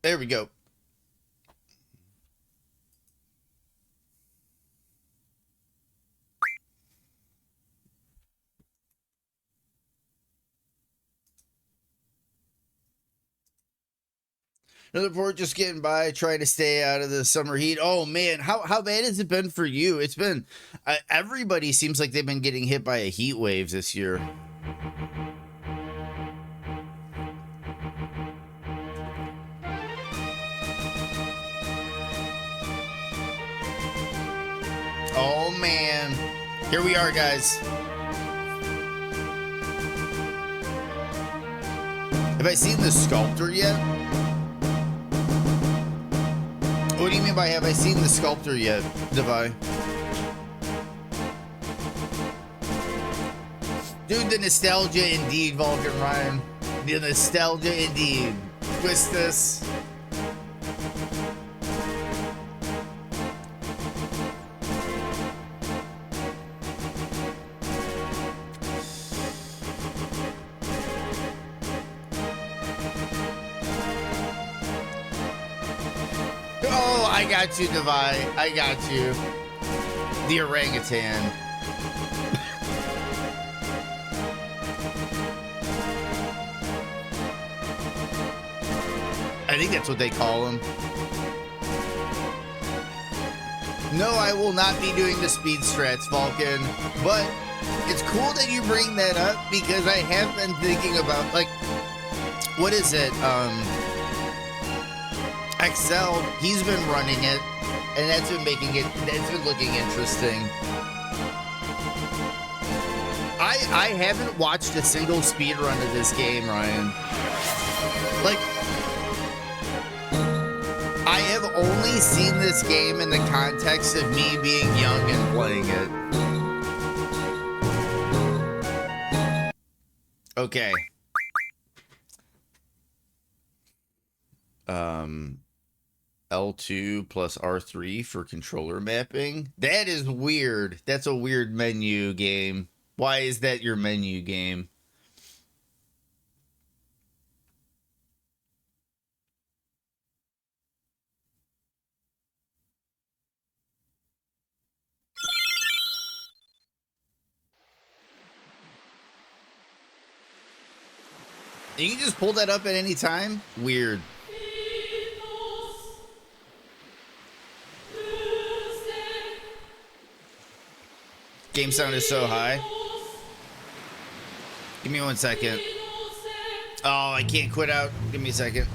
There we go. Another port just getting by, trying to stay out of the summer heat. Oh man, how bad has it been for you? It's been everybody seems like they've been getting hit by a heat wave this year. Oh man, here we are, guys. Have I seen the sculptor yet? What do you mean by have I seen the sculptor yet, Devi? Dude, the nostalgia indeed, Vulcan Ryan. The nostalgia indeed. Twist this. Oh, I got you, Devi. I got you. The orangutan. I think that's what they call him. No, I will not be doing the speed strats, Vulcan. But it's cool that you bring that up because I have been thinking about, like, what is it? XL, he's been running it, and that's been looking interesting. I haven't watched a single speed run of this game, Ryan. Like, I have only seen this game in the context of me being young and playing it. Okay. L2 plus R3 for controller mapping. That is weird. That's a weird menu game. Why is that your menu game? You can just pull that up at any time? Weird. Game sound is so high. Give me 1 second. Oh, I can't quit out. Give me a second.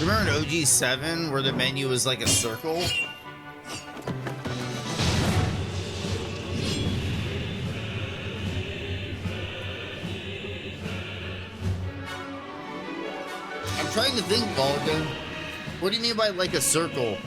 Remember in OG7 where the menu was like a circle? I'm trying to think, Vulcan. What do you mean by like a circle?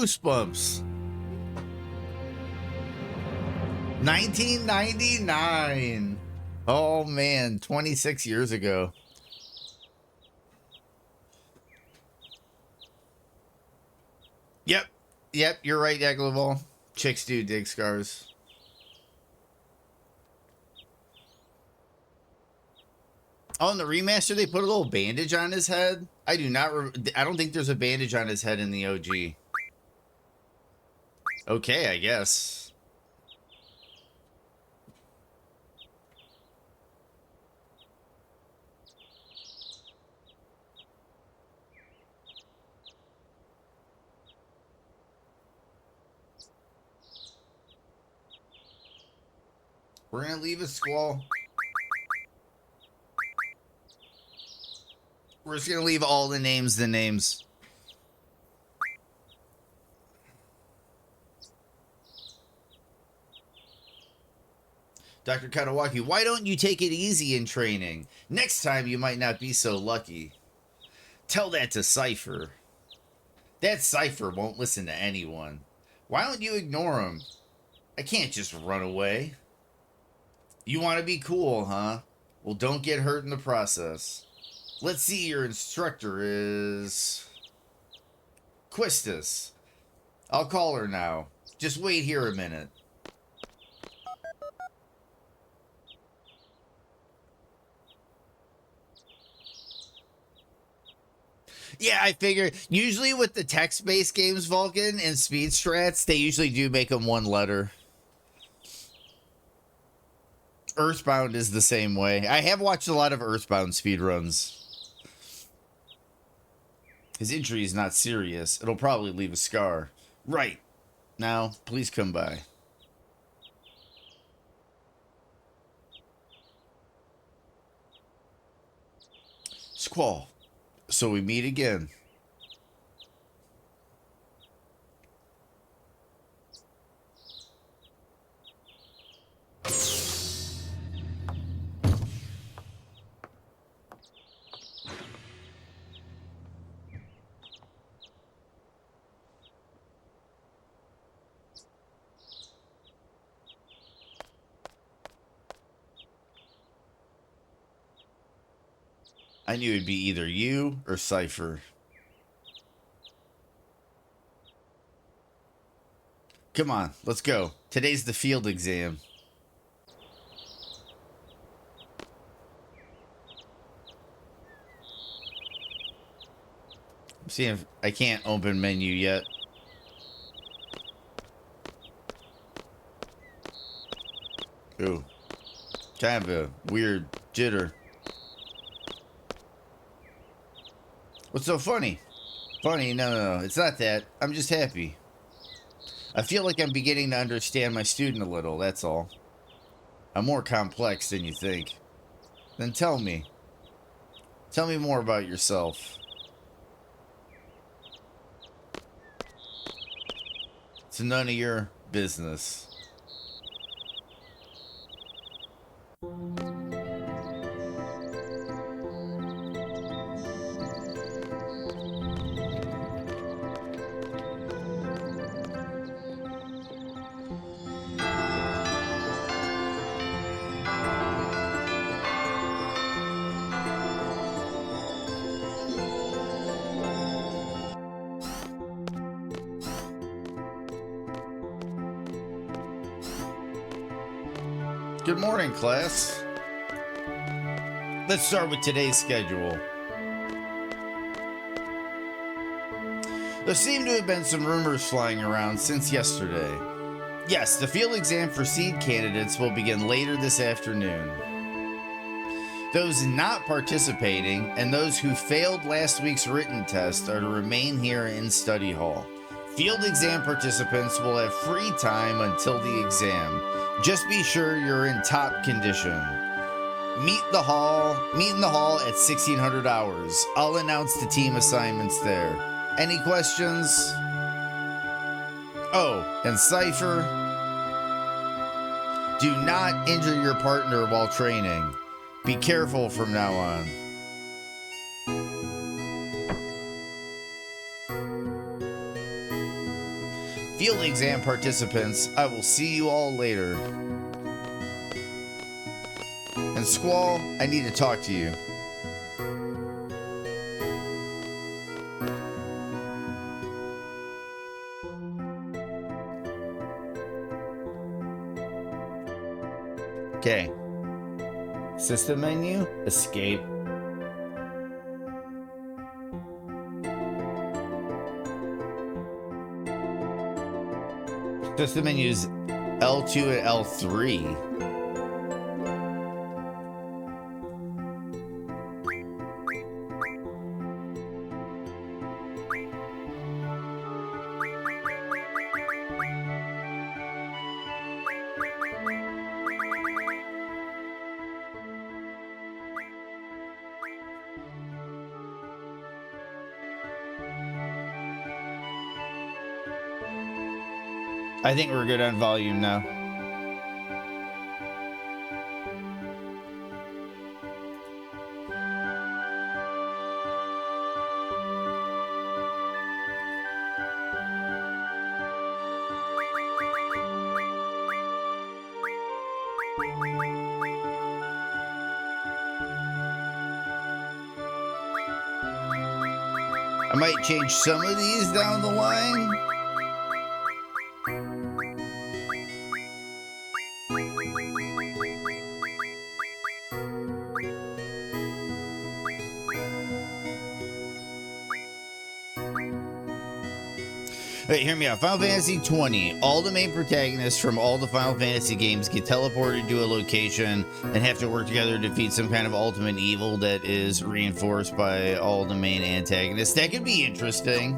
goosebumps. 1999. Oh man, 26 years ago. Yep. Yep, you're right, Eglevall. Chicks do dig scars. Oh, in the remaster, they put a little bandage on his head. I don't think there's a bandage on his head in the OG. Okay, I guess. We're gonna leave a squall. We're just gonna leave all the names the names. Dr. Katawaki, why don't you take it easy in training? Next time you might not be so lucky. Tell that to Cypher. That Cypher won't listen to anyone. Why don't you ignore him? I can't just run away. You want to be cool, huh? Well, don't get hurt in the process. Let's see, your instructor is... Quistis. I'll call her now. Just wait here a minute. Yeah, I figured. Usually with the text-based games, Vulcan, and Speed Strats, they usually do make them one letter. Earthbound is the same way. I have watched a lot of Earthbound speedruns. His injury is not serious. It'll probably leave a scar. Right. Now, please come by. Squall. So we meet again. I knew it'd be either you or Cypher. Come on, let's go. Today's the field exam. I'm seeing if I can't open menu yet. Ooh. Kind of a weird jitter. What's so funny? Funny? No. It's not that. I'm just happy. I feel like I'm beginning to understand my student a little, that's all. I'm more complex than you think. Then tell me. Tell me more about yourself. It's none of your business. Good morning, class. Let's start with today's schedule. There seem to have been some rumors flying around since yesterday. Yes, the field exam for seed candidates will begin later this afternoon. Those not participating and those who failed last week's written test are to remain here in study hall. Field exam participants will have free time until the exam. Just be sure you're in top condition. Meet in the hall at 1600 hours. I'll announce the team assignments there. Any questions? Oh, and Cypher, do not injure your partner while training. Be careful from now on. Field exam participants, I will see you all later. And Squall, I need to talk to you. Okay. System menu, escape. System menus L2 and L3. I think we're good on volume now. I might change some of these down the line. Wait, hear me out. Final Fantasy 20. All the main protagonists from all the Final Fantasy games get teleported to a location and have to work together to defeat some kind of ultimate evil that is reinforced by all the main antagonists. That could be interesting.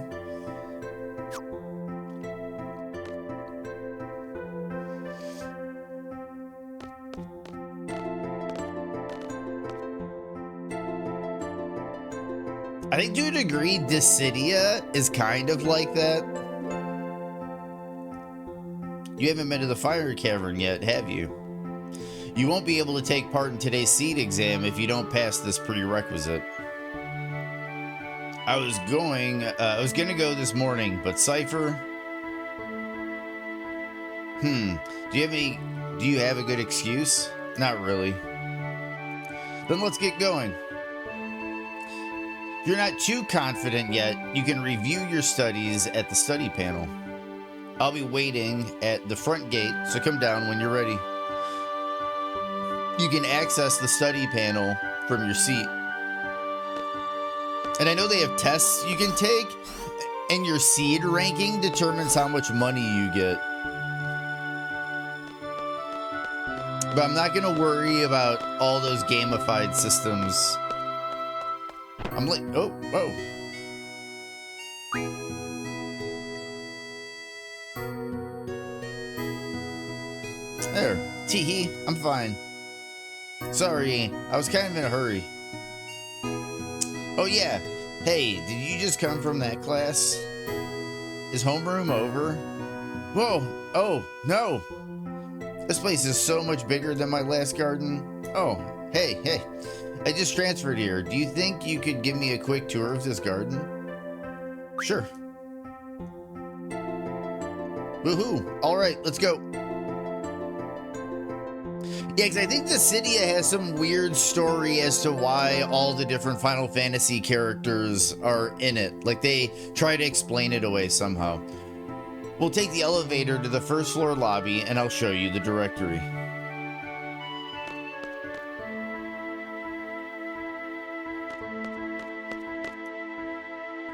I think to a degree, Dissidia is kind of like that. You haven't been to the Fire Cavern yet, have you? You won't be able to take part in today's seed exam if you don't pass this prerequisite. I was gonna go this morning, but Cypher... Do you have a good excuse? Not really. Then let's get going. If you're not too confident yet, you can review your studies at the study panel. I'll be waiting at the front gate, so come down when you're ready. You can access the study panel from your seat. And I know they have tests you can take, and your seed ranking determines how much money you get. But I'm not gonna worry about all those gamified systems. I'm like, oh, whoa. There, teehee, I'm fine. Sorry, I was kind of in a hurry. Oh yeah, hey, did you just come from that class? Is homeroom over? Whoa, oh, no. This place is so much bigger than my last garden. Oh, hey, I just transferred here. Do you think you could give me a quick tour of this garden? Sure. Woohoo, all right, let's go. Yeah, because I think Dissidia has some weird story as to why all the different Final Fantasy characters are in it. Like, they try to explain it away somehow. We'll take the elevator to the first floor lobby, and I'll show you the directory.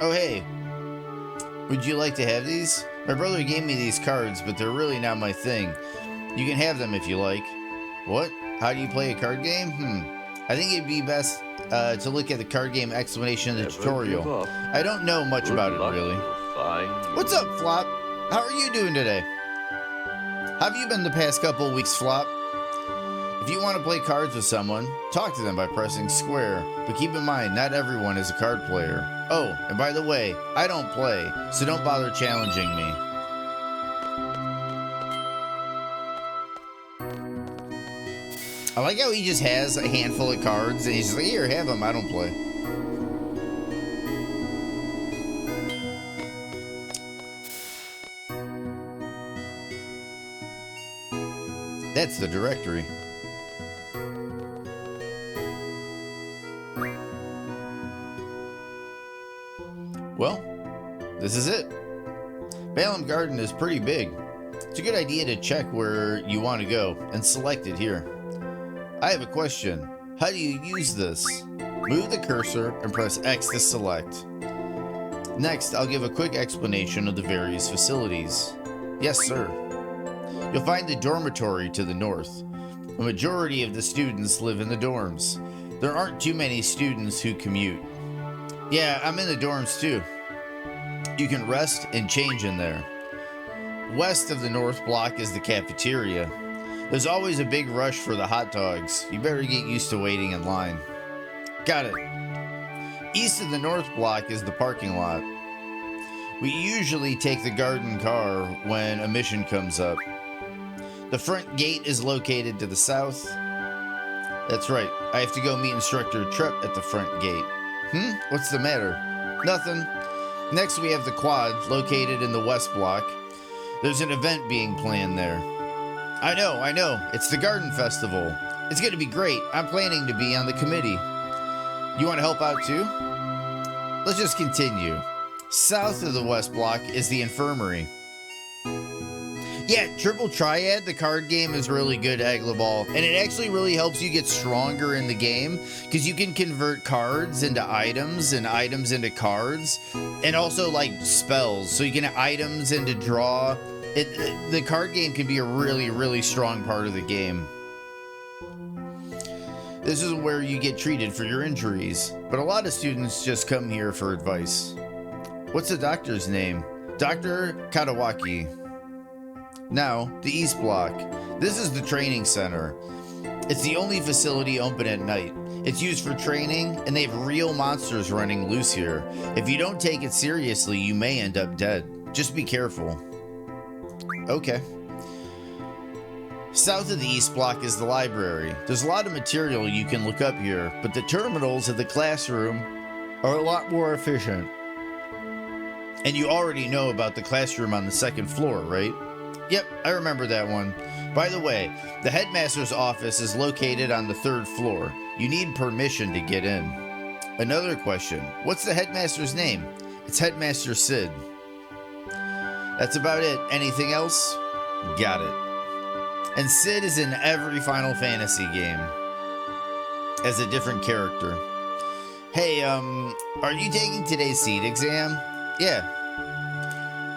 Oh, hey. Would you like to have these? My brother gave me these cards, but they're really not my thing. You can have them if you like. What? How do you play a card game? I think it'd be best to look at the card game explanation in the tutorial. I don't know much about it, really. What's up, Flop? How are you doing today? How have you been the past couple of weeks, Flop? If you want to play cards with someone, talk to them by pressing square. But keep in mind, not everyone is a card player. Oh, and by the way, I don't play, so don't bother challenging me. I like how he just has a handful of cards and he's just like, here, have them, I don't play. That's the directory. Well, this is it. Balaam Garden is pretty big. It's a good idea to check where you want to go and select it here. I have a question. How do you use this? Move the cursor and press X to select. Next, I'll give a quick explanation of the various facilities. Yes, sir. You'll find the dormitory to the north. A majority of the students live in the dorms. There aren't too many students who commute. Yeah, I'm in the dorms too. You can rest and change in there. West of the north block is the cafeteria. There's always a big rush for the hot dogs. You better get used to waiting in line. Got it. East of the north block is the parking lot. We usually take the garden car when a mission comes up. The front gate is located to the south. That's right. I have to go meet Instructor Trepp at the front gate. What's the matter? Nothing. Next we have the quad, located in the west block. There's an event being planned there. I know. It's the Garden Festival. It's going to be great. I'm planning to be on the committee. You want to help out too? Let's just continue. South of the west block is the infirmary. Yeah, Triple Triad, the card game, is really good, Aglaball. And it actually really helps you get stronger in the game because you can convert cards into items and items into cards and also like spells. So you can items into draw. The card game can be a really, really strong part of the game. This is where you get treated for your injuries, but a lot of students just come here for advice. What's the doctor's name? Dr. Katawaki. Now, the East Block. This is the training center. It's the only facility open at night. It's used for training, and they have real monsters running loose here. If you don't take it seriously, you may end up dead. Just be careful. Okay. South of the East Block is the library. There's a lot of material you can look up here, but the terminals of the classroom are a lot more efficient. And you already know about the classroom on the second floor, right? Yep, I remember that one. By the way, the headmaster's office is located on the third floor. You need permission to get in. Another question. What's the headmaster's name? It's Headmaster Sid. That's about it. Anything else? Got it. And Sid is in every Final Fantasy game as a different character. Hey, are you taking today's seed exam? Yeah.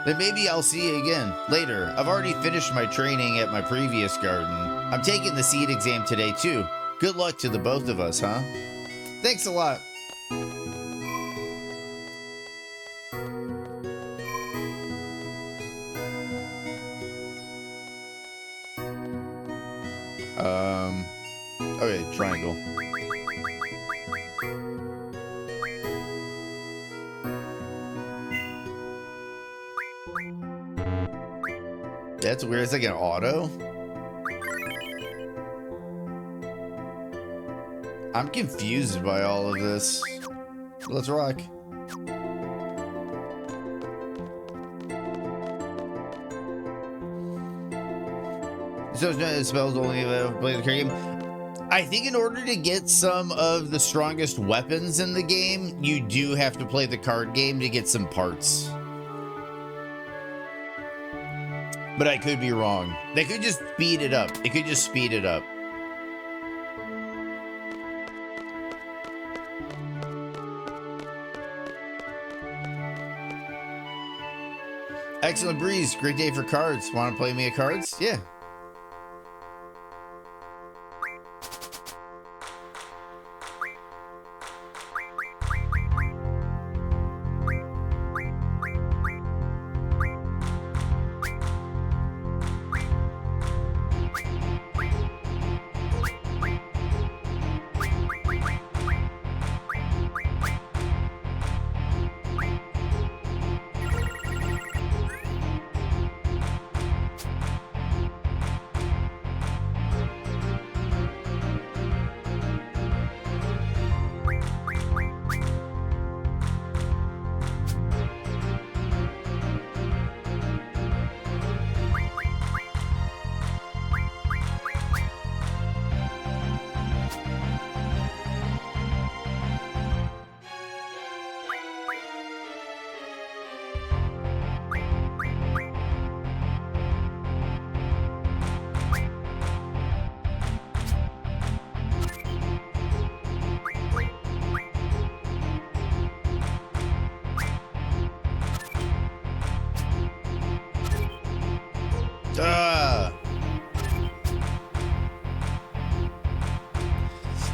Then maybe I'll see you again later. I've already finished my training at my previous garden. I'm taking the seed exam today too. Good luck to the both of us, huh? Thanks a lot. Okay, triangle. That's weird. It's like an auto. I'm confused by all of this. Let's rock. So it spells only play the card game. I think in order to get some of the strongest weapons in the game, you do have to play the card game to get some parts. But I could be wrong. They could just speed it up. It could just speed it up. Excellent breeze. Great day for cards. Want to play me a cards? Yeah.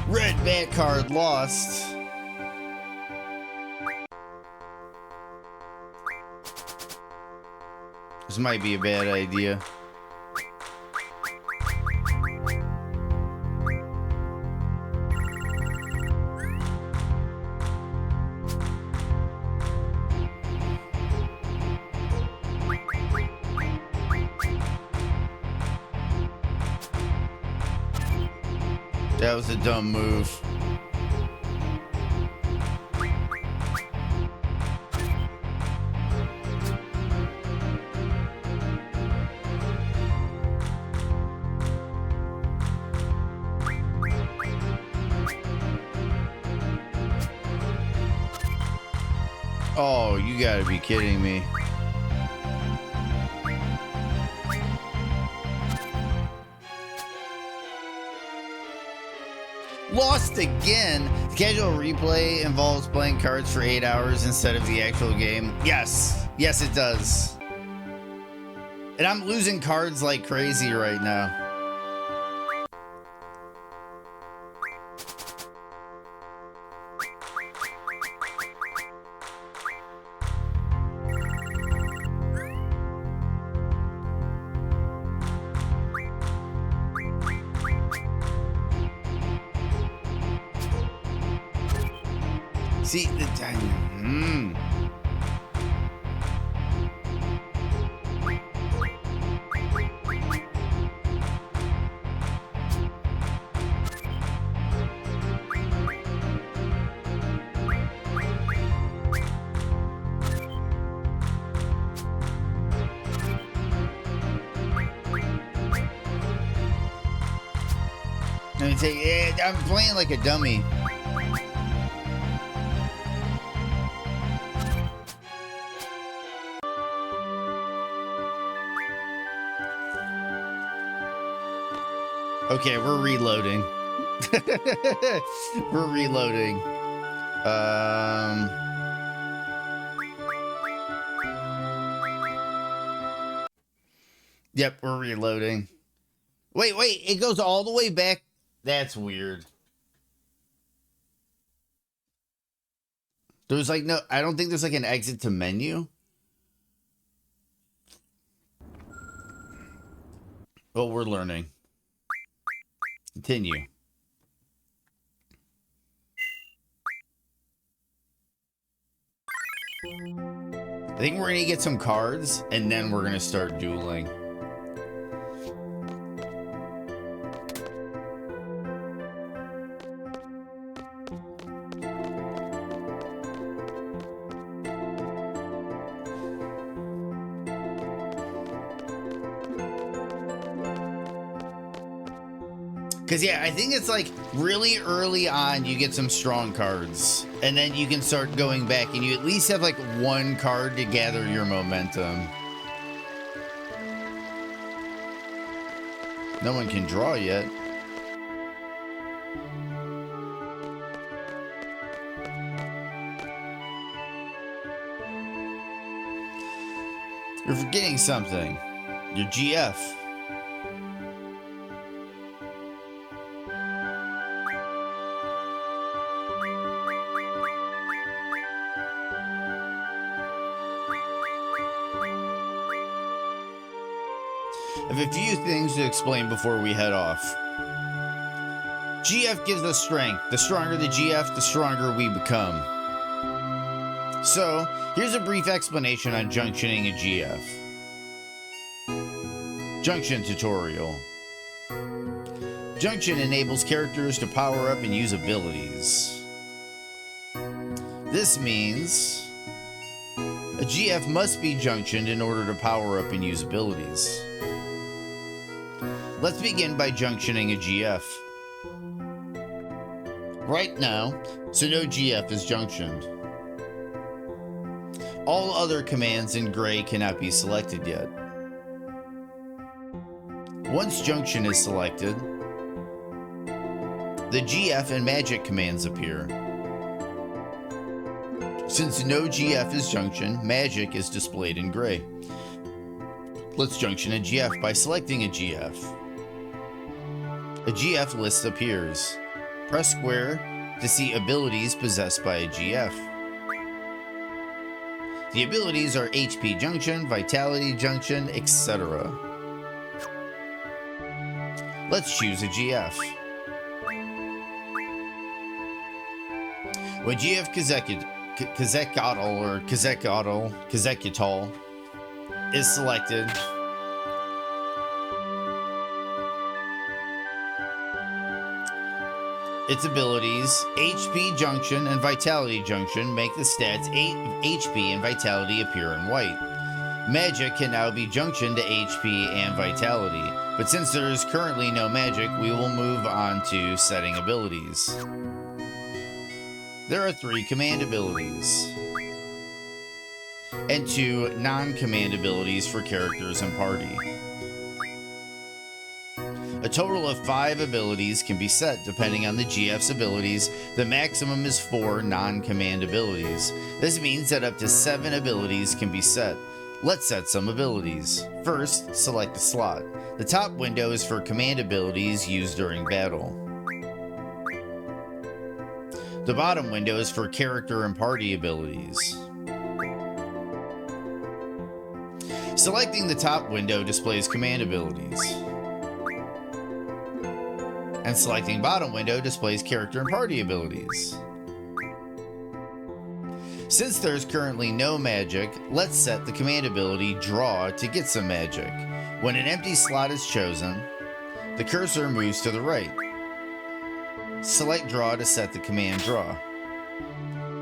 Red bat card lost. This might be a bad idea. That was a dumb move. Oh, you gotta be kidding me. Lost again. The casual replay involves playing cards for 8 hours instead of the actual game. Yes. Yes, it does. And I'm losing cards like crazy right now. See, the time. Let me take. I'm playing like a dummy. Okay, we're reloading. We're reloading. Yep, we're reloading. Wait, it goes all the way back. That's weird. There's like no, I don't think there's like an exit to menu. Well, we're learning. Continue. I think we're gonna get some cards and then we're gonna start dueling. Because, yeah, I think it's like really early on you get some strong cards. And then you can start going back and you at least have like one card to gather your momentum. No one can draw yet. You're forgetting something. Your GF. I have a few things to explain before we head off. GF gives us strength. The stronger the GF, the stronger we become. So, here's a brief explanation on junctioning a GF. Junction tutorial. Junction enables characters to power up and use abilities. This means a GF must be junctioned in order to power up and use abilities. Let's begin by junctioning a GF. Right now, so no GF is junctioned. All other commands in gray cannot be selected yet. Once junction is selected, the GF and magic commands appear. Since no GF is junctioned, magic is displayed in gray. Let's junction a GF by selecting a GF. A GF list appears. Press square to see abilities possessed by a GF. The abilities are HP Junction, Vitality Junction, etc. Let's choose a GF. When GF Kazekatl or Kazekatl is selected, its abilities, HP Junction and Vitality Junction, make the stats HP and Vitality appear in white. Magic can now be junctioned to HP and Vitality, but since there is currently no magic, we will move on to setting abilities. There are 3 command abilities and 2 non-command abilities for characters and party. A total of 5 abilities can be set depending on the GF's abilities. The maximum is 4 non-command abilities. This means that up to 7 abilities can be set. Let's set some abilities. First, select a slot. The top window is for command abilities used during battle. The bottom window is for character and party abilities. Selecting the top window displays command abilities. And selecting bottom window displays character and party abilities. Since there's currently no magic, let's set the command ability Draw to get some magic. When an empty slot is chosen, the cursor moves to the right. Select Draw to set the command Draw.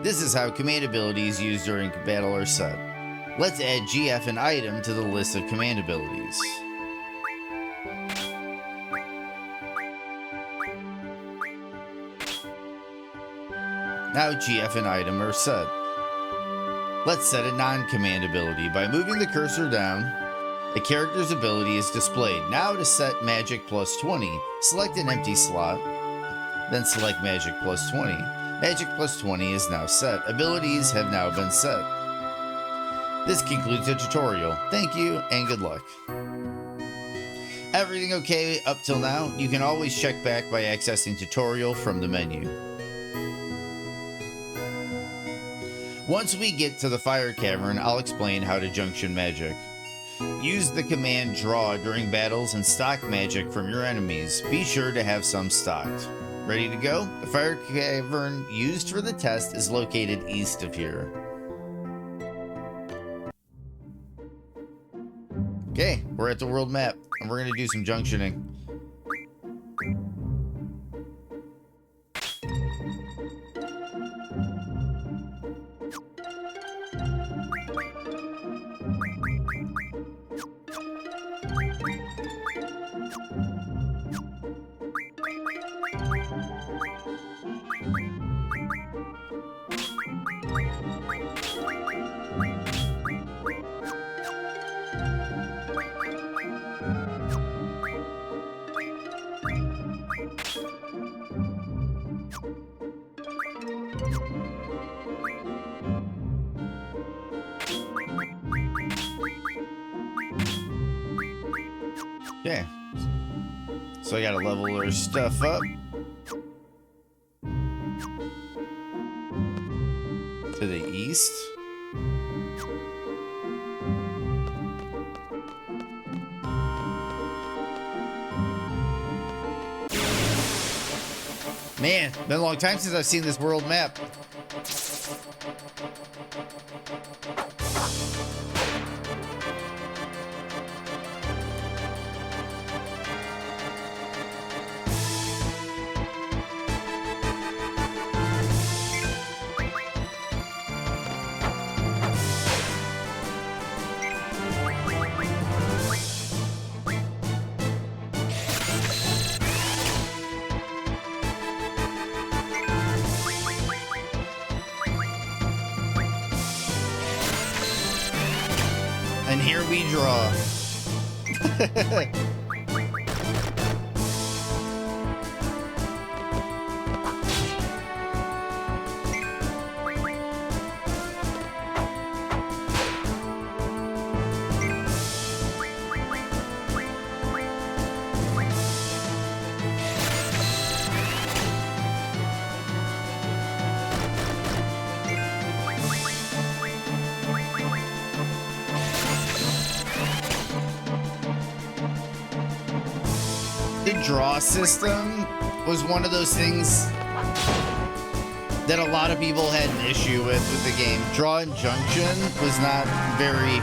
This is how command abilities used during battle are set. Let's add GF and item to the list of command abilities. Now GF and item are set. Let's set a non-command ability. By moving the cursor down, a character's ability is displayed. Now to set magic plus 20, select an empty slot, then select magic plus 20. Magic plus 20 is now set. Abilities have now been set. This concludes the tutorial. Thank you and good luck. Everything okay up till now? You can always check back by accessing tutorial from the menu. Once we get to the fire cavern, I'll explain how to junction magic. Use the command Draw during battles and stock magic from your enemies. Be sure to have some stocked. Ready to go? The fire cavern used for the test is located east of here. Okay, we're at the world map, and we're going to do some junctioning. Okay, so I gotta level their stuff up. To the east. Man, been a long time since I've seen this world map. And here we draw. the draw system was one of those things that a lot of people had an issue with the game. Draw and junction was not very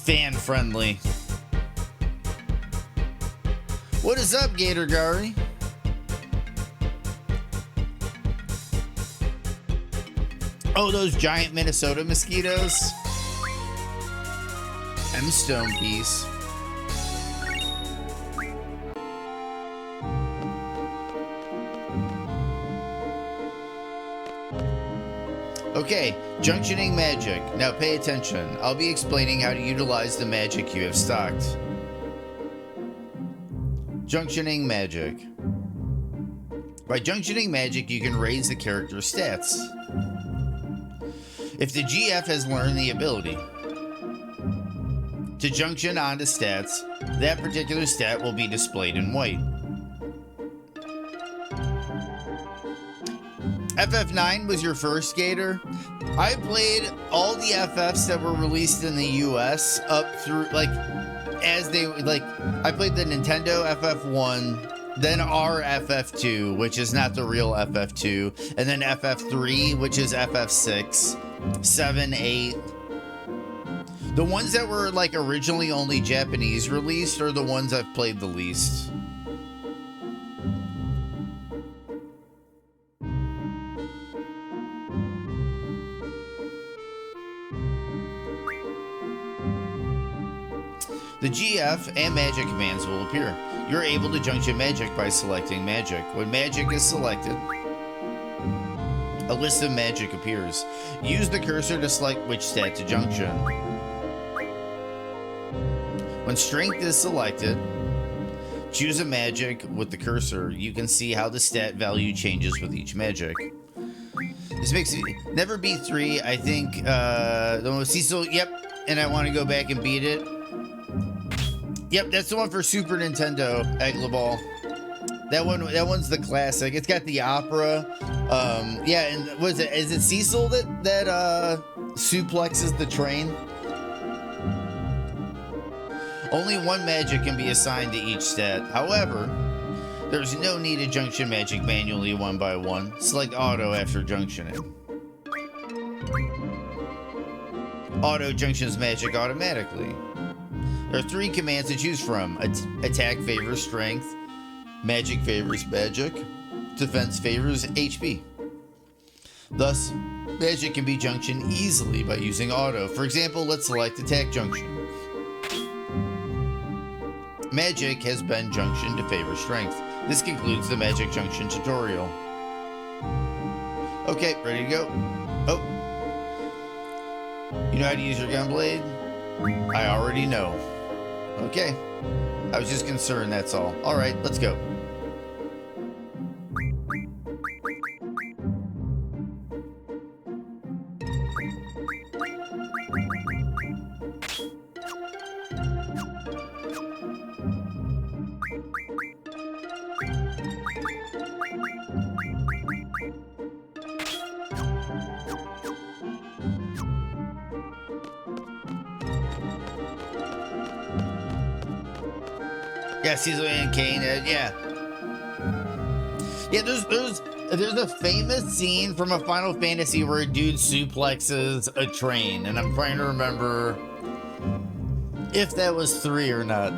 fan friendly. What is up, Gator Gary? Oh, those giant Minnesota mosquitoes. M Stone piece. Okay, junctioning magic. Now pay attention. I'll be explaining how to utilize the magic you have stocked. Junctioning magic. By junctioning magic, you can raise the character's stats. If the GF has learned the ability to junction onto stats, that particular stat will be displayed in white. FF9 was your first Gator. I played all the FFs that were released in the US up through, like, as they, like, I played the Nintendo FF1, then our FF2, which is not the real FF2, and then FF3, which is FF6, 7, 8. The ones that were, like, originally only Japanese released are the ones I've played the least. The GF and magic commands will appear. You're able to junction magic by selecting magic. When magic is selected, a list of magic appears. Use the cursor to select which stat to junction. When strength is selected, choose a magic with the cursor. You can see how the stat value changes with each magic. This makes it never beat 3. I think the one with Cecil, yep, and I want to go back and beat it. Yep, that's the one for Super Nintendo, Eglaball. That one's the classic. It's got the opera. Yeah, and what is it? Is it Cecil that suplexes the train? Only one magic can be assigned to each stat. However, there's no need to junction magic manually one by one. Select auto after junctioning. Auto junctions magic automatically. There are 3 commands to choose from. Attack favors strength, magic favors magic, defense favors HP. Thus, magic can be junctioned easily by using auto. For example, let's select attack junction. Magic has been junctioned to favor strength. This concludes the magic junction tutorial. Okay, ready to go. Oh. You know how to use your gun blade? I already know. Okay. I was just concerned, that's all. All right, let's go. Yeah, Cecil and Kane, yeah. Yeah, there's a famous scene from a Final Fantasy where a dude suplexes a train, and I'm trying to remember if that was 3 or not.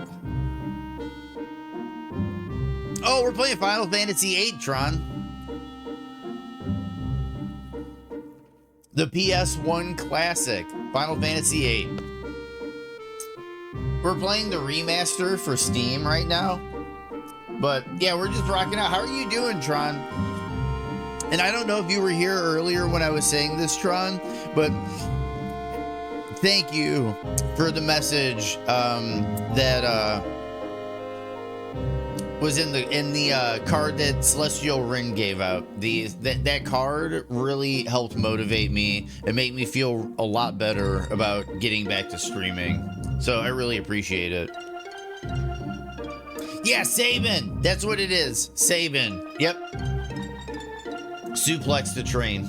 Oh, we're playing Final Fantasy VIII, Tron. The PS1 classic, Final Fantasy VIII. We're playing the remaster for Steam right now. But yeah, we're just rocking out. How are you doing, Tron? And I don't know if you were here earlier when I was saying this, Tron, but thank you for the message that was in the card that Celestial Rin gave out. That card really helped motivate me and make me feel a lot better about getting back to streaming. So I really appreciate it. Yeah, Sabin! That's what it is. Sabin. Yep. Suplex the train.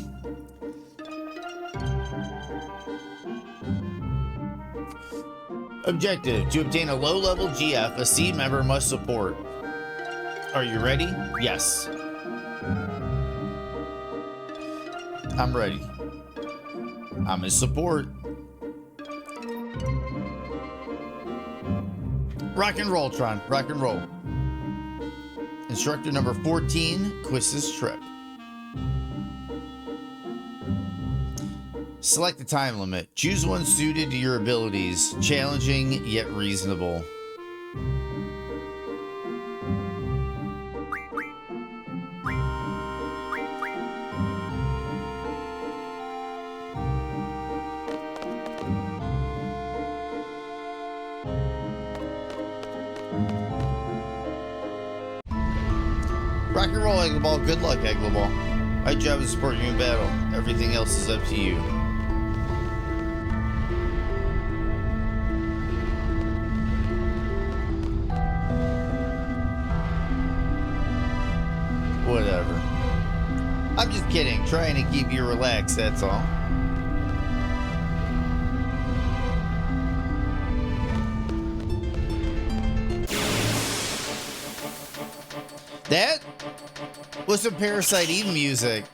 Objective: to obtain a low-level GF, a seed member must support. Are you ready? Yes. I'm ready. I'm in support. Rock and roll, Tron. Rock and roll. Instructor number 14, Quist's trip. Select the time limit. Choose one suited to your abilities. Challenging yet reasonable. Rock and roll, Eggleball. Good luck, Eggleball. My job is to support you in battle. Everything else is up to you. Whatever. I'm just kidding. Trying to keep you relaxed, that's all. That was some Parasite Eve music.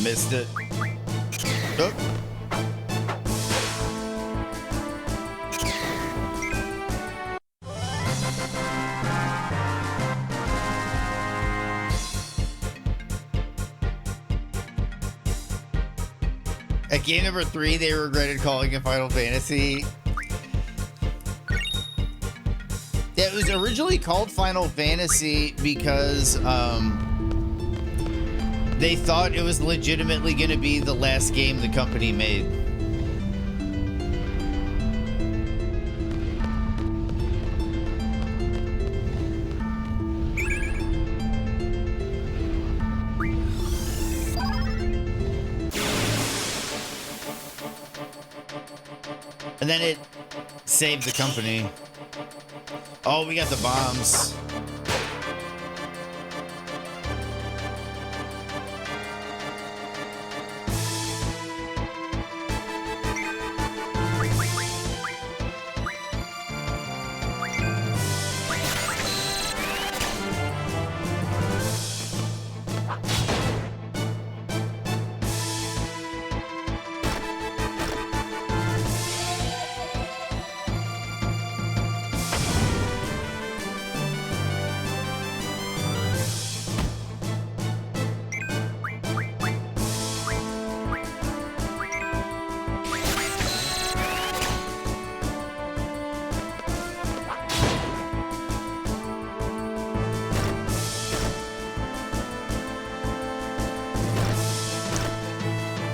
Missed it. Oh. At game number 3, they regretted calling it Final Fantasy. It was originally called Final Fantasy because, they thought it was legitimately going to be the last game the company made. And then it saved the company. Oh, we got the bombs.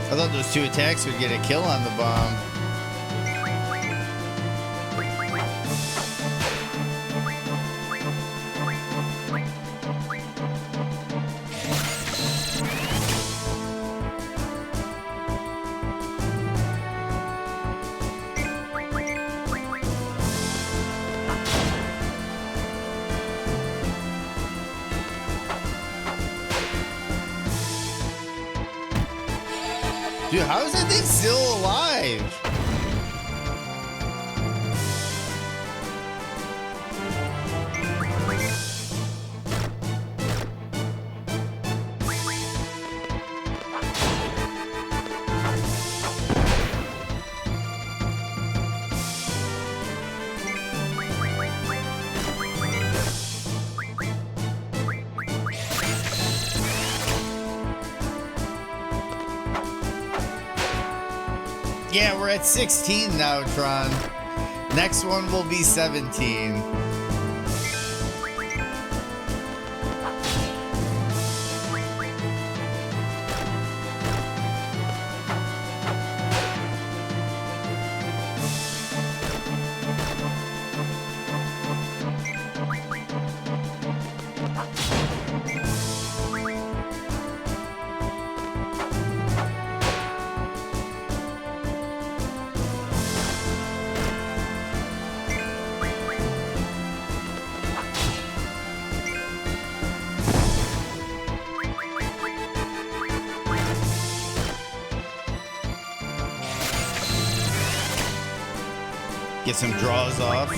I thought those 2 attacks would get a kill on the bomb. Dude, how is that thing still alive? Yeah, we're at 16 now, Tron. Next one will be 17. Get some draws off.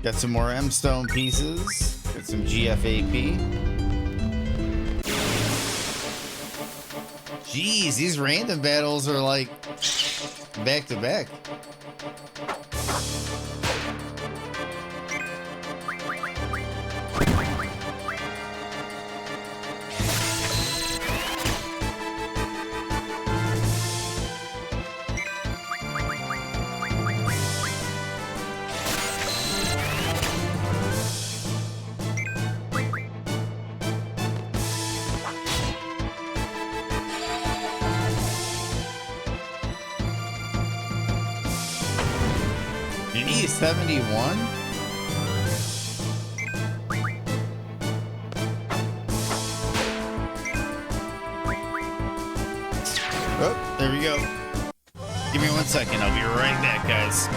Got some more M-stone pieces. Got some GFAP. Jeez, these random battles are like back to back. Geez, 71? Oh, there we go. Give me 1 second. I'll be right back, guys.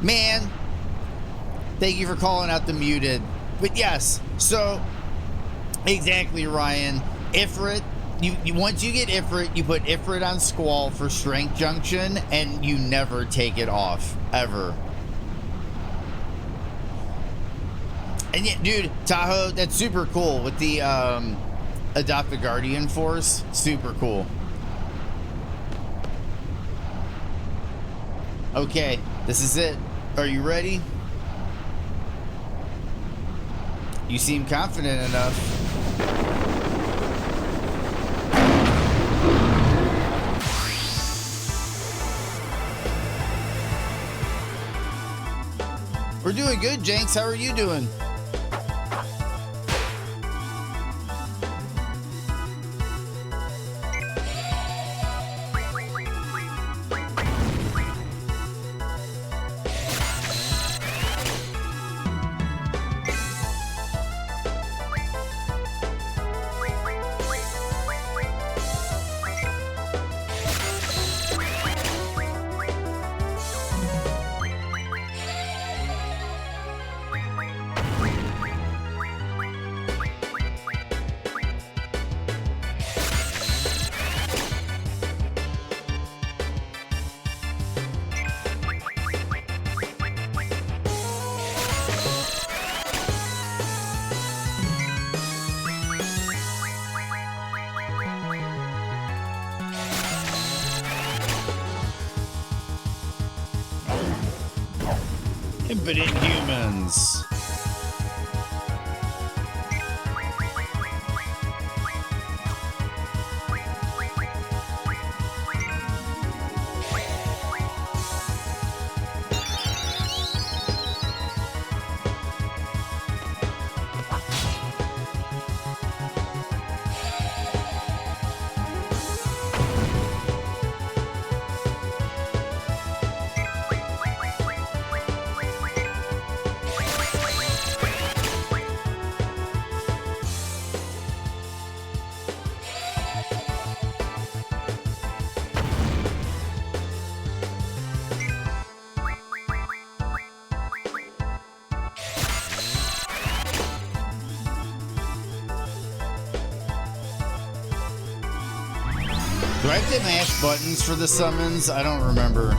Man, thank you for calling out the muted. But yes, so exactly, Ryan. Ifrit, you once you get Ifrit, you put Ifrit on Squall for Strength Junction, and you never take it off, ever. And yeah, dude, Tahoe, that's super cool with the Adopt the Guardian Force. Super cool. Okay, this is it. Are you ready? You seem confident enough. We're doing good, Jenks. How are you doing? Impotent humans. Do I have to mash buttons for the summons? I don't remember.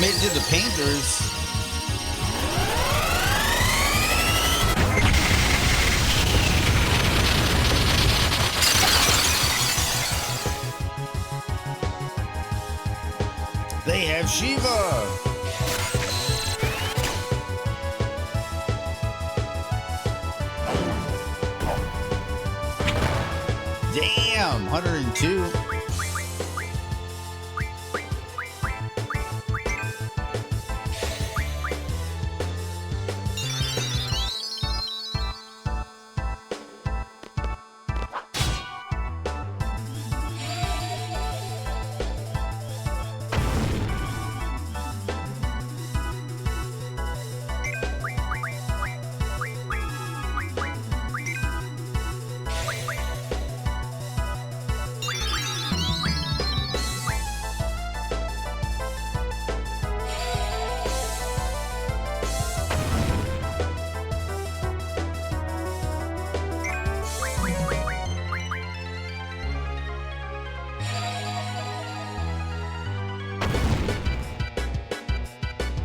Made it to the painters. They have Shiva. Damn, 102.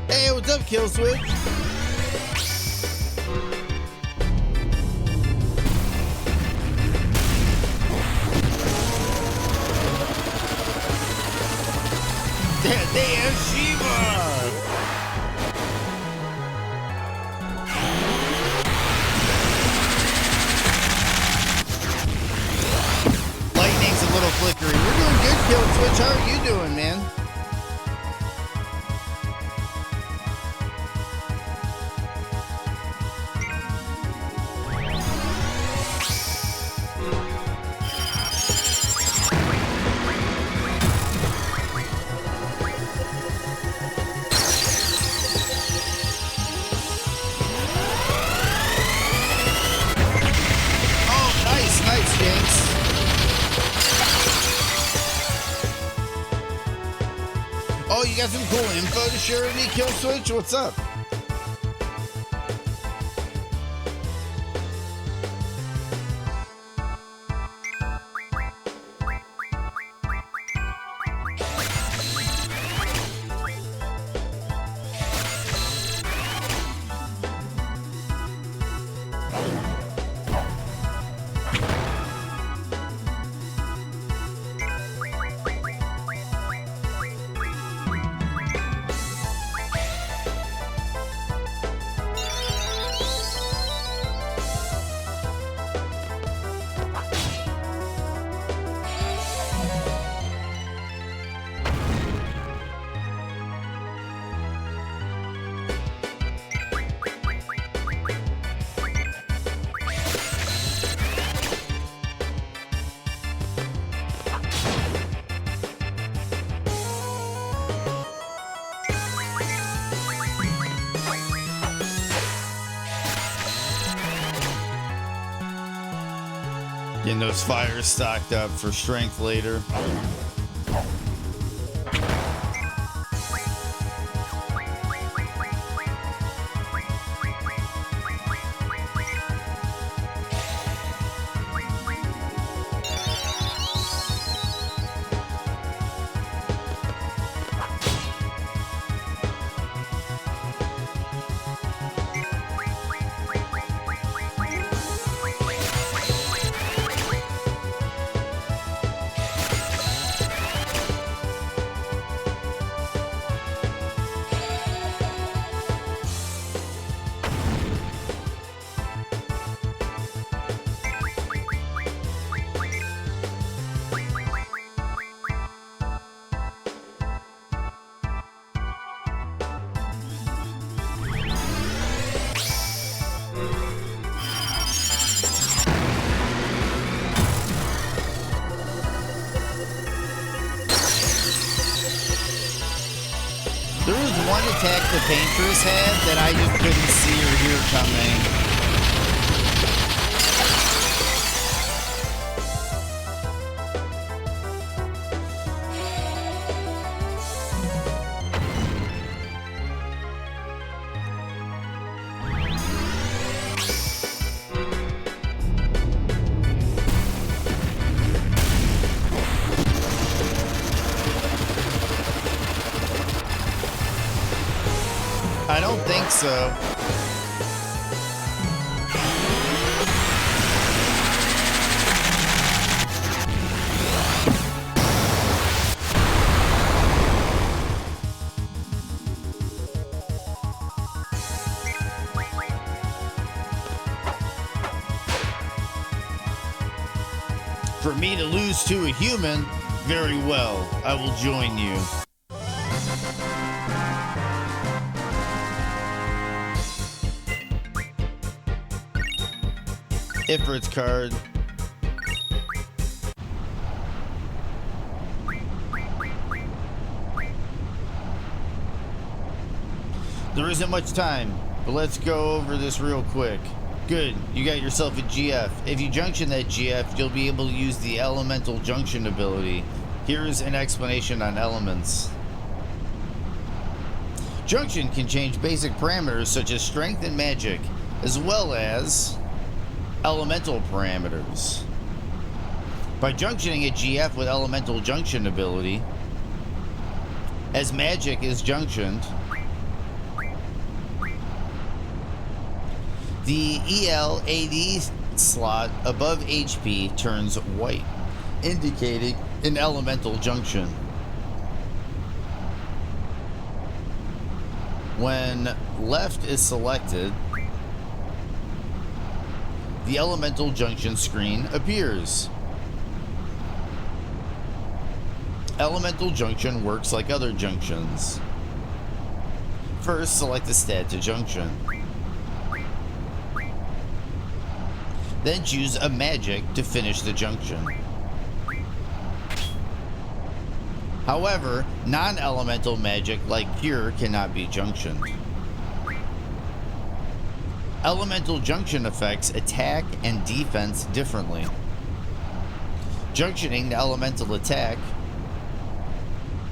Hey, what's up, Kill Switch? They have Shiva! Lightning's a little flickery. We're doing good, Kill Switch. How are you doing, man? Oh, you got some cool info to share with me, Kill Switch? What's up? Getting those fires stocked up for strength later. There was one attack the Paintress had that I just couldn't see or hear coming. I don't think so. For me to lose to a human, very well, I will join you. Ifrit's card. There isn't much time, but let's go over this real quick. Good, you got yourself a GF. If you junction that GF, you'll be able to use the elemental junction ability. Here's an explanation on elements. Junction can change basic parameters such as strength and magic, as well as elemental parameters. By junctioning a GF with elemental junction ability, as magic is junctioned, the EL-AD slot above HP turns white, indicating an elemental junction. When left is selected, the elemental junction screen appears. Elemental junction works like other junctions. First, select the stat to junction. Then choose a magic to finish the junction. However, non-elemental magic like Cure cannot be junctioned. Elemental junction effects attack and defense differently. Junctioning the elemental attack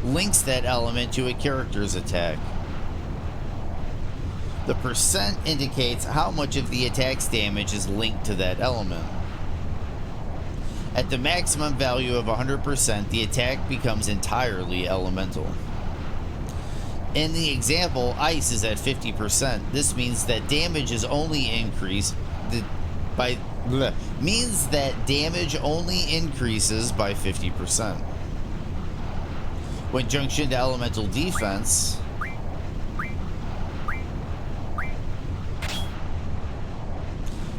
links that element to a character's attack. The percent indicates how much of the attack's damage is linked to that element. At the maximum value of 100%, the attack becomes entirely elemental. In the example, ice is at 50%. This means that damage is only increases by 50%. When junctioned to elemental defense,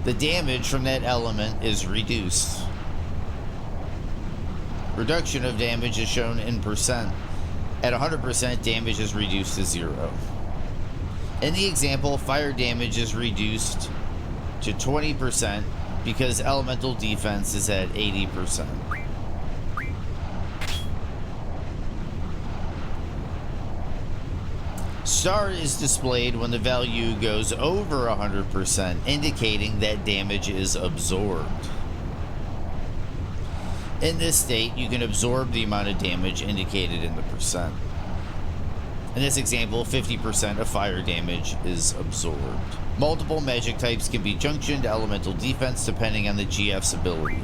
the damage from that element is reduced. Reduction of damage is shown in percent. At 100%, damage is reduced to 0. In the example, fire damage is reduced to 20% because elemental defense is at 80%. Star is displayed when the value goes over 100%, indicating that damage is absorbed. In this state, you can absorb the amount of damage indicated in the percent. In this example, 50% of fire damage is absorbed. Multiple magic types can be junctioned to elemental defense depending on the GF's ability.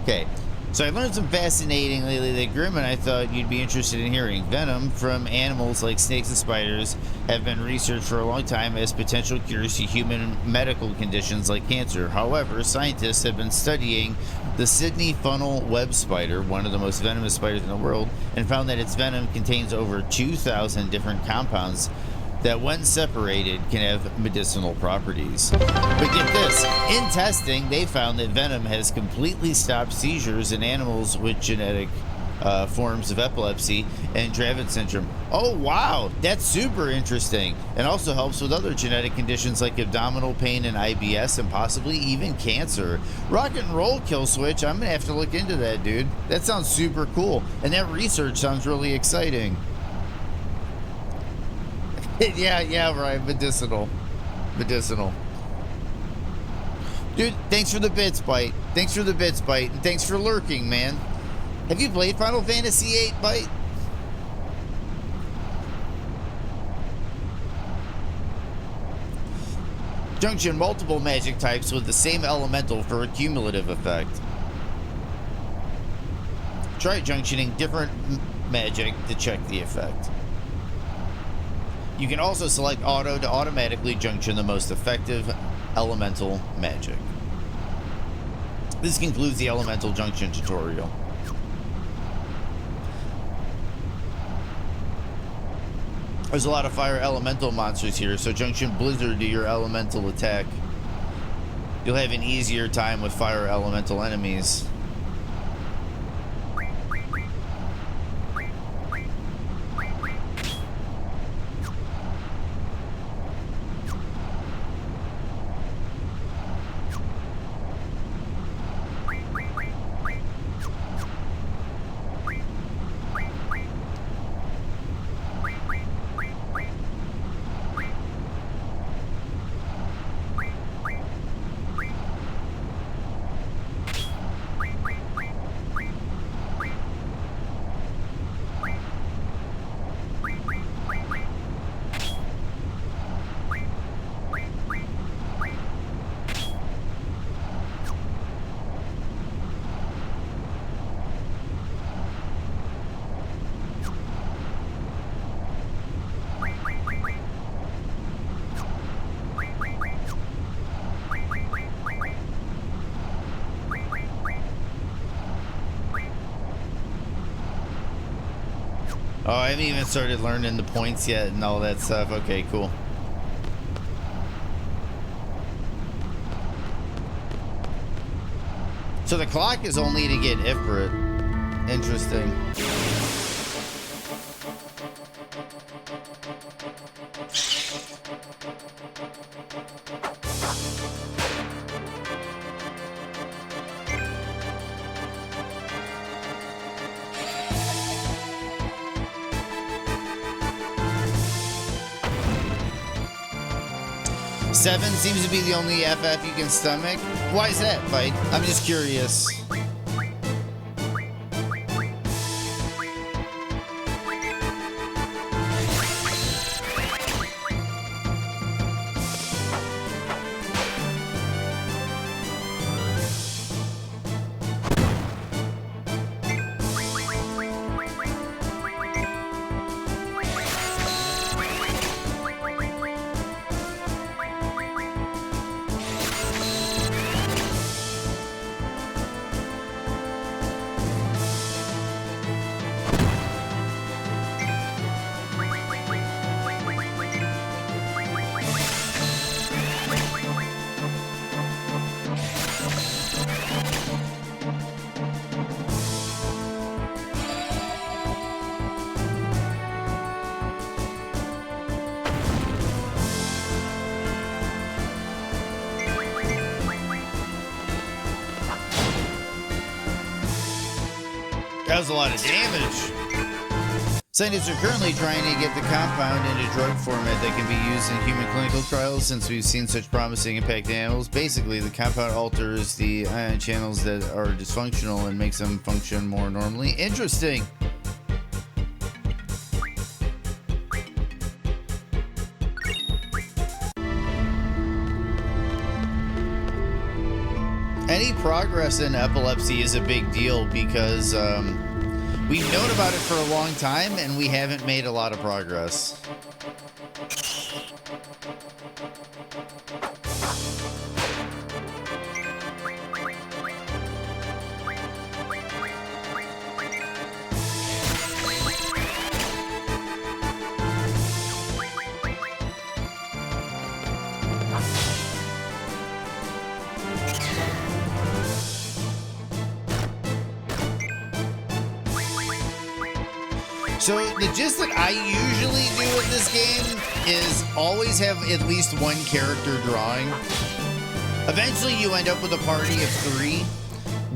Okay, so I learned some fascinating lately that Grim and I thought you'd be interested in hearing. Venom from animals like snakes and spiders have been researched for a long time as potential cures to human medical conditions like cancer. However, scientists have been studying the Sydney funnel web spider, one of the most venomous spiders in the world, and found that its venom contains over 2,000 different compounds that when separated can have medicinal properties. But get this, in testing they found that venom has completely stopped seizures in animals with genetic forms of epilepsy and Dravet syndrome. Oh wow, that's super interesting, and also helps with other genetic conditions like abdominal pain and IBS and possibly even cancer. Rock and roll, Kill Switch. I'm gonna have to look into that, dude. That sounds super cool, and that research sounds really exciting. yeah, right. Medicinal. Dude, thanks for the bits, Bite. Thanks for the bits, Bite. And thanks for lurking, man. Have you played Final Fantasy VIII, Bite? Junction multiple magic types with the same elemental for a cumulative effect. Try junctioning different magic to check the effect. You can also select auto to automatically junction the most effective elemental magic. This concludes the elemental junction tutorial. There's a lot of fire elemental monsters here, so junction Blizzard to your elemental attack. You'll have an easier time with fire elemental enemies. Oh, I haven't even started learning the points yet and all that stuff. Okay, cool. So the clock is only to get Ifrit. Interesting. Seven seems to be the only FF you can stomach. Why is that, Fight? I'm just curious. That was a lot of damage. Scientists are currently trying to get the compound into drug format that can be used in human clinical trials since we've seen such promising impact in animals. Basically, the compound alters the ion channels that are dysfunctional and makes them function more normally. Interesting. Any progress in epilepsy is a big deal because we've known about it for a long time and we haven't made a lot of progress. So the gist that I usually do in this game is always have at least one character drawing. Eventually you end up with a party of 3,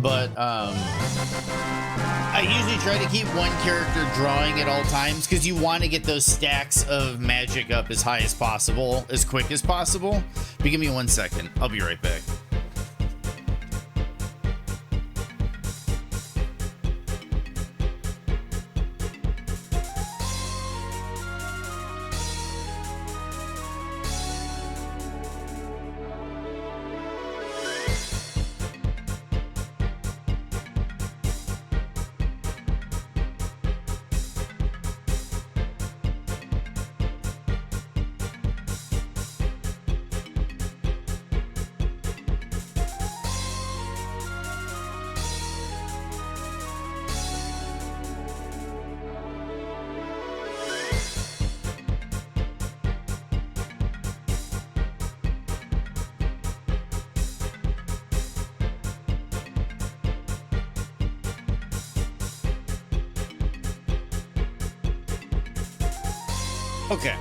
but I usually try to keep one character drawing at all times because you want to get those stacks of magic up as high as possible, as quick as possible. But give me 1 second. I'll be right back. Okay.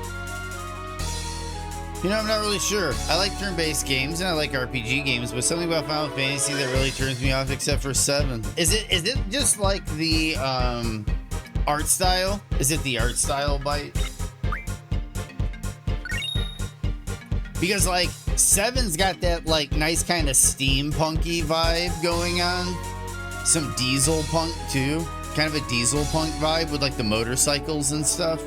You know, I'm not really sure. I like turn-based games and I like RPG games, but something about Final Fantasy that really turns me off except for 7. Is it just like the art style? Is it the art style bite? Because like 7's got that like nice kind of steampunky vibe going on. Some diesel punk too. Kind of a diesel punk vibe with like the motorcycles and stuff.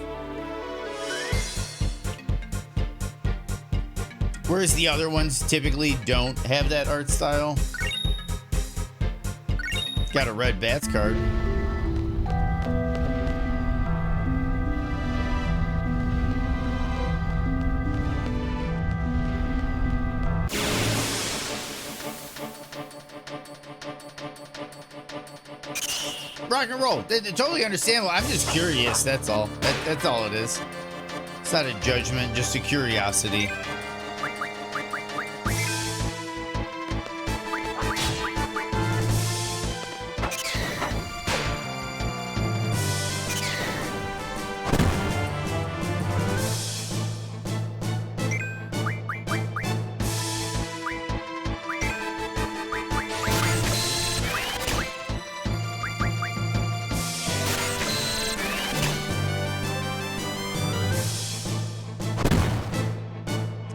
Whereas the other ones typically don't have that art style. Got a red bats card. rock and roll. Totally understandable. I'm just curious. That's all. That's all it is. It's not a judgment, just a curiosity.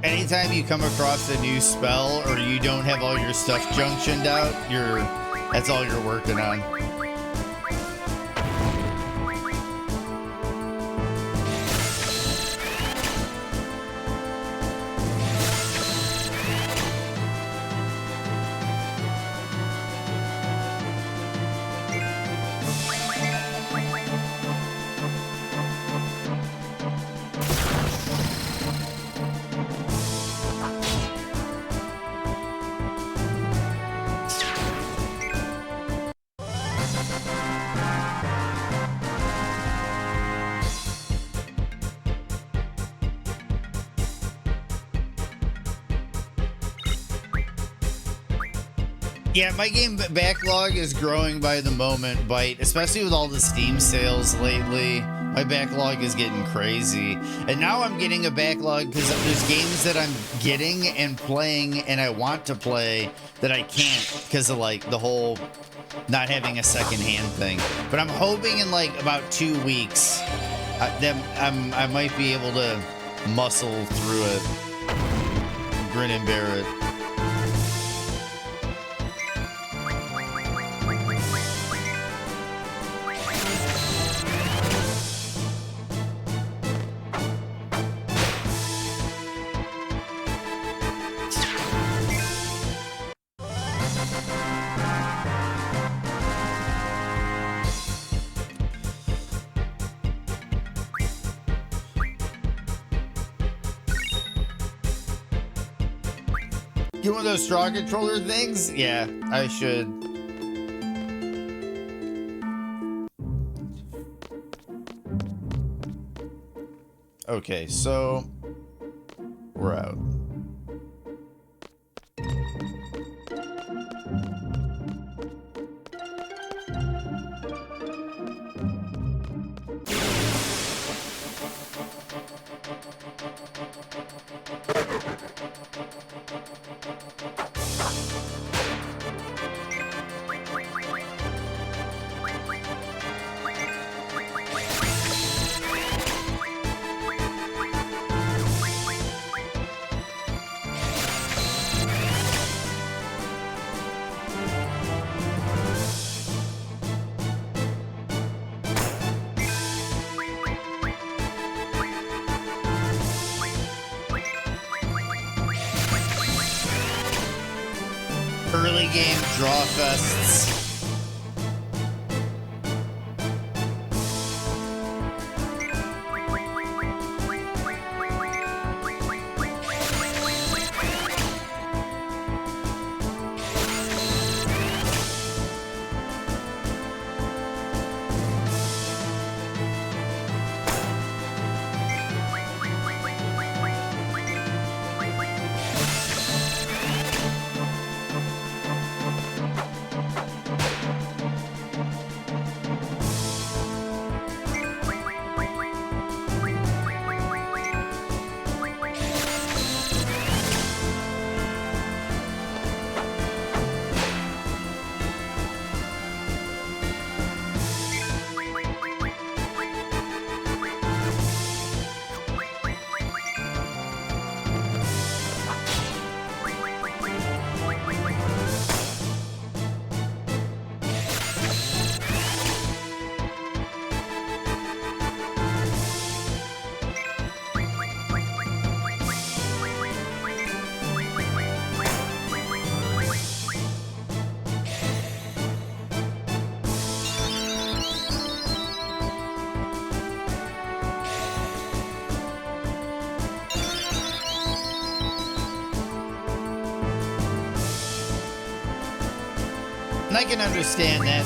Anytime you come across a new spell or you don't have all your stuff junctioned out, that's all you're working on. Yeah, my game backlog is growing by the moment, VIII, especially with all the Steam sales lately. My backlog is getting crazy. And now I'm getting a backlog because there's games that I'm getting and playing and I want to play that I can't because of like the whole not having a second-hand thing. But I'm hoping in like about 2 weeks that I might be able to muscle through it. Grin and bear it. Get one of those straw controller things? Yeah, I should. Okay, so we're out. Early game draw fests. And I can understand that.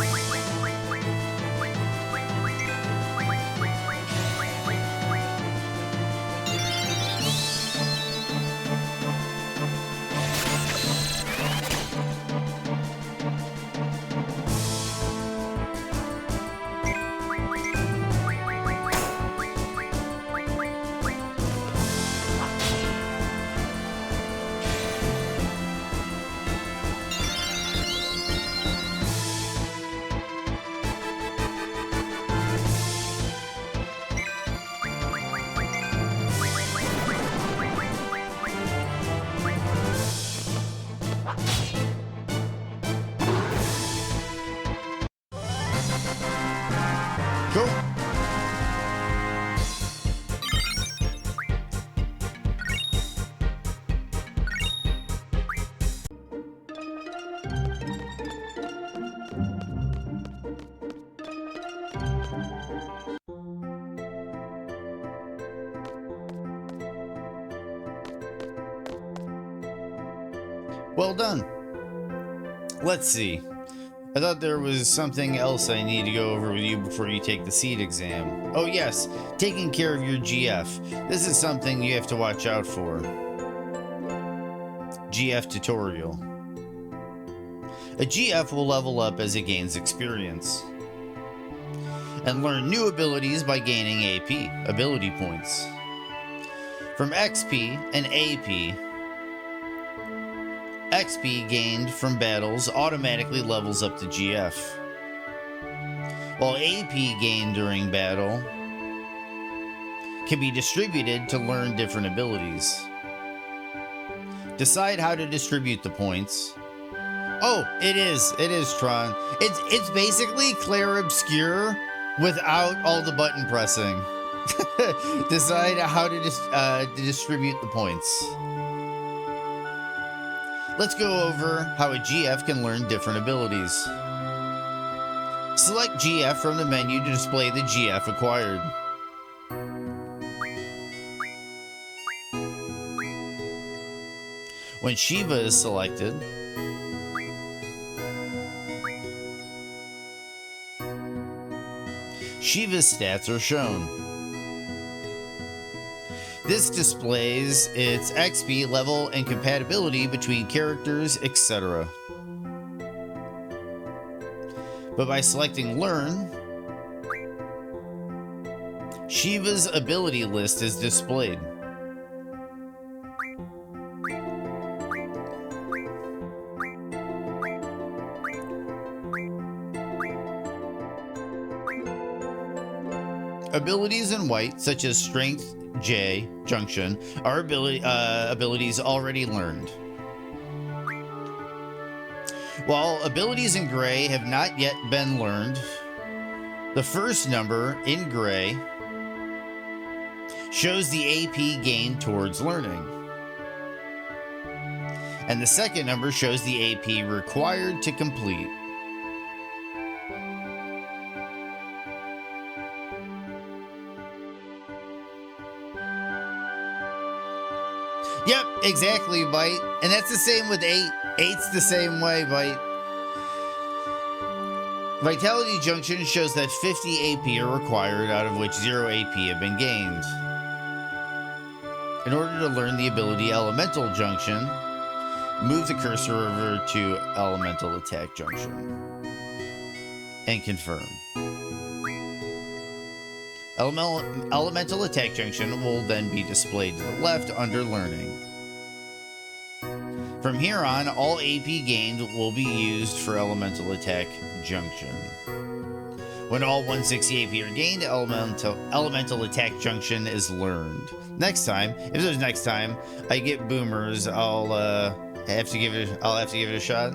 Cool. Well done. Let's see. I thought there was something else I need to go over with you before you take the SEED exam. Oh yes, taking care of your GF. This is something you have to watch out for. GF tutorial. A GF will level up as it gains experience and learn new abilities by gaining AP, ability points. From XP and AP, XP gained from battles automatically levels up to GF, while AP gained during battle can be distributed to learn different abilities. Decide how to distribute the points. Oh, it is Tron. It's basically Clair Obscure without all the button pressing. Decide how to distribute the points. Let's go over how a GF can learn different abilities. Select GF from the menu to display the GF acquired. When Shiva is selected, Shiva's stats are shown. This displays its XP level and compatibility between characters, etc. But by selecting Learn, Shiva's ability list is displayed. Abilities in white, such as Strength J, Junction, are abilities already learned. While abilities in gray have not yet been learned, the first number in gray shows the AP gained towards learning, and the second number shows the AP required to complete. Yep, exactly, Bite. And that's the same with 8. 8's the same way, Bite. Vitality Junction shows that 50 AP are required, out of which 0 AP have been gained. In order to learn the ability Elemental Junction, move the cursor over to Elemental Attack Junction and confirm. Elemental Attack Junction will then be displayed to the left under Learning. From here on, all AP gained will be used for Elemental Attack Junction. When all 160 AP are gained, Elemental Attack Junction is learned. Next time, if there's next time I get boomers, I'll have to give it a shot.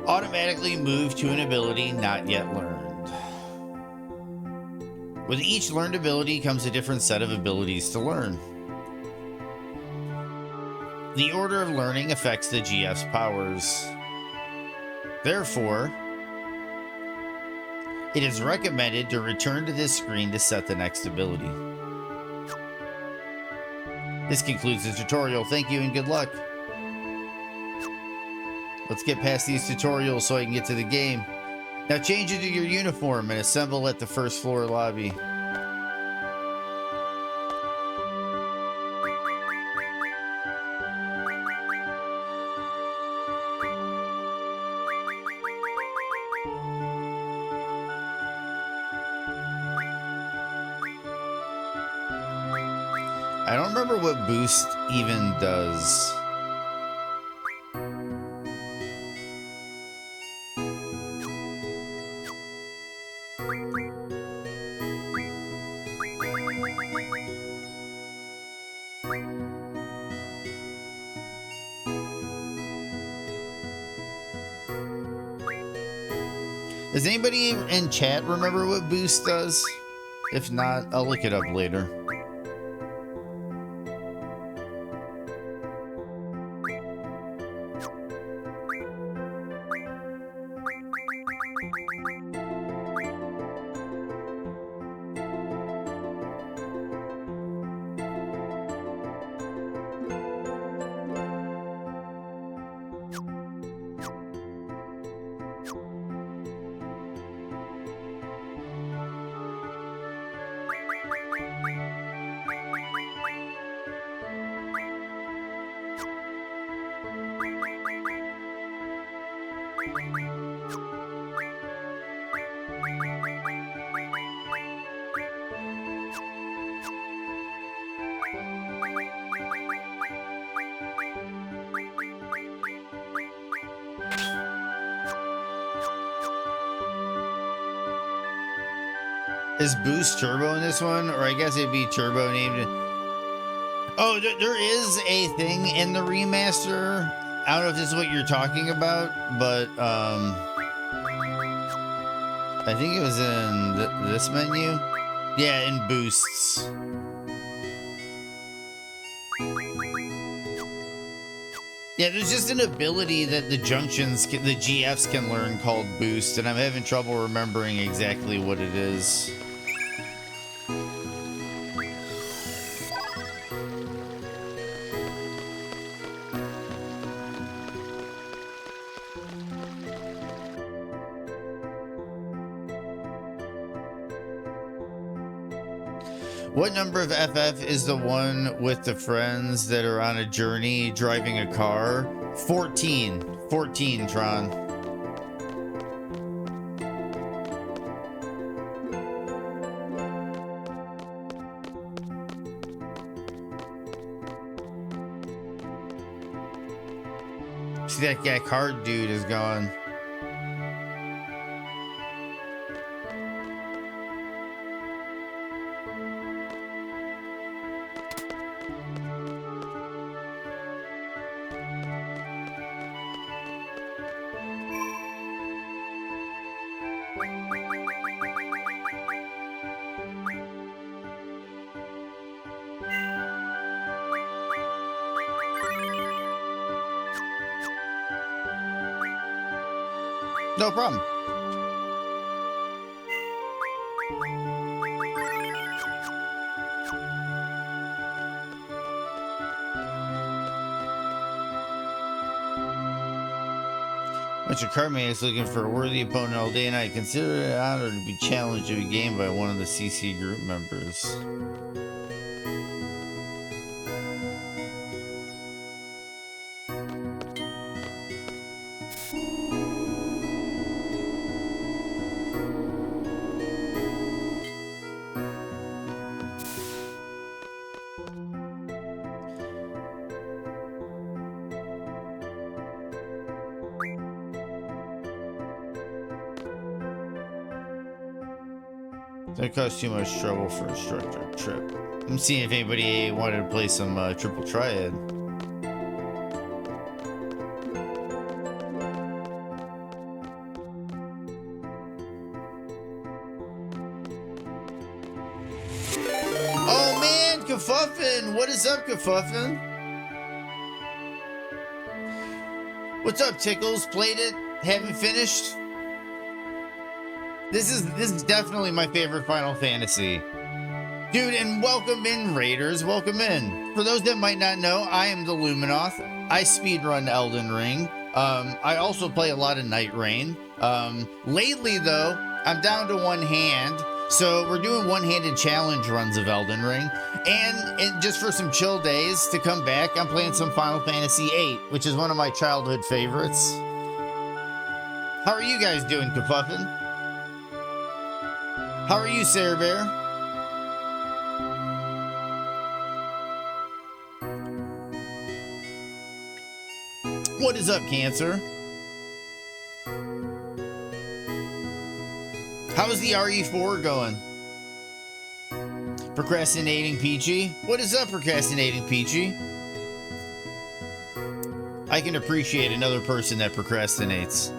Automatically move to an ability not yet learned. With each learned ability comes a different set of abilities to learn. The order of learning affects the GF's powers. Therefore, it is recommended to return to this screen to set the next ability. This concludes the tutorial. Thank you and good luck. Let's get past these tutorials so I can get to the game. Now change into your uniform and assemble at the first floor lobby. I don't remember what boost even does. Does anybody in chat remember what boost does? If not, I'll look it up later. Is Boost Turbo in this one? Or I guess it'd be Turbo named... Oh, there is a thing in the remaster. I don't know if this is what you're talking about, but I think it was in this menu. Yeah, in Boosts. Yeah, there's just an ability that the junctions, the GFs can learn called Boost, and I'm having trouble remembering exactly what it is. What number of FF is the one with the friends that are on a journey driving a car? 14. 14, Tron. See, that guy card dude is gone. No problem. Bunch of card maniacs looking for a worthy opponent all day and night. Consider it an honor to be challenged to a game by one of the CC group members. That cost too much trouble for a structured trip. I'm seeing if anybody wanted to play some Triple Triad. Oh man, Kafuffin! What is up, Kafuffin? What's up, Tickles? Played it? Haven't finished? This is definitely my favorite Final Fantasy. Dude, and welcome in, Raiders. Welcome in. For those that might not know, I am the Luminoth. I speedrun Elden Ring. I also play a lot of Night Rain. Lately, though, I'm down to one hand. So we're doing one-handed challenge runs of Elden Ring. And just for some chill days to come back, I'm playing some Final Fantasy VIII, which is one of my childhood favorites. How are you guys doing, Kafuffin? How are you, Sarah Bear? What is up, Cancer? How's the RE4 going? Procrastinating Peachy? What is up, Procrastinating Peachy? I can appreciate another person that procrastinates.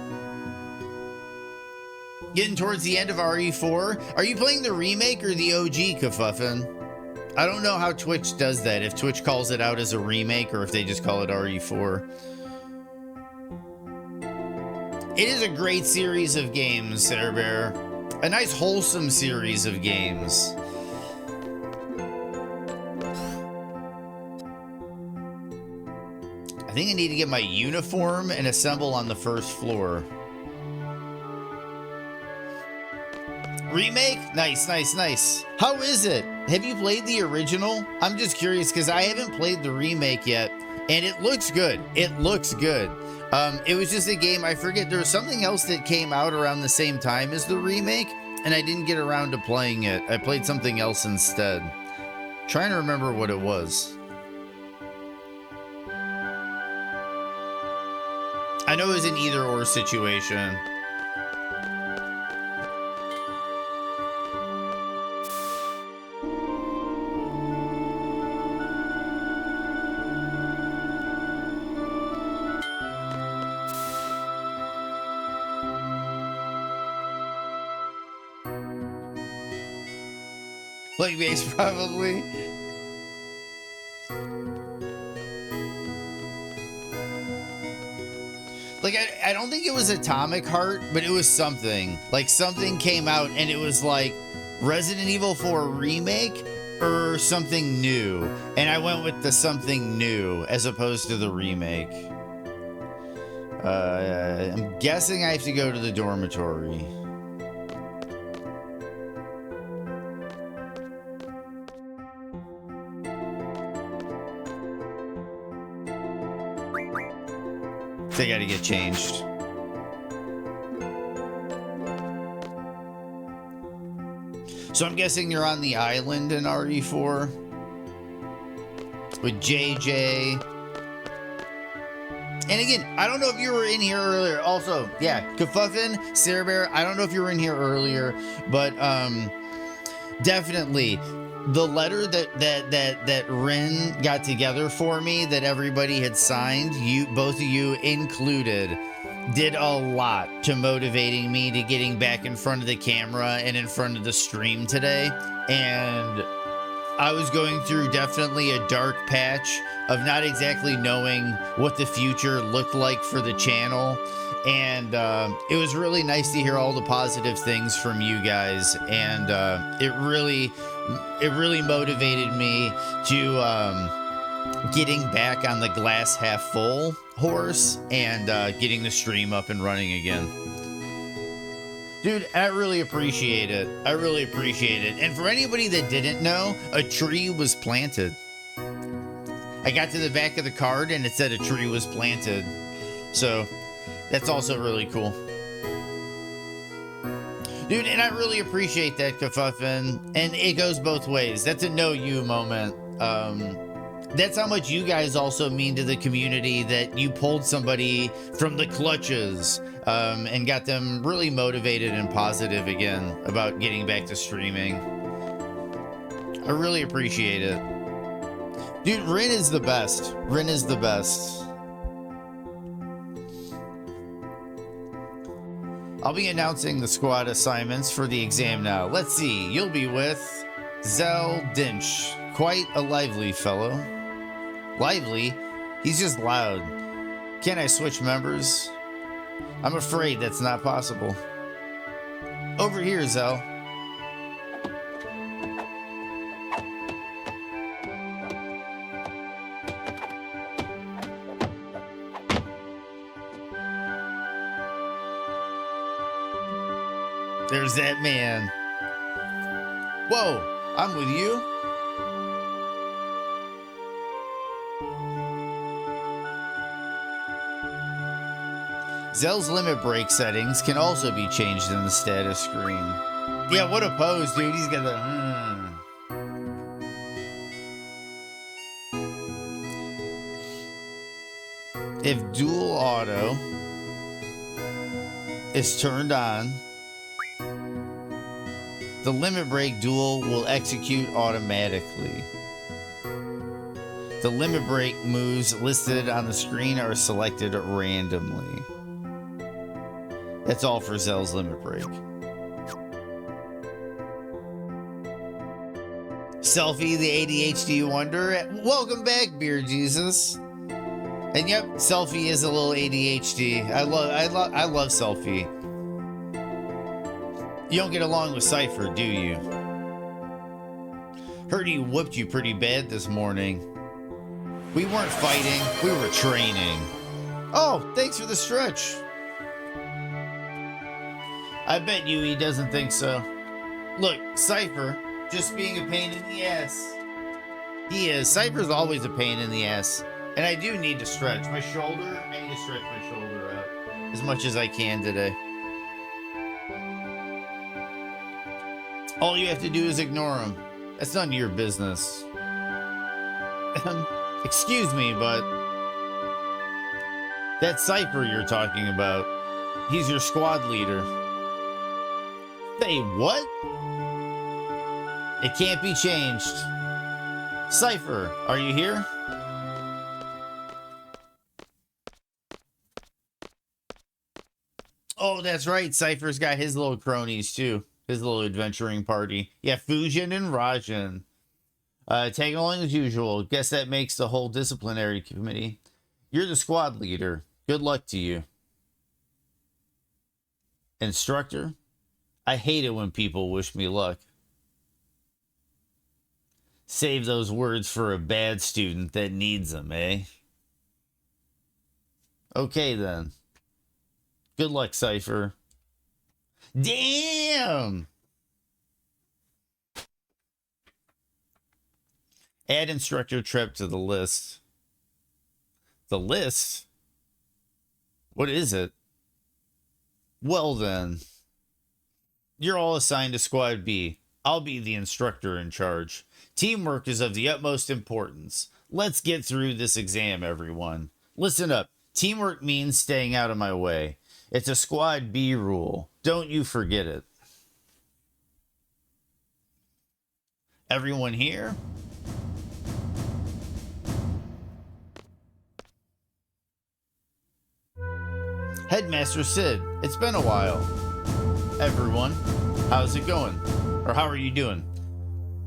Getting towards the end of RE4. Are you playing the remake or the OG, Kafuffin? I don't know how Twitch does that, if Twitch calls it out as a remake or if they just call it RE4. It is a great series of games, Sarah Bear. A nice wholesome series of games. I think I need to get my uniform and assemble on the first floor. Remake? Nice, nice, nice. How is it? Have you played the original? I'm just curious because I haven't played the remake yet, and it looks good. It looks good. It was just a game, I forget, there was something else that came out around the same time as the remake, and I didn't get around to playing it. I played something else instead. Trying to remember what it was. I know it was an either-or situation. Like base, probably. Like, I don't think it was Atomic Heart, but it was something. Like, something came out and it was like Resident Evil 4 remake or something new. And I went with the something new as opposed to the remake. I'm guessing I have to go to the dormitory. They gotta get changed. So I'm guessing you're on the island in RE4 with JJ. And again, I don't know if you were in here earlier. Also, yeah, Kafuffin, Sarah Bear, I don't know if you were in here earlier, but definitely the letter that Rin got together for me that everybody had signed, you, both of you included, did a lot to motivating me to getting back in front of the camera and in front of the stream today. And I was going through definitely a dark patch of not exactly knowing what the future looked like for the channel. And it was really nice to hear all the positive things from you guys. And it really motivated me to getting back on the glass half full horse and getting the stream up and running again. Dude, I really appreciate it. I really appreciate it. And for anybody that didn't know, a tree was planted. I got to the back of the card and it said a tree was planted. So that's also really cool. Dude, and I really appreciate that, Kafuffin. And it goes both ways. That's a know you moment. That's how much you guys also mean to the community, that you pulled somebody from the clutches and got them really motivated and positive again about getting back to streaming. I really appreciate it. Dude, Rin is the best. Rin is the best. I'll be announcing the squad assignments for the exam now. Let's see. You'll be with Zell Dinch. Quite a lively fellow. Lively? He's just loud. Can I switch members? I'm afraid that's not possible. Over here, Zell. There's that man. Whoa, I'm with you. Zell's limit break settings can also be changed in the status screen. Yeah, what a pose, dude. He's got the... If dual auto is turned on, the limit break duel will execute automatically. The limit break moves listed on the screen are selected randomly. That's all for Zell's limit break. Selfie, the ADHD wonder. Welcome back, Beer Jesus. And yep, Selfie is a little ADHD. I love Selfie. You don't get along with Cypher, do you? Heard he whooped you pretty bad this morning. We weren't fighting, we were training. Oh, thanks for the stretch. I bet you he doesn't think so. Look, Cypher, just being a pain in the ass. He is. Cypher's always a pain in the ass. And I do need to stretch my shoulder. I need to stretch my shoulder out as much as I can today. All you have to do is ignore him. That's none of your business. Excuse me, but that Cypher you're talking about, he's your squad leader. Say what? It can't be changed. Cypher, are you here? Oh, that's right. Cypher's got his little cronies too. His little adventuring party. Yeah, Fujin and Rajan. Tagging along as usual. Guess that makes the whole disciplinary committee. You're the squad leader. Good luck to you. Instructor? I hate it when people wish me luck. Save those words for a bad student that needs them, eh? Okay, then. Good luck, Cypher. Damn! Add instructor trip to the list. The list? What is it? Well then. You're all assigned to Squad B. I'll be the instructor in charge. Teamwork is of the utmost importance. Let's get through this exam, everyone. Listen up. Teamwork means staying out of my way. It's a Squad B rule. Don't you forget it. Everyone here? Headmaster Sid, it's been a while. Everyone, how's it going? Or how are you doing?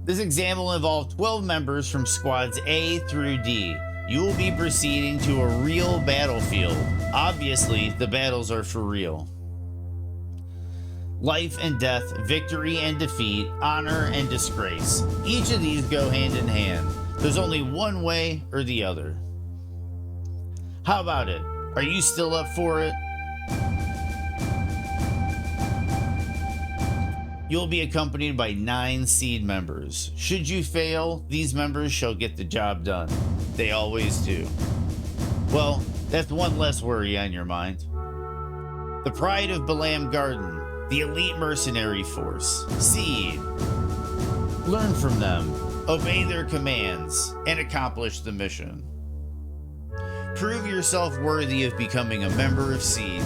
This exam will involve 12 members from squads A through D. You will be proceeding to a real battlefield. Obviously, the battles are for real. Life and death, victory and defeat, honor and disgrace. Each of these go hand in hand. There's only one way or the other. How about it? Are you still up for it? You'll be accompanied by 9 seed members. Should you fail, these members shall get the job done. They always do. Well, that's one less worry on your mind. The pride of Balam Garden, the elite mercenary force, Seed. Learn from them, obey their commands, and accomplish the mission. Prove yourself worthy of becoming a member of Seed.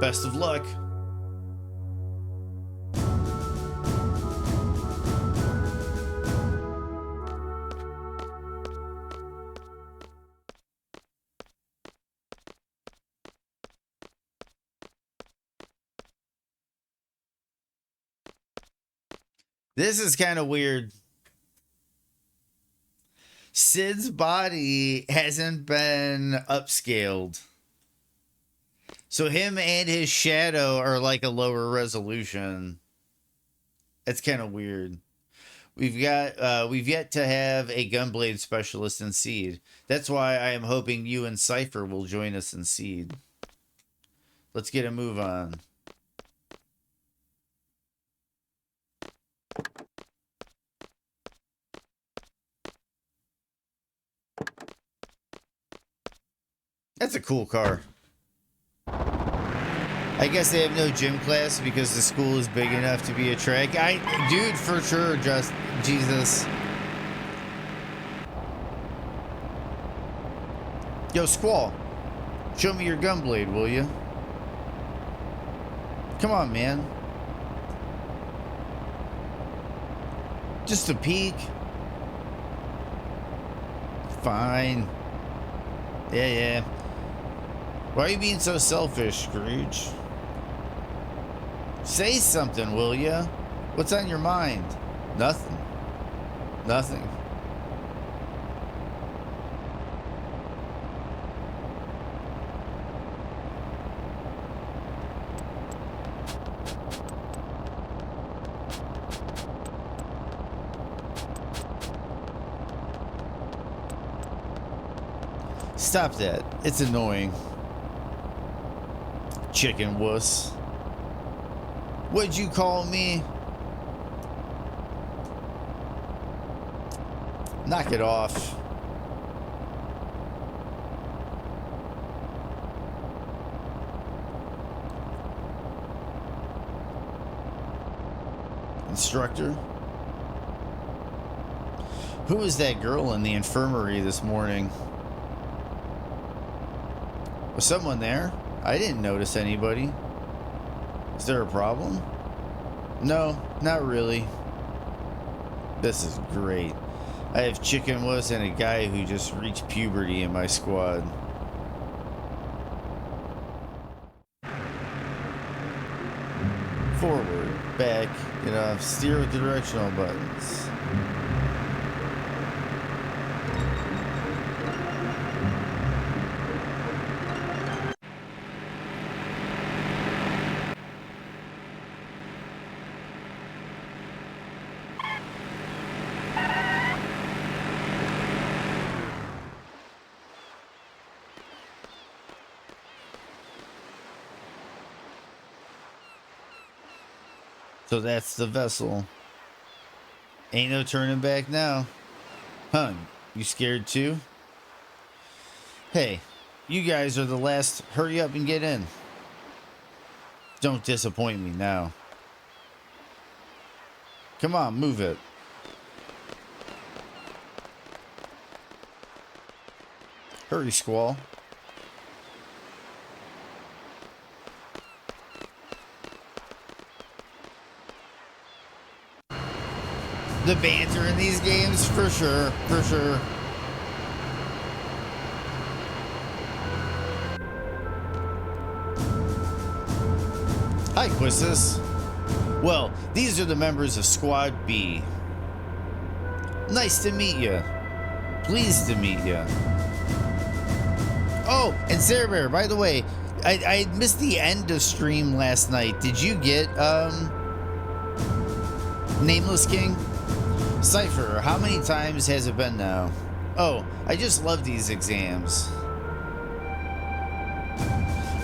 Best of luck. This is kind of weird. Sid's body hasn't been upscaled. So him and his shadow are like a lower resolution. It's kind of weird. We've yet to have a gunblade specialist in Seed. That's why I am hoping you and Cypher will join us in Seed. Let's get a move on. That's a cool car. I guess they have no gym class because the school is big enough to be a track. Dude, for sure, just Jesus. Yo, Squall, show me your gunblade, will you? Come on, man. Just a peek. Fine. Yeah. Why are you being so selfish, Scrooge? Say something, will ya? What's on your mind? Nothing. Nothing. Stop that. It's annoying. Chicken wuss. What'd you call me? Knock it off. Instructor? Who was that girl in the infirmary this morning? Was someone there? I didn't notice anybody. Is there a problem? No, not really. This is great. I have chicken wuss and a guy who just reached puberty in my squad. Forward, back, steer with the directional buttons. So that's the vessel. Ain't no turning back now. Huh, you scared too? Hey, you guys are the last. Hurry up and get in. Don't disappoint me now. Come on, move it. Hurry, Squall. The banter in these games, for sure, for sure. Hi, Quistis. Well, these are the members of Squad B. Nice to meet you. Pleased to meet you. Oh, and Sarah Bear, by the way, I missed the end of stream last night. Did you get, Nameless King? Cypher, how many times has it been now? Oh, I just love these exams.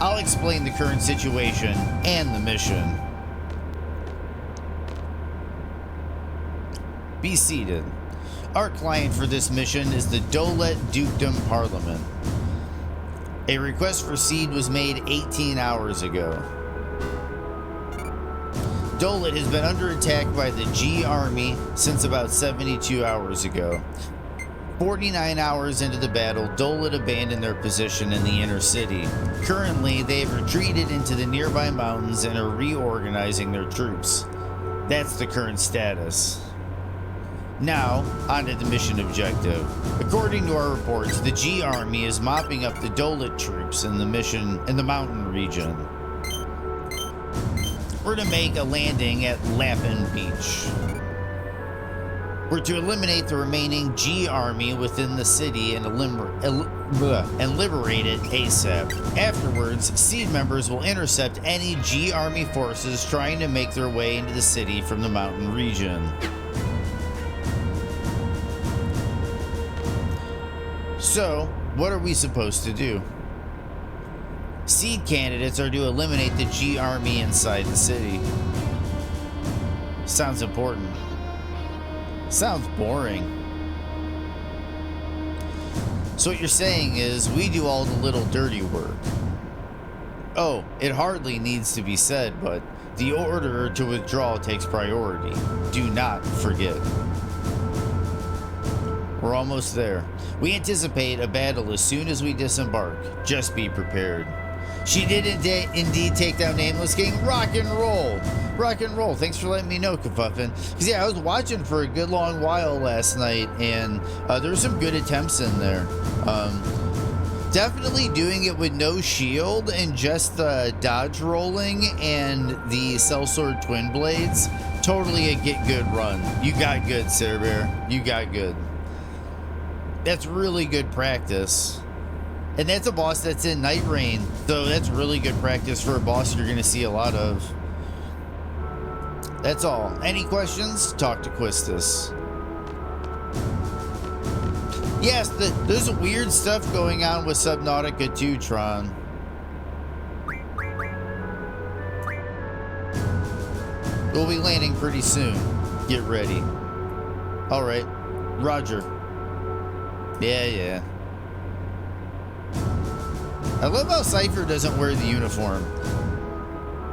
I'll explain the current situation and the mission. Be seated. Our client for this mission is the Dolet Dukedom Parliament. A request for seed was made 18 hours ago. Dolet has been under attack by the G Army since about 72 hours ago. 49 hours into the battle, Dolet abandoned their position in the inner city. Currently, they have retreated into the nearby mountains and are reorganizing their troops. That's the current status. Now, on to the mission objective. According to our reports, the G Army is mopping up the Dolet troops in the mountain region. We're to make a landing at Lapin Beach. We're to eliminate the remaining G Army within the city and liberate it ASAP. Afterwards, Seed members will intercept any G Army forces trying to make their way into the city from the mountain region. So, what are we supposed to do? Seed candidates are to eliminate the G Army inside the city. Sounds important. Sounds boring. So what you're saying is we do all the little dirty work. Oh, it hardly needs to be said, but the order to withdraw takes priority. Do not forget. We're almost there. We anticipate a battle as soon as we disembark. Just be prepared. She did indeed take down Nameless King. Rock and roll. Rock and roll. Thanks for letting me know, Kafuffin. Because, yeah, I was watching for a good long while last night, and there were some good attempts in there. Definitely doing it with no shield and just the dodge rolling and the sellsword twin blades. Totally a get good run. You got good, Sarah Bear. You got good. That's really good practice. And that's a boss that's in Night Rain. So that's really good practice for a boss you're going to see a lot of. That's all. Any questions? Talk to Quistis. Yes, there's weird stuff going on with Subnautica 2, Tron. We'll be landing pretty soon. Get ready. All right. Roger. Yeah. I love how Cypher doesn't wear the uniform.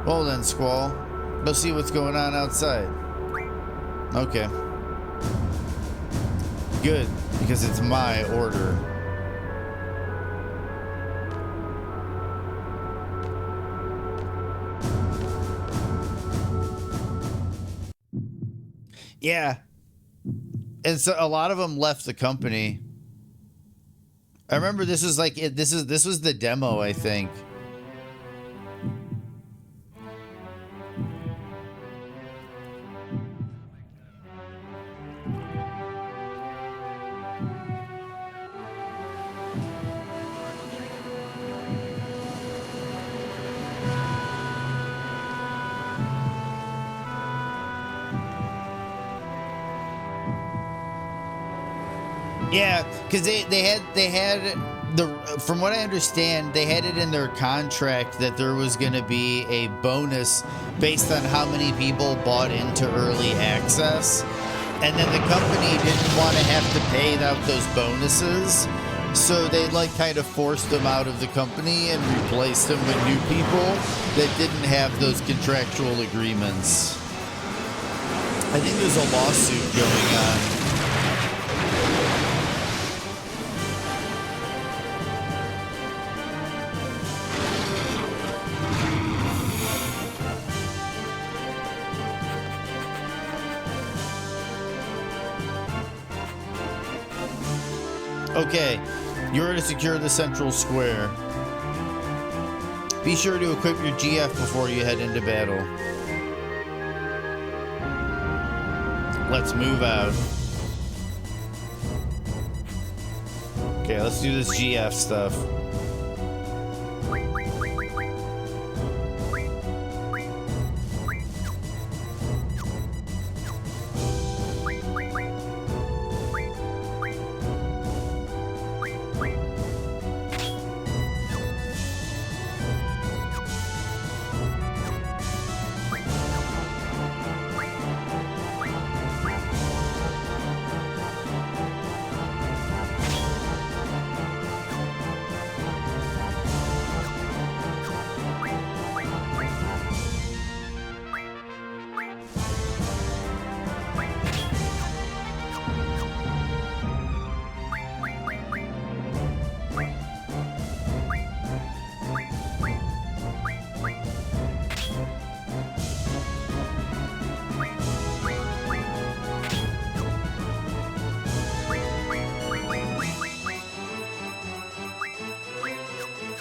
Well then, Squall. Go see what's going on outside. Okay. Good, because it's my order. Yeah. And so a lot of them left the company. I remember this was like this was the demo, I think. Yeah, because they had the, from what I understand, they had it in their contract that there was going to be a bonus based on how many people bought into early access, and then the company didn't want to have to pay out those bonuses, so they like kind of forced them out of the company and replaced them with new people that didn't have those contractual agreements. I think there's a lawsuit going on. Okay, you're to secure the central square. Be sure to equip your GF before you head into battle. Let's move out. Okay, let's do this GF stuff.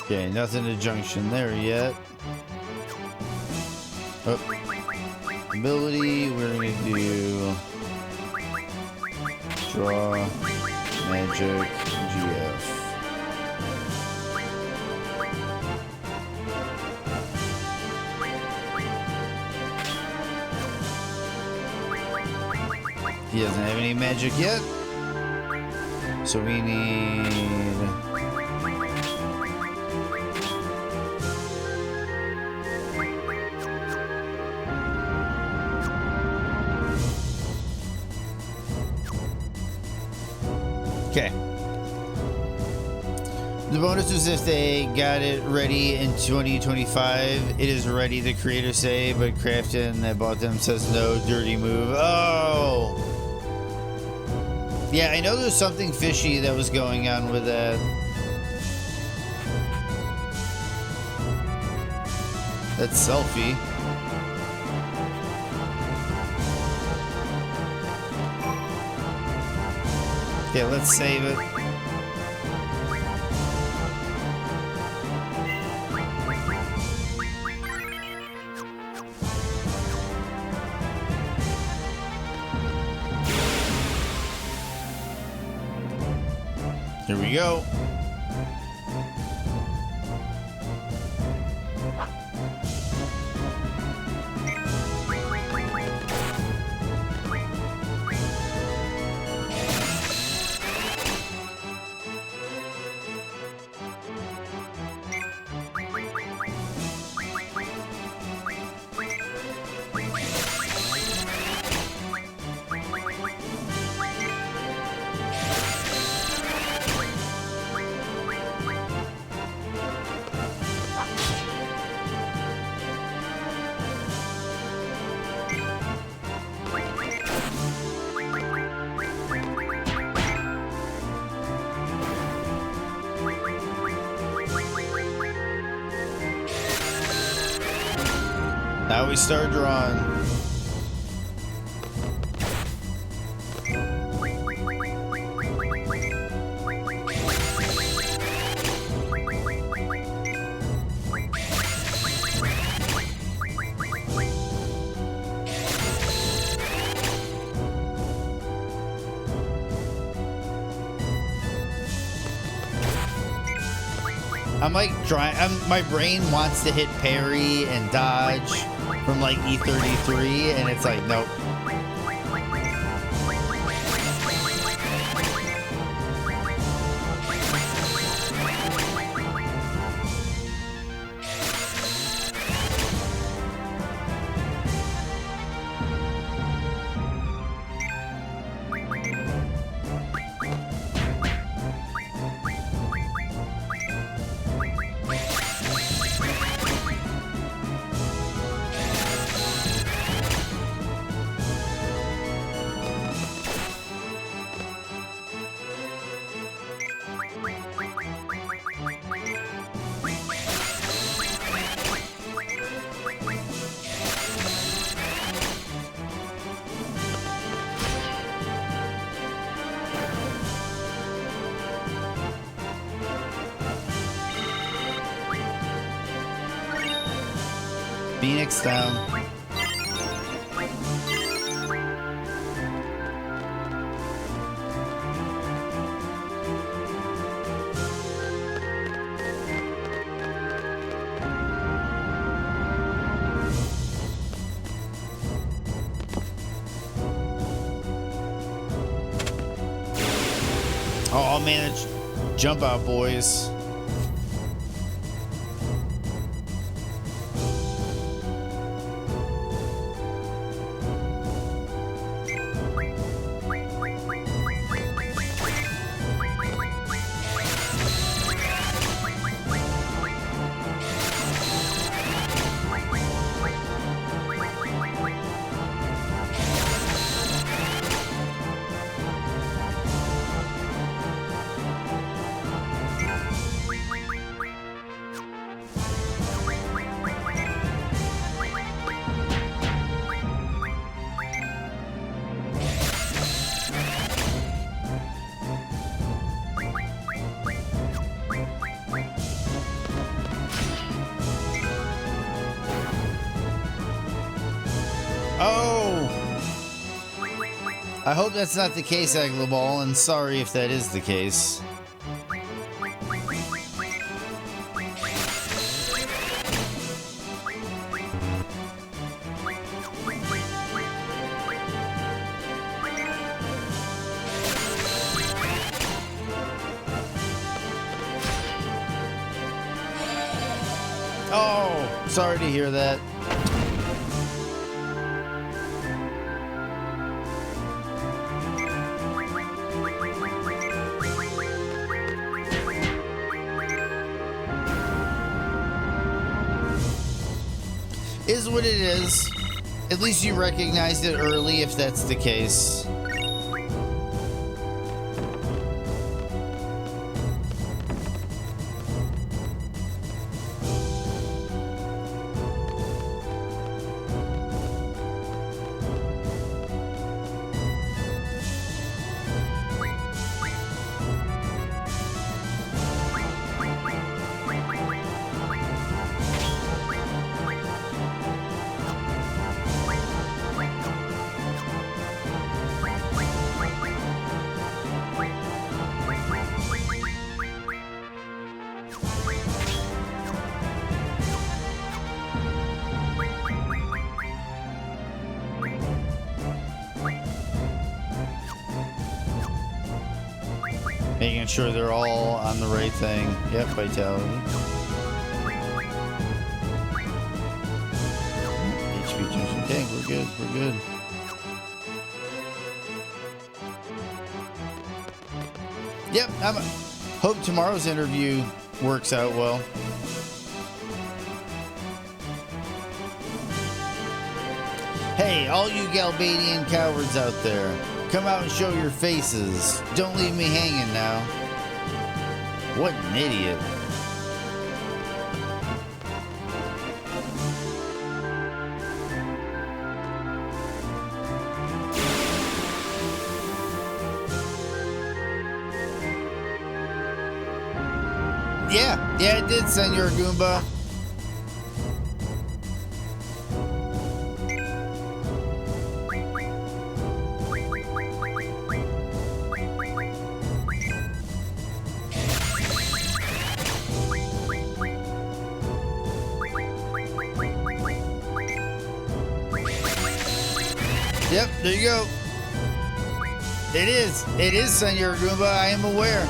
Okay, nothing to junction there yet. Oh. Ability, we're gonna do draw, magic, GF. He doesn't have any magic yet. So we need... Okay. The bonus is if they got it ready in 2025, it is ready, the creators say, but Crafton that bought them says no, dirty move. Oh! Yeah, I know there's something fishy that was going on with that. That's selfie. Okay, let's save it. Here we go. Now we start drawing. I'm like trying. My brain wants to hit parry and dodge from like E33, and it's like, nope. Phoenix down. Oh, I'll manage. Jump out, boys. Oh! I hope that's not the case, Aglaball, and sorry if that is the case. Oh, sorry to hear that. Is what it is. At least you recognized it early if that's the case. Making sure they're all on the right thing. Yep, vitality. HP juice. Okay, we're good. We're good. Yep, hope tomorrow's interview works out well. Hey, all you Galbadian cowards out there, come out and show your faces. Don't leave me hanging now. What an idiot. Yeah, it did, Senor Goomba. Yep, there you go. It is, Senor Goomba, I am aware.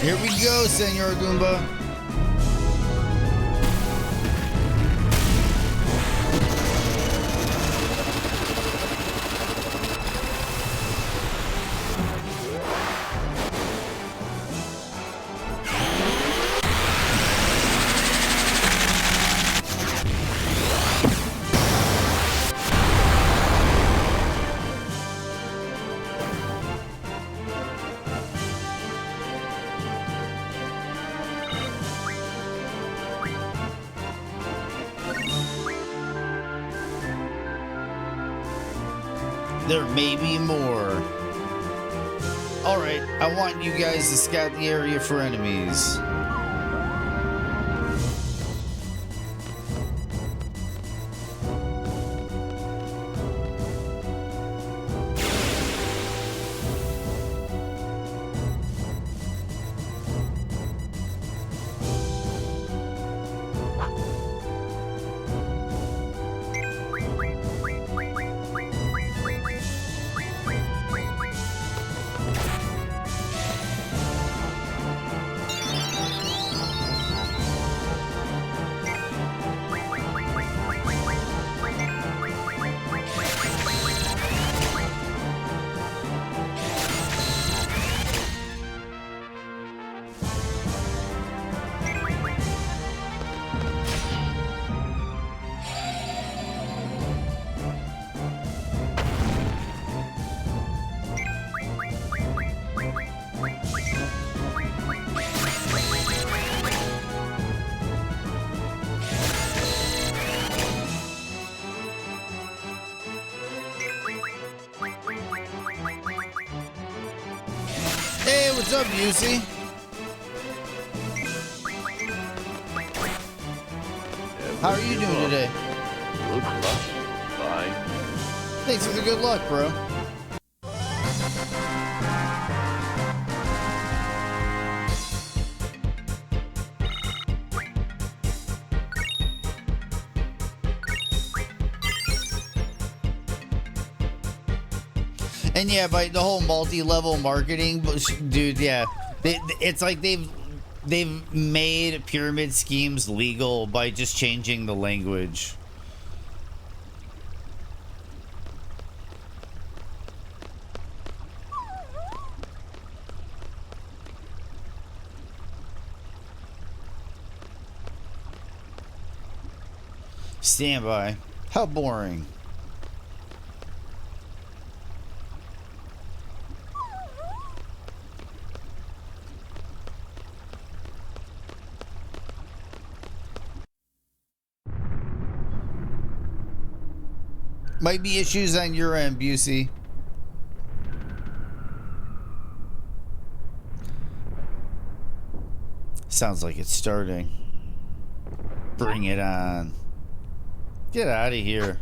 Here we go, Senor Goomba. There may be more. Alright, I want you guys to scout the area for enemies. Hey, what's up, Yusi? How are you doing today? Good luck. Fine. Thanks for the good luck, bro. And yeah, by the whole multi-level marketing, dude, yeah, it's like they've made pyramid schemes legal by just changing the language. Standby. How boring. Might be issues on your end, Busey. Sounds like it's starting. Bring it on. Get out of here.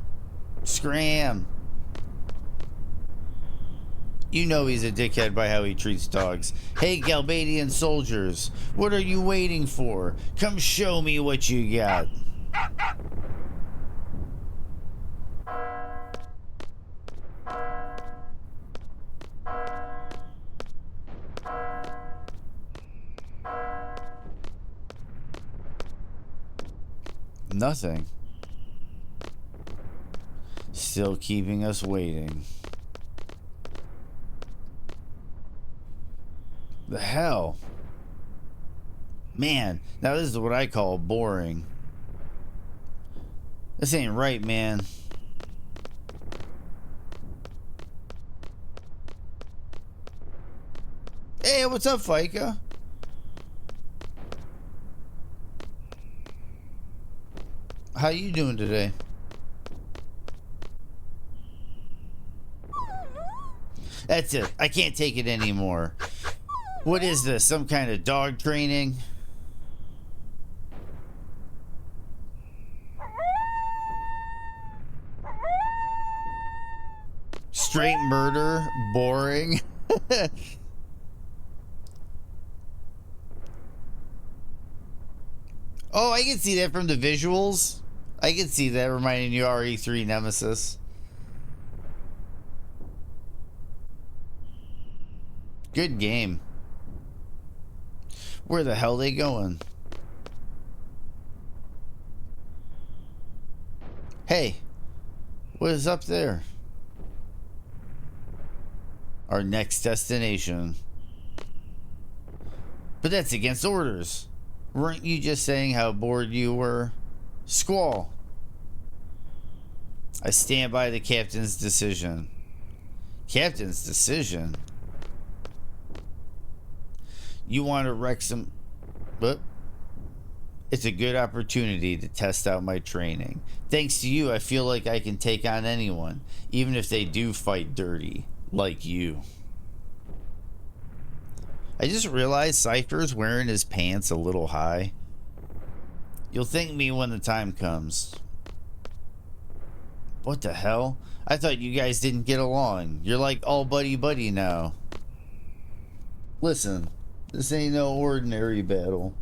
Scram. You know he's a dickhead by how he treats dogs. Hey, Galbadian soldiers, what are you waiting for? Come show me what you got. Nothing. Still keeping us waiting. The hell? Man, now this is what I call boring. This ain't right, man. Hey, what's up, Fika? How you doing today? That's it. I can't take it anymore. What is this? Some kind of dog training? Straight murder? Boring? Oh, I can see that from the visuals. I can see that reminding you of RE3 Nemesis. Good game. Where the hell are they going? Hey, what is up there? Our next destination. But that's against orders. Weren't you just saying how bored you were? Squall. I stand by the captain's decision. Captain's decision? You want to wreck some... But it's a good opportunity to test out my training. Thanks to you, I feel like I can take on anyone, even if they do fight dirty, like you. I just realized Cypher's wearing his pants a little high. You'll thank me when the time comes. What the hell? I thought you guys didn't get along. You're like all buddy-buddy now. Listen, this ain't no ordinary battle.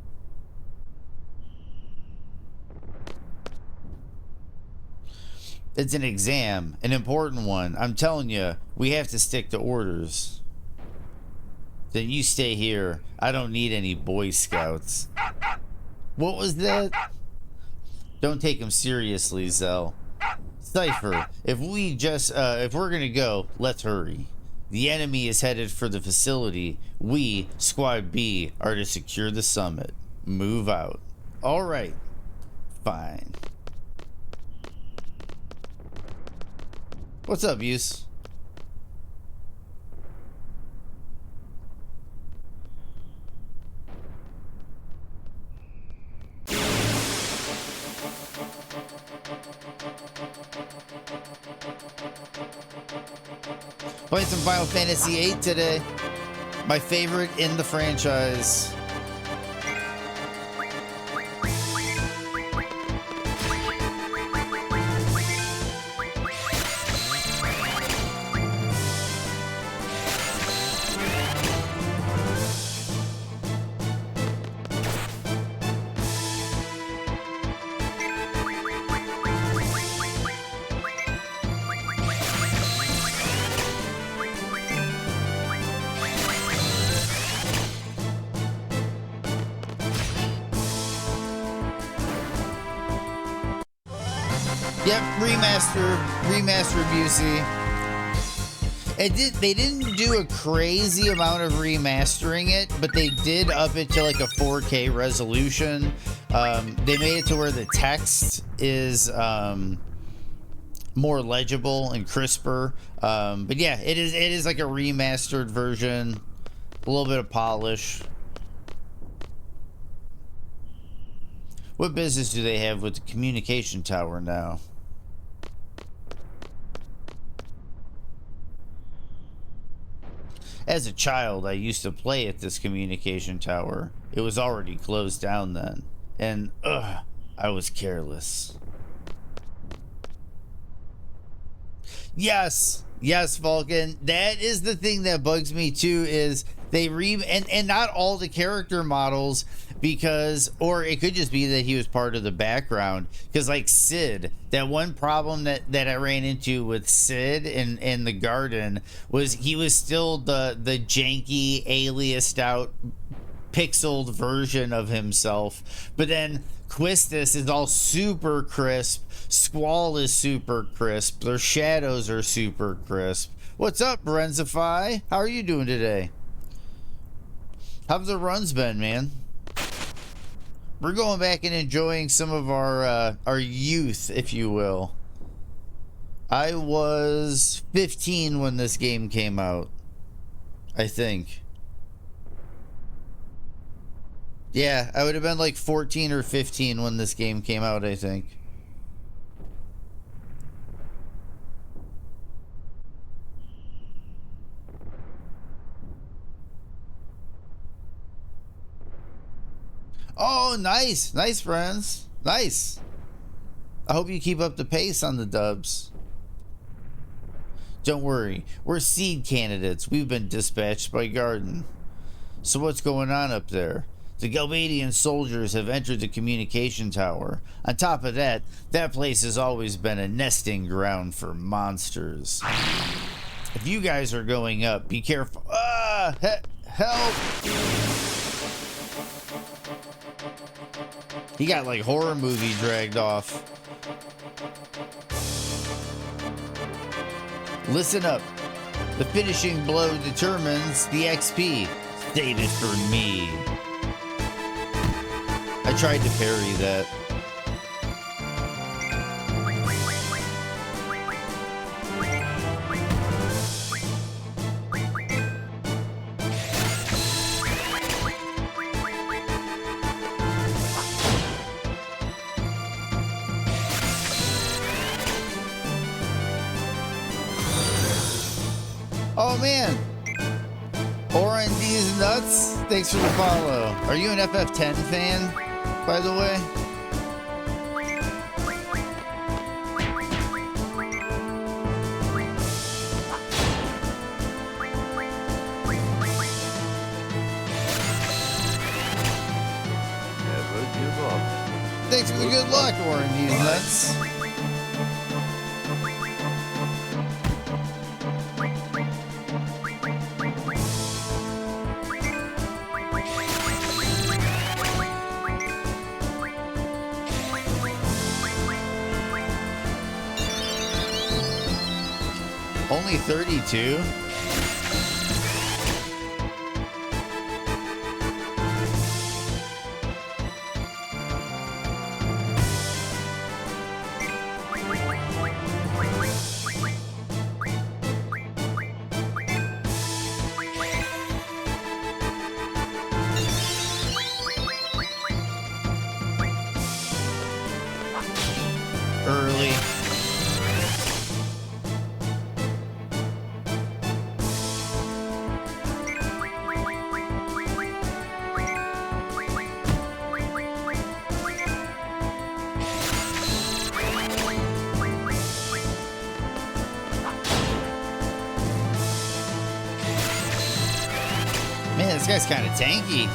It's an exam, an important one. I'm telling you, we have to stick to orders. Then you stay here. I don't need any Boy Scouts. What was that? Don't take him seriously, Zell. Cypher, if we're gonna go, let's hurry. The enemy is headed for the facility. We, Squad B, are to secure the summit. Move out. All right. Fine. What's up, Use? Playing some Final Fantasy VIII today. My favorite in the franchise. Yep, remaster Busey. They didn't do a crazy amount of remastering it, but they did up it to like a 4K resolution. They made it to where the text is more legible and crisper. But yeah, it is like a remastered version, a little bit of polish. What business do they have with the communication tower now? As a child, I used to play at this communication tower. It was already closed down then. And, I was careless. Yes, Vulcan. That is the thing that bugs me too, is they and not all the character models, because, or it could just be that he was part of the background, because like Sid, that one problem that I ran into with Sid in the garden was he was still the janky, aliased out, pixeled version of himself. But then Quistis is all super crisp. Squall is super crisp. Their shadows are super crisp. What's up, Brenzify? How are you doing today? How've the runs been, man? We're going back and enjoying some of our youth, if you will. I was 15 when this game came out, I think. Yeah, I would have been like 14 or 15 when this game came out, I think. Oh, nice. Nice, friends. Nice. I hope you keep up the pace on the dubs. Don't worry. We're seed candidates. We've been dispatched by Garden. So what's going on up there? The Galbadian soldiers have entered the communication tower. On top of that, that place has always been a nesting ground for monsters. If you guys are going up, be careful. Help! He got like horror movie dragged off. Listen up. The finishing blow determines the XP. Save it for me. I tried to parry that. Oh man, Orandy's nuts. Thanks for the follow. Are you an FF10 fan, by the way? Never give up. Thanks for the good luck, Orandy's nuts. Only 32? Early. Man, this guy's kind of tanky.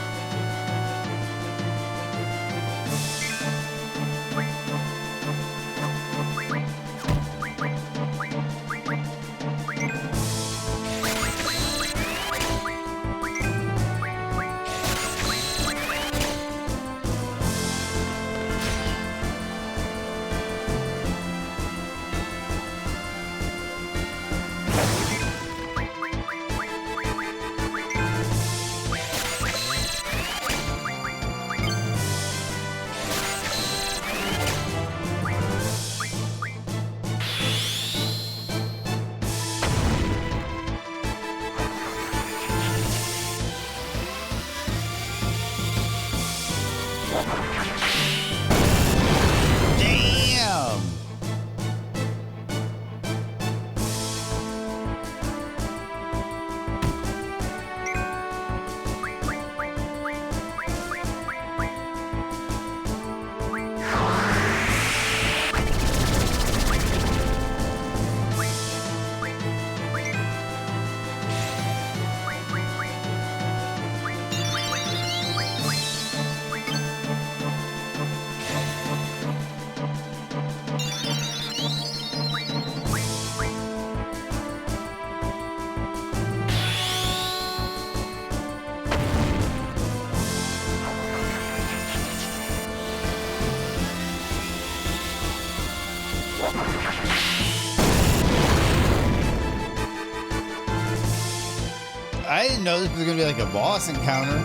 I didn't know this was gonna be like a boss encounter.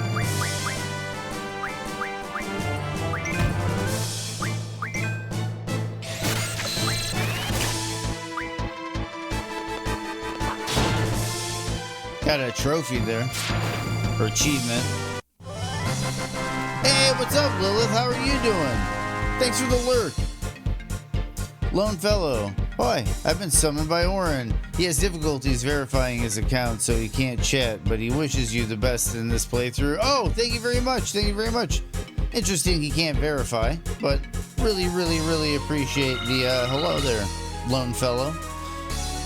Got a trophy there. Or achievement. Hey, what's up, Lilith? How are you doing? Thanks for the lurk. Lone Fellow. Hi, I've been summoned by Orin. He has difficulties verifying his account, so he can't chat, but he wishes you the best in this playthrough. Oh, thank you very much. Thank you very much. Interesting he can't verify, but really appreciate the hello there, Lone Fellow.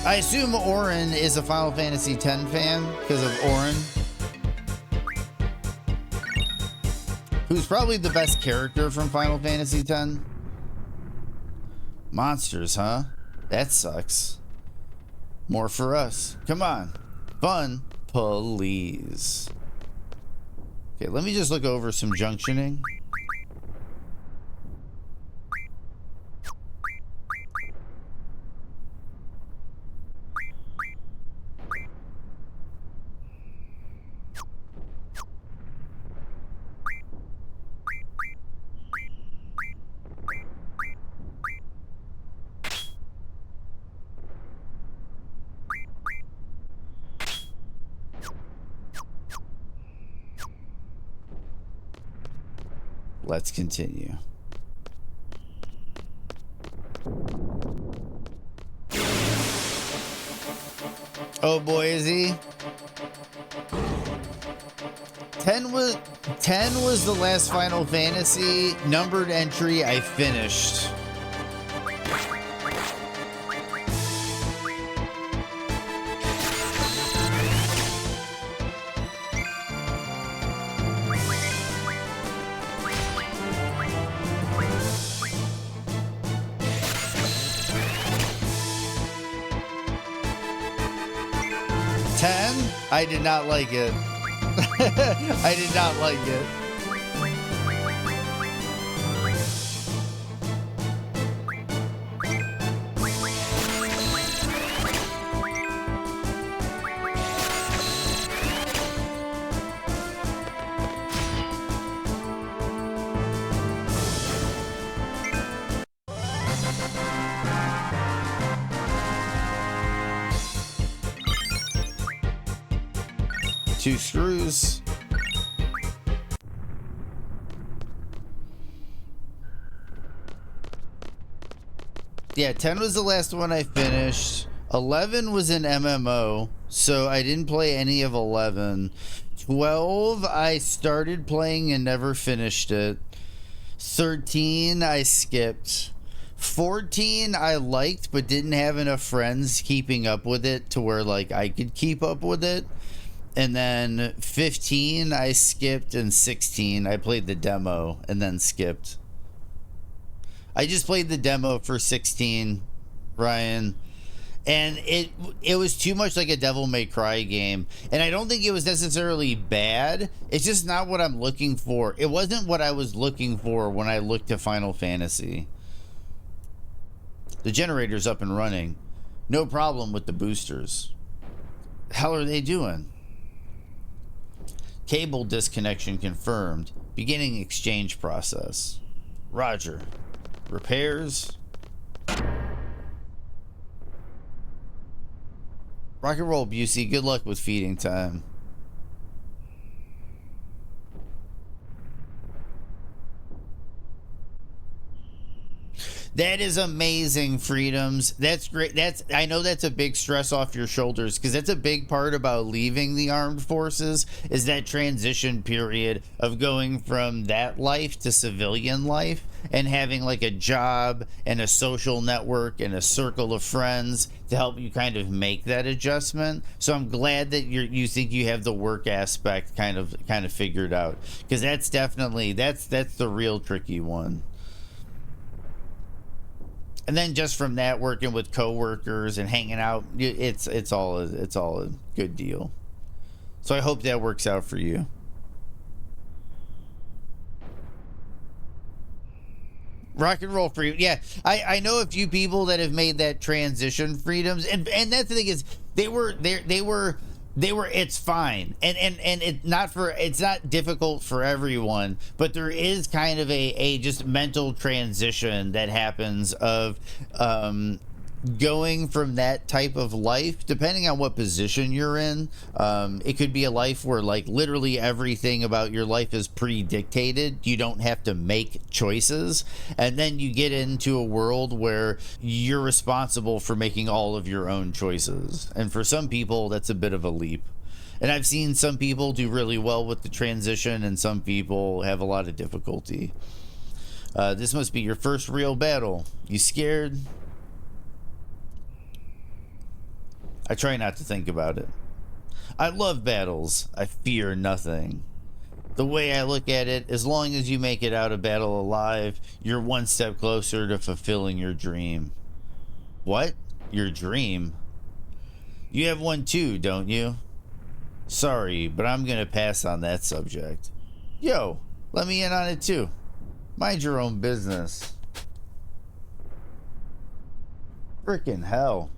I assume Orin is a Final Fantasy X fan because of Orin, who's probably the best character from Final Fantasy X. Monsters, huh? That sucks. More for us. Come on. Fun, please. Okay, let me just look over some junctioning. Let's continue. Oh boy, is he? 10 was the last Final Fantasy numbered entry I finished. I did not like it. I did not like it. Two screws. Yeah, 10 was the last one I finished. 11 was an MMO, so I didn't play any of 11. 12, I started playing and never finished it. 13, I skipped. 14, I liked, but didn't have enough friends keeping up with it to where, like, I could keep up with it. And then 15, I skipped, and 16, I played the demo and then skipped. I just played the demo for 16, Ryan, and it was too much like a Devil May Cry game. And I don't think it was necessarily bad. It's just not what I'm looking for. It wasn't what I was looking for when I looked to Final Fantasy. The generator's up and running. No problem with the boosters. The hell are they doing? Cable disconnection confirmed. Beginning exchange process. Roger. Repairs. Rock and roll, Busey. Good luck with feeding time. That is amazing, Freedoms. That's great. I know that's a big stress off your shoulders, because that's a big part about leaving the armed forces, is that transition period of going from that life to civilian life and having like a job and a social network and a circle of friends to help you kind of make that adjustment. So I'm glad that you think you have the work aspect kind of figured out, because that's definitely that's the real tricky one. And then just from that, working with coworkers and hanging out, it's all a good deal. So I hope that works out for you. Rock and roll for you. Yeah, I know a few people that have made that transition, Freedoms, and that's the thing is they were It's fine, and it's not difficult for everyone, but there is kind of a just mental transition that happens of going from that type of life, depending on what position you're in. It could be a life where like literally everything about your life is pre-dictated, you don't have to make choices, and then you get into a world where you're responsible for making all of your own choices, and for some people that's a bit of a leap. And I've seen some people do really well with the transition, and some people have a lot of difficulty. This must be your first real battle. You scared? I try not to think about it. I love battles. I fear nothing. The way I look at it, as long as you make it out of battle alive, you're one step closer to fulfilling your dream. What? Your dream? You have one too, don't you? Sorry, but I'm gonna pass on that subject. Yo, let me in on it too. Mind your own business. Frickin' hell.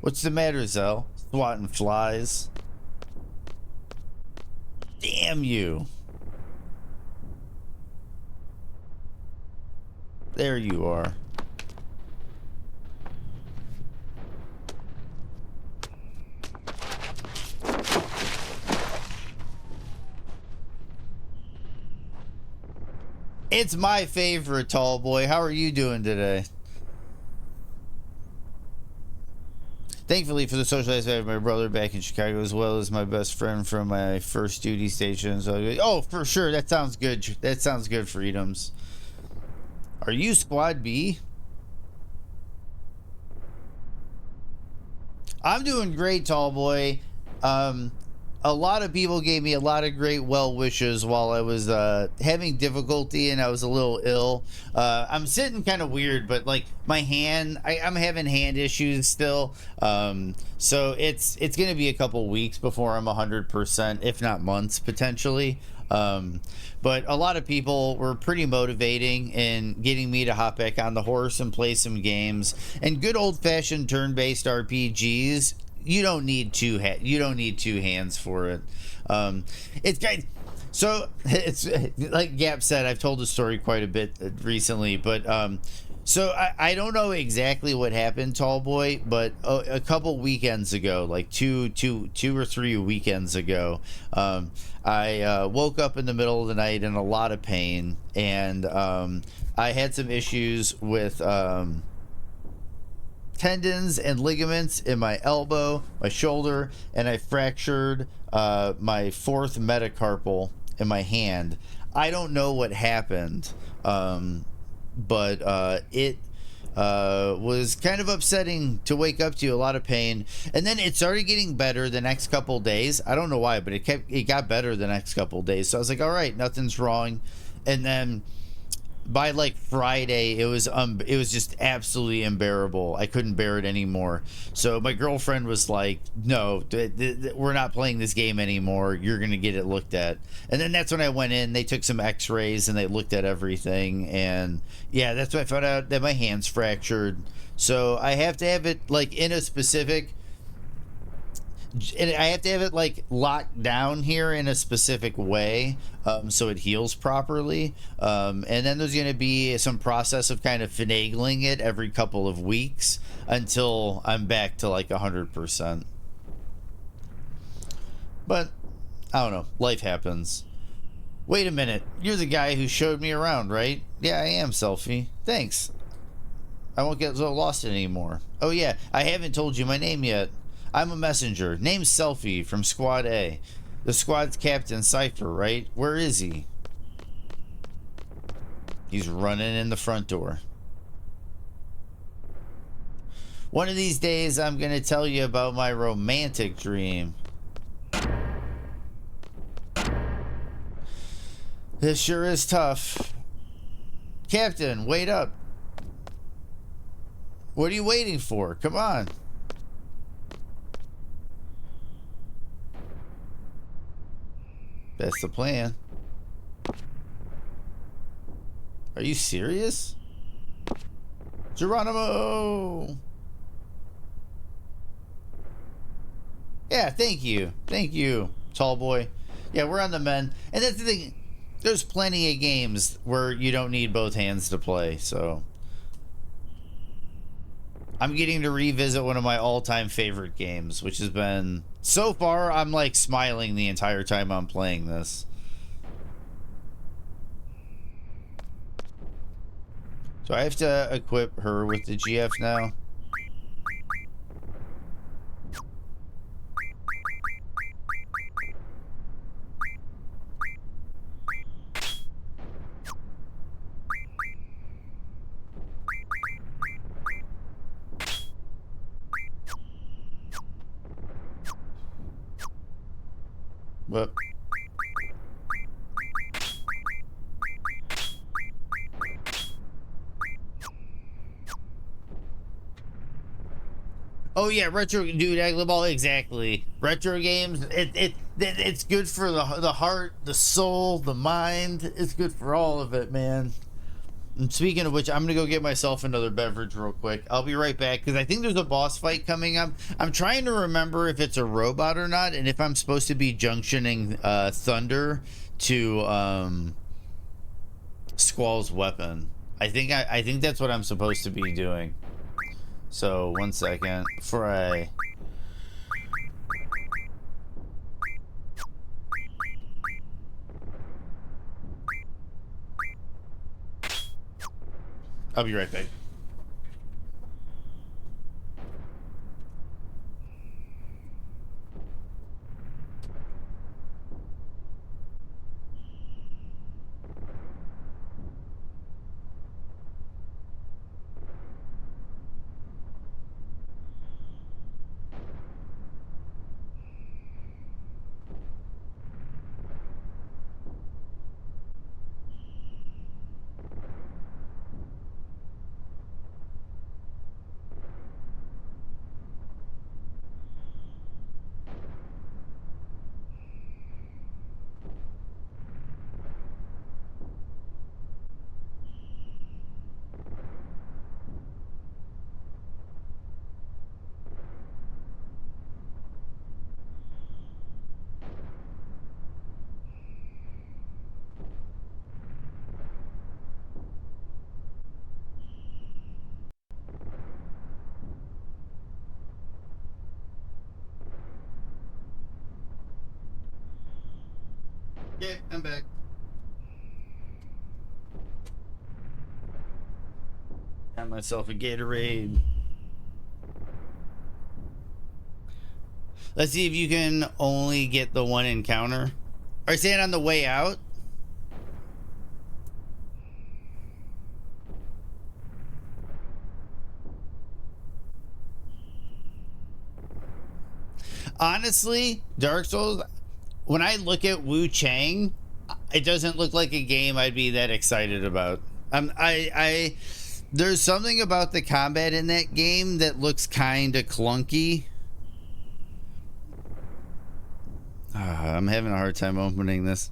What's the matter, Zell? Swatting flies? Damn you. There you are. It's my favorite, tall boy. How are you doing today? Thankfully for the social aspect, I have my brother back in Chicago, as well as my best friend from my first duty station. So, oh, for sure. That sounds good. That sounds good, Freedoms. Are you Squad B? I'm doing great, tall boy. A lot of people gave me a lot of great well wishes while I was having difficulty and I was a little ill. I'm sitting kind of weird, but like my hand, I'm having hand issues still. So it's gonna be a couple weeks before I'm 100%, if not months potentially. But a lot of people were pretty motivating in getting me to hop back on the horse and play some games. And good old-fashioned turn-based RPGs, you don't need two hands for it. It's great. So it's like Gap said, I've told the story quite a bit recently, but so I don't know exactly what happened, tall boy, but a couple weekends ago, like two or three weekends ago, I woke up in the middle of the night in a lot of pain, and I had some issues with tendons and ligaments in my elbow, my shoulder, and I fractured my fourth metacarpal in my hand. I don't know what happened, but it was kind of upsetting to wake up to, a lot of pain, and then it started getting better the next couple days. I don't know why, but it got better the next couple days. So I was like, all right, nothing's wrong. And then by like Friday, it was just absolutely unbearable. I couldn't bear it anymore. So my girlfriend was like, no, we're not playing this game anymore. You're going to get it looked at. And then that's when I went in. They took some x-rays and they looked at everything. And yeah, that's when I found out that my hand's fractured. So I have to have it like in a specific, and I have to have it like locked down here in a specific way, so it heals properly. And then there's going to be some process of kind of finagling it every couple of weeks until I'm back to like 100%. But I don't know, life happens. Wait a minute, you're the guy who showed me around, right? Yeah, I am, Selfie. Thanks. I won't get so lost anymore. Oh yeah, I haven't told you my name yet. I'm a messenger. Name's Selfie from Squad A. The squad's captain, Cypher, right? Where is he? He's running in the front door. One of these days, I'm going to tell you about my romantic dream. This sure is tough. Captain, wait up. What are you waiting for? Come on. That's the plan. Are you serious? Geronimo! Yeah, thank you. Thank you, tall boy. Yeah, we're on the men. And that's the thing. There's plenty of games where you don't need both hands to play, so I'm getting to revisit one of my all-time favorite games, which has been so far I'm like smiling the entire time I'm playing this. So I have to equip her with the GF now. But oh yeah, retro dude, Aggleball, exactly. Retro games, it's good for the heart, the soul, the mind. It's good for all of it, man. And speaking of which, I'm gonna go get myself another beverage real quick. I'll be right back because I think there's a boss fight coming up. I'm trying to remember if it's a robot or not, and if I'm supposed to be junctioning Thunder to Squall's weapon. I think that's what I'm supposed to be doing. So 1 second before I. I'll be right back. Yeah, I'm back. Got myself a Gatorade. Let's see if you can only get the one encounter. Are you saying on the way out? Honestly, Dark Souls, when I look at Wu Chang, it doesn't look like a game I'd be that excited about. There's something about the combat in that game that looks kind of clunky. I'm having a hard time opening this.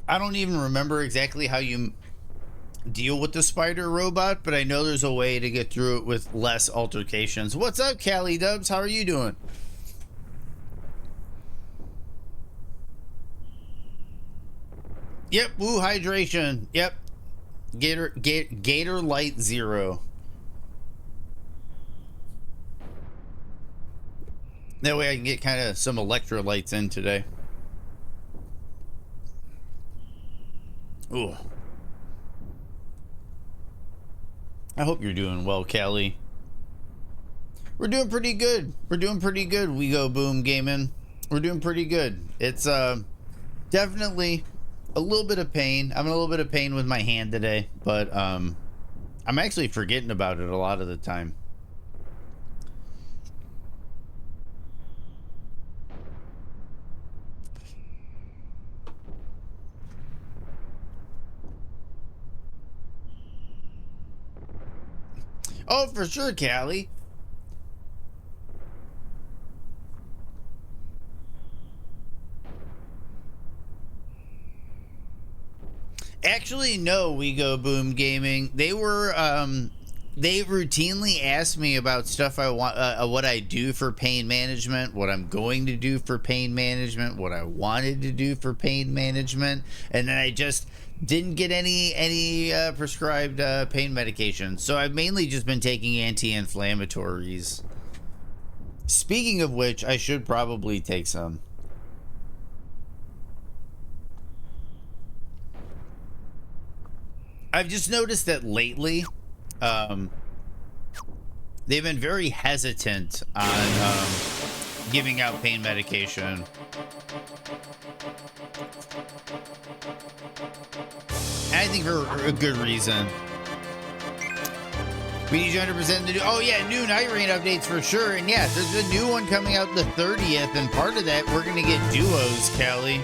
I don't even remember exactly how you deal with the spider robot, but I know there's a way to get through it with less altercations. What's up, Callie Dubs? How are you doing? Yep, woo hydration. Yep. Gator Light Zero. That way I can get kind of some electrolytes in today. Ooh. I hope you're doing well, Callie. We're doing pretty good. We're doing pretty good. We go boom gaming. We're doing pretty good. It's definitely a little bit of pain. I'm in a little bit of pain with my hand today, but I'm actually forgetting about it a lot of the time. Oh, for sure, Callie. Actually, no, We Go Boom Gaming. They were, they routinely ask me about stuff I want, what I do for pain management, what I'm going to do for pain management, what I wanted to do for pain management, and then I just didn't get any prescribed pain medication. So I've mainly just been taking anti-inflammatories. Speaking of which, I should probably take some. I've just noticed that lately, they've been very hesitant on giving out pain medication. And I think for a good reason. We need you 100% to do. Oh yeah, new night rain updates for sure. And yeah, there's a new one coming out the 30th, and part of that we're gonna get duos, Callie.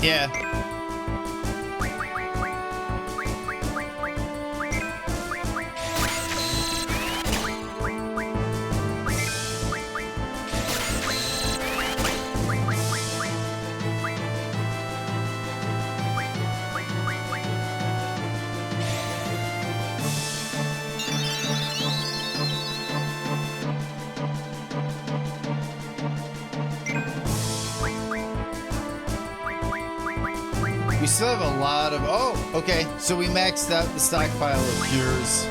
Yeah. We still have a lot of... Oh, okay. So we maxed out the stockpile of cures.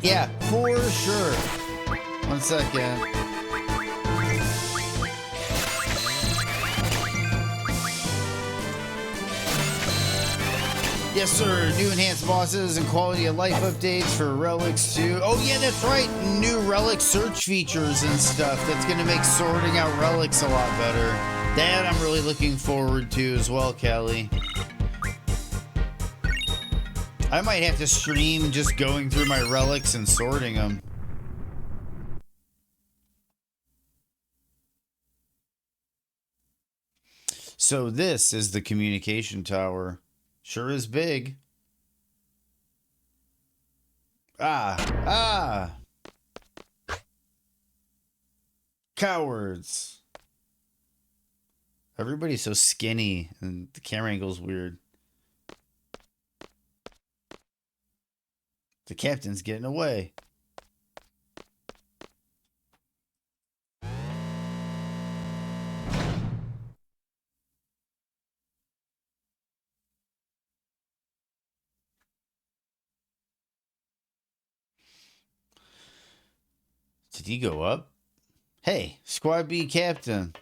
Yeah, for sure. 1 second. Yes, sir. New enhanced bosses and quality of life updates for relics too. Oh yeah, that's right. New relic search features and stuff. That's going to make sorting out relics a lot better. That I'm really looking forward to as well, Callie. I might have to stream just going through my relics and sorting them. So this is the communication tower. Sure is big. Ah. Cowards. Everybody's so skinny and the camera angle's weird. The captain's getting away. Did he go up? Hey, Squad B captain.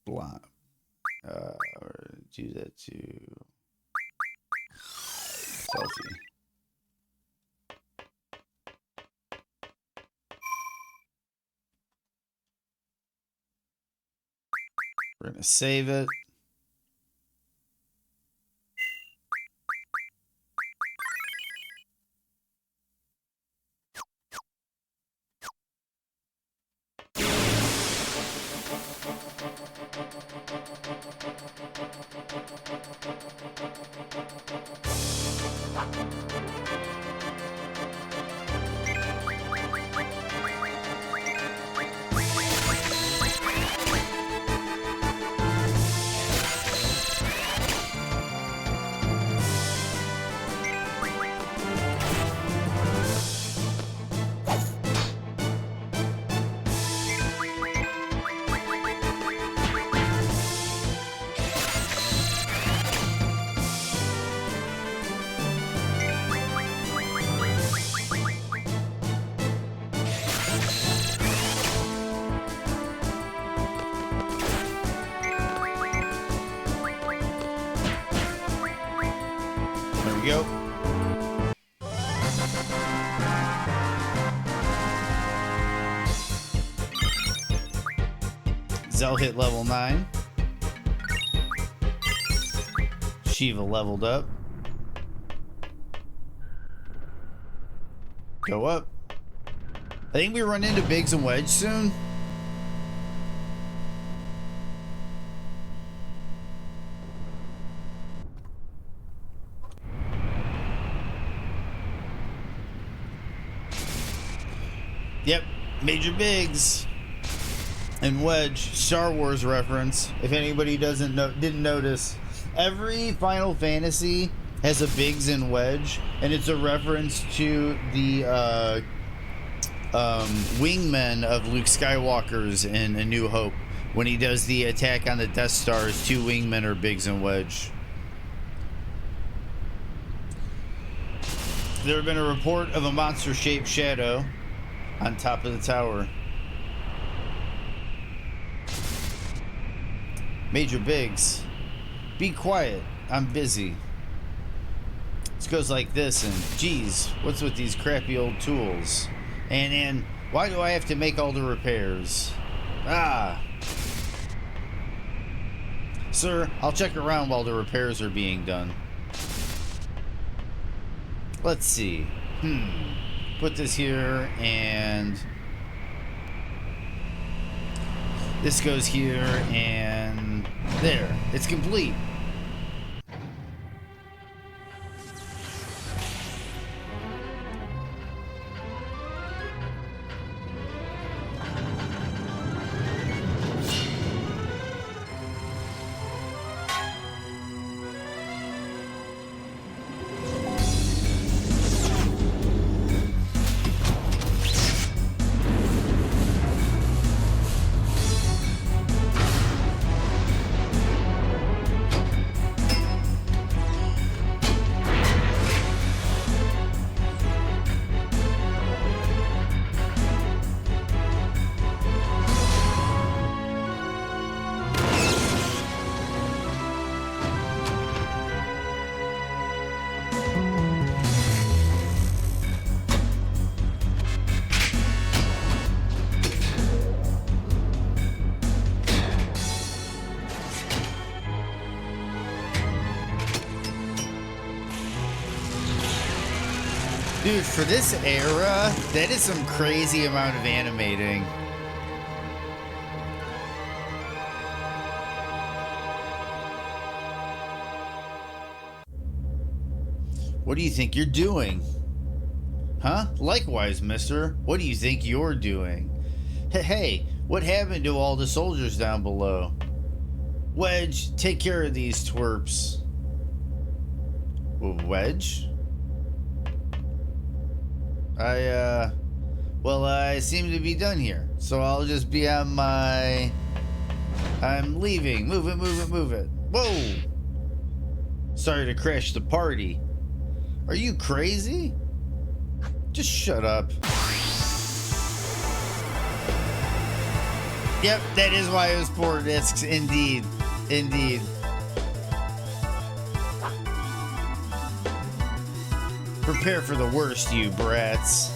Blah. Do that to Salty. We're gonna save it. we go. Zell hit level 9. Shiva leveled up. Go up. I think we run into Biggs and Wedge soon. Yep, Major Biggs and Wedge. Star Wars reference. If anybody didn't notice, every Final Fantasy has a Biggs and Wedge, and it's a reference to the wingmen of Luke Skywalker's in A New Hope. When he does the attack on the Death Stars, 2 wingmen are Biggs and Wedge. There had been a report of a monster-shaped shadow on top of the tower. Major Biggs, be quiet, I'm busy. This goes like this, and geez, what's with these crappy old tools? And why do I have to make all the repairs? Ah. Sir, I'll check around while the repairs are being done. Let's see. Put this here, and this goes here, and there. It's complete. Dude, for this era, that is some crazy amount of animating. What do you think you're doing? Huh? Likewise, mister. What do you think you're doing? Hey, what happened to all the soldiers down below? Wedge, take care of these twerps. Wedge? I seem to be done here, so I'll just be on my... I'm leaving. Move it, move it, move it. Whoa! Sorry to crash the party. Are you crazy? Just shut up. Yep, that is why it was 4 discs. Indeed. Indeed. Prepare for the worst, you brats.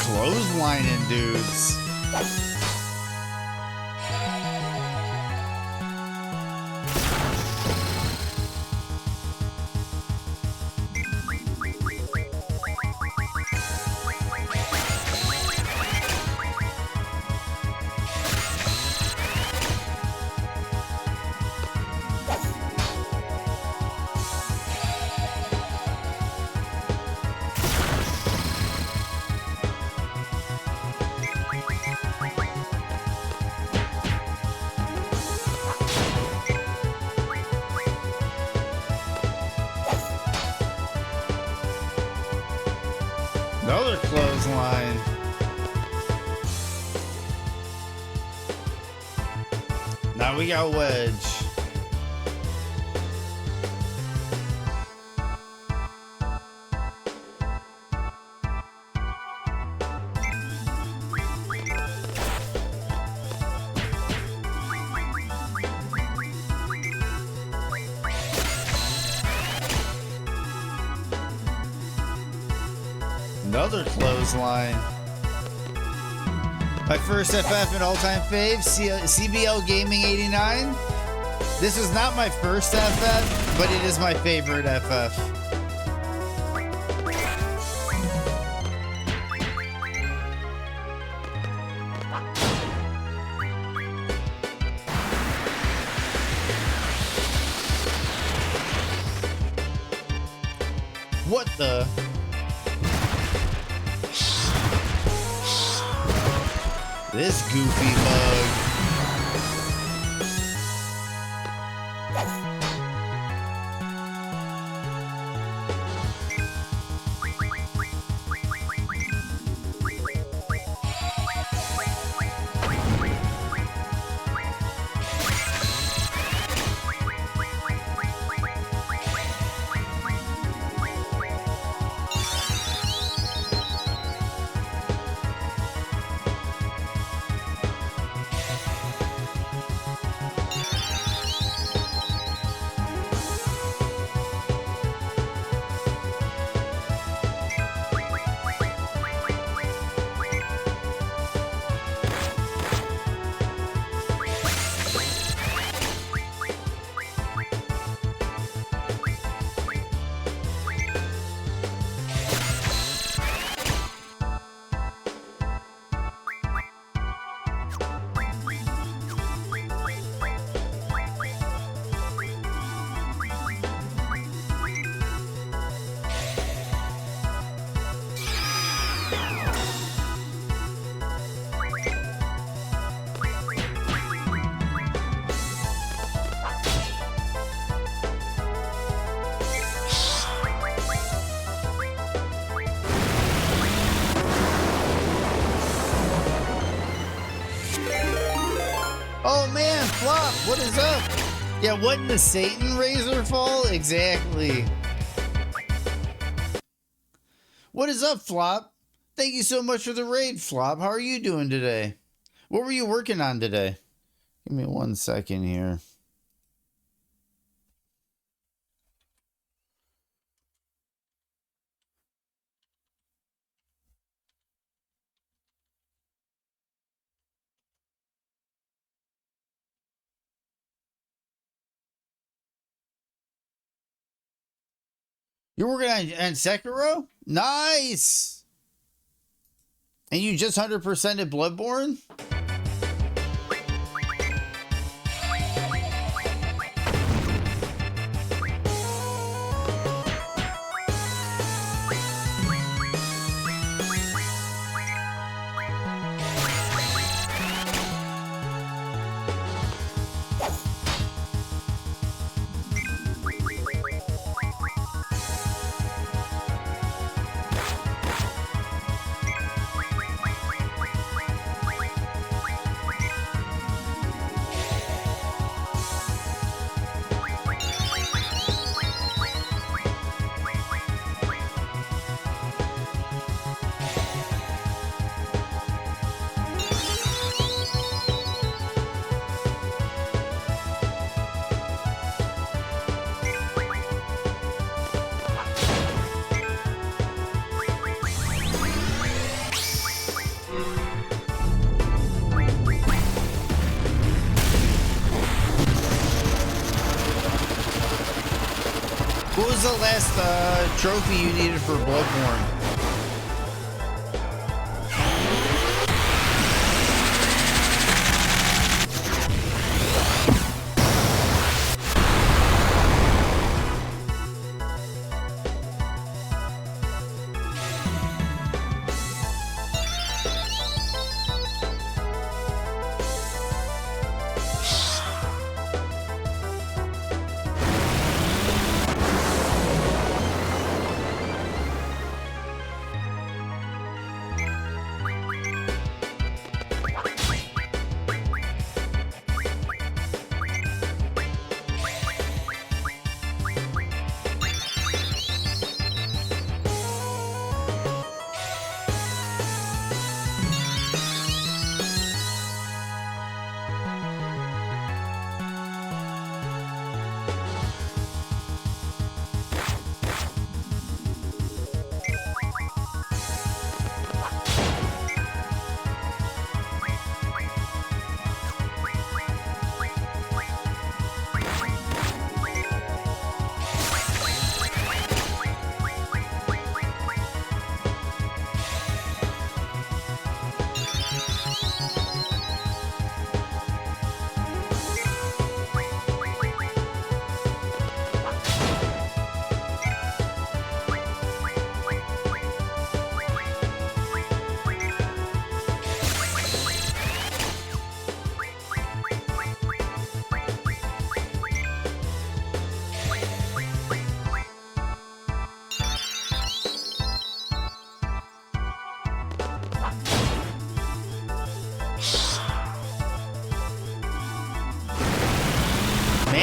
Clotheslining dudes. Another clothesline. Now we got Wedge. Another clothesline. My first FF and all-time fave, CBL Gaming 89. This is not my first FF, but it is my favorite FF. What the? This goofy mug. Oh man, Flop, what is up? Yeah, wasn't the Satan Razor fall? Exactly. What is up, Flop? Thank you so much for the raid, Flop. How are you doing today? What were you working on today? Give me 1 second here. You're working on Sekiro? Nice! And you just 100%ed Bloodborne? What was the last trophy you needed for Bloodborne?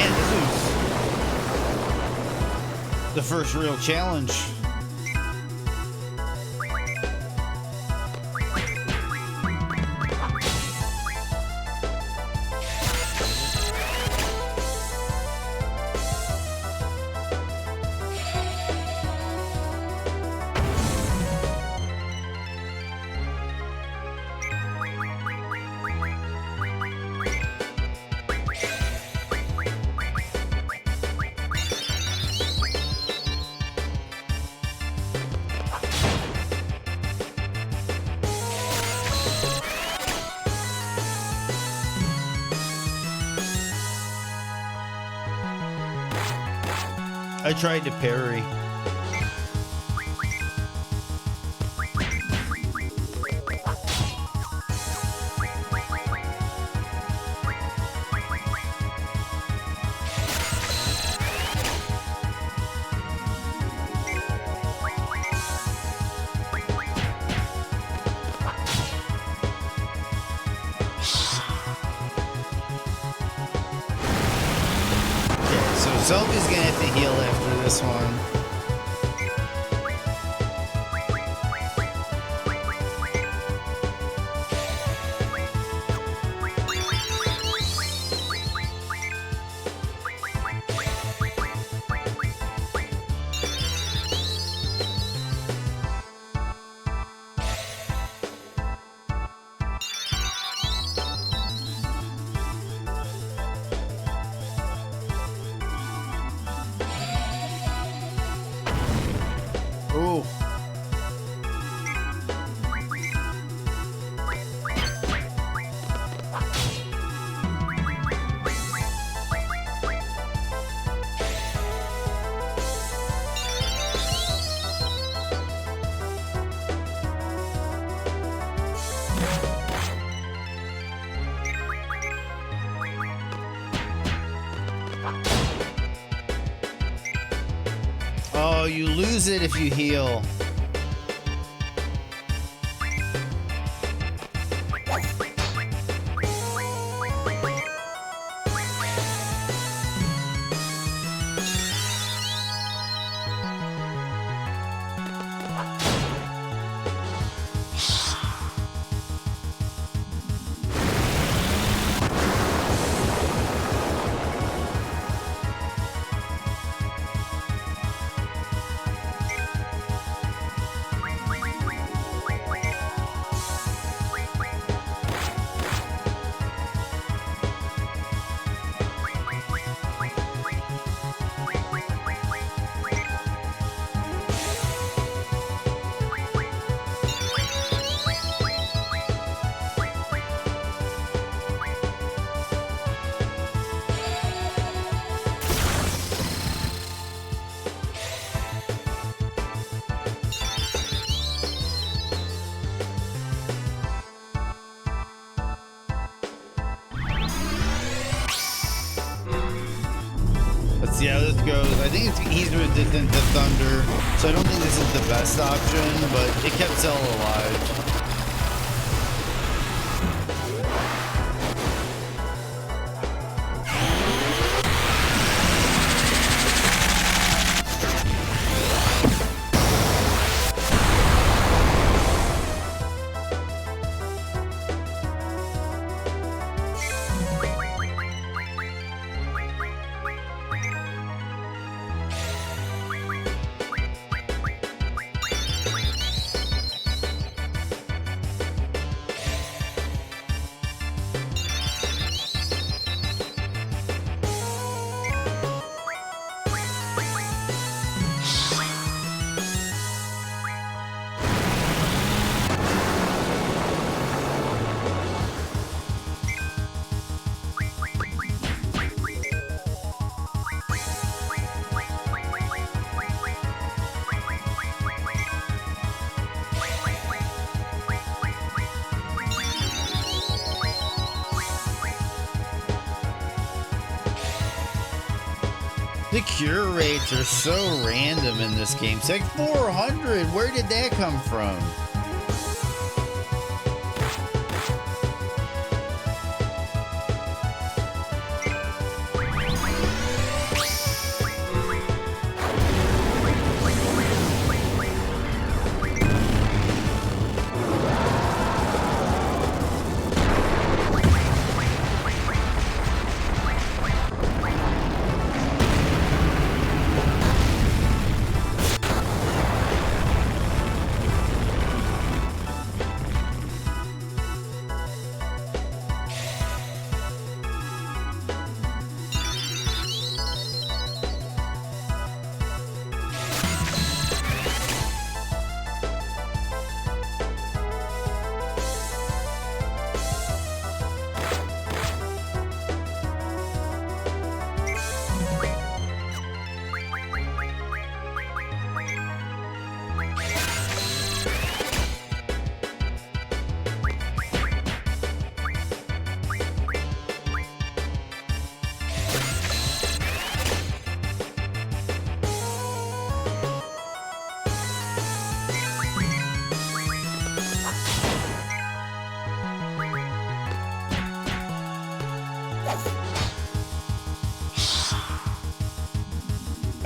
Man, this is the first real challenge. I tried to parry. Zelda's gonna have to heal after this one. Ooh. Oh, you lose it if you heal. Let's see how this goes. I think he's resistant to thunder, so I don't think this is the best option, but it kept Zelda alive. The cure rates are so random in this game. It's like 400. Where did that come from?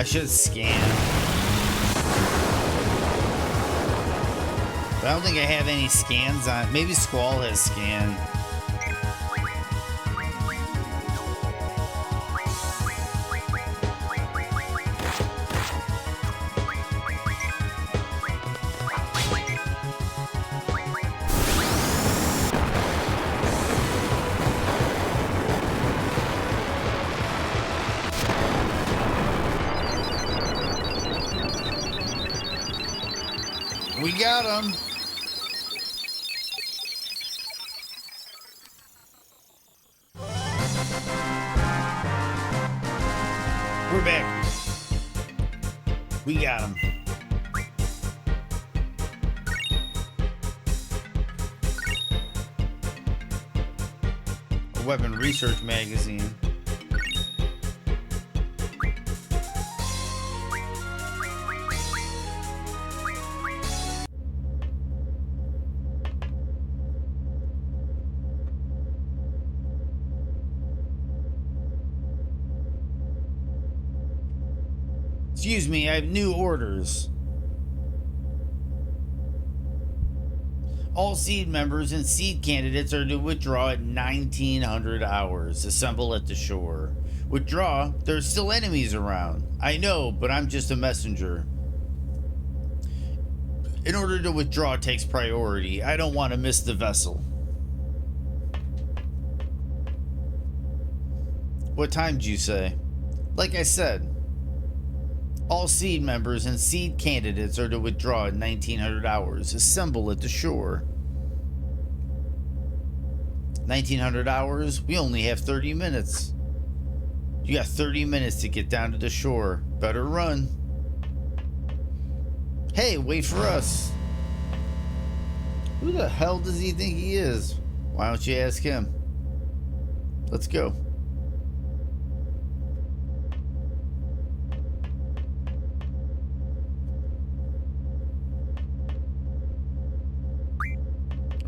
I should scan. But I don't think I have any scans on. Maybe Squall has scan. We got him. We're back. We got him. A weapon research magazine. Excuse me, I have new orders. All seed members and seed candidates are to withdraw at 1900 hours. Assemble at the shore. Withdraw? There are still enemies around. I know, but I'm just a messenger. In order to withdraw takes priority. I don't want to miss the vessel. What time did you say? Like I said, all seed members and seed candidates are to withdraw in 1900 hours. Assemble at the shore. 1900 hours? We only have 30 minutes. You got 30 minutes to get down to the shore. Better run. Hey, wait for us. Who the hell does he think he is? Why don't you ask him? Let's go.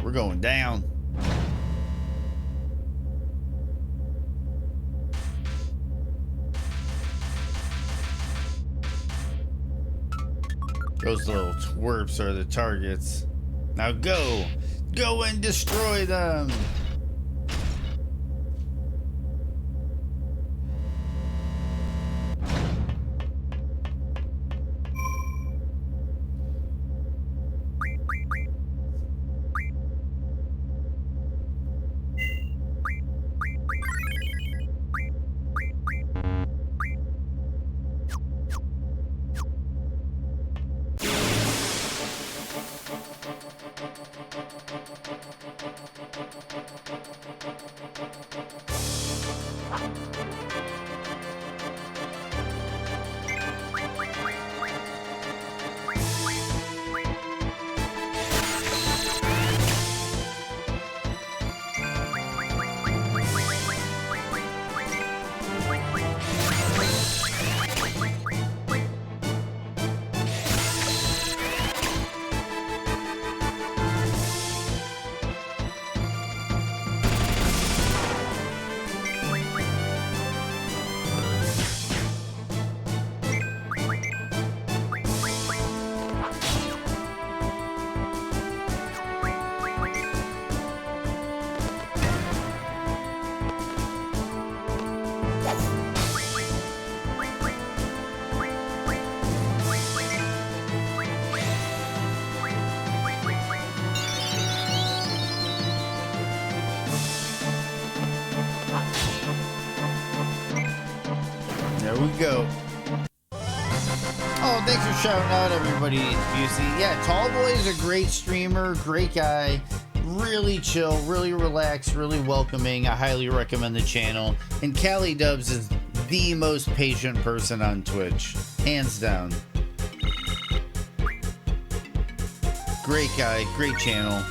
We're going down. Those little twerps are the targets. Now go! Go and destroy them! There we go. Oh, thanks for shouting out, everybody. Busey. Yeah, Tallboy is a great streamer, great guy, really chill, really relaxed, really welcoming. I highly recommend the channel. And Cali Dubs is the most patient person on Twitch, hands down. Great guy, great channel.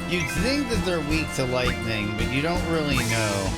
You'd think that they're weak to lightning, but you don't really know.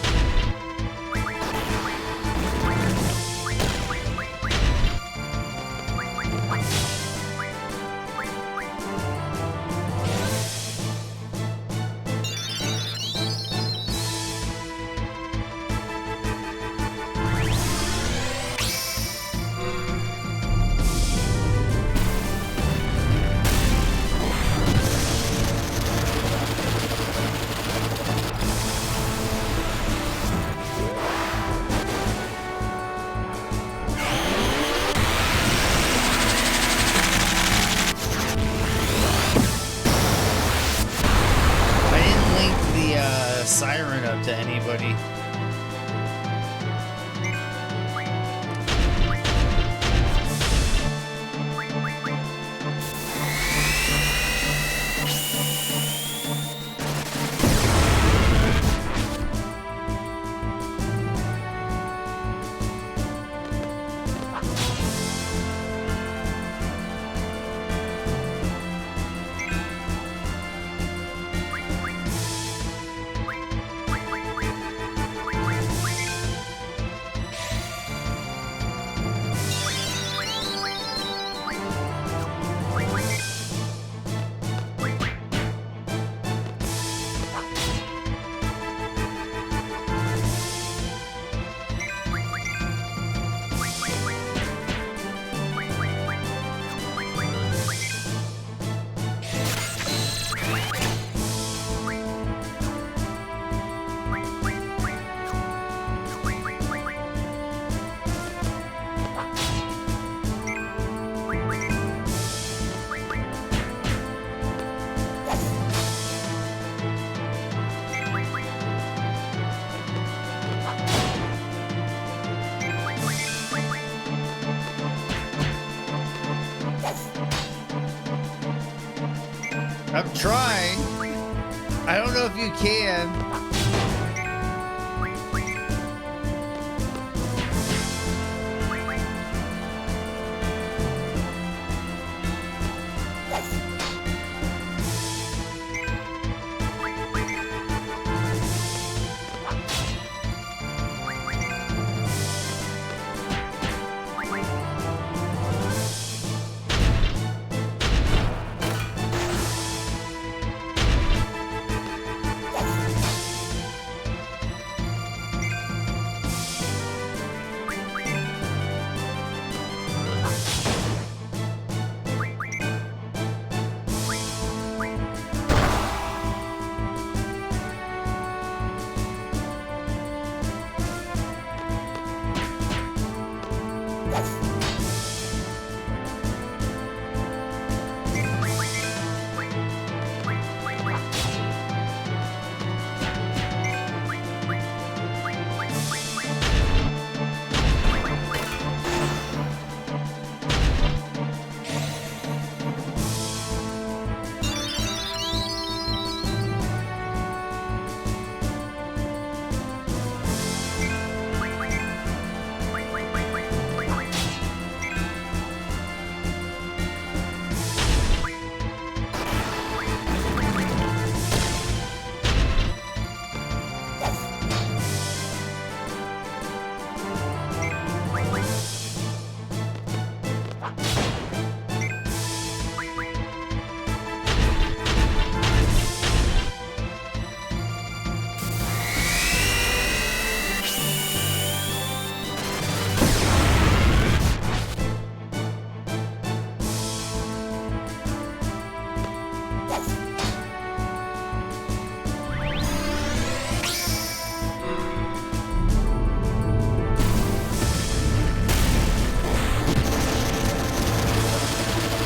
Siren up to anybody. I'm trying. I don't know if you can.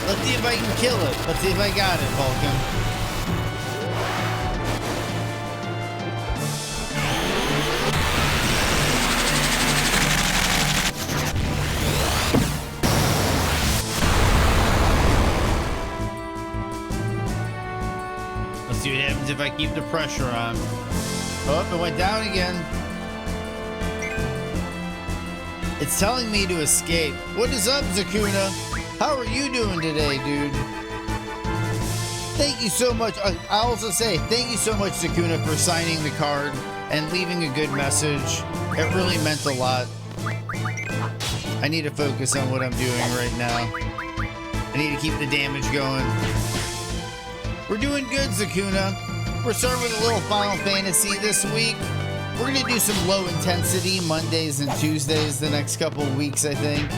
Let's see if I can kill it. Let's see if I got it, Vulcan. Let's see what happens if I keep the pressure on. Oh, it went down again. It's telling me to escape. What is up, Zakuna? How are you doing today, dude? Thank you so much. I also say thank you so much, Sakuna, for signing the card and leaving a good message. It really meant a lot. I need to focus on what I'm doing right now. I need to keep the damage going. We're doing good, Sakuna. We're starting with a little Final Fantasy this week. We're going to do some low intensity Mondays and Tuesdays the next couple of weeks, I think.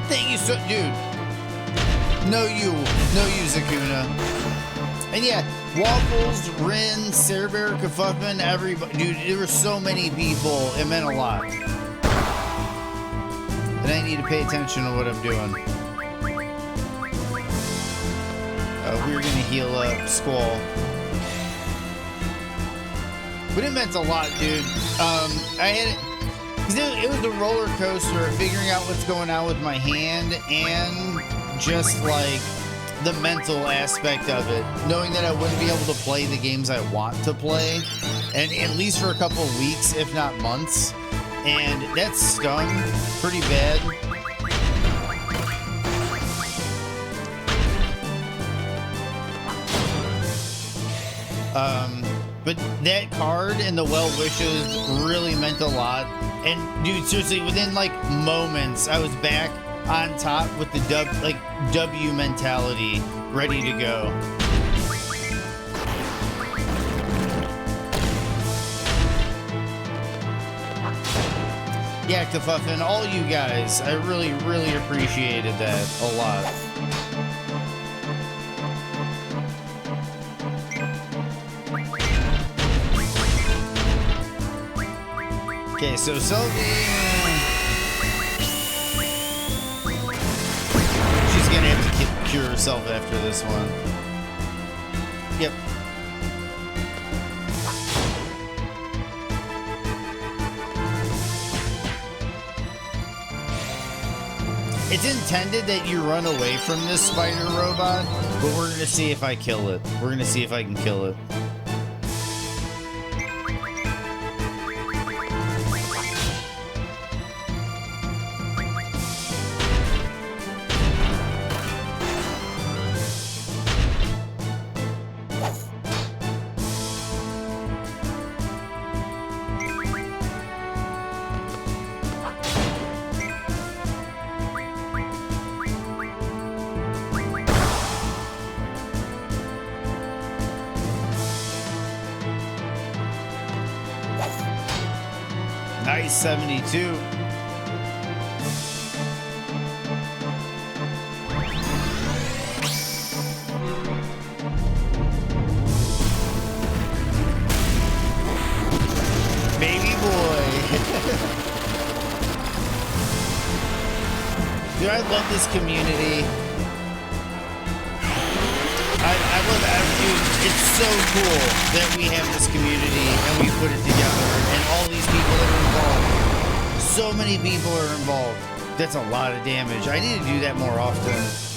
Thank you so, dude. No you, Zakuna. And yeah, Waffles, Rin, Sarah Bear, Kafuffman, everybody, dude, there were so many people. It meant a lot. And I need to pay attention to what I'm doing. We're gonna heal up Squall. But it meant a lot, dude. I had it was a roller coaster of figuring out what's going on with my hand and just like the mental aspect of it, knowing that I wouldn't be able to play the games I want to play, and at least for a couple of weeks, if not months, and that stung pretty bad. But that card and the well wishes really meant a lot. And dude, seriously, within like moments, I was back on top with the W mentality, ready to go. Yeah, Kafuffin, all you guys, I really, really appreciated that a lot. Okay, so Sylvie, she's gonna have to cure herself after this one. Yep. It's intended that you run away from this spider robot, but we're gonna see if I kill it. We're gonna see if I can kill it. Nice 72. Baby boy. Dude, I love this community. I love dude, it's so cool that we have this community and we put it together and all these people that are involved. So many people are involved. That's a lot of damage. I need to do that more often.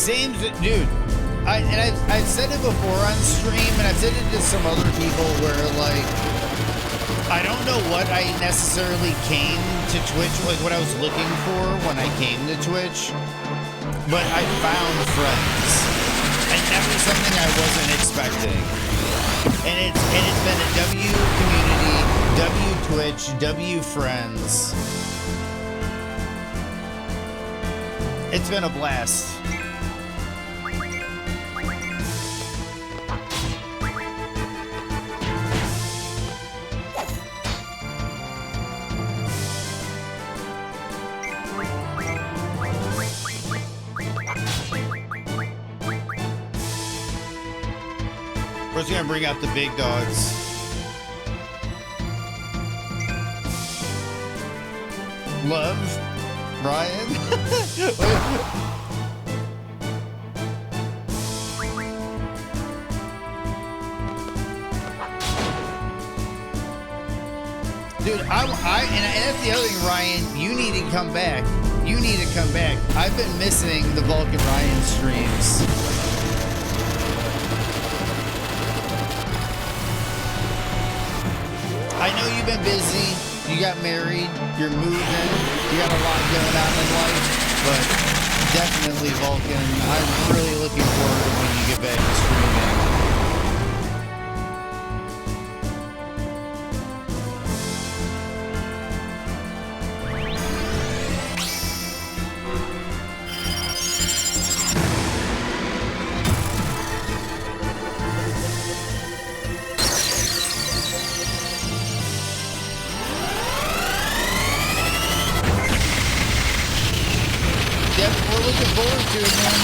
Same, dude. I've said it before on stream, and I've said it to some other people where, like, I don't know what I necessarily came to Twitch, like what I was looking for when I came to Twitch, but I found friends, and that was something I wasn't expecting. And it's been a W community, W Twitch, W friends. It's been a blast. was gonna bring out the big dogs. Love, Ryan. Dude, and that's the other thing, Ryan. You need to come back. You need to come back. I've been missing the Vulcan Ryan streams. I know you've been busy. You got married. You're moving. You got a lot going on in life. But definitely, Vulcan, I'm really looking forward to when you get back to streaming. Looking forward to it, man.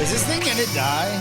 Is this thing gonna die?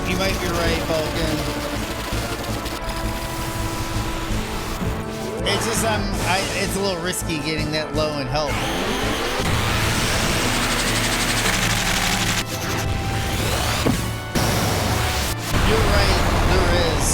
You might be right, Vulcan. It's just it's a little risky getting that low in health. You're right, there is.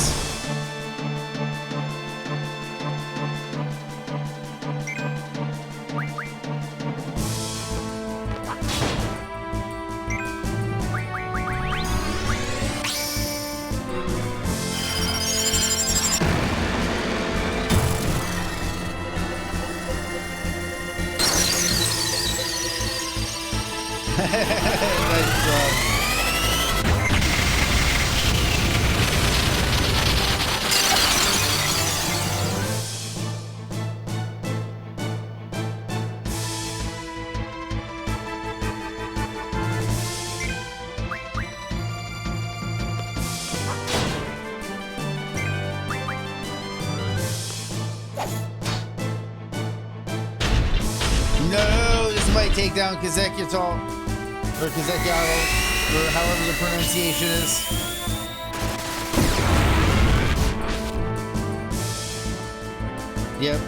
Nice job. No, this might take down Kazekital. Or Kazekital, or however the pronunciation is. Yep.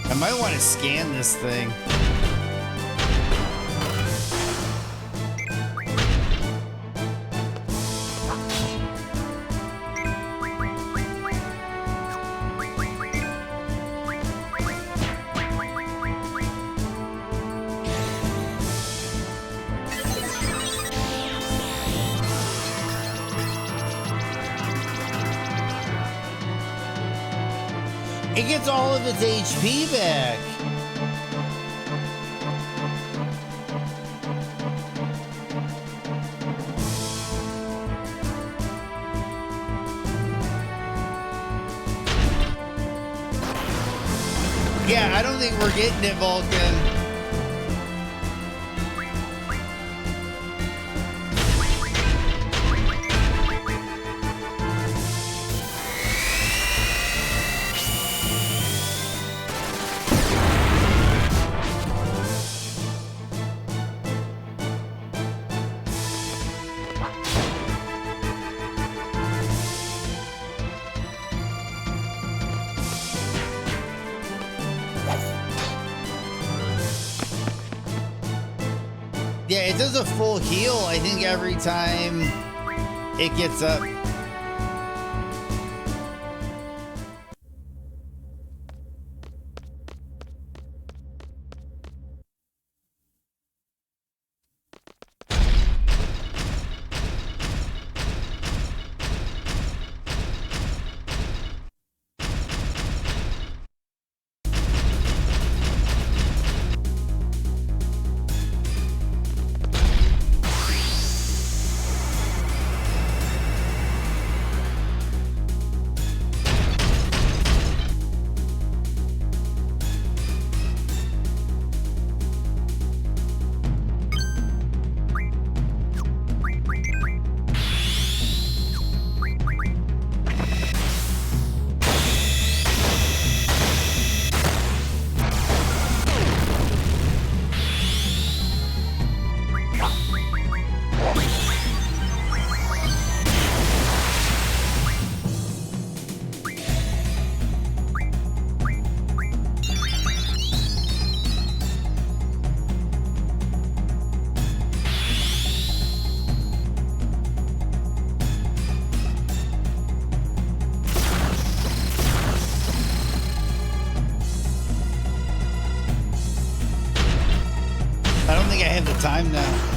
I might want to scan this thing. It gets all of its HP back. Yeah, I don't think we're getting it, Vulcan. Yeah, it does a full heal, I think, every time it gets up. Time now.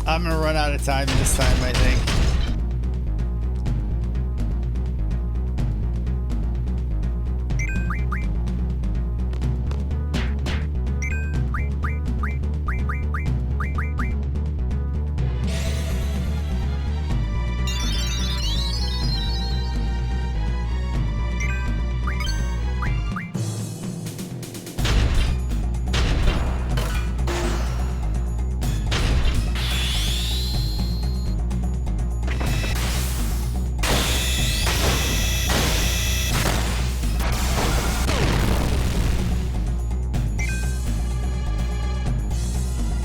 I'm gonna run out of time this time, I think.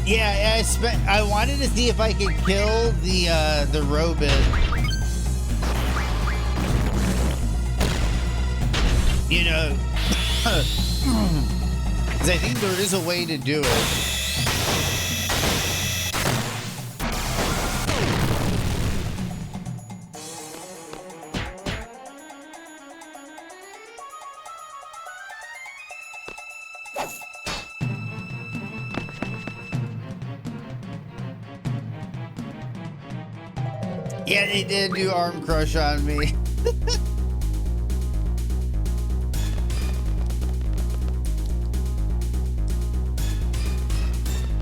Yeah, I wanted to see if I could kill the robot. You know, because I think there is a way to do it. Yeah, they did do arm crush on me.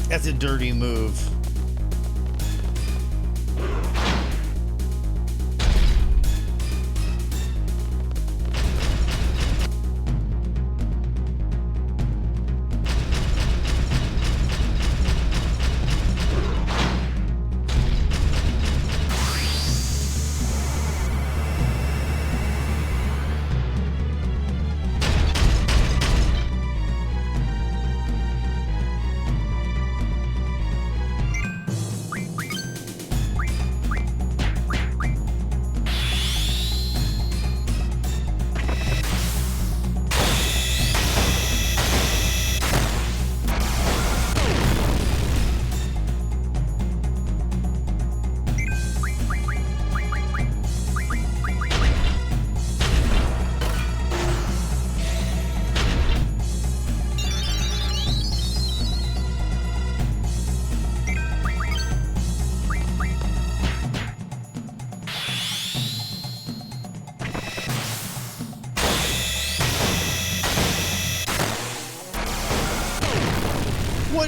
That's a dirty move.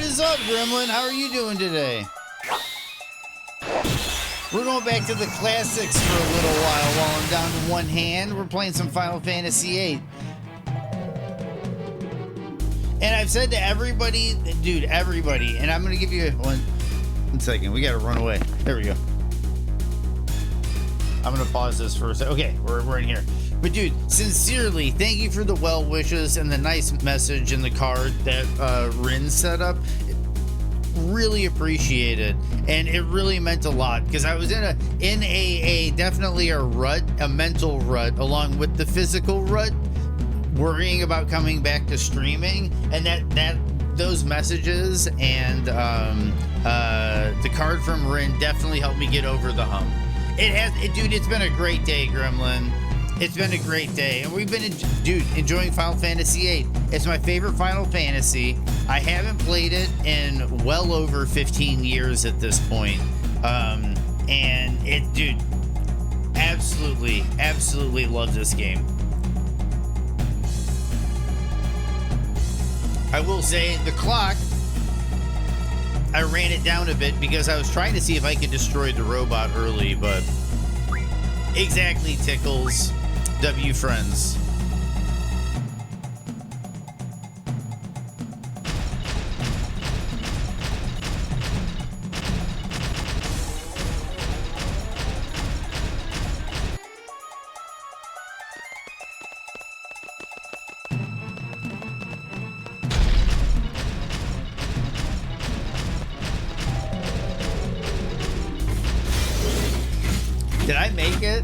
What is up, Gremlin? How are you doing today? We're going back to the classics for a little while I'm down to one hand. We're playing some Final Fantasy VIII. And I've said to everybody, dude, everybody, and I'm going to give you one second. We got to run away. There we go. I'm going to pause this for a second. Okay, we're in here. But dude, sincerely, thank you for the well wishes and the nice message in the card that Rin set up. Really appreciate it, and it really meant a lot because I was in a definitely a rut, a mental rut, along with the physical rut, worrying about coming back to streaming, and that those messages and the card from Rin definitely helped me get over the hump. Dude, it's been a great day, Gremlin. It's been a great day, and we've been, enjoying Final Fantasy VIII. It's my favorite Final Fantasy. I haven't played it in well over 15 years at this point. And dude, absolutely love this game. I will say the clock, I ran it down a bit because I was trying to see if I could destroy the robot early, but exactly, Tickles. W friends. Did I make it?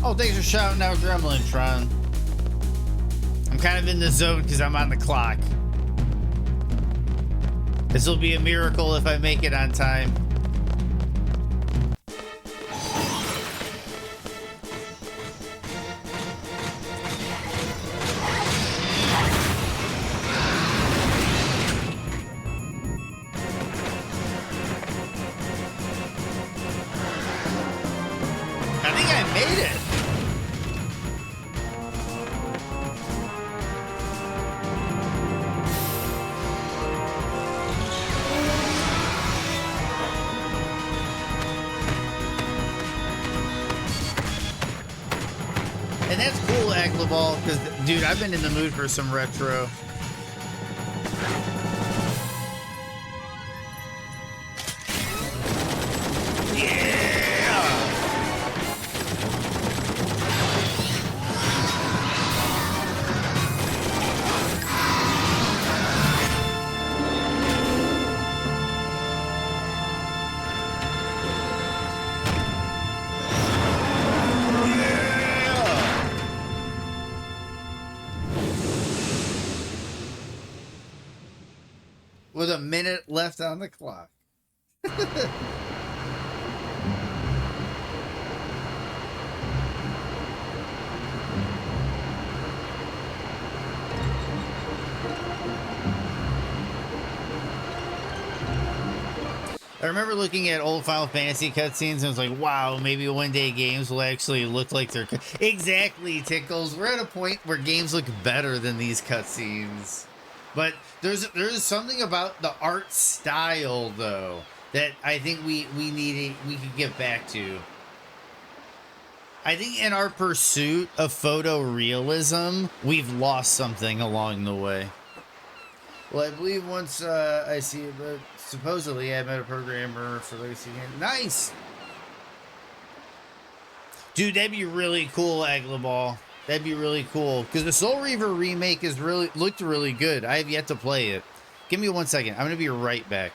Oh, thanks for shouting out Gremlin, Tron. I'm kind of in the zone because I'm on the clock. This will be a miracle if I make it on time. I think I made it. And that's cool, Aglaball, because, dude, I've been in the mood for some retro. With a minute left on the clock. I remember looking at old Final Fantasy cutscenes and I was like, wow, maybe one day games will actually look like they're... Exactly, Tickles. We're at a point where games look better than these cutscenes. But there's something about the art style, though, that I think we could get back to. I think in our pursuit of photorealism, we've lost something along the way. Well, I believe once I see it, but supposedly I met a programmer for Legacy Game. Nice! Dude, that'd be really cool, Aglaball. That'd be really cool. Because the Soul Reaver remake looked really good. I have yet to play it. Give me 1 second. I'm going to be right back.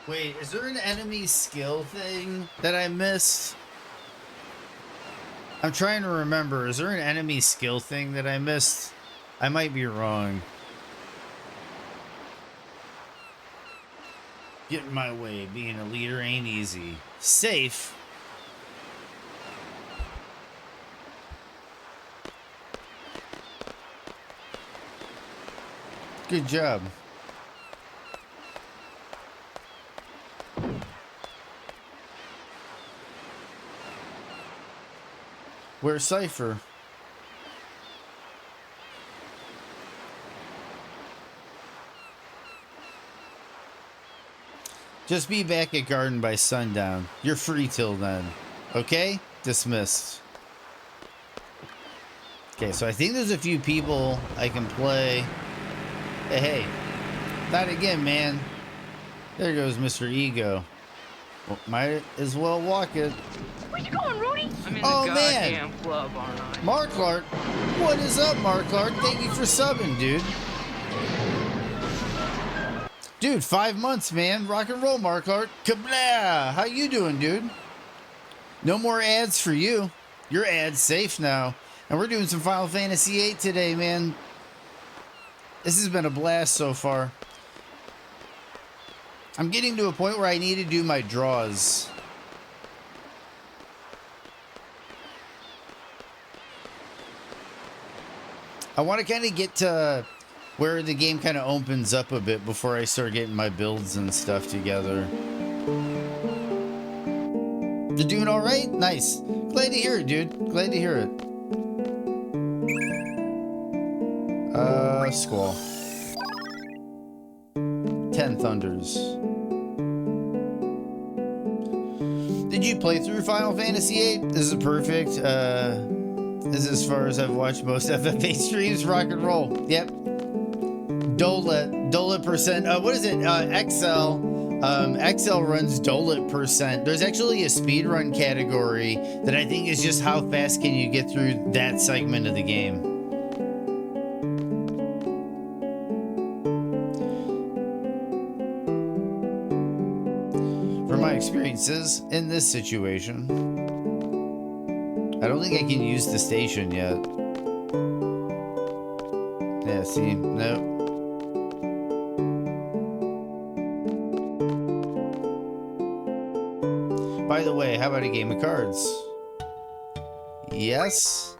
Wait, is there an enemy skill thing that I missed? I'm trying to remember. Is there an enemy skill thing that I missed? I might be wrong. Getting my way. Being a leader ain't easy. Safe. Good job. Where's Cypher? Just be back at Garden by sundown. You're free till then. Okay? Dismissed. Okay, so I think there's a few people I can play. Hey, not again, man. There goes Mr. Ego. Well, might as well walk it. Where you going, Rudy? I'm in the goddamn club, aren't I? Mark Clark. What is up, Mark Clark? Thank you for subbing, dude. Dude, 5 months, man. Rock and roll, Mark Clark. Kablah! How you doing, dude? No more ads for you. Your ad's safe now. And we're doing some Final Fantasy VIII today, man. This has been a blast so far. I'm getting to a point where I need to do my draws. I want to kind of get to where the game kind of opens up a bit before I start getting my builds and stuff together. You're doing all right? Nice. Glad to hear it, dude. Glad to hear it. Squall. 10 Thunders. Did you play through Final Fantasy VIII? This is perfect. This is as far as I've watched most FFA streams. Rock and roll. Yep. Dolet percent. What is it? XL. XL runs Dolet percent. There's actually a speedrun category that I think is just how fast can you get through that segment of the game. From my experiences in this situation, I don't think I can use the station yet. Yeah, see? Nope. By the way, how about a game of cards? Yes?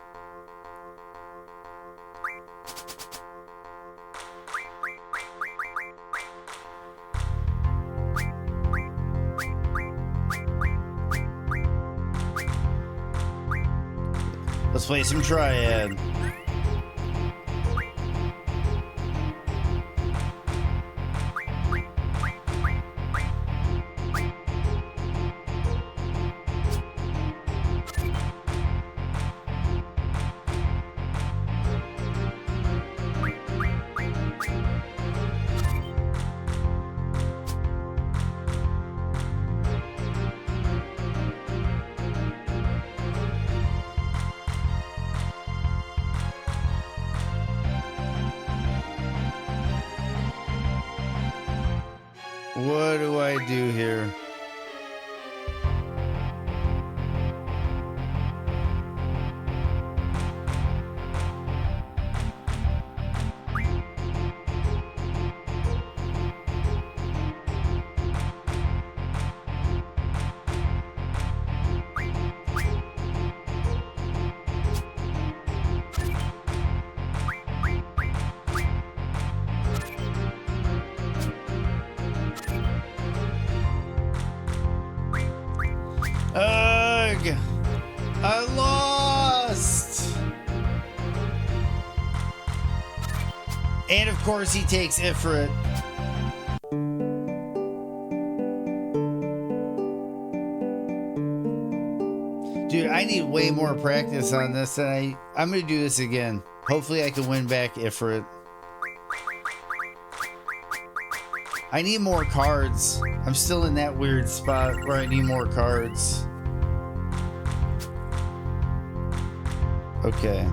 Let's play some Triad. What do I do here? Ugh! I lost! And of course he takes Ifrit. Dude, I need way more practice on this than I'm gonna do this again. Hopefully I can win back Ifrit. I need more cards. I'm still in that weird spot where I need more cards. Okay.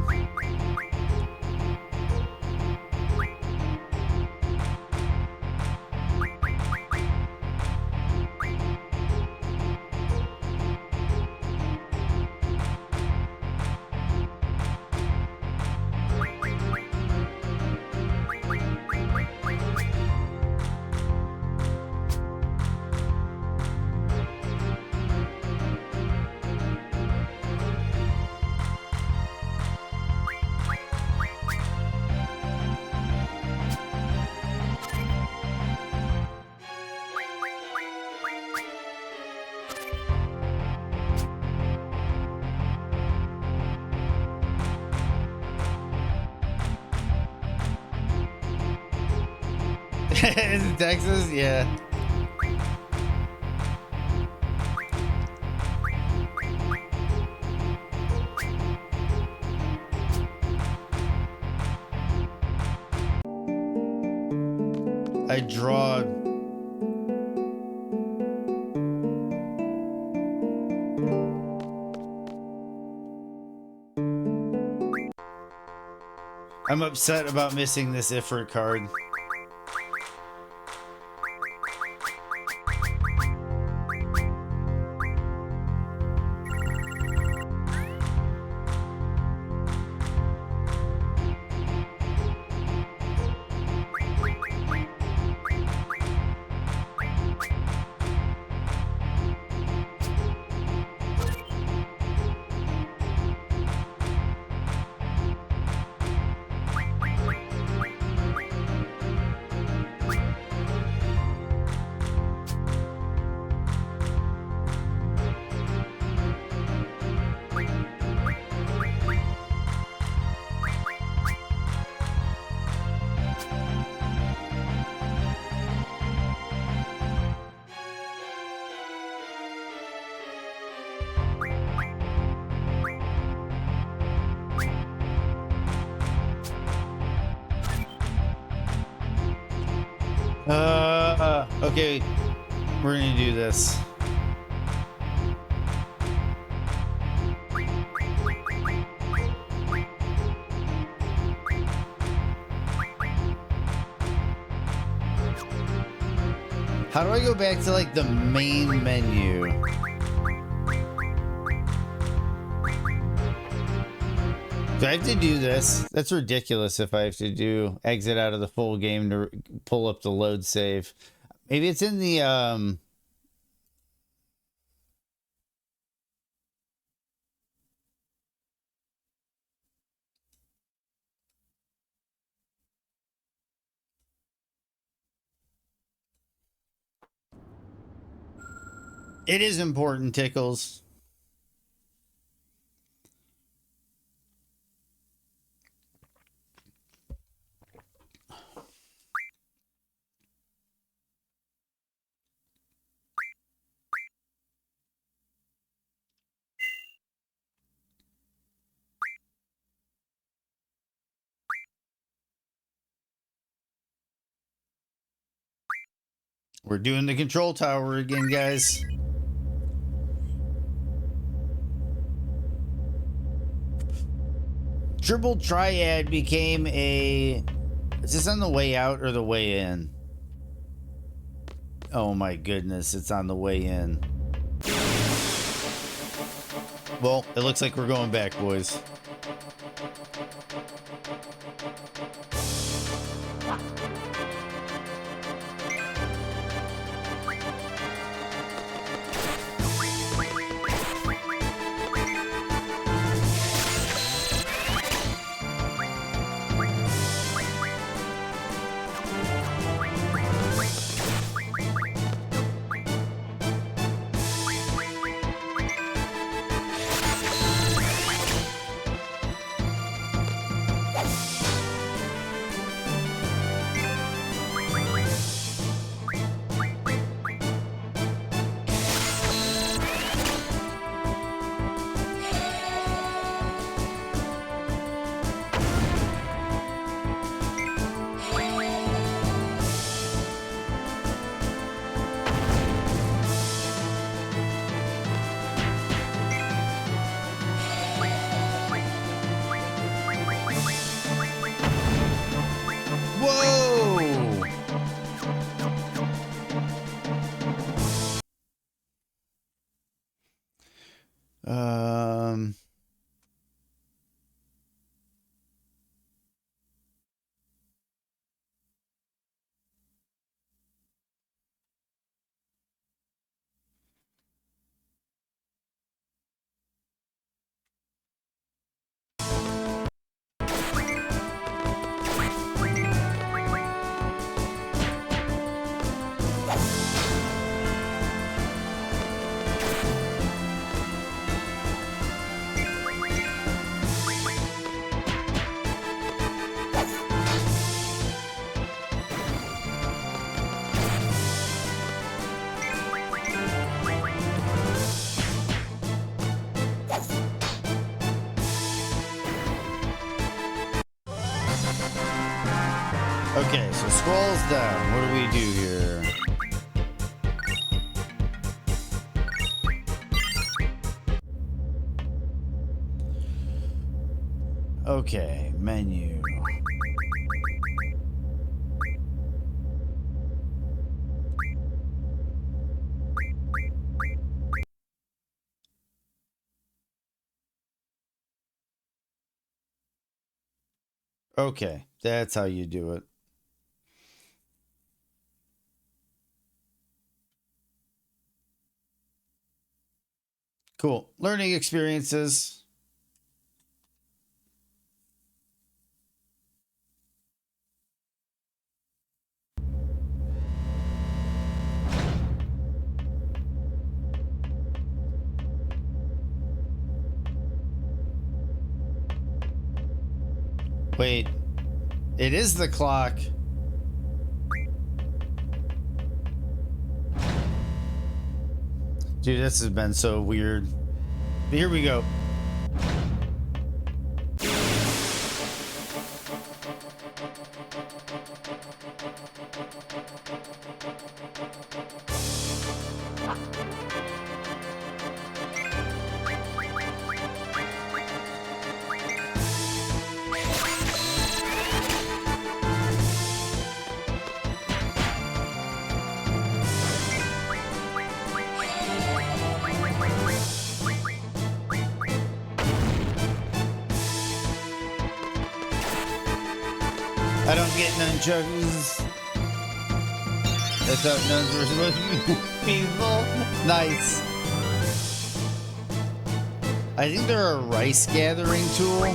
In Texas, yeah. I draw. I'm upset about missing this Ifrit card. Okay, we're gonna do this. How do I go back to like the main menu? Do I have to do this? That's ridiculous if I have to do exit out of the full game to pull up the load save. Maybe it's in the it is important, Tickles. We're doing the control tower again, guys. Triple Triad became a... Is this on the way out or the way in? Oh my goodness, it's on the way in. Well, it looks like we're going back, boys. Okay, so scrolls down. What do we do here? Okay, menu. Okay, that's how you do it. Cool. Learning experiences. Wait, it is the clock. Dude, this has been so weird. But here we go. I don't get nunchucks. I thought nuns were supposed to be people. Nice. I think they're a rice gathering tool.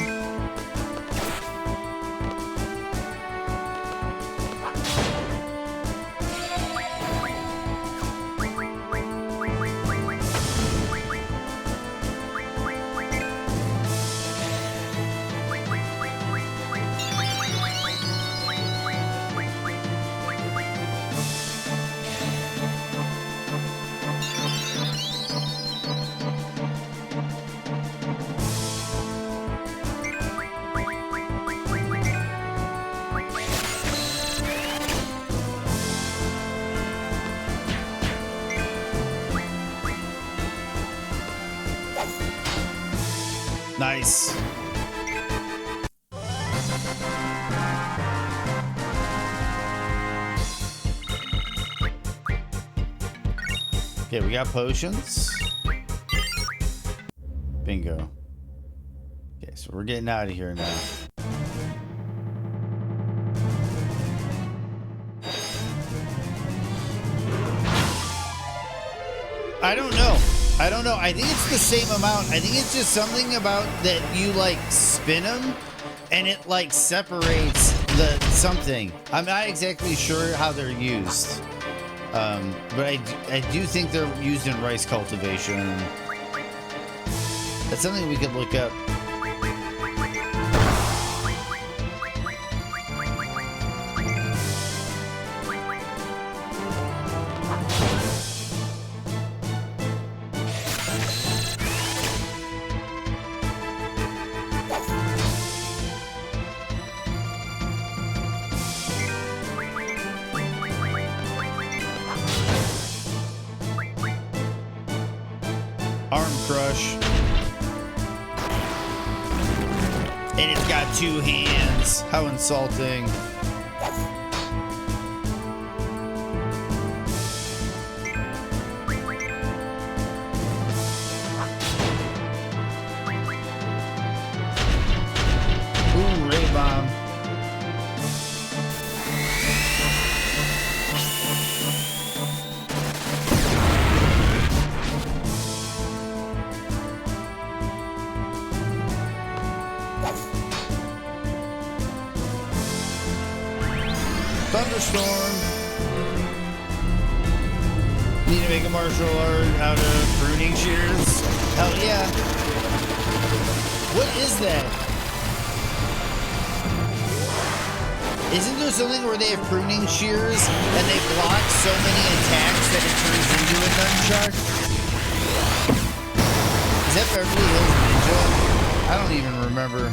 Nice. Okay, we got potions. Bingo. Okay, so we're getting out of here now. I don't know. I don't know. I think it's the same amount. I think it's just something about that you like spin them and it like separates the something. I'm not exactly sure how they're used. But I do think they're used in rice cultivation. That's something we could look up. Arm crush. And it's got 2 hands. How insulting. Ooh, ray bomb. Thunderstorm. Need to make a martial art out of pruning shears. Hell yeah. What is that? Isn't there something where they have pruning shears and they block so many attacks that it turns into a nunchuck? Is that Beverly Hills Ninja? I don't even remember.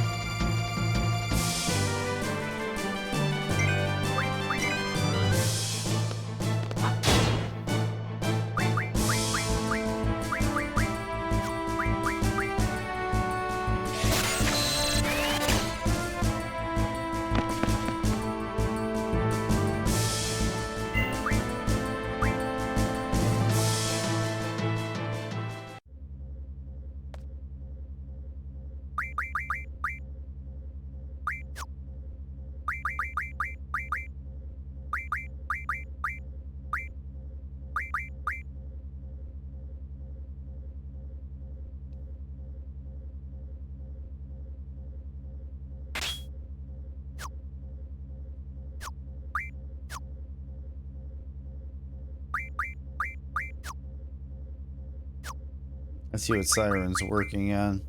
Let's see what Siren's working on.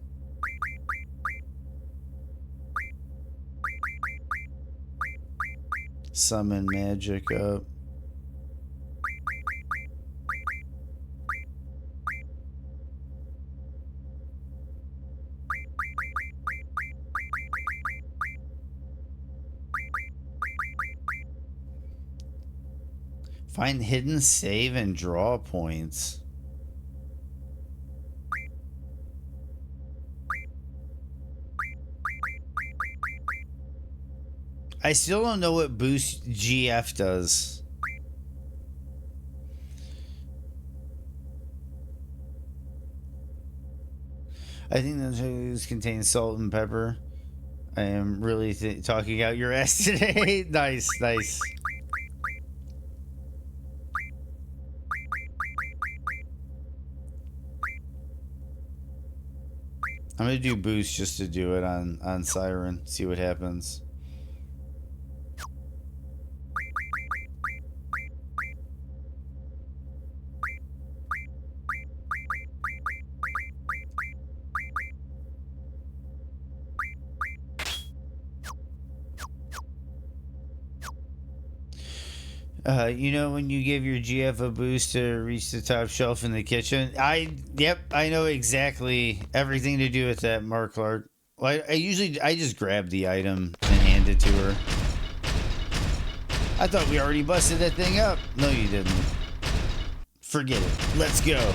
Summon magic up. Find hidden save and draw points. I still don't know what boost GF does. I think those contain salt and pepper. I am really talking out your ass today. Nice, nice. I'm gonna do boost just to do it on Siren. See what happens. You know when you give your GF a boost to reach the top shelf in the kitchen? Yep, I know exactly everything to do with that, Mark Clark. Well, I just grab the item and hand it to her. I thought we already busted that thing up. No, you didn't. Forget it. Let's go.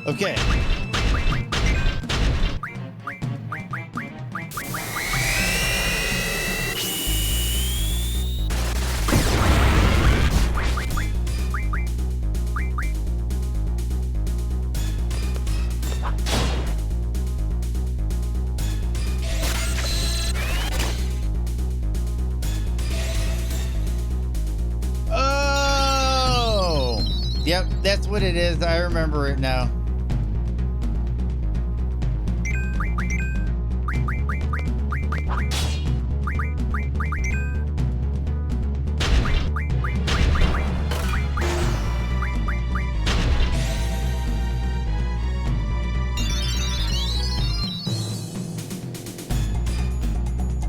Okay. Oh! Yep, that's what it is. I remember it now.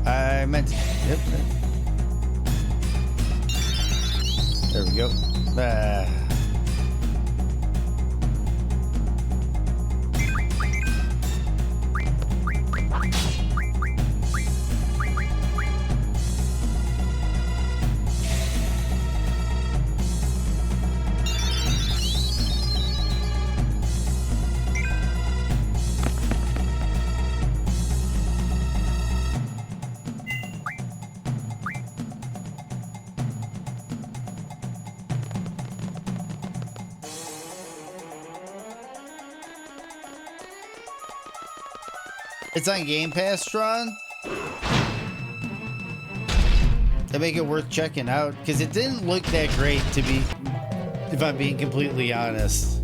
I meant to, yep. There we go. It's on Game Pass, Tron. They make it worth checking out because it didn't look that great, to be, if I'm being completely honest.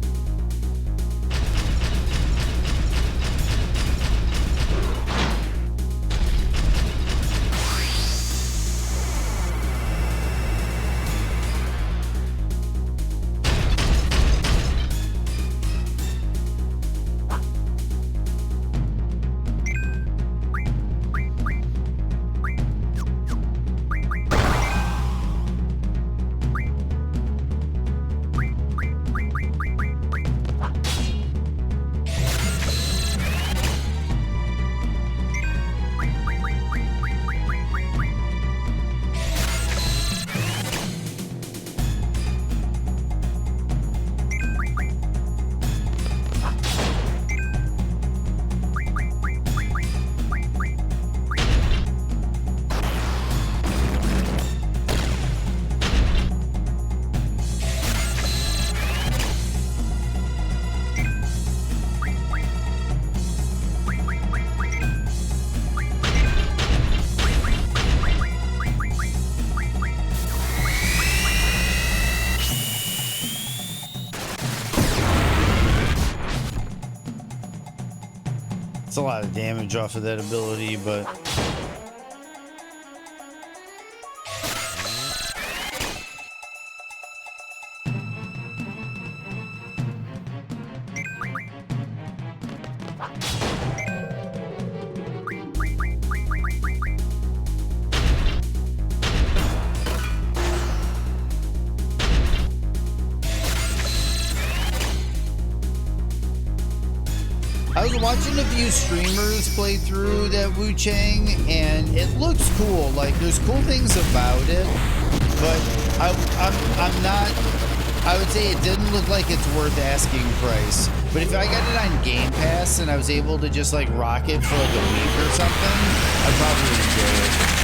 It's a lot of damage off of that ability, but... I was watching a few streamers play through that Wu Chang, and it looks cool. Like, there's cool things about it, but I'm not. I would say it didn't look like it's worth asking price. But if I got it on Game Pass and I was able to just like rock it for like a week or something, I'd probably enjoy it.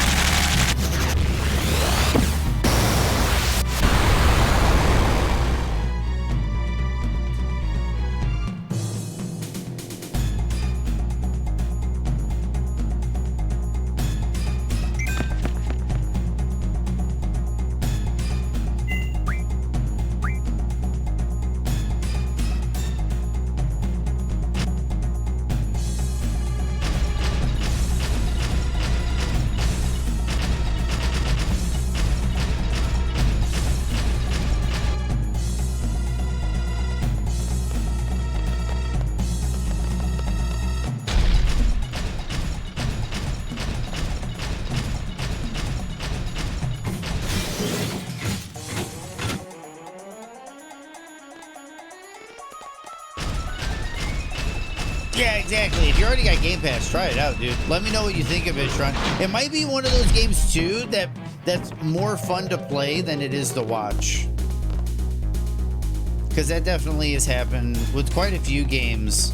Yeah, exactly. If you already got Game Pass, try it out, dude. Let me know what you think of it, Tron. It might be one of those games, too, that's more fun to play than it is to watch. Because that definitely has happened with quite a few games.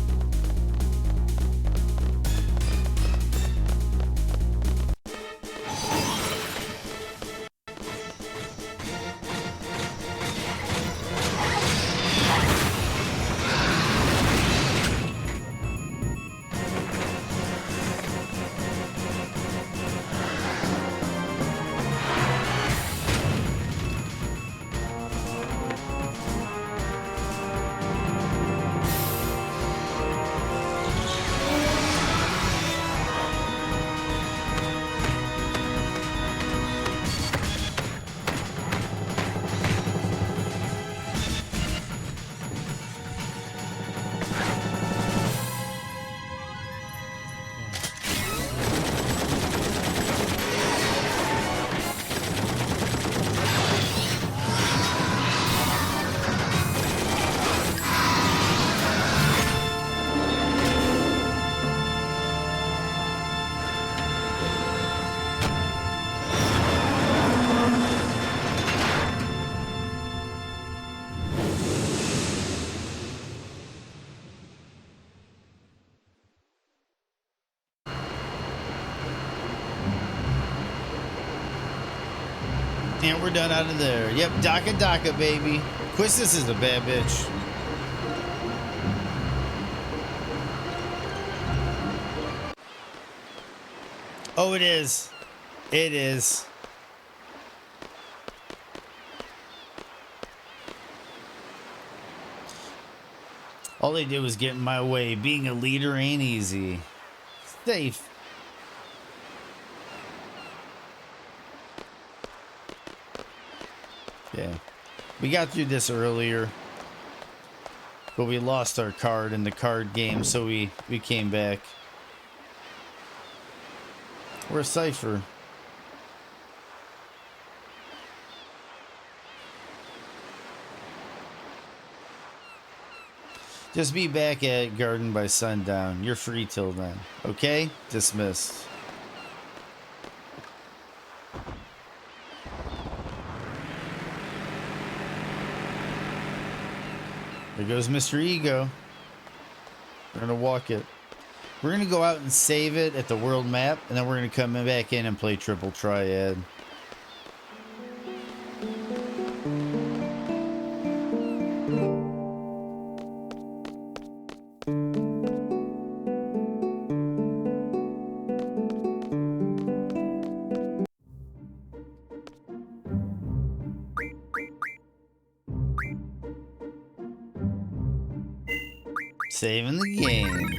And we're done out of there. Yep, Daka Daka, baby. Quistis is a bad bitch. Oh, it is. It is. All they did was get in my way. Being a leader ain't easy. Safe. Yeah. We got through this earlier. But we lost our card in the card game, so we came back. We're a Cypher. Just be back at Garden by sundown. You're free till then. Okay? Dismissed. There goes Mr. Ego. We're gonna walk it. We're gonna go out and save it at the world map, and then we're gonna come back in and play Triple Triad. Saving the game.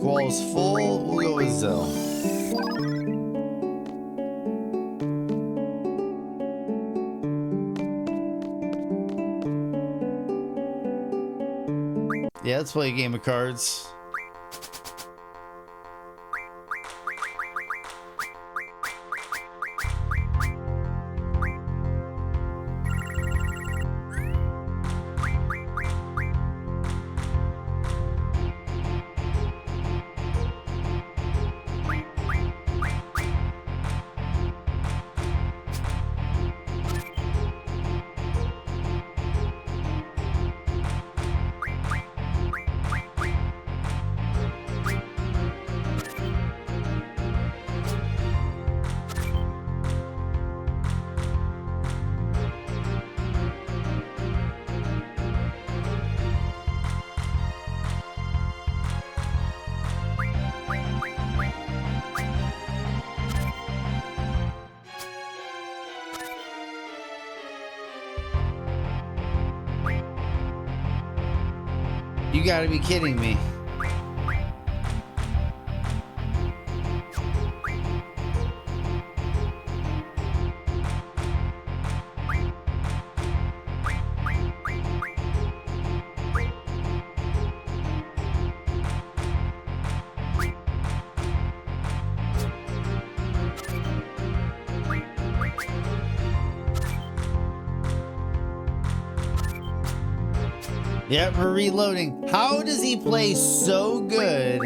Squall's full. We'll go with Zell. Yeah, let's play a game of cards. You gotta be kidding me. Yep, we're reloading. How does he play so good?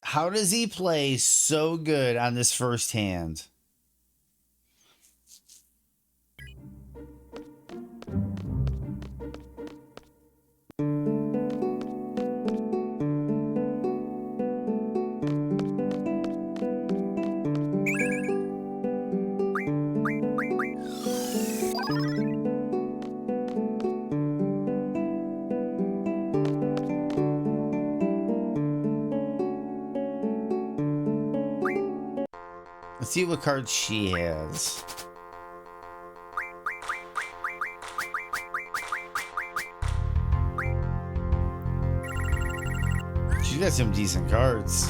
How does he play so good on this first hand? Let's see what cards she has. She's got some decent cards.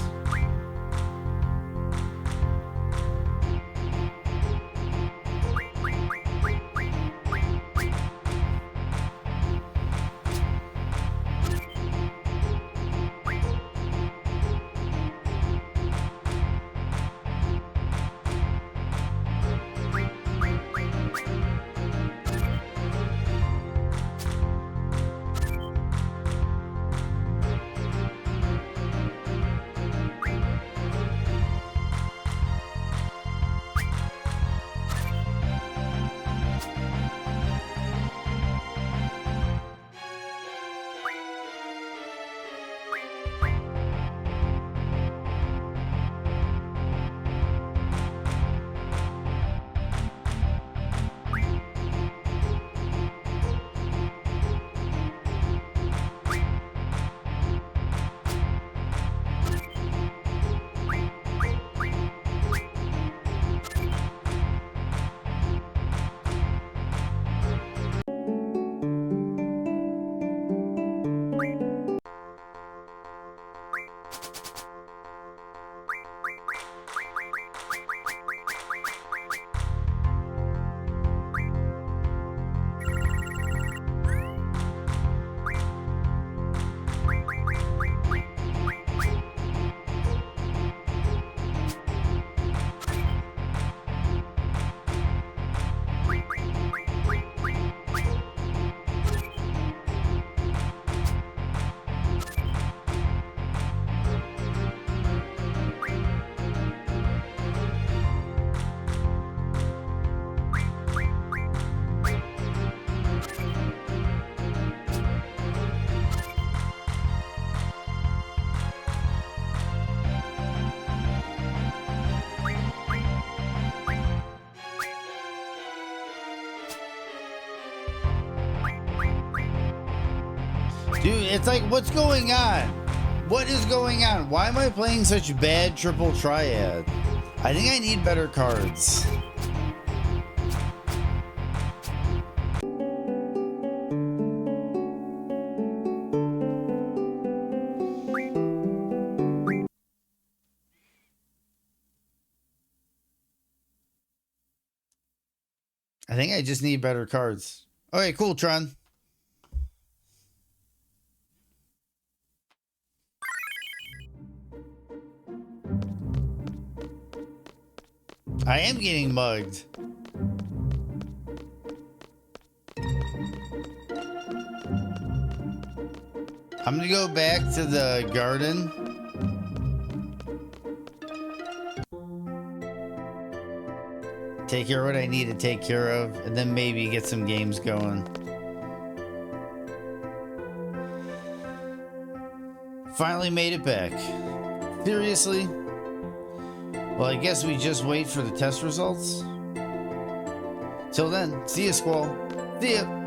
Dude, it's like, what's going on? What is going on? Why am I playing such bad triple triad? I think I need better cards. I think I just need better cards. Okay, cool, Tron. I am getting mugged. I'm gonna go back to the garden. Take care of what I need to take care of, and then maybe get some games going. Finally made it back. Seriously? Well, I guess we just wait for the test results. Till then, see ya, Squall. See ya.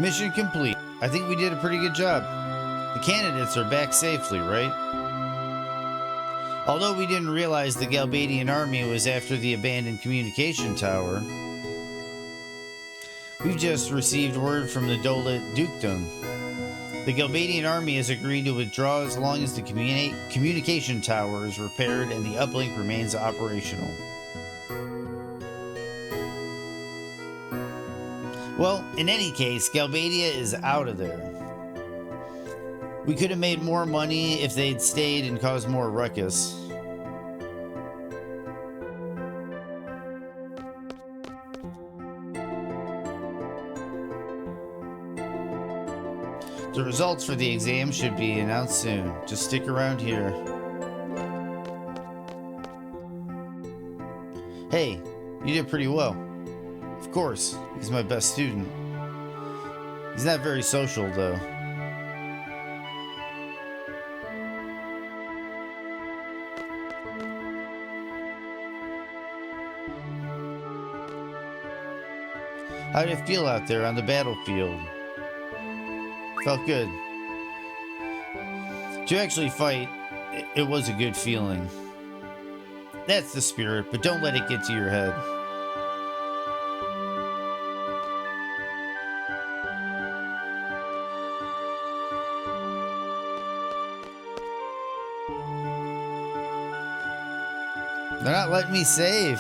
Mission complete. I think we did a pretty good job. The candidates are back safely, right? Although we didn't realize the Galbadian army was after the abandoned communication tower, we've just received word from the Dolet Dukedom. The Galbadian army has agreed to withdraw as long as the communication tower is repaired and the uplink remains operational. Well, in any case, Galbadia is out of there. We could have made more money if they'd stayed and caused more ruckus. The results for the exam should be announced soon. Just stick around here. Hey, you did pretty well. Of course, he's my best student. He's not very social, though. How did it feel out there on the battlefield? Felt good. To actually fight, it was a good feeling. That's the spirit, but don't let it get to your head. They're not letting me save.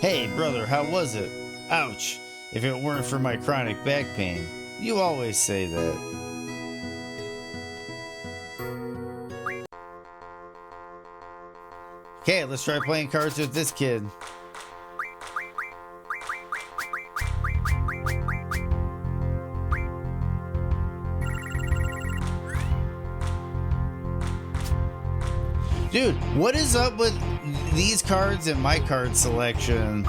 Hey, brother, how was it? Ouch, if it weren't for my chronic back pain. You always say that. Okay, let's try playing cards with this kid. Dude, what is up with these cards and my card selection?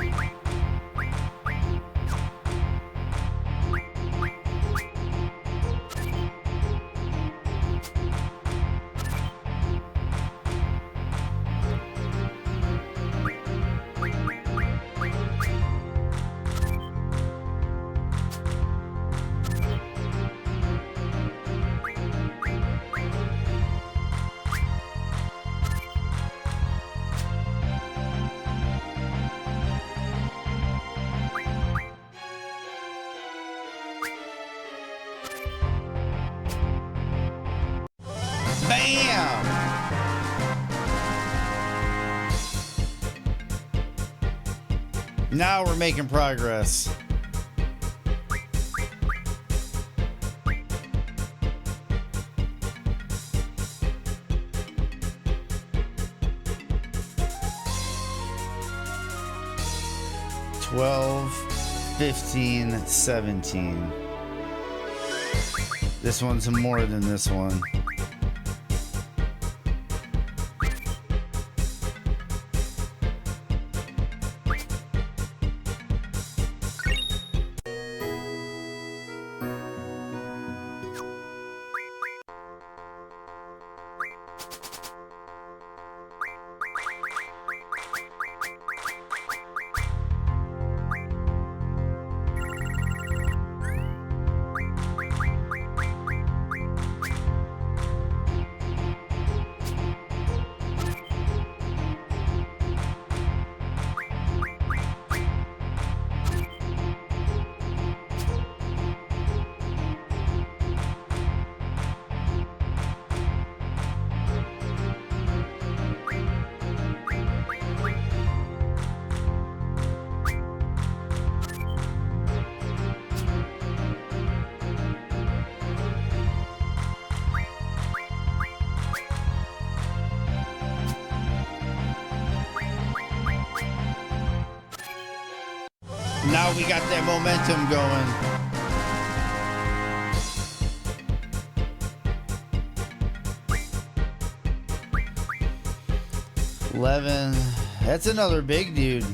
Now we're making progress. $12, $15, $17. This one's more than this one. Now we got that momentum going. 11. That's another big dude.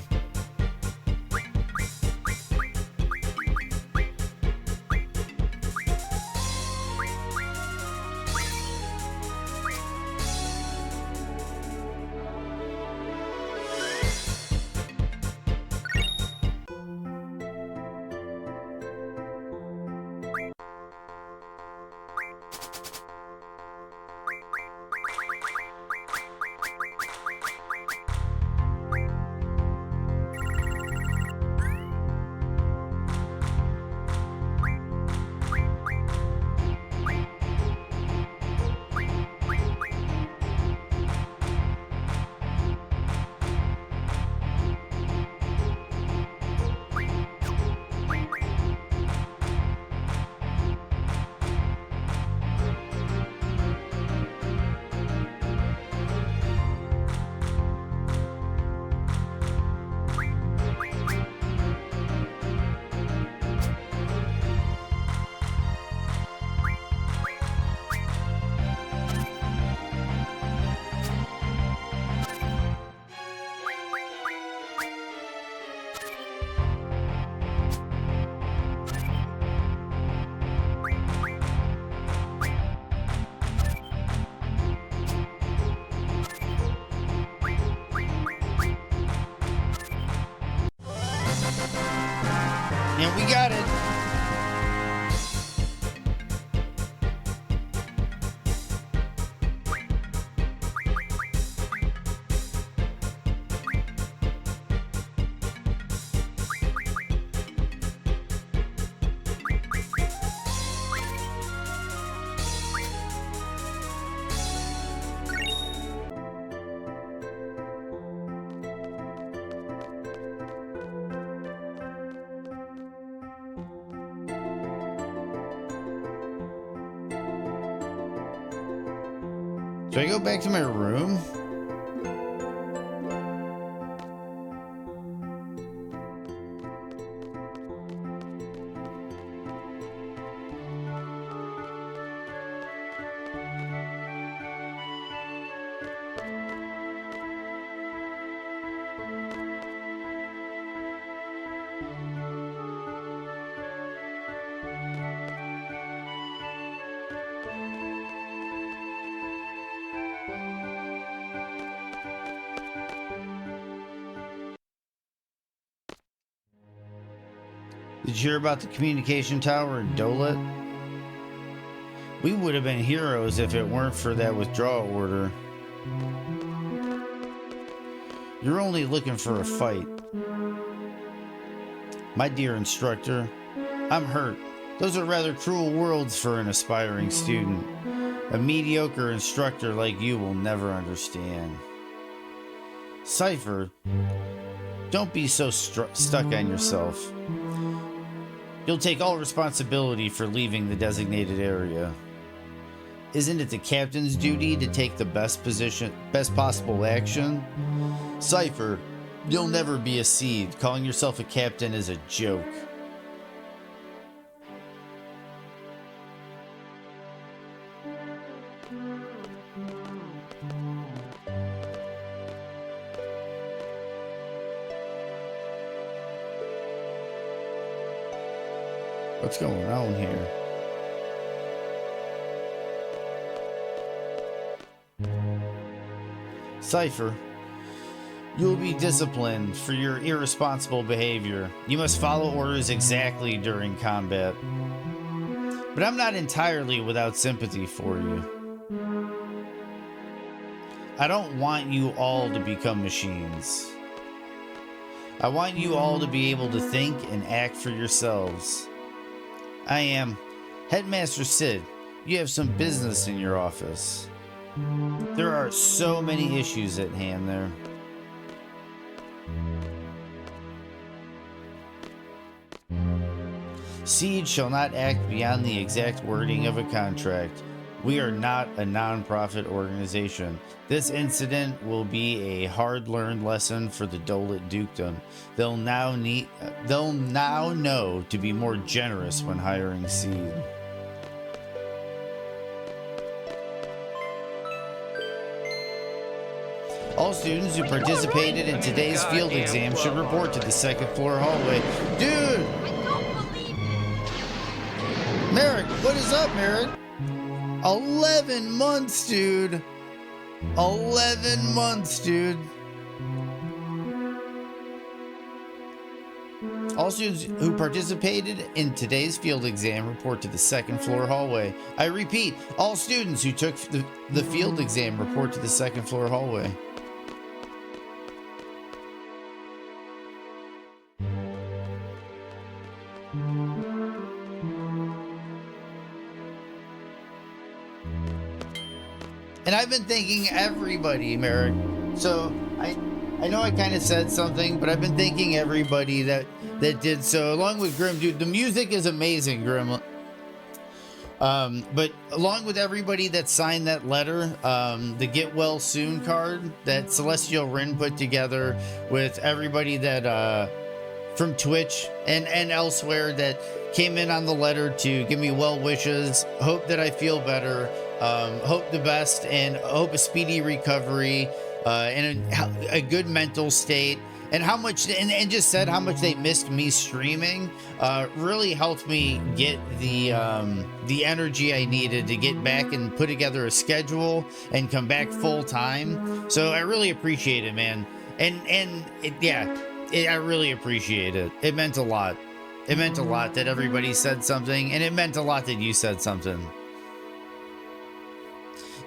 And we got it. Should I go back to my room? Did you hear about the communication tower in Dolet? We would have been heroes if it weren't for that withdrawal order. You're only looking for a fight. My dear instructor, I'm hurt. Those are rather cruel words for an aspiring student. A mediocre instructor like you will never understand. Cypher, Don't be so stuck on yourself. You'll take all responsibility for leaving the designated area. Isn't it the captain's duty to take the best possible action? Cypher, you'll never be a seed. Calling yourself a captain is a joke. What's going on here? Cypher, you will be disciplined for your irresponsible behavior. You must follow orders exactly during combat. But I'm not entirely without sympathy for you. I don't want you all to become machines. I want you all to be able to think and act for yourselves. I am Headmaster Sid. You have some business in your office. There are so many issues at hand there. Seed shall not act beyond the exact wording of a contract. We are not a non-profit organization. This incident will be a hard-learned lesson for the Dolet Dukedom. They'll now know to be more generous when hiring Seed. All students who participated in today's field exam should report to the second floor hallway. Dude! Merrick, what is up, Merrick? 11 months, dude. 11 months, dude. All students who participated in today's field exam report to the second floor hallway. I repeat, all students who took the field exam report to the second floor hallway. And I've been thanking everybody, Merrick. So I know I kind of said something, but I've been thanking everybody that did so, along with Grim. Dude, the music is amazing, Grim. But along with everybody that signed that letter, the Get Well Soon card that Celestial Rin put together with everybody that from Twitch and elsewhere that came in on the letter to give me well wishes, hope that I feel better, hope the best, and hope a speedy recovery, and a good mental state, and how much, and just said how much they missed me streaming, really helped me get the energy I needed to get back and put together a schedule and come back full time. So I really appreciate it, man. I really appreciate it. It meant a lot. It meant a lot that everybody said something, and it meant a lot that you said something.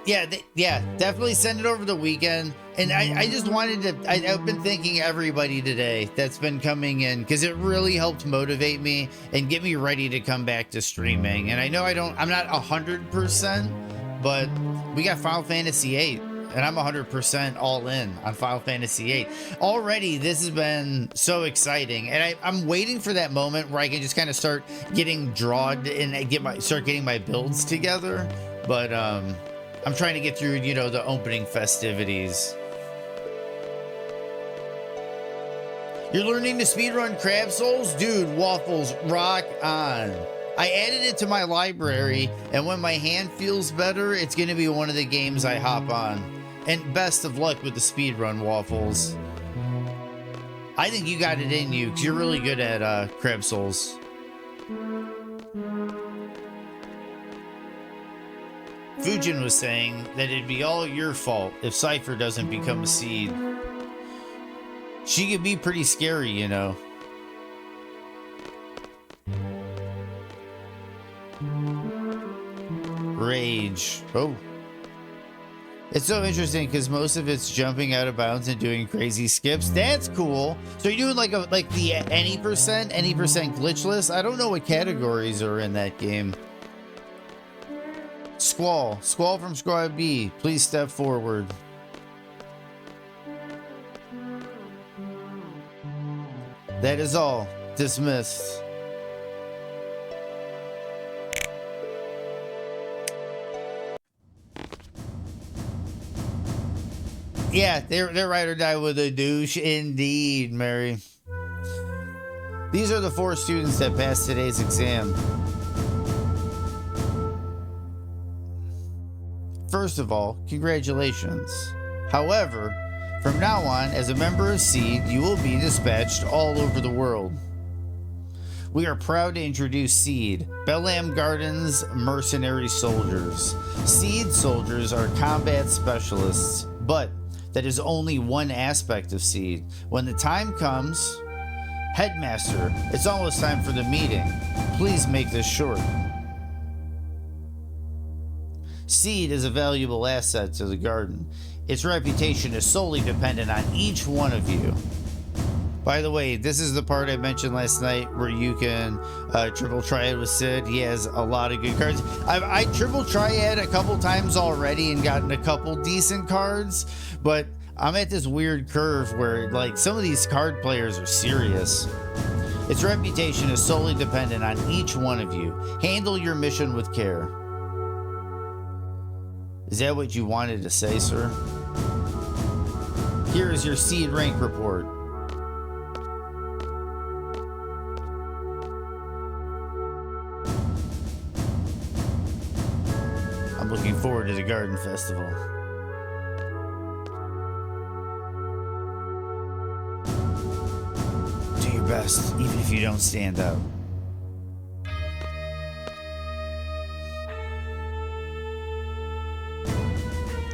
Yeah, definitely send it over the weekend. And I just wanted to, I've been thanking everybody today that's been coming in, because it really helped motivate me and get me ready to come back to streaming. And I know I'm not 100%, but we got Final Fantasy VIII. And I'm 100% all in on Final Fantasy VIII. Already, this has been so exciting. And I'm waiting for that moment where I can just kind of start getting drawn and start getting my builds together. But I'm trying to get through, the opening festivities. You're learning to speedrun Crab Souls? Dude, Waffles, rock on. I added it to my library, and when my hand feels better, it's going to be one of the games I hop on. And best of luck with the speedrun, Waffles. I think you got it in you, because you're really good at Crab Souls. Fujin was saying that it'd be all your fault if Cypher doesn't become a seed. She could be pretty scary, Rage. Oh. It's so interesting because most of it's jumping out of bounds and doing crazy skips. That's cool. So you're doing like the any percent glitchless? I don't know what categories are in that game. Squall from Squad B. Please step forward. That is all. Dismissed. Yeah, they're ride or die with a douche indeed, Mary. These are the 4 students that passed today's exam. First of all, congratulations. However, from now on, as a member of SEED, you will be dispatched all over the world. We are proud to introduce SEED, Bellam Gardens Mercenary Soldiers. SEED soldiers are combat specialists, but that is only one aspect of SEED. When the time comes, Headmaster, it's almost time for the meeting. Please make this short. SEED is a valuable asset to the garden. Its reputation is solely dependent on each one of you. By the way, this is the part I mentioned last night where you can triple triad with Sid. He has a lot of good cards. I triple triad a couple times already and gotten a couple decent cards, but I'm at this weird curve where like some of these card players are serious. Its reputation is solely dependent on each one of you. Handle your mission with care. Is that what you wanted to say, sir? Here is your SEED rank report. I'm looking forward to the Garden Festival. Do your best, even if you don't stand out.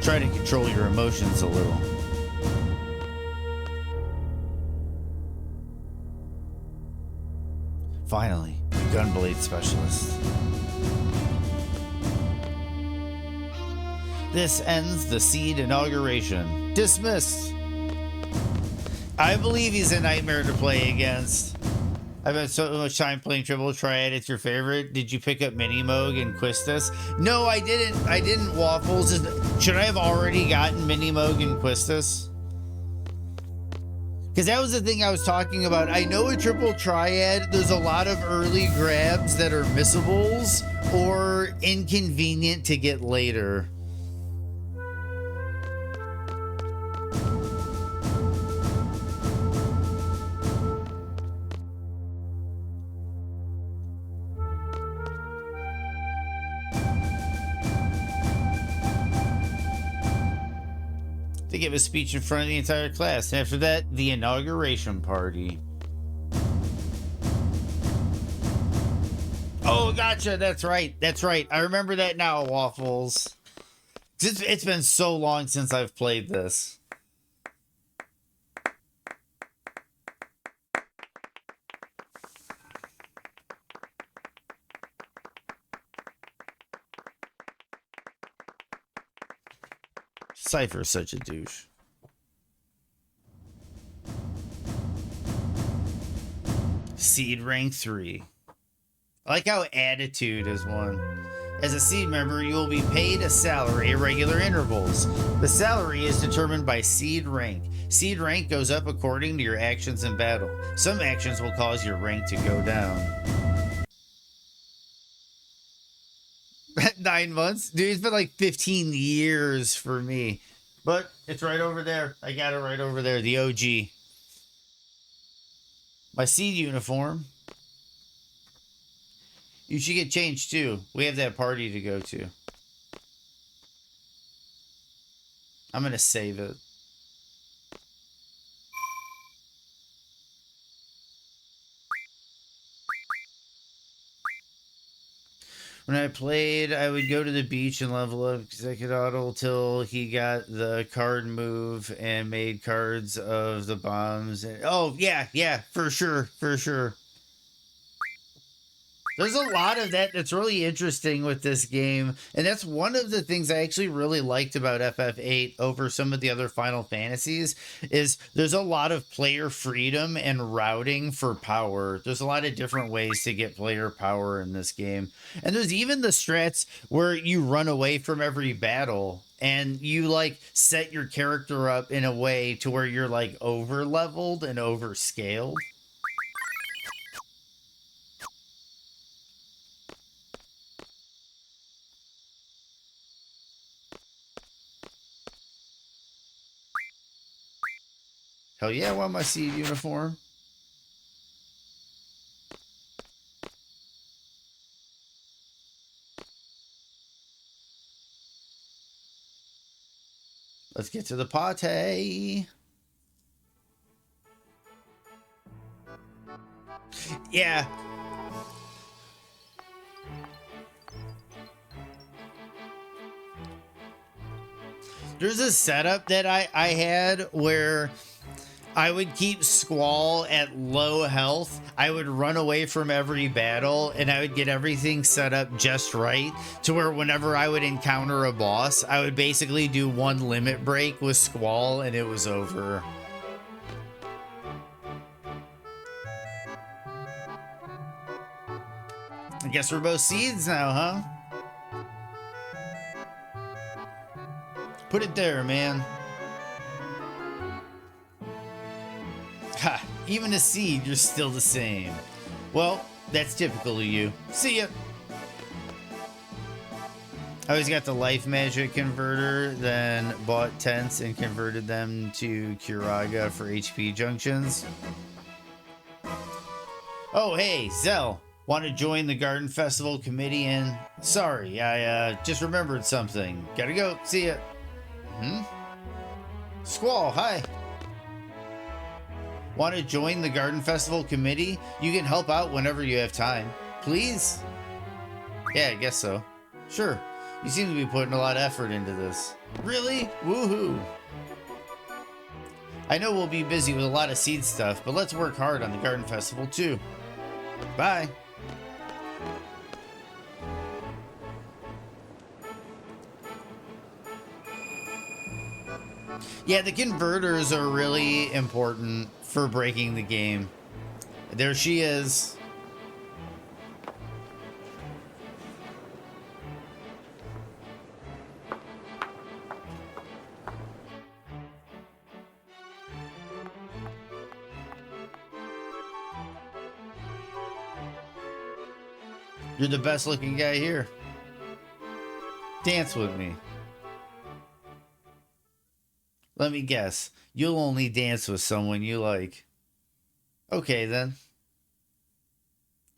Try to control your emotions a little. Finally, a gunblade specialist. This ends the SEED inauguration. Dismissed. I believe he's a nightmare to play against. I've had so much time playing Triple Triad. It's your favorite. Did you pick up Minimoog and Quistis? No, I didn't. I didn't, Waffles. Should I have already gotten Minimoog and Quistis? Because that was the thing I was talking about. I know a Triple Triad, there's a lot of early grabs that are missables or inconvenient to get later. To give a speech in front of the entire class. And after that, the inauguration party. Oh, gotcha. That's right. That's right. I remember that now, Waffles. It's been so long since I've played this. Cypher's such a douche. SEED rank 3. I like how attitude is one. As a SEED member, you will be paid a salary at regular intervals. The salary is determined by SEED rank. SEED rank goes up according to your actions in battle. Some actions will cause your rank to go down. 9 months? Dude, it's been like 15 years for me. But it's right over there. I got it right over there. The OG. My SEED uniform. You should get changed too. We have that party to go to. I'm going to save it. When I played, I would go to the beach and level up Executodl till he got the card move and made cards of the bombs. Oh, yeah, for sure. There's a lot of that that's really interesting with this game, and that's one of the things I actually really liked about FF8 over some of the other Final Fantasies, is there's a lot of player freedom and routing for power. There's a lot of different ways to get player power in this game. And there's even the strats where you run away from every battle, and you, like, set your character up in a way to where you're, like, over-leveled and over-scaled. Hell yeah, I want my seed uniform. Let's get to the party. Yeah. There's a setup that I had where I would keep Squall at low health. I would run away from every battle and I would get everything set up just right to where whenever I would encounter a boss, I would basically do one limit break with Squall and it was over. I guess we're both seeds now, huh? Put it there, man. Ha! Even a seed, you're still the same. Well, that's typical of you. See ya! I always got the life magic converter, then bought tents and converted them to Curaga for HP junctions. Oh, hey, Zell. Want to join the Garden Festival committee and... Sorry, I just remembered something. Gotta go. See ya. Squall, hi. Want to join the Garden Festival committee? You can help out whenever you have time. Please? Yeah, I guess so. Sure. You seem to be putting a lot of effort into this. Really? Woohoo! I know we'll be busy with a lot of seed stuff, but let's work hard on the Garden Festival too. Bye. Yeah, the converters are really important for breaking the game. There she is. You're the best looking guy here. Dance with me. Let me guess. You'll only dance with someone you like. Okay, then.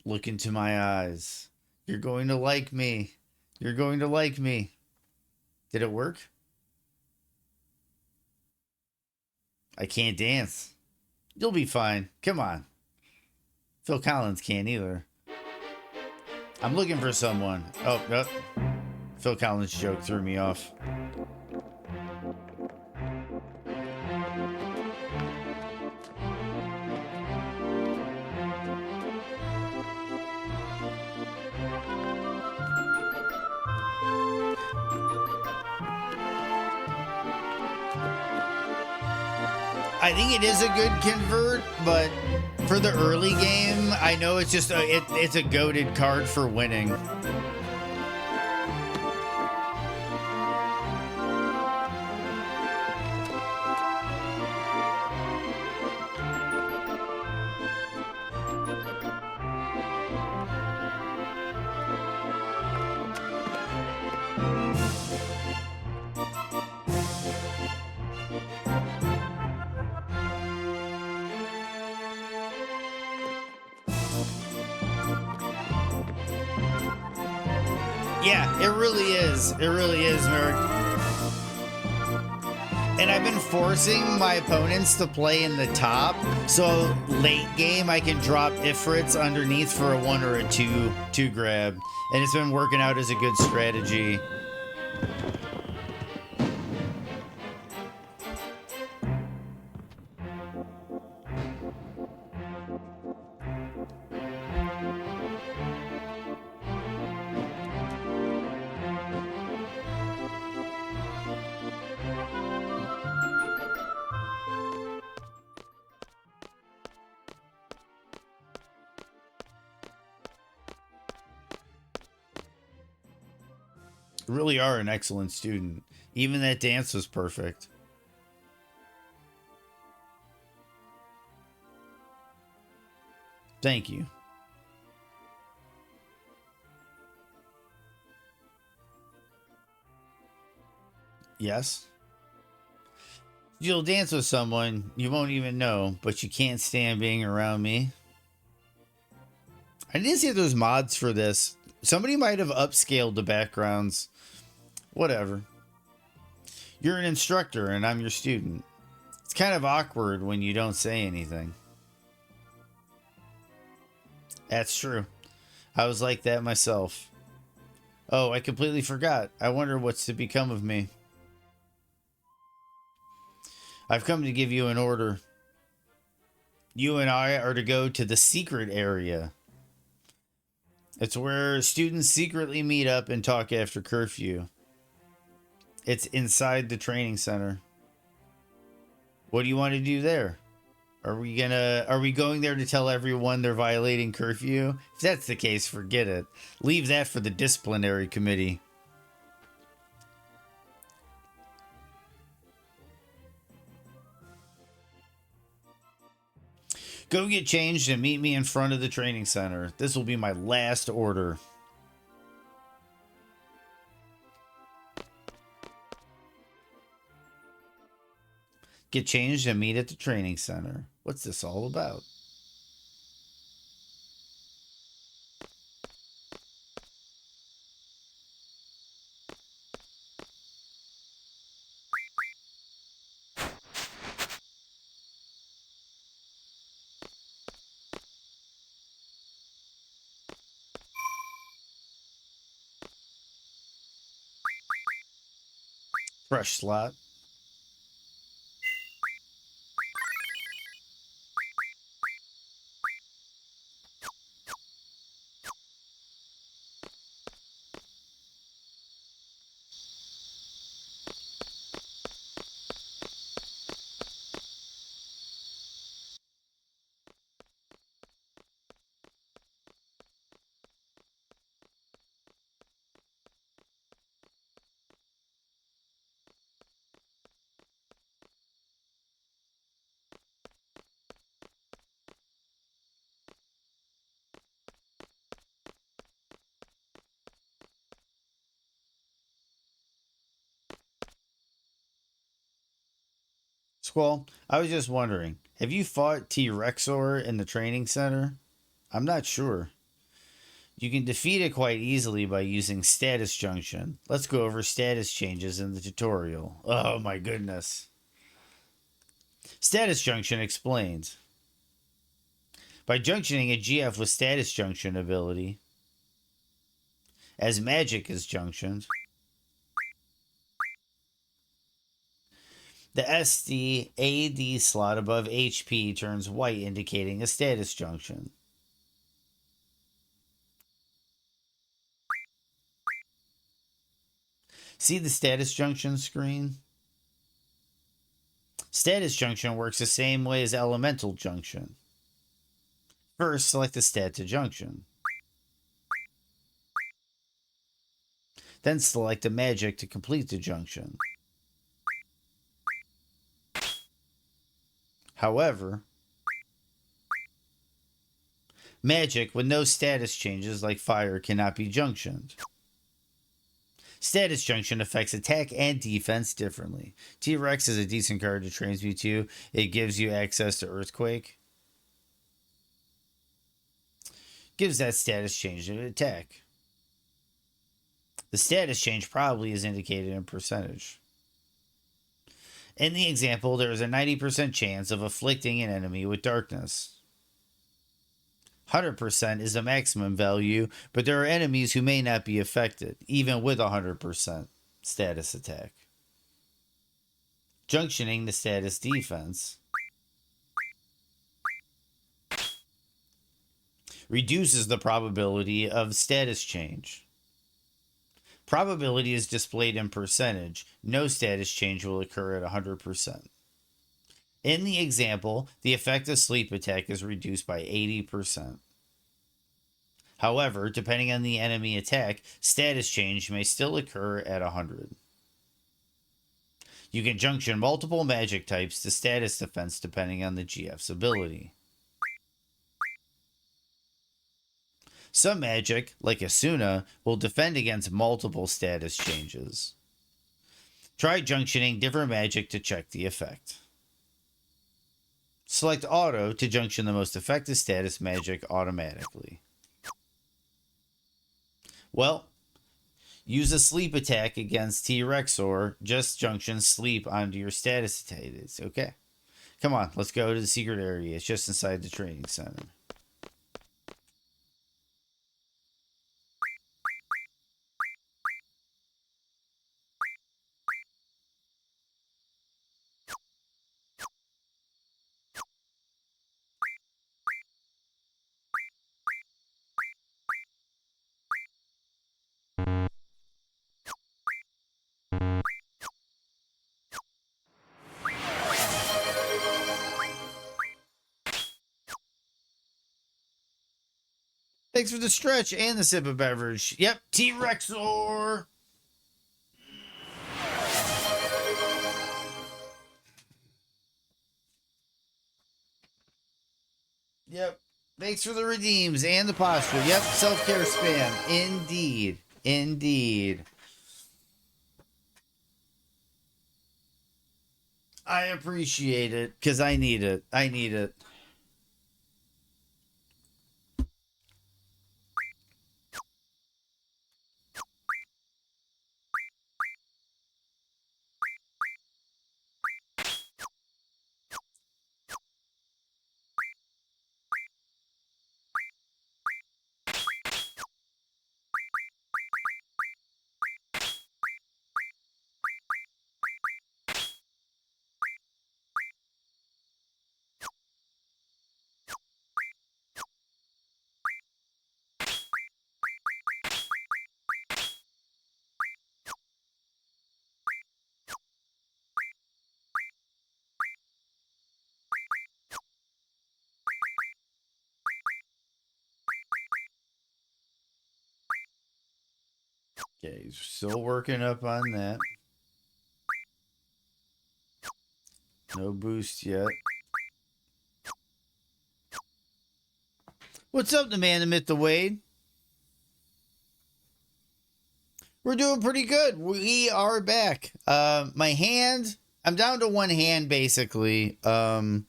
Look into my eyes. You're going to like me. You're going to like me. Did it work? I can't dance. You'll be fine. Come on. Phil Collins can't either. I'm looking for someone. Oh, no. Phil Collins' joke threw me off. I think it is a good convert, but for the early game, I know it's just it's a goated card for winning. Yeah, it really is. It really is, Merrick. And I've been forcing my opponents to play in the top, so late game I can drop Ifrits underneath for a 1 or a 2 grab. And it's been working out as a good strategy. Really are an excellent student. Even that dance was perfect. Thank you. Yes. You'll dance with someone you won't even know, but you can't stand being around me. I didn't see if there's mods for this. Somebody might have upscaled the backgrounds. Whatever. You're an instructor and I'm your student. It's kind of awkward when you don't say anything. That's true. I was like that myself. Oh, I completely forgot. I wonder what's to become of me. I've come to give you an order. You and I are to go to the secret area. It's where students secretly meet up and talk after curfew. It's inside the training center. What do you want to do there? Are we going there to tell everyone they're violating curfew? If that's the case, forget it. Leave that for the disciplinary committee. Go get changed and meet me in front of the training center. This will be my last order. Get changed and meet at the training center. What's this all about? Fresh slot. Squall, I was just wondering, have you fought T-Rexor in the training center? I'm not sure. You can defeat it quite easily by using Status Junction. Let's go over status changes in the tutorial. Oh my goodness. Status Junction explains. By junctioning a GF with Status Junction ability, as magic is junctioned, the SD AD slot above HP turns white, indicating a status junction. See the status junction screen? Status junction works the same way as elemental junction. First, select the stat to junction. Then select a magic to complete the junction. However, magic with no status changes like fire cannot be junctioned. Status junction affects attack and defense differently. T-Rex is a decent card to transmute to. It gives you access to Earthquake. Gives that status change to attack. The status change probably is indicated in percentage. In the example, there is a 90% chance of afflicting an enemy with darkness. 100% is the maximum value, but there are enemies who may not be affected, even with 100% status attack. Junctioning the status defense reduces the probability of status change. Probability is displayed in percentage. No status change will occur at 100%. In the example, the effect of sleep attack is reduced by 80%. However, depending on the enemy attack, status change may still occur at 100. You can junction multiple magic types to status defense depending on the GF's ability. Some magic, like Asuna, will defend against multiple status changes. Try junctioning different magic to check the effect. Select auto to junction the most effective status magic automatically. Well, use a sleep attack against T-Rex or just junction sleep onto your status status. Okay. Come on, let's go to the secret area. It's just inside the training center. Thanks for the stretch and the sip of beverage. Yep, T-Rexor. Yep. Thanks for the redeems and the posture. Yep, self-care spam. Indeed. Indeed. I appreciate it because I need it. I need it. Okay, he's still working up on that. No boost yet. What's up, the man amid the Wade? We're doing pretty good. We are back. My hand, I'm down to one hand basically. For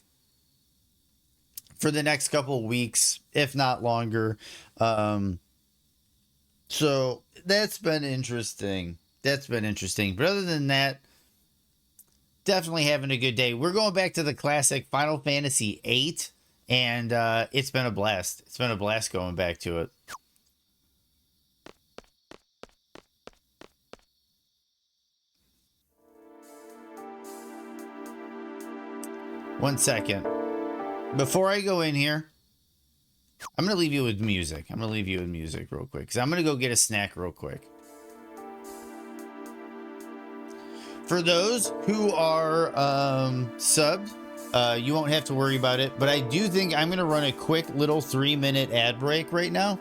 the next couple of weeks, if not longer. So that's been interesting. That's been interesting. But other than that, definitely having a good day. We're going back to the classic Final Fantasy VIII, and it's been a blast. It's been a blast going back to it. One second. Before I go in here, I'm going to leave you with music. I'm going to leave you with music real quick because I'm going to go get a snack real quick. For those who are subbed, you won't have to worry about it. But I do think I'm going to run a quick little 3-minute ad break right now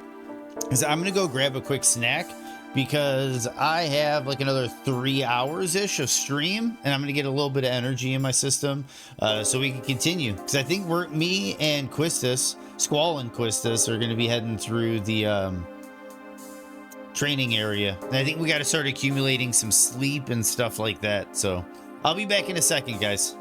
because I'm going to go grab a quick snack because I have like another 3 hours-ish of stream and I'm going to get a little bit of energy in my system so we can continue. Because I think me and Quistis, Squall and Quistis, are going to be heading through the training area. And I think we got to start accumulating some sleep and stuff like that. So I'll be back in a second, guys.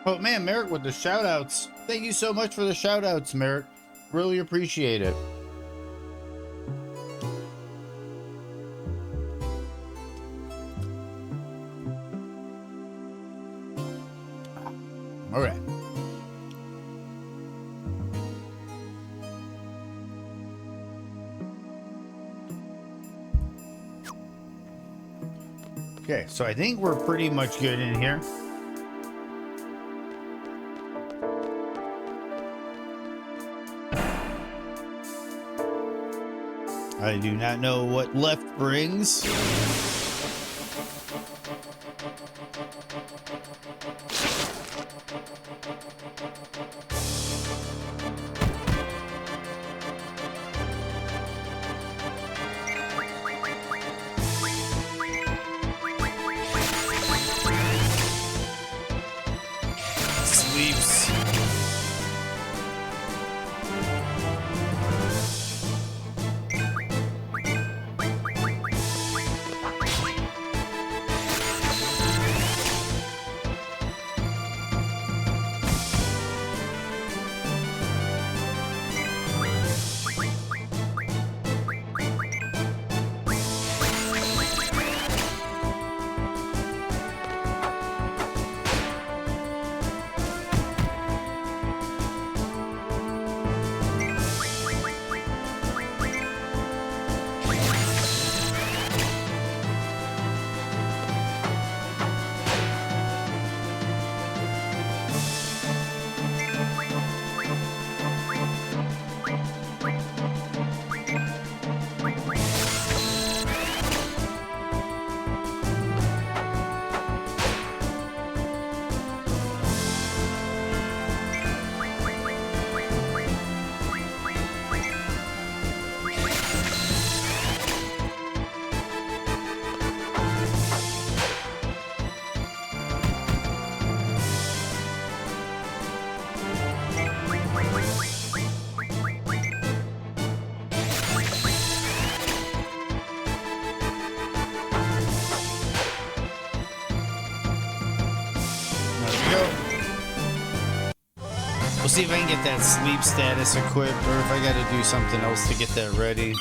Oh man, Merrick with the shout outs. Thank you so much for the shout outs, Merrick. Really appreciate it. All right. Okay, so I think we're pretty much good in here. I do not know what left brings. Sleeps. We'll see if I can get that sleep status equipped, or if I gotta do something else to get that ready.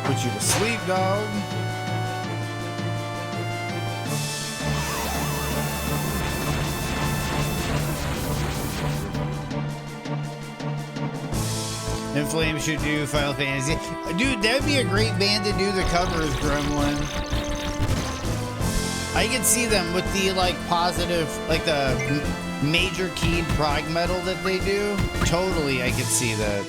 Put you to sleep, dog. And Flame should do Final Fantasy. Dude, that'd be a great band to do the covers, Gremlin. I can see them with the, like, positive, like, the major keyed prog metal that they do. Totally, I could see that.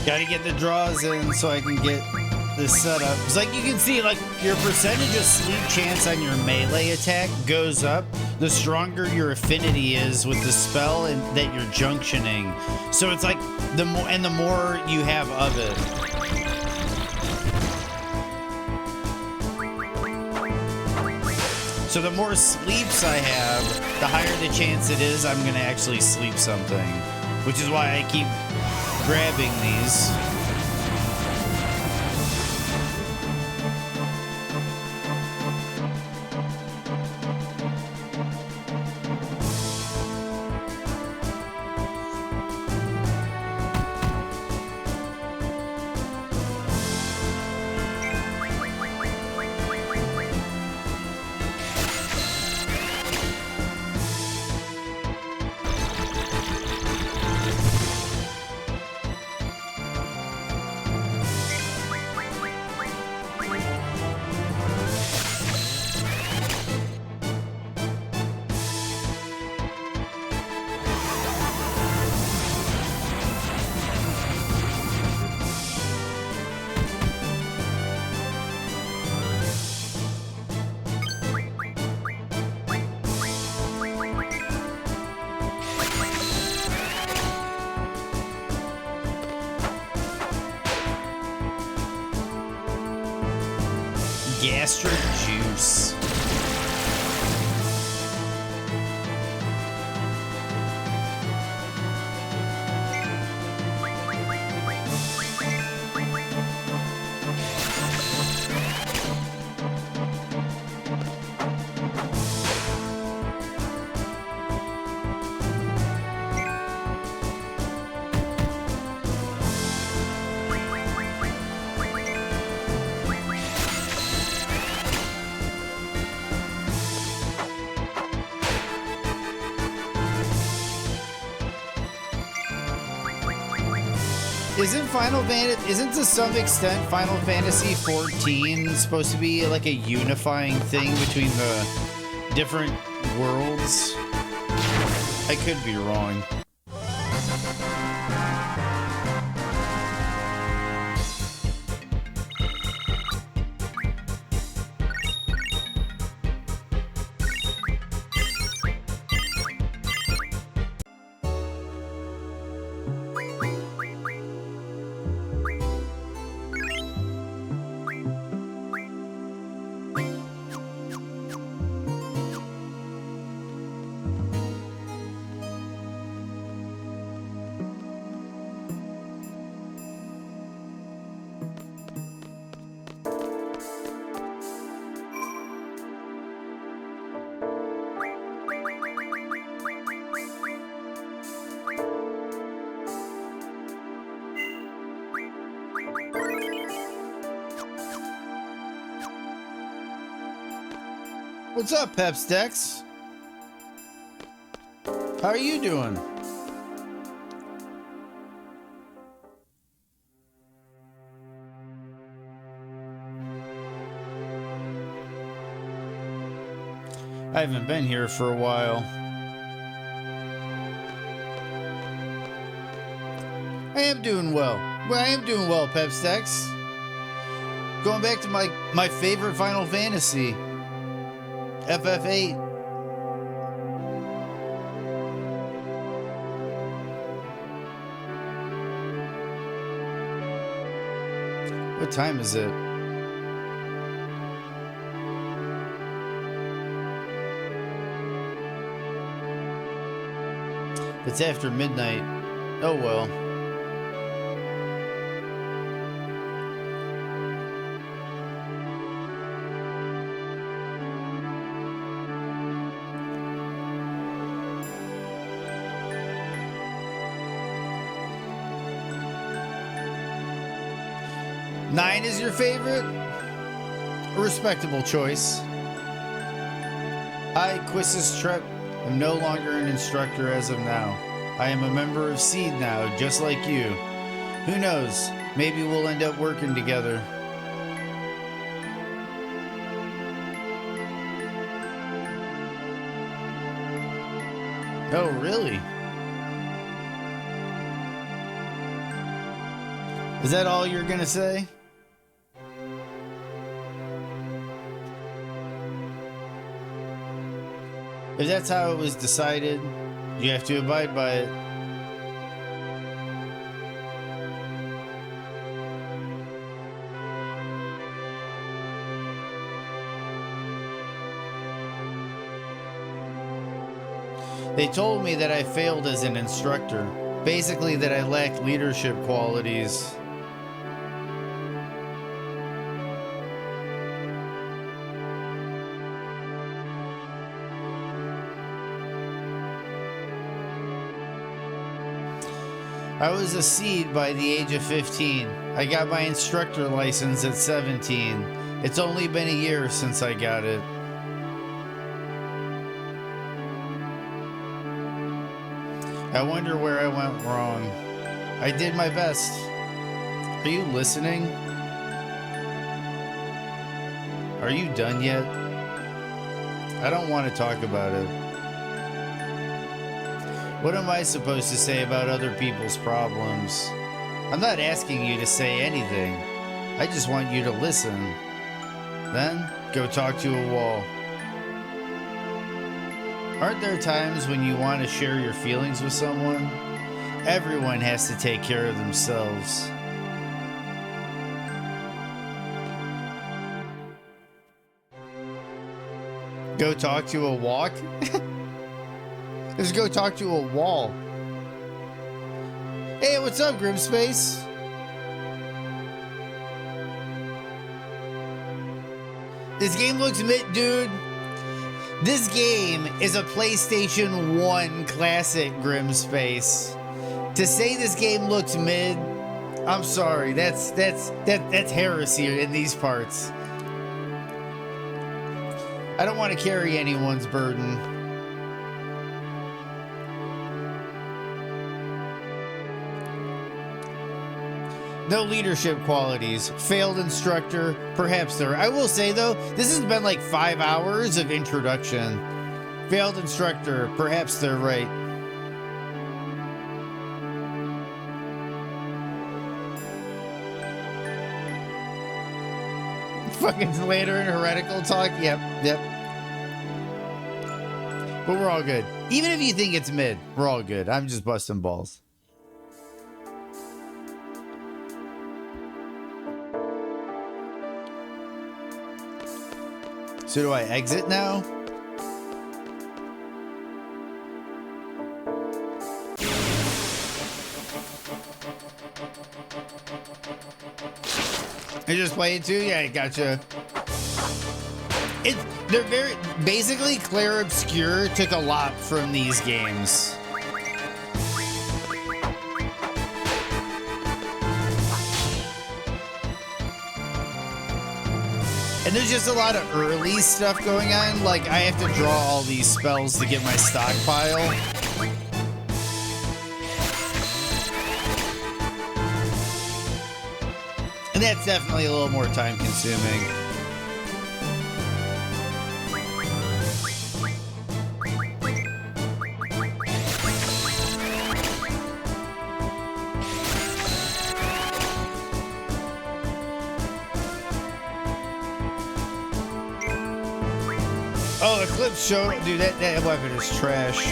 Gotta get the draws in so I can get this set up. It's like you can see, like, your percentage of sleep chance on your melee attack goes up the stronger your affinity is with the spell and that you're junctioning. So it's like the more you have of it. So the more sleeps I have, the higher the chance it is I'm gonna actually sleep something. Which is why I keep grabbing these. Gastric juice. Isn't to some extent Final Fantasy XIV supposed to be like a unifying thing between the different worlds? I could be wrong. What's up, Pepstex? How are you doing? I haven't been here for a while. I am doing well. Well, I am doing well, Pepstex. Going back to my favorite Final Fantasy. FF8. What time is it? It's after midnight. Oh well. Nine is your favorite? A respectable choice. I, Quistis Trep, am no longer an instructor as of now. I am a member of Seed now, just like you. Who knows? Maybe we'll end up working together. Oh, really? Is that all you're gonna say? If that's how it was decided, you have to abide by it. They told me that I failed as an instructor. Basically, that I lacked leadership qualities. I was a seed by the age of 15. I got my instructor license at 17. It's only been a year since I got it. I wonder where I went wrong. I did my best. Are you listening? Are you done yet? I don't want to talk about it. What am I supposed to say about other people's problems? I'm not asking you to say anything. I just want you to listen. Then, go talk to a wall. Aren't there times when you want to share your feelings with someone? Everyone has to take care of themselves. Go talk to a walk? Just go talk to a wall. Hey, what's up, Grimspace? This game looks mid, dude. This game is a PlayStation 1 classic, Grimspace. To say this game looks mid, I'm sorry. That's heresy in these parts. I don't want to carry anyone's burden. No leadership qualities. Failed instructor. Perhaps there. I will say though, this has been like 5 hours of introduction. Failed instructor. Perhaps they're right. Fucking later in heretical talk. Yep. But we're all good. Even if you think it's mid, we're all good. I'm just busting balls. So do I exit now? You just play it too? Yeah, gotcha. They're very basically Clair Obscur took a lot from these games. And there's just a lot of early stuff going on. Like, I have to draw all these spells to get my stockpile. And that's definitely a little more time consuming. Oh, Eclipse show, dude, that weapon is trash.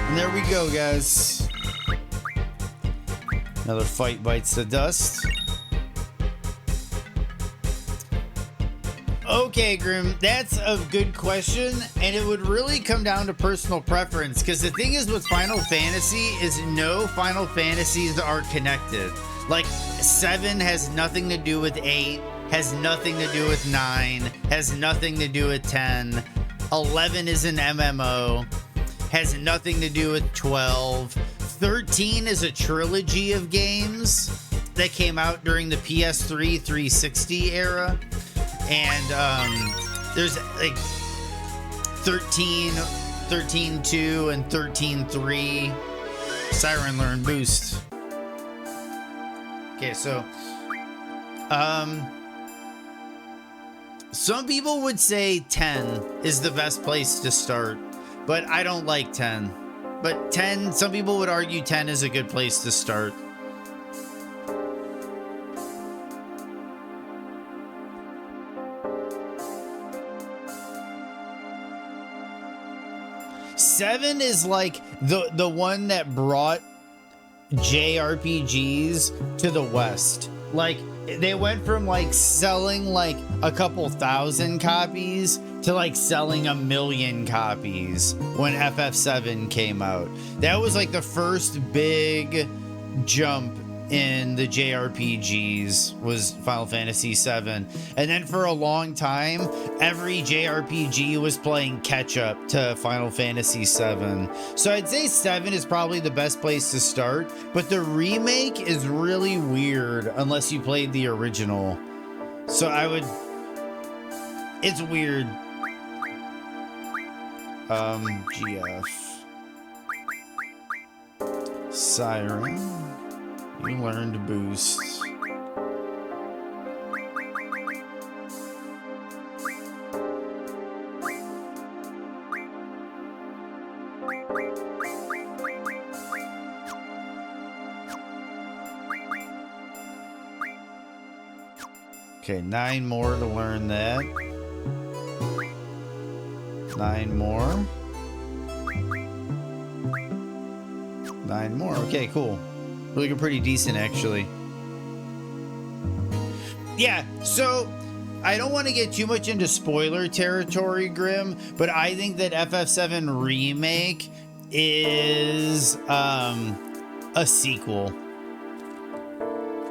And there we go, guys. Another fight bites the dust. Okay, Grim, that's a good question, and it would really come down to personal preference, because the thing is with Final Fantasy is no Final Fantasies are connected. Like, 7 has nothing to do with 8, has nothing to do with 9, has nothing to do with 10, 11 is an MMO, has nothing to do with 12, 13 is a trilogy of games that came out during the PS3 360 era. And there's like 13.2 and 13.3. Siren Learn boost. Okay, so some people would say 10 is the best place to start, but I don't like 10. But 10, some people would argue 10 is a good place to start. Seven is like the one that brought JRPGs to the West. Like, they went from like selling like a couple thousand copies to like selling 1 million copies when FF7 came out. That was like the first big jump in the JRPGs, was Final Fantasy VII. And then for a long time, every JRPG was playing catch up to Final Fantasy VII. So I'd say 7 is probably the best place to start, but the remake is really weird unless you played the original. So I would... It's weird. GF. Siren. You learned boost. Okay, 9 more to learn that. 9 more. 9 more. Okay, cool. Looking pretty decent, actually. Yeah, so I don't want to get too much into spoiler territory, Grim, but I think that FF7 Remake is a sequel.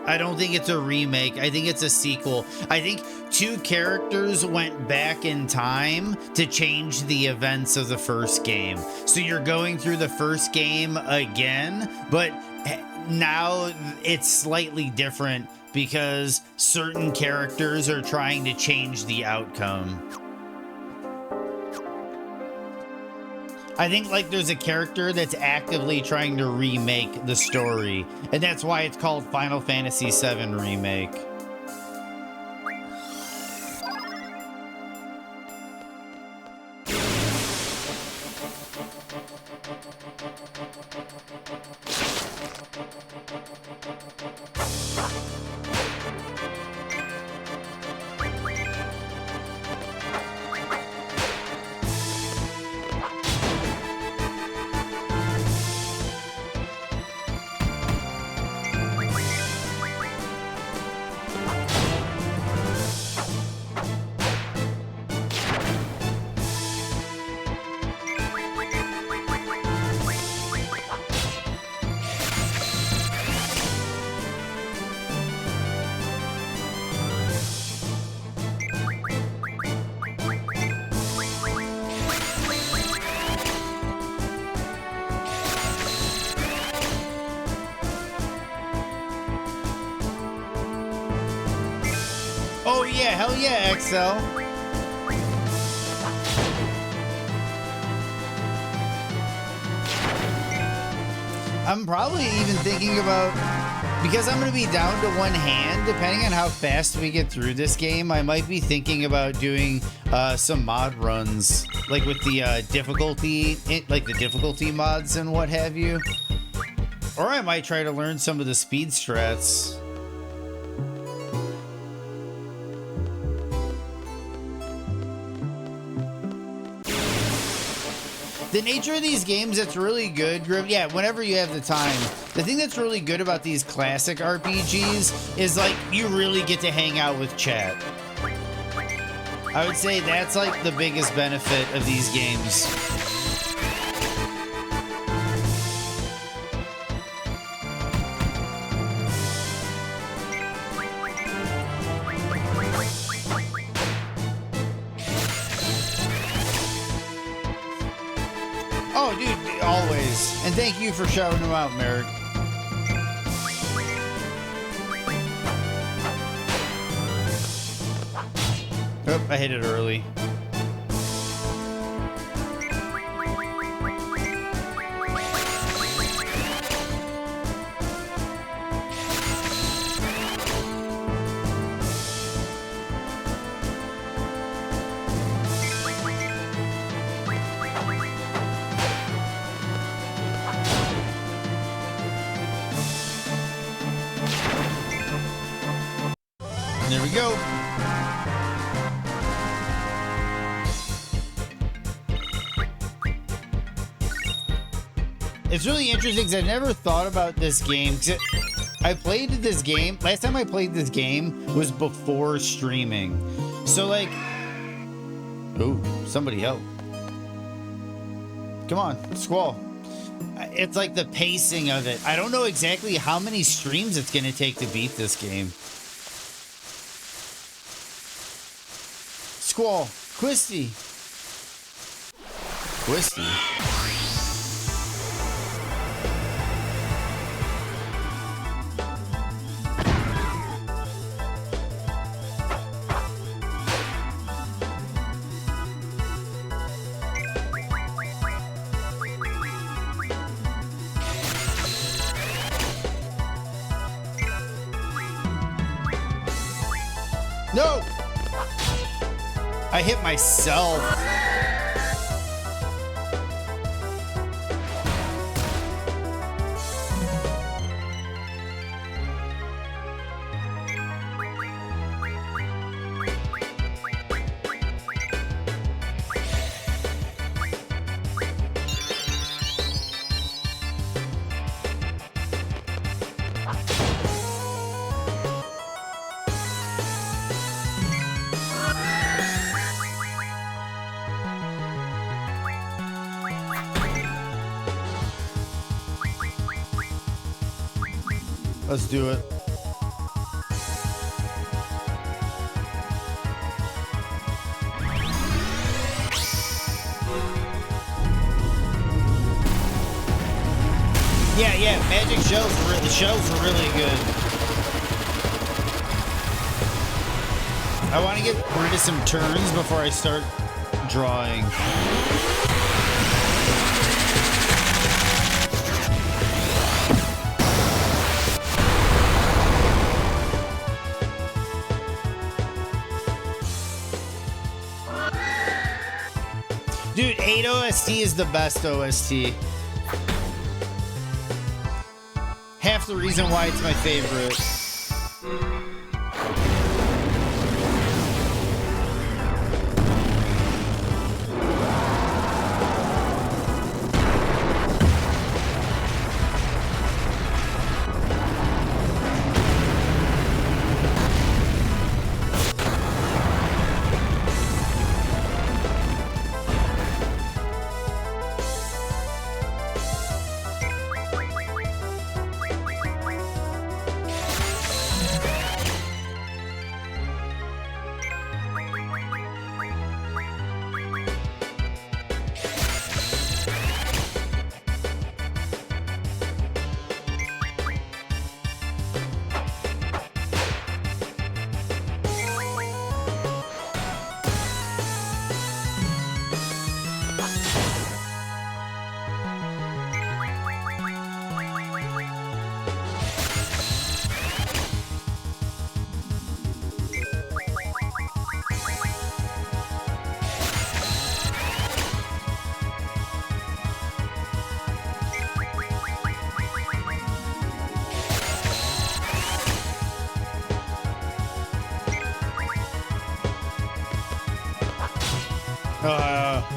I don't think it's a remake. I think it's a sequel. I think 2 characters went back in time to change the events of the first game. So you're going through the first game again, but now it's slightly different because certain characters are trying to change the outcome. I think like there's a character that's actively trying to remake the story, and that's why it's called Final Fantasy VII Remake. Oh yeah, hell yeah, XL. I'm probably even thinking about, because I'm going to be down to 1 hand, depending on how fast we get through this game, I might be thinking about doing some mod runs, like with the difficulty mods and what have you. Or I might try to learn some of the speed strats. The nature of these games that's really good, yeah, whenever you have the time, the thing that's really good about these classic RPGs is like you really get to hang out with chat. I would say that's like the biggest benefit of these games. Oh, dude, always. And thank you for shouting them out, Merrick. Oh, I hit it early. go. It's really interesting because I've never thought about this game. I played this game. Last time I played this game was before streaming. So like, oh, somebody help. Come on, Squall. It's like the pacing of it. I don't know exactly how many streams it's going to take to beat this game. Squall, Quisty. Quisty. No! I hit myself. Let's do it. Yeah, magic shells were really good. I want to get rid of some turns before I start drawing. Dude, 8 OST is the best OST. Half the reason why it's my favorite.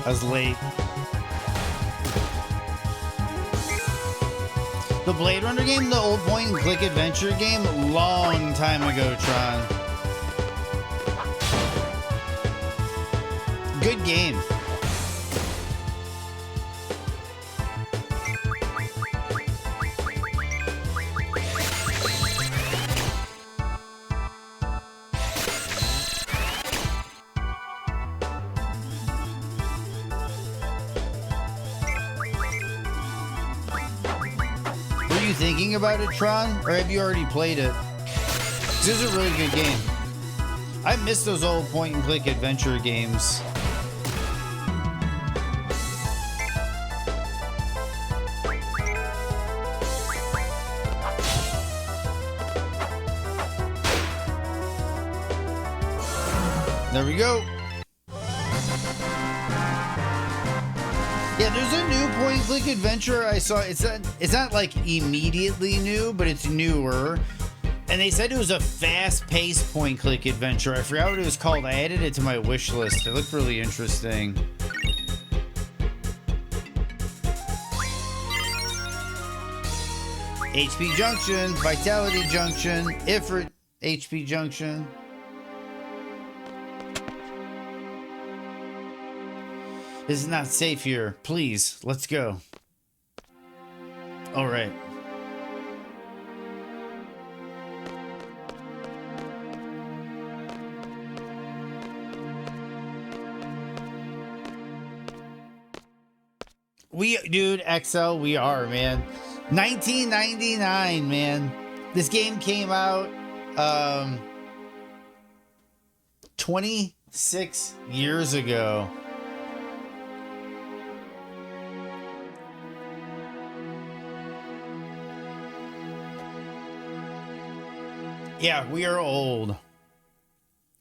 I was late. The Blade Runner game, the old point and click adventure game, long time ago, Tron. Good game. Thinking about it, Tron, or have you already played it? This is a really good game. I miss those old point and click adventure games. There we go. Yeah, there's a new point-and-click adventure I saw. It's not like immediately new, but it's newer. And they said it was a fast-paced point-click adventure. I forgot what it was called. I added it to my wish list. It looked really interesting. HP Junction, Vitality Junction, Ifrit HP Junction. This is not safe here. Please, let's go. All right. Dude, XL, we are, man. 1999, man. This game came out 26 years ago. Yeah, we are old.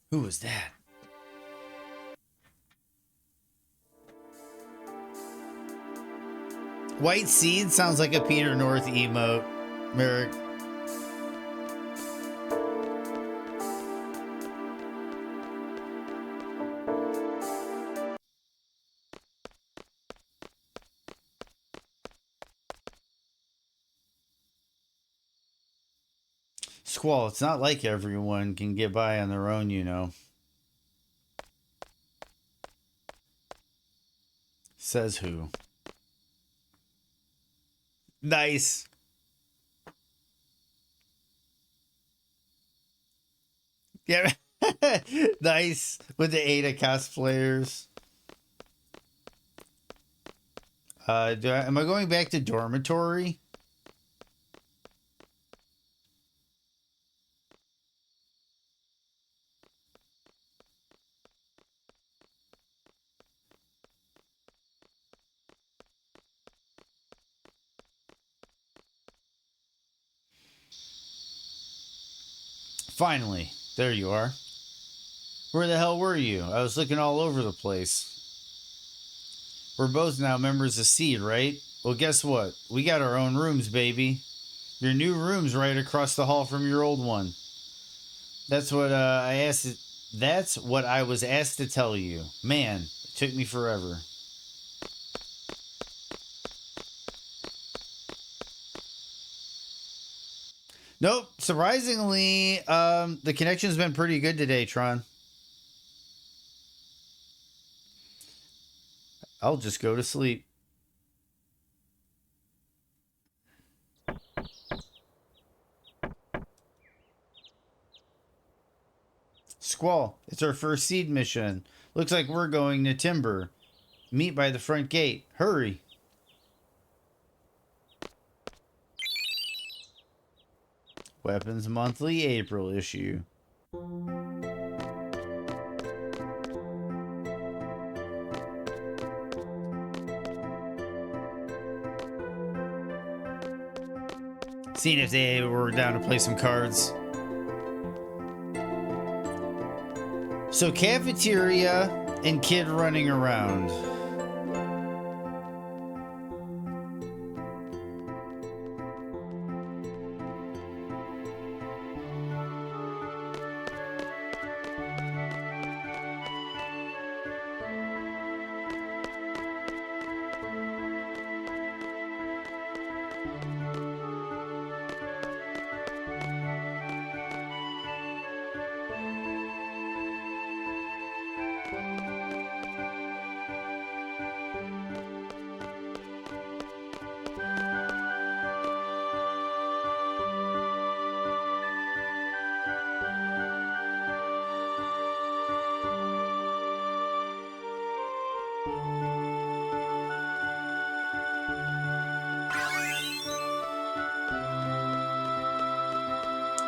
Who was that? White Seed sounds like a Peter North emote, Merrick. Squall, it's not like everyone can get by on their own, you know. Says who? Nice. Yeah. Nice. With the Ada cosplayers. Am I going back to dormitory? Finally, there you are. Where the hell were you? I was looking all over the place. We're both now members of Seed, right? Well, guess what? We got our own rooms, baby. Your new room's right across the hall from your old one. That's what That's what I was asked to tell you. Man, it took me forever. Nope. Surprisingly, the connection's been pretty good today, Tron. I'll just go to sleep. Squall, it's our first Seed mission. Looks like we're going to Timber. Meet by the front gate. Hurry. Weapons Monthly April issue. Seeing if they were down to play some cards. So cafeteria and kid running around.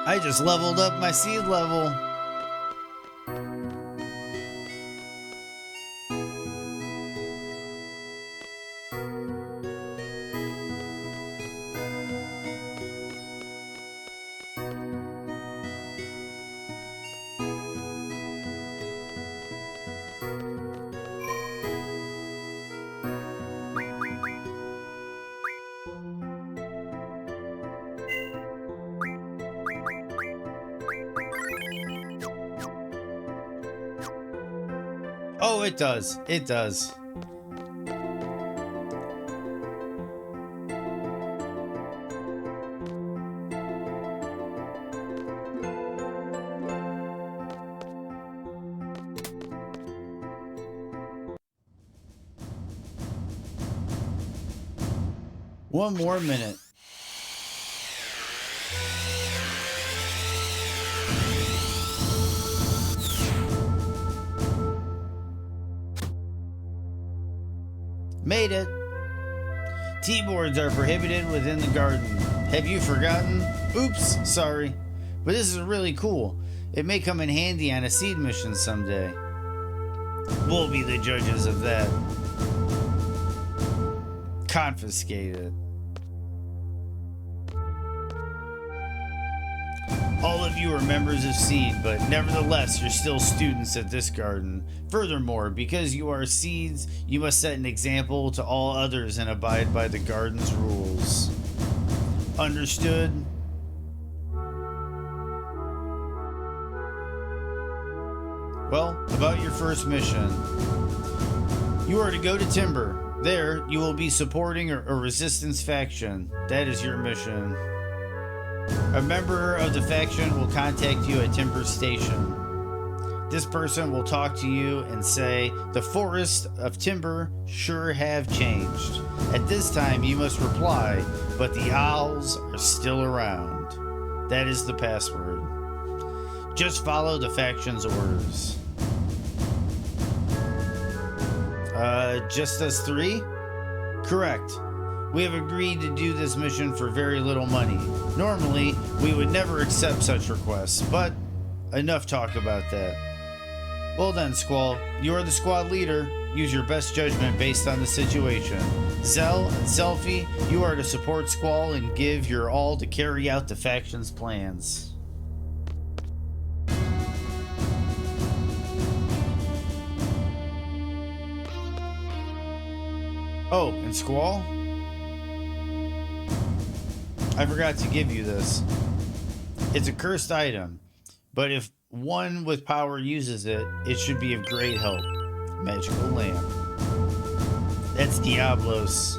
I just leveled up my Seed level. Oh, it does. It does. One more minute. Made it. T-boards are prohibited within the garden. Have you forgotten? Oops, sorry. But this is really cool. It may come in handy on a seed mission someday. We'll be the judges of that. Confiscate it. All of you are members of Seed, but nevertheless, you're still students at this garden. Furthermore, because you are Seeds, you must set an example to all others and abide by the garden's rules. Understood? Well, about your first mission. You are to go to Timber. There, you will be supporting a resistance faction. That is your mission. A member of the faction will contact you at Timber Station. This person will talk to you and say, the forests of Timber sure have changed. At this time, you must reply, but the owls are still around. That is the password. Just follow the faction's orders. Just us three? Correct. We have agreed to do this mission for very little money. Normally, we would never accept such requests, but enough talk about that. Well then, Squall, you are the squad leader. Use your best judgment based on the situation. Zell and Selfie, you are to support Squall and give your all to carry out the faction's plans. Oh, and Squall? I forgot to give you this. It's a cursed item, but if one with power uses it, it should be of great help. Magical lamp. That's Diablos.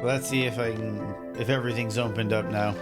Let's see if if everything's opened up now.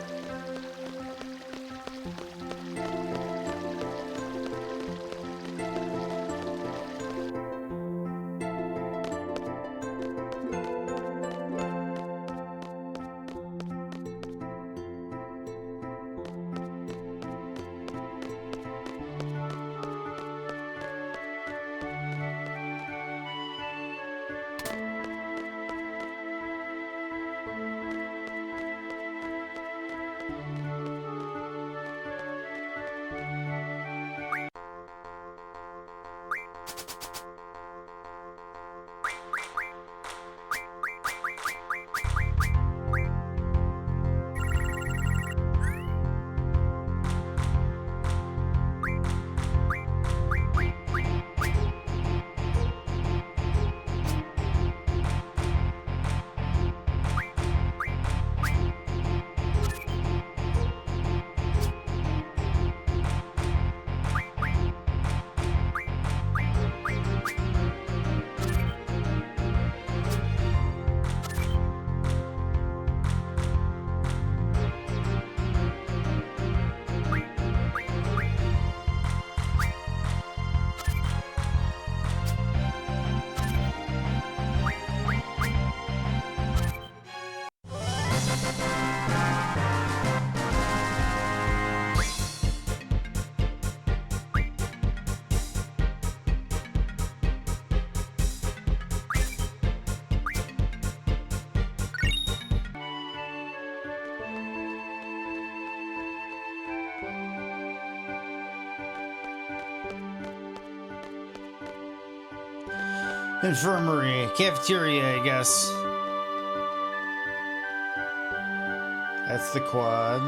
Infirmary, cafeteria, I guess. That's the quad.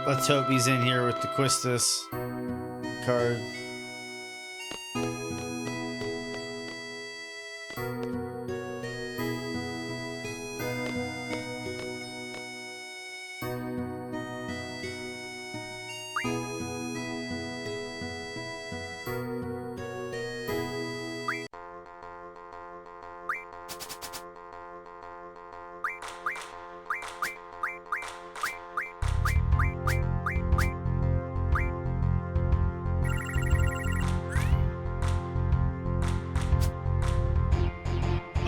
Let's hope he's in here with the Quistis card.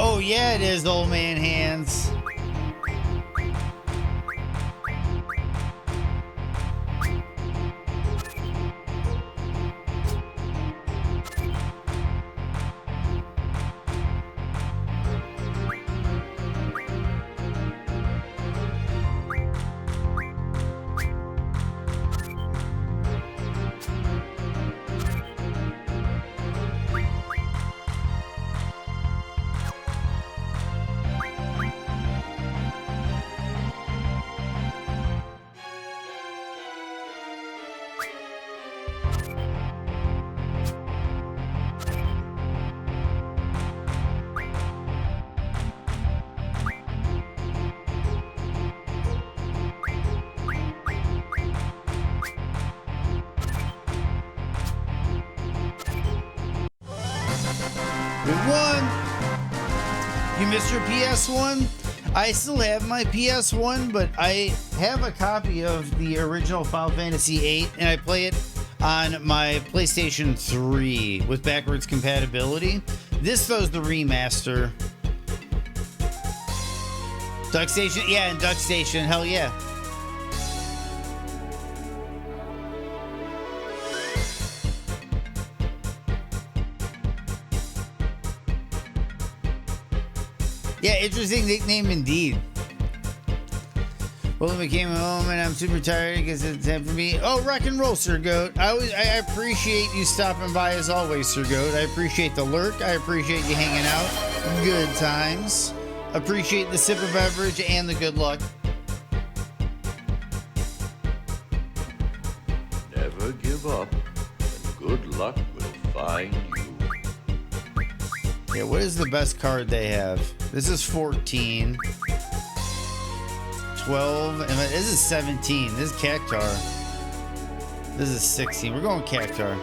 Oh yeah, it is old man hands. We won! You missed your PS1? I still have my PS1, but I have a copy of the original Final Fantasy VIII, and I play it on my PlayStation 3 with backwards compatibility. This, though, is the remaster. Duck Station? Yeah, and Duck Station. Hell yeah. Yeah, interesting nickname indeed. Well, it became a home and I'm super tired because it's time for me. Oh, rock and roll, Sir Goat. I appreciate you stopping by as always, Sir Goat. I appreciate the lurk. I appreciate you hanging out. Good times. Appreciate the sip of beverage and the good luck. Never give up, and good luck will find you. Yeah, what is the best card they have? This is 14. 12. And this is 17. This is Cactar. This is 16. We're going Cactar.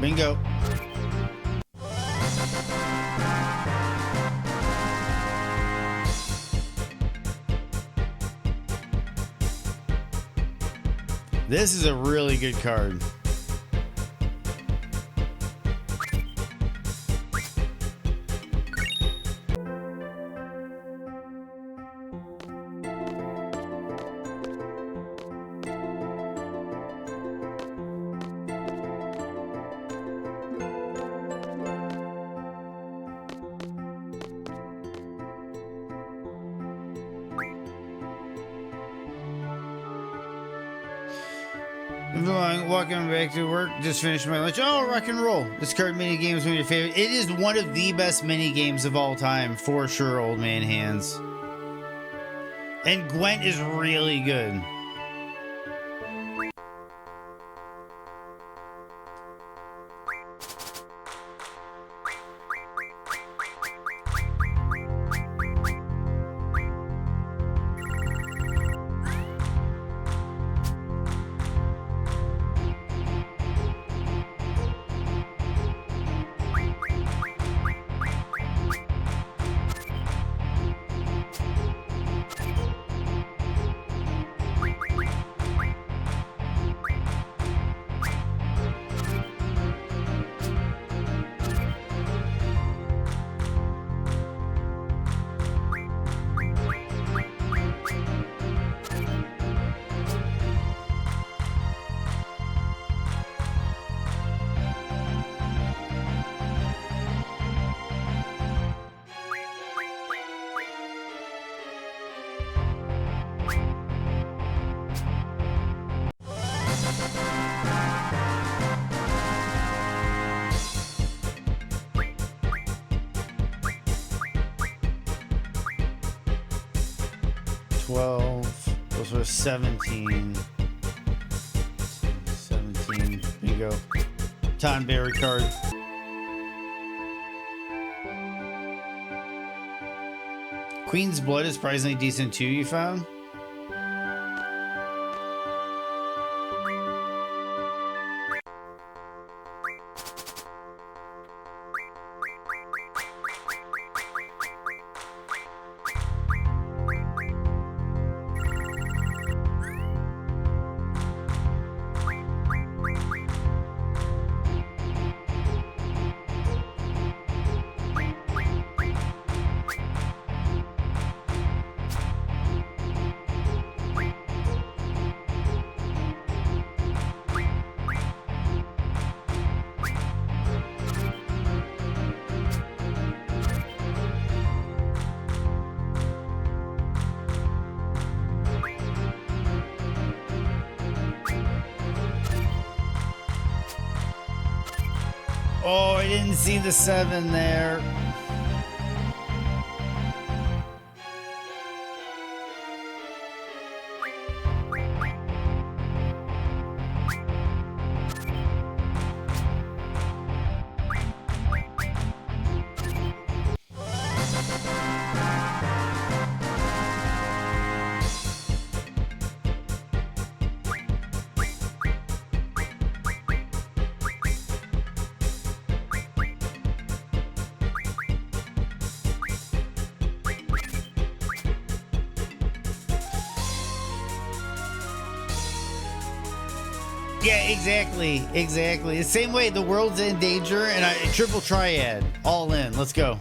Bingo. This is a really good card. Everyone, welcome back to work. Just finished my lunch. Oh, rock and roll. This card mini game is one of your favorite. It is one of the best mini games of all time, for sure, old man hands. And Gwent is really good. Those were 17. 17. There you go. Tonberry card. Queen's Blood is surprisingly decent too, you found? Oh, I didn't see the 7 there. Yeah, exactly. The same way the world's in danger and triple triad. All in. Let's go.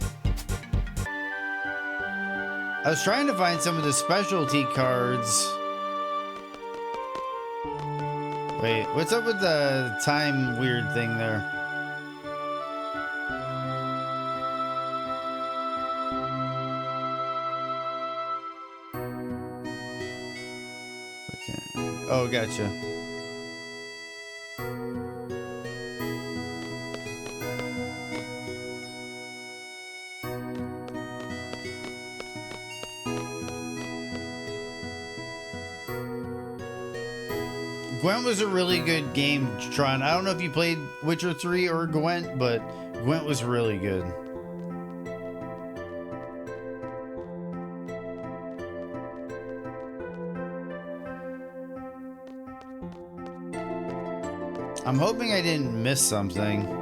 I was trying to find some of the specialty cards. Wait, what's up with the time weird thing there? Okay. Oh, gotcha. Gwent was a really good game, Tron. I don't know if you played Witcher 3 or Gwent, but Gwent was really good. I'm hoping I didn't miss something.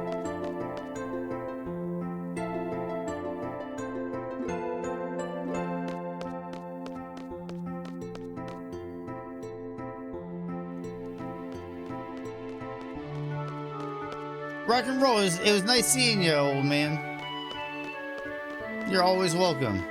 Rock and roll. It was nice seeing you, old man. You're always welcome.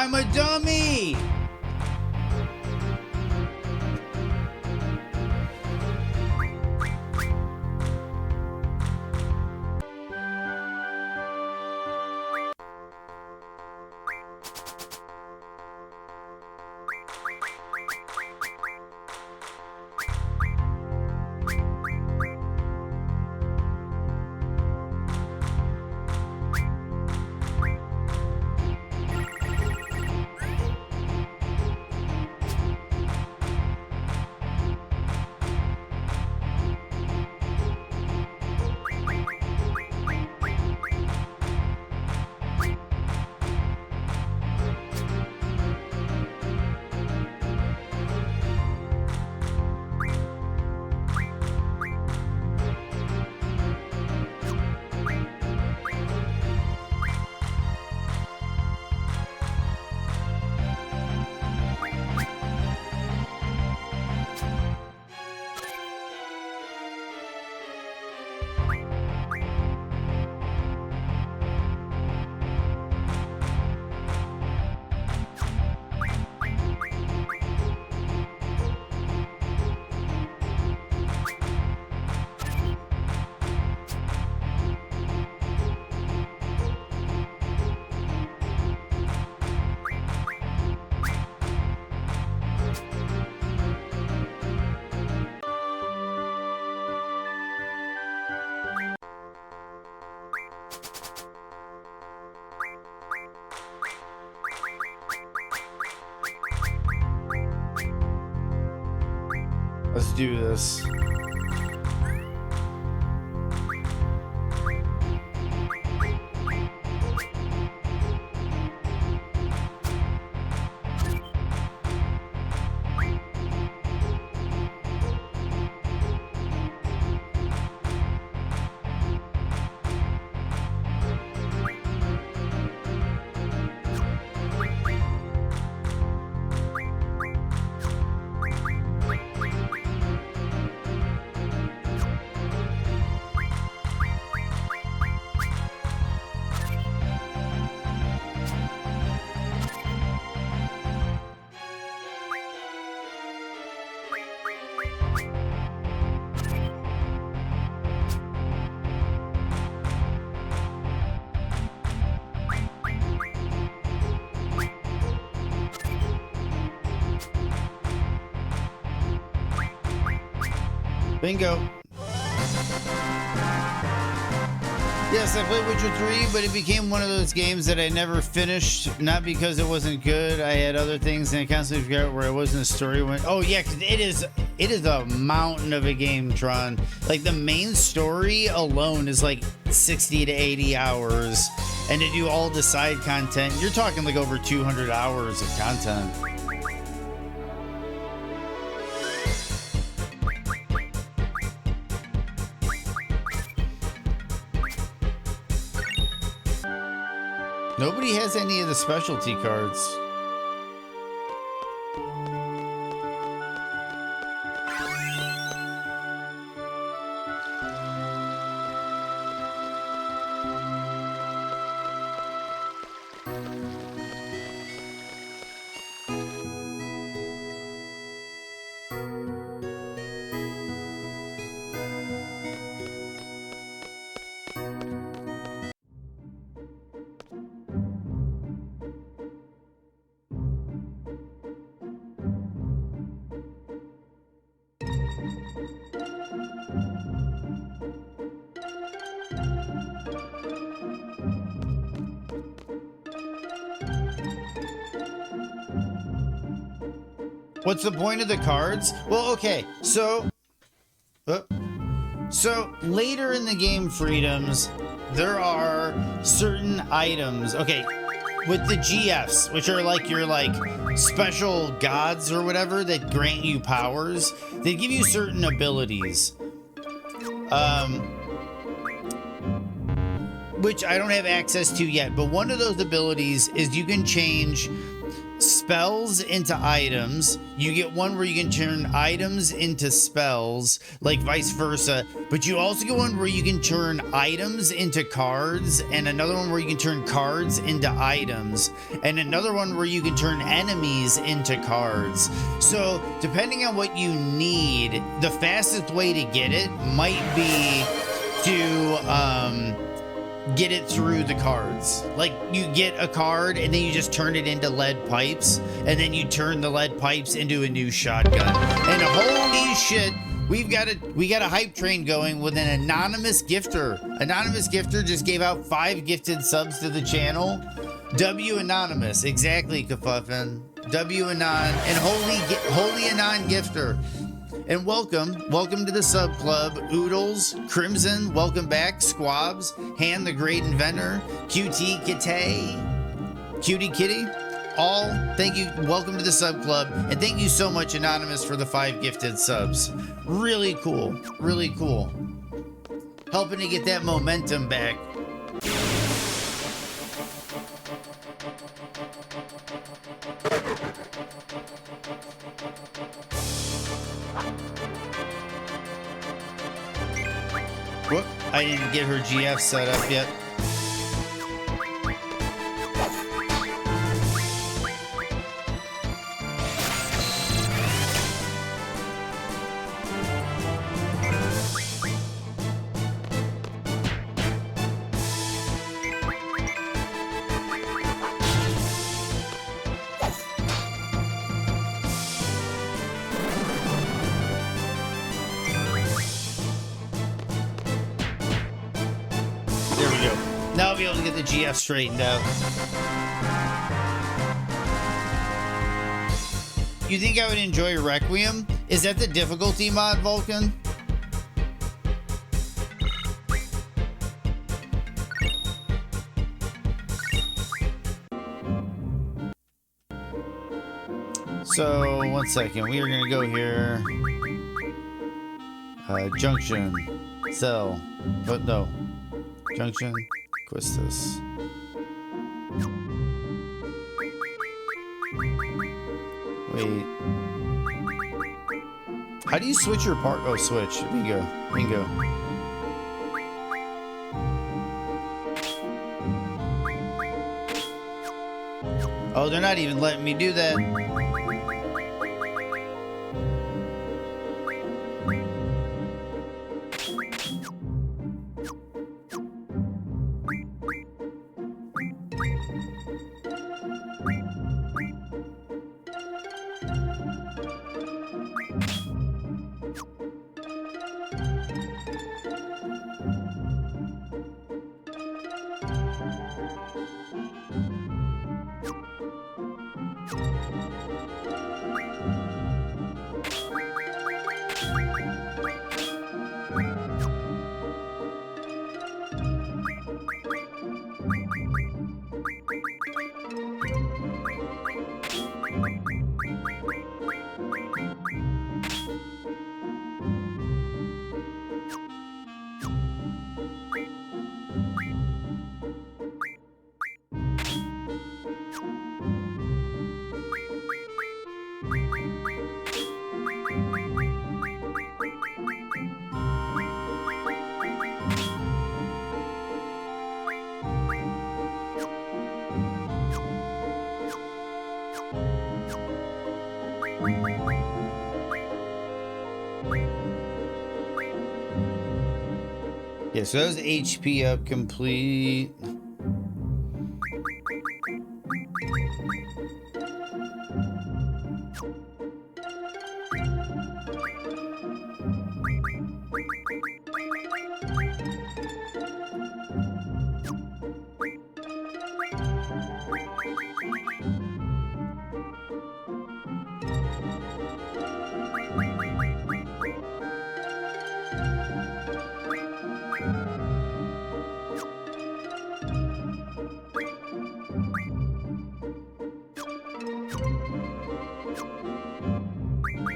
I'm a dummy! Let's do this. Bingo. Yes, I played Witcher 3, but it became one of those games that I never finished. Not because it wasn't good. I had other things, and I constantly forgot where I was in the story. Oh yeah, because it is a mountain of a game, Tron. Like the main story alone is like 60 to 80 hours, and to do all the side content, you're talking like over 200 hours of content. Nobody has any of the specialty cards. What's the point of the cards? Well, okay, so later in the game, Freedoms, there are certain items. Okay, with the GFs, which are like your special gods or whatever that grant you powers, they give you certain abilities. Which I don't have access to yet, but one of those abilities is you can change spells into items. You get one where you can turn items into spells, like vice versa. But you also get one where you can turn items into cards, and another one where you can turn cards into items, and another one where you can turn enemies into cards. So depending on what you need, the fastest way to get it might be to get it through the cards. Like, you get a card and then you just turn it into lead pipes, and then you turn the lead pipes into a new shotgun. And holy shit, we got a hype train going with an anonymous gifter. Anonymous gifter just gave out 5 gifted subs to the channel. W Anonymous, exactly, Kafuffin. W Anon, and holy Anon gifter. And welcome to the sub club. Oodles, Crimson, welcome back. Squabs, Han the Great Inventor, QT Kitty, Cutie Kitty, all thank you. Welcome to the sub club, and thank you so much, Anonymous, for the 5 gifted subs. Really cool, really cool. Helping to get that momentum back. Whoop, I didn't get her GF set up yet. Now I'll be able to get the GF straightened out. You think I would enjoy Requiem? Is that the difficulty mod, Vulcan? So, 1 second. We are going to go here. Junction. Cell. But no. Junction. Quistis. Wait. How do you switch your part? Oh, switch. Bingo. Bingo. Oh, they're not even letting me do that. Yeah, so that was HP up complete.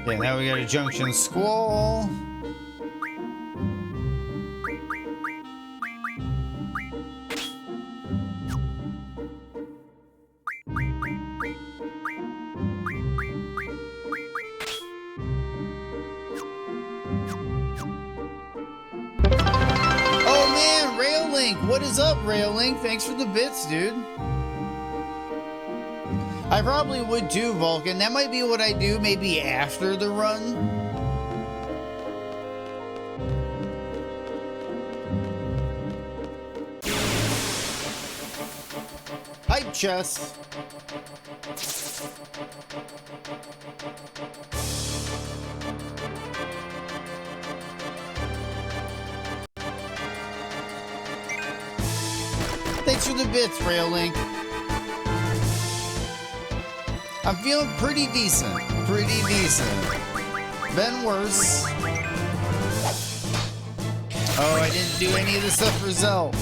Yeah, now we got a junction squall. Link. What is up, Rail Link? Thanks for the bits, dude. I probably would too, Vulcan. That might be what I do maybe after the run. Hype chest. Thanks for the bits, Rail Link. I'm feeling pretty decent. Pretty decent. Been worse. Oh, I didn't do any of the stuff for Zell.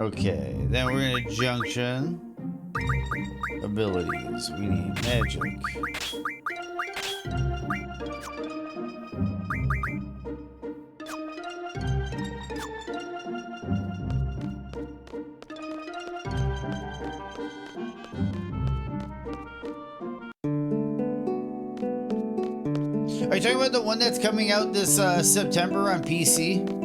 Okay, then we're gonna junction abilities. We need magic. Are you talking about the one that's coming out this September on PC?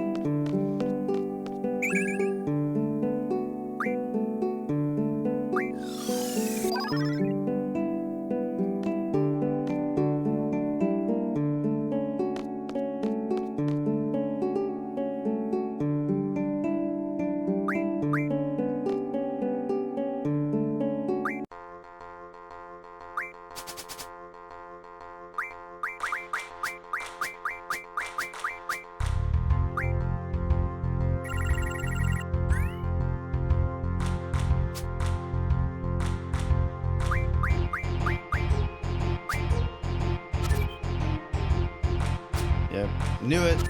Yep, knew it.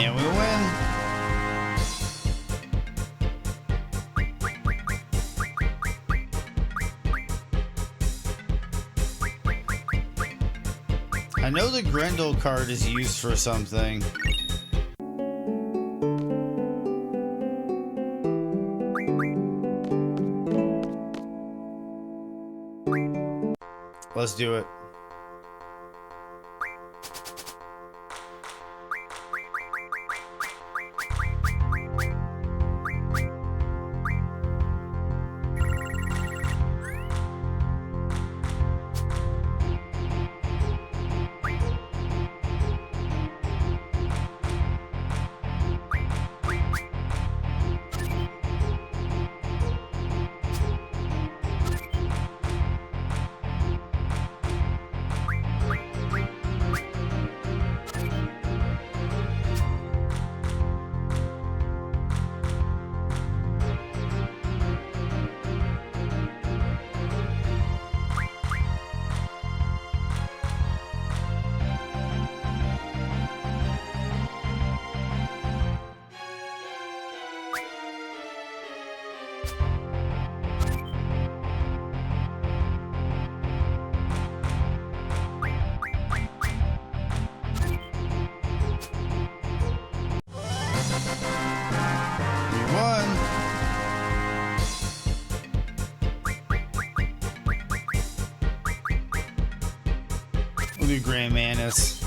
And we win. I know the Grendel card is used for something. Let's do it. We'll do Grand Manus.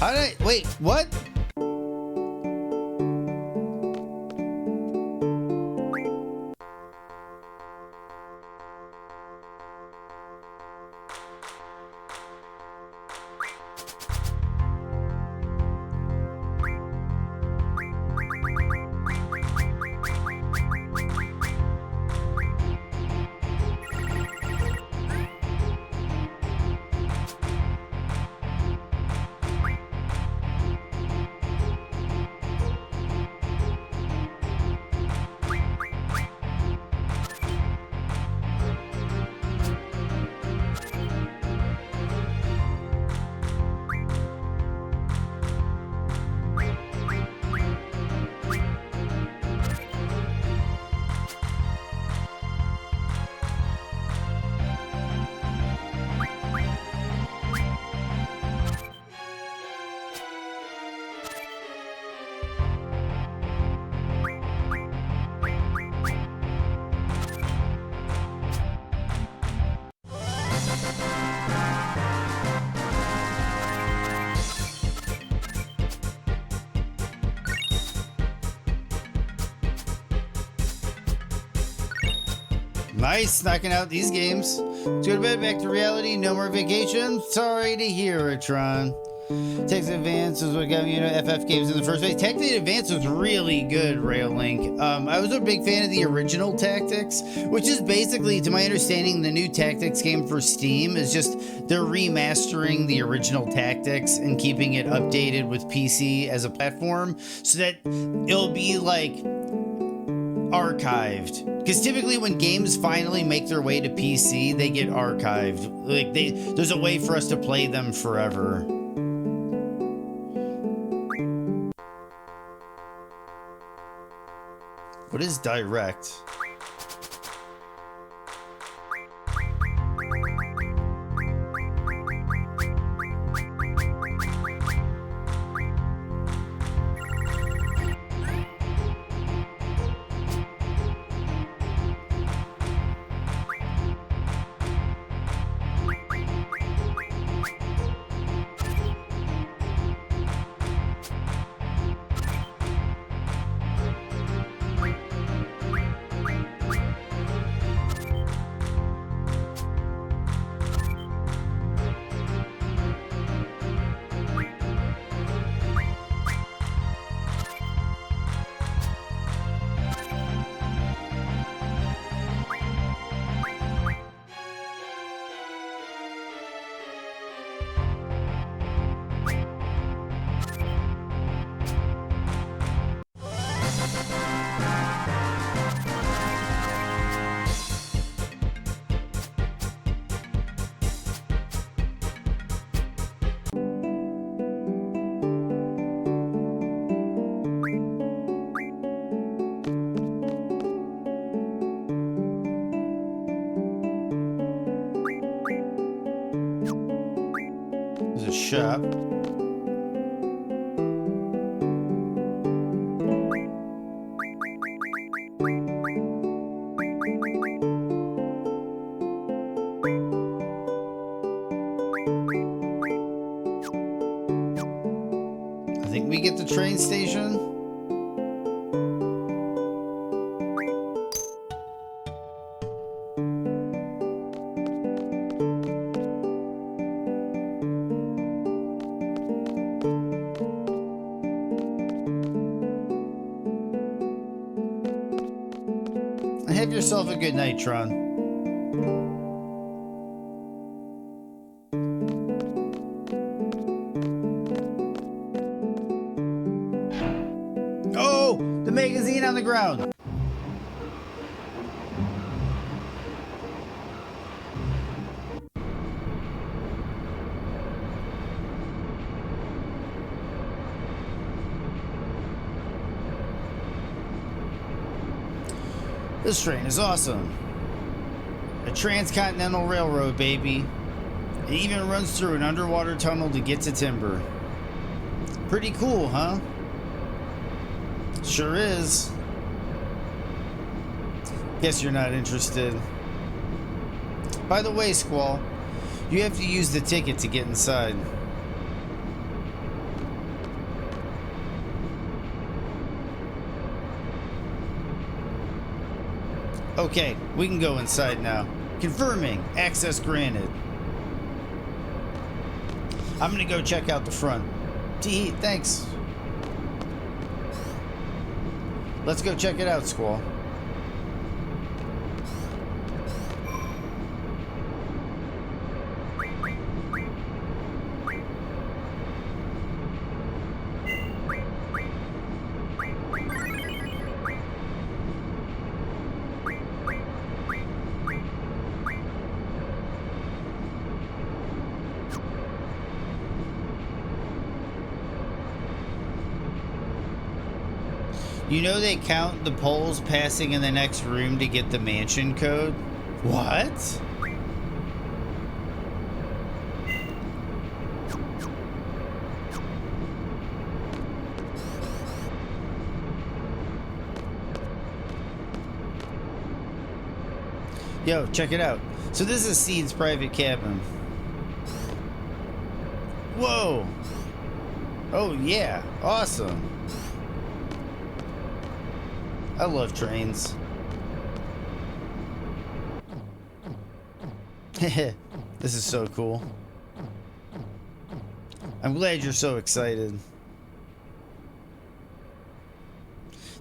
How did I... Wait, what? Nice, knocking out these games. Let's go to bed, back to reality, no more vacation. Sorry to hear it, Tron. Tactics Advance was what got me into FF games in the first place. Tactics Advance was really good, Railink. I was a big fan of the original Tactics, which is basically, to my understanding, the new Tactics game for Steam is just they're remastering the original Tactics and keeping it updated with PC as a platform so that it'll be like archived. Because typically when games finally make their way to PC, they get archived. Like there's a way for us to play them forever. What is direct? Shop. I think we get the train station. Have yourself a good night, Tron. Oh, the magazine on the ground. This train is awesome. A transcontinental railroad, baby. It even runs through an underwater tunnel to get to Timber. Pretty cool, huh? Sure is. Guess you're not interested. By the way, Squall, you have to use the ticket to get inside. Okay, we can go inside now. Confirming. Access granted. I'm gonna go check out the front. Thanks. Let's go check it out, Squall. You know they count the poles passing in the next room to get the mansion code? What? Yo, check it out. So this is Seed's private cabin. Whoa. Oh yeah, awesome. I love trains. This is so cool. I'm glad you're so excited.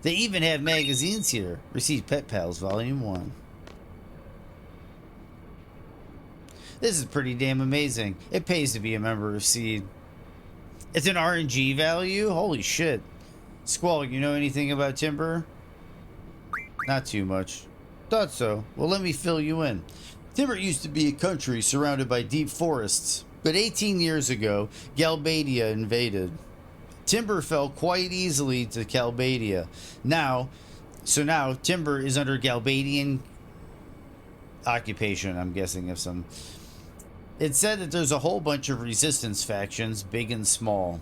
They even have magazines here. Receive Pet Pals Volume 1. This is pretty damn amazing. It pays to be a member of Seed. It's an RNG value? Holy shit. Squall, you know anything about timber? Not too much. Thought so. Well, let me fill you in. Timber used to be a country surrounded by deep forests, but 18 years ago, Galbadia invaded. Timber fell quite easily to Galbadia. Now, Timber is under Galbadian occupation, I'm guessing, of some. It said that there's a whole bunch of resistance factions, big and small.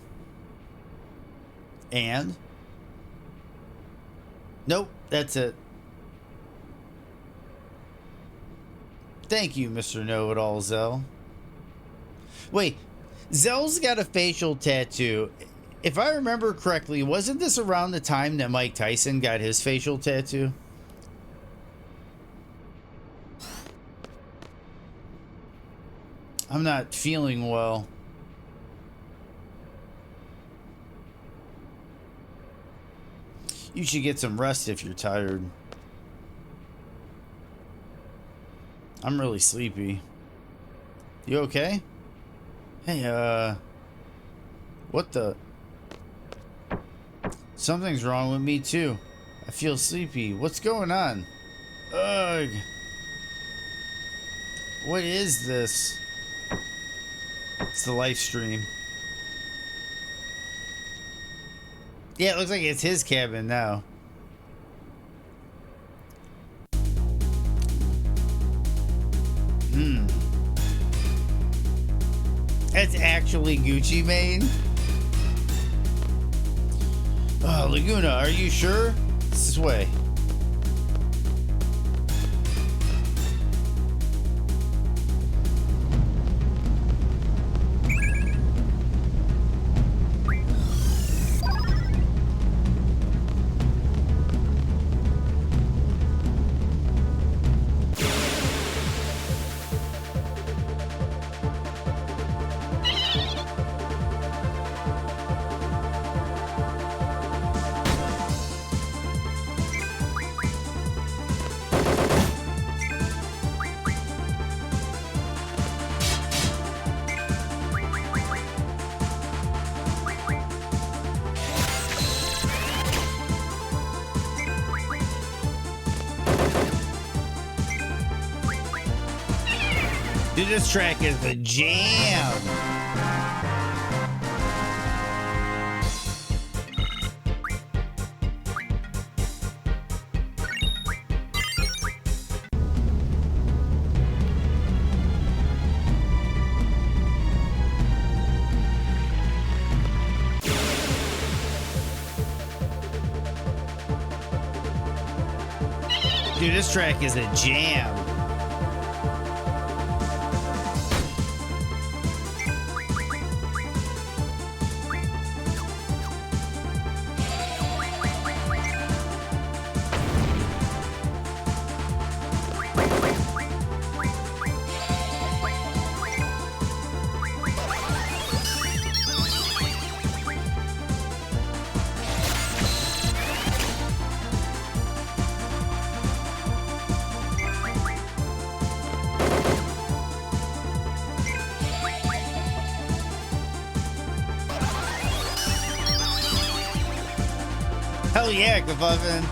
And? Nope, that's it. Thank you, Mr. Know-It-All, Zell. Wait, Zell's got a facial tattoo. If I remember correctly, wasn't this around the time that Mike Tyson got his facial tattoo? I'm not feeling well. You should get some rest if you're tired. I'm really sleepy. You okay? Hey, what the? Something's wrong with me too. I feel sleepy. What's going on? Ugh. What is this? It's the live stream. Yeah, it looks like it's his cabin now. That's actually Gucci Mane? Oh, Laguna, are you sure? This way. Dude, this track is the jam. Dude, this track is a jam. Hell yeah, Kafuffin.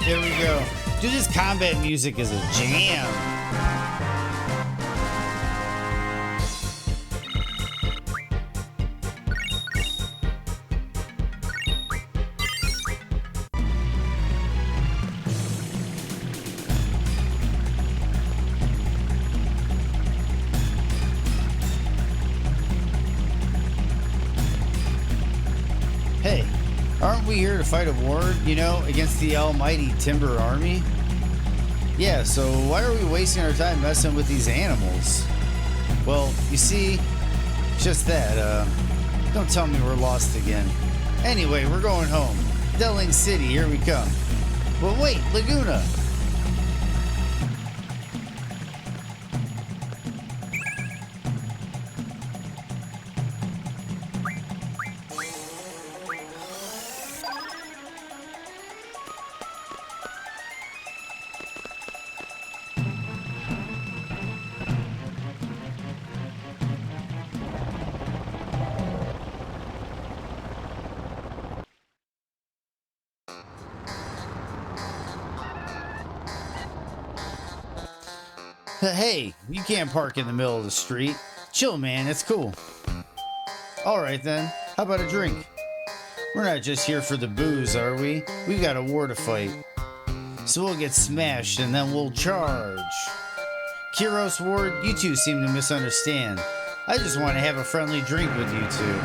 There we go. Dude, this combat music is a jam. Hey, aren't we here to fight a war, you know, against the almighty Timber Army? Yeah, so why are we wasting our time messing with these animals? Well, you see, just that, don't tell me we're lost again. Anyway, we're going home. Delling City, here we come. But wait, Laguna! Hey, you can't park in the middle of the street. Chill, man, it's cool. Alright then, how about a drink? We're not just here for the booze, are we? We've got a war to fight. So we'll get smashed and then we'll charge. Kiros Ward, you two seem to misunderstand. I just want to have a friendly drink with you two.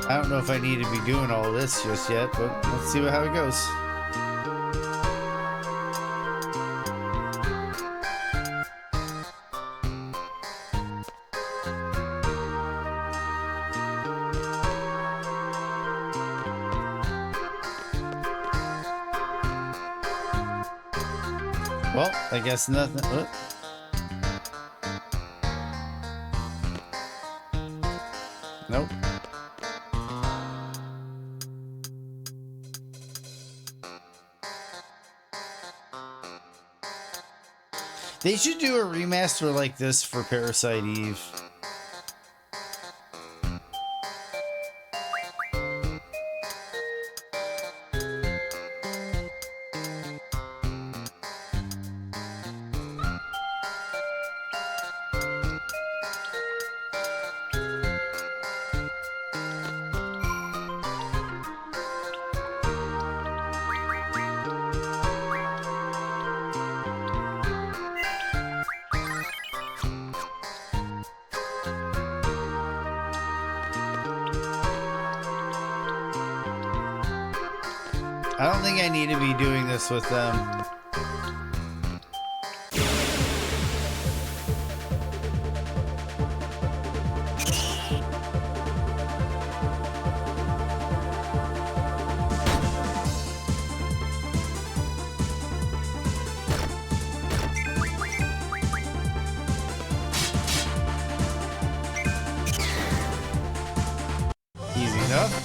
I don't know if I need to be doing all this just yet, but let's see how it goes. Well, I guess nothing. Nope. They should do a remaster like this for Parasite Eve. I don't think I need to be doing this with them. Easy enough.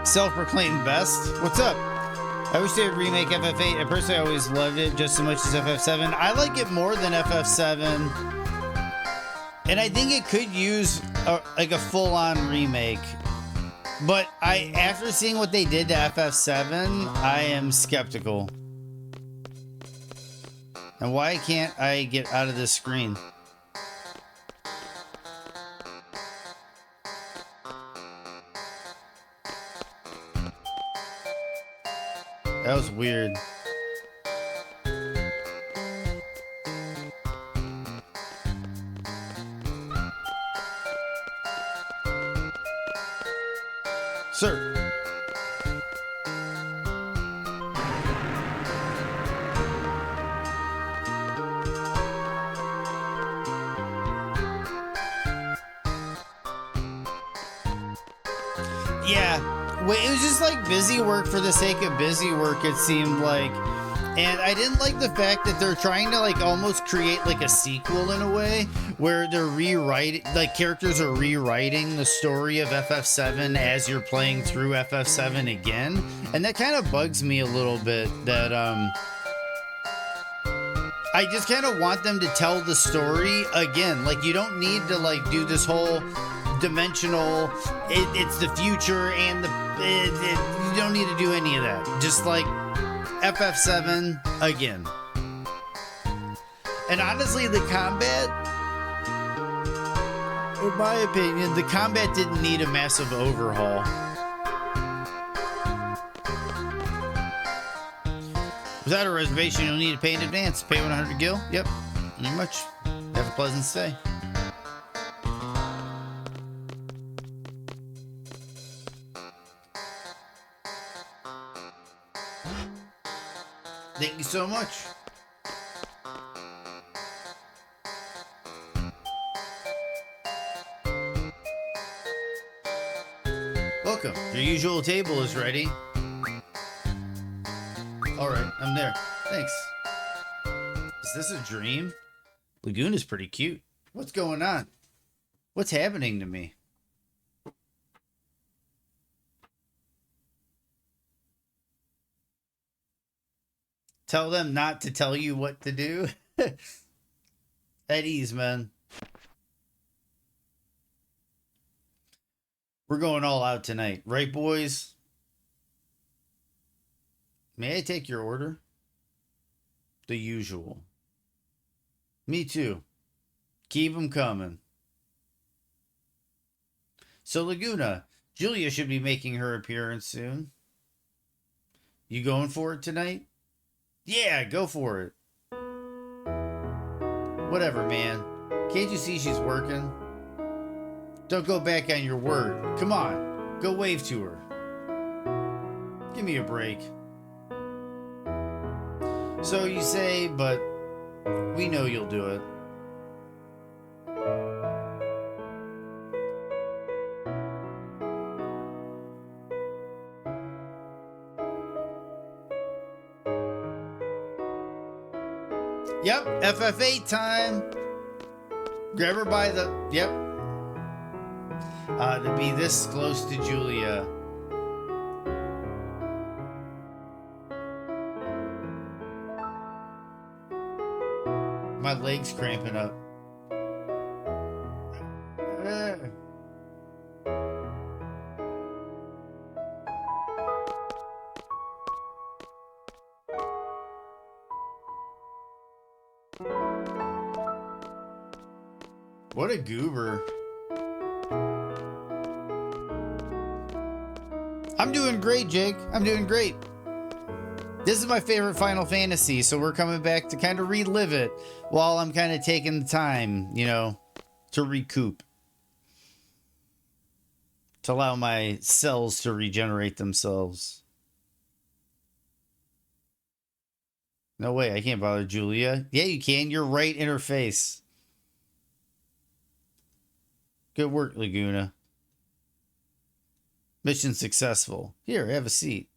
Self-proclaimed best. What's up? I wish they would remake FF8. At first, I always loved it just as much as FF7. I like it more than FF7, and I think it could use like a full-on remake. But after seeing what they did to FF7, I am skeptical. And why can't I get out of this screen? That was weird. Sir. Yeah. Wait, it was just like busy work for the sake of busy work, it seemed like. And I didn't like the fact that they're trying to like almost create like a sequel in a way where they're rewriting, like characters are rewriting the story of FF7 as you're playing through FF7 again. And that kind of bugs me a little bit that I just kind of want them to tell the story again. Like you don't need to like do this whole dimensional, it's the future and you don't need to do any of that. Just like FF7 again. And honestly, the combat, in my opinion, the combat didn't need a massive overhaul. Without a reservation, you'll need to pay in advance. Pay 100 gil. Yep, pretty much. Have a pleasant stay. Thank you so much. Welcome. Your usual table is ready. Alright, I'm there. Thanks. Is this a dream? Laguna's pretty cute. What's going on? What's happening to me? Tell them not to tell you what to do. At ease, man. We're going all out tonight. Right, boys? May I take your order? The usual. Me too. Keep them coming. So, Laguna, Julia should be making her appearance soon. You going for it tonight? Yeah, go for it. Whatever, man. Can't you see she's working? Don't go back on your word. Come on, go wave to her. Give me a break. So you say, but we know you'll do it. Yep, FF8 time. Grab her by the... Yep. To be this close to Julia. My leg's cramping up. What a goober. I'm doing great, Jake. I'm doing great. This is my favorite Final Fantasy, so we're coming back to kind of relive it while I'm kind of taking the time, you know, to recoup. To allow my cells to regenerate themselves. No way, I can't bother Julia. Yeah, you can. You're right in her face. Good work, Laguna. Mission successful. Here, have a seat.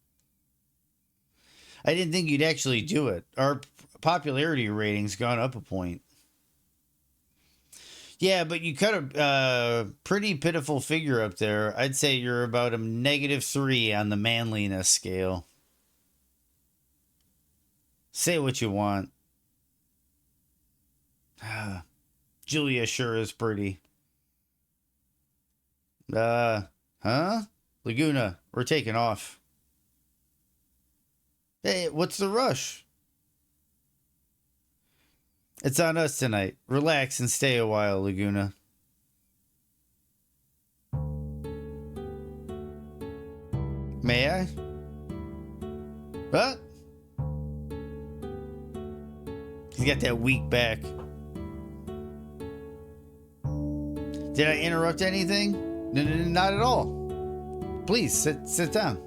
I didn't think you'd actually do it. Our popularity rating's gone up a point. Yeah, but you cut a pretty pitiful figure up there. I'd say you're about a -3 on the manliness scale. Say what you want. Julia sure is pretty. Huh? Laguna, we're taking off. Hey, what's the rush? It's on us tonight. Relax and stay a while, Laguna. May I? What? He's got that weak back. Did I interrupt anything? No, not at all. Please, sit down.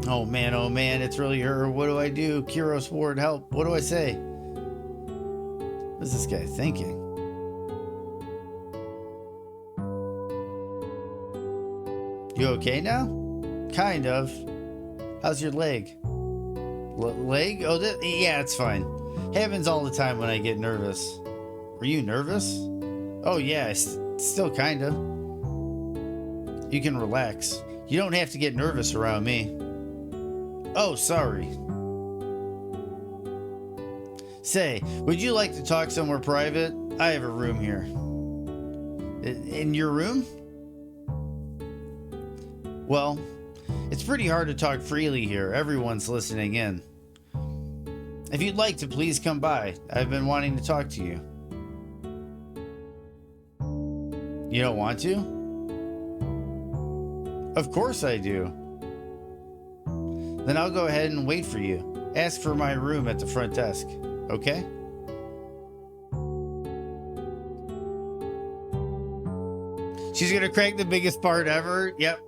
Oh man, it's really her. What do I do? Kiros Ward, help. What do I say? What is this guy thinking? You okay now? Kind of. How's your leg? Leg? Oh, yeah, it's fine. Happens all the time when I get nervous. Were you nervous? Oh yeah, still kinda. You can relax. You don't have to get nervous around me. Oh, sorry. Say, would you like to talk somewhere private? I have a room here. In your room? Well, it's pretty hard to talk freely here. Everyone's listening in. If you'd like to, please come by. I've been wanting to talk to you. You don't want to? Of course I do. Then I'll go ahead and wait for you. Ask for my room at the front desk, okay? She's gonna crank the biggest part ever. Yep.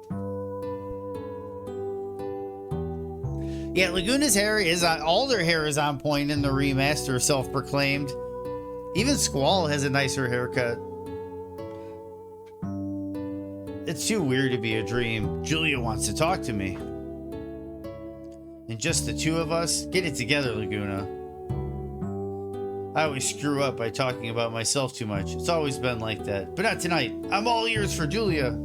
Yeah, Laguna's hair is on, all their hair is on point in the remaster, self-proclaimed. Even Squall has a nicer haircut. It's too weird to be a dream. Julia wants to talk to me. And just the two of us? Get it together, Laguna. I always screw up by talking about myself too much. It's always been like that. But not tonight. I'm all ears for Julia.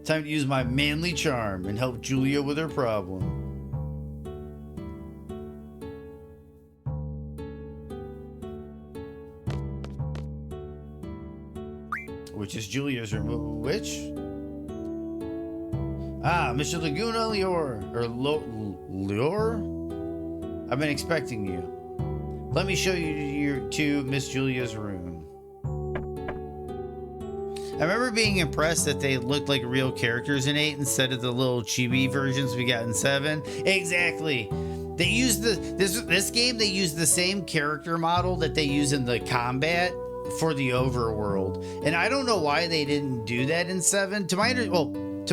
Time to use my manly charm and help Julia with her problem. Which is Julia's room. Which? Ah, Mr. Laguna Lior. Or Lior? I've been expecting you. Let me show you to Miss Julia's room. I remember being impressed that they looked like real characters in 8 instead of the little chibi versions we got in 7. Exactly. They used this game, they used the same character model that they use in the combat for the overworld. And I don't know why they didn't do that in 7. To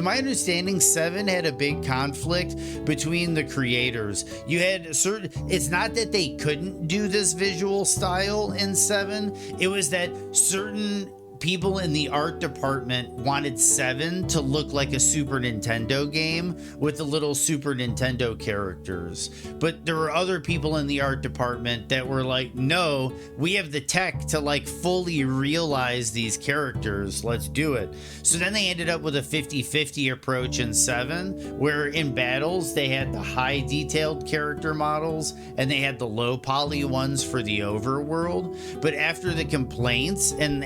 my understanding, 7 had a big conflict between the creators. You had it's not that they couldn't do this visual style in 7, it was that certain people in the art department wanted 7 to look like a Super Nintendo game with the little Super Nintendo characters. But there were other people in the art department that were like, no, we have the tech to like fully realize these characters. Let's do it. So then they ended up with a 50-50 approach in 7, where in battles they had the high detailed character models and they had the low poly ones for the overworld. But after the complaints and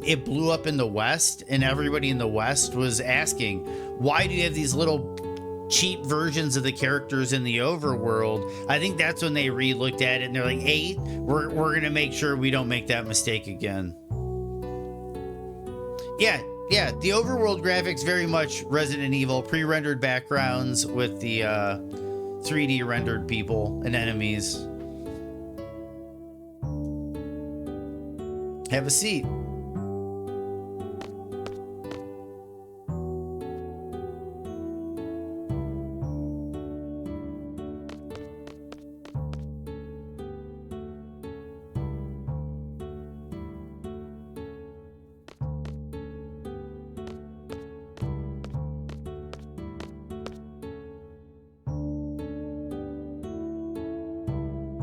it blew up in the West, and everybody in the West was asking, why do you have these little cheap versions of the characters in the overworld, I think that's when they re-looked at it and they're like, hey, we're gonna make sure we don't make that mistake again. Yeah, the overworld graphics very much Resident Evil, pre-rendered backgrounds with the 3D rendered people and enemies. Have a seat.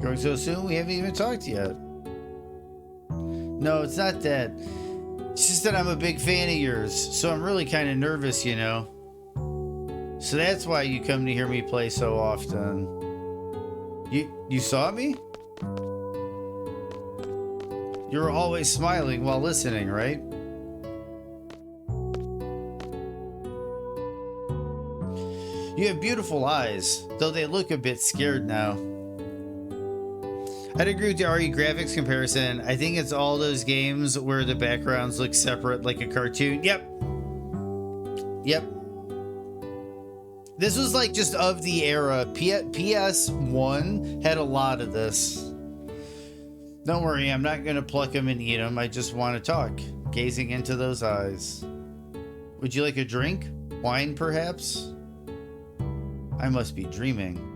Going so soon? We haven't even talked yet. No, it's not that. It's just that I'm a big fan of yours, so I'm really kind of nervous, you know. So that's why you come to hear me play so often. You saw me? You were always smiling while listening, right? You have beautiful eyes, though they look a bit scared now. I'd agree with the RE graphics comparison. I think it's all those games where the backgrounds look separate like a cartoon. Yep. This was like just of the era. PS1 had a lot of this. Don't worry, I'm not going to pluck them and eat them. I just want to talk, gazing into those eyes. Would you like a drink? Wine, perhaps? I must be dreaming.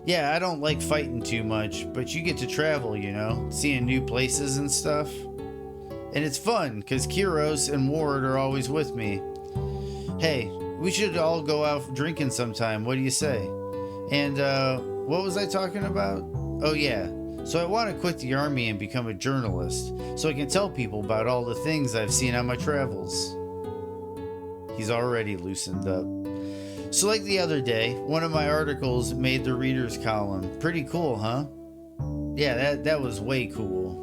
Yeah, I don't like fighting too much, but you get to travel, you know, seeing new places and stuff. And it's fun, because Kiros and Ward are always with me. Hey, we should all go out drinking sometime, what do you say? And, what was I talking about? Oh yeah, so I want to quit the army and become a journalist, so I can tell people about all the things I've seen on my travels. He's already loosened up. So like the other day, one of my articles made the readers column. Pretty cool, huh? Yeah, that was way cool.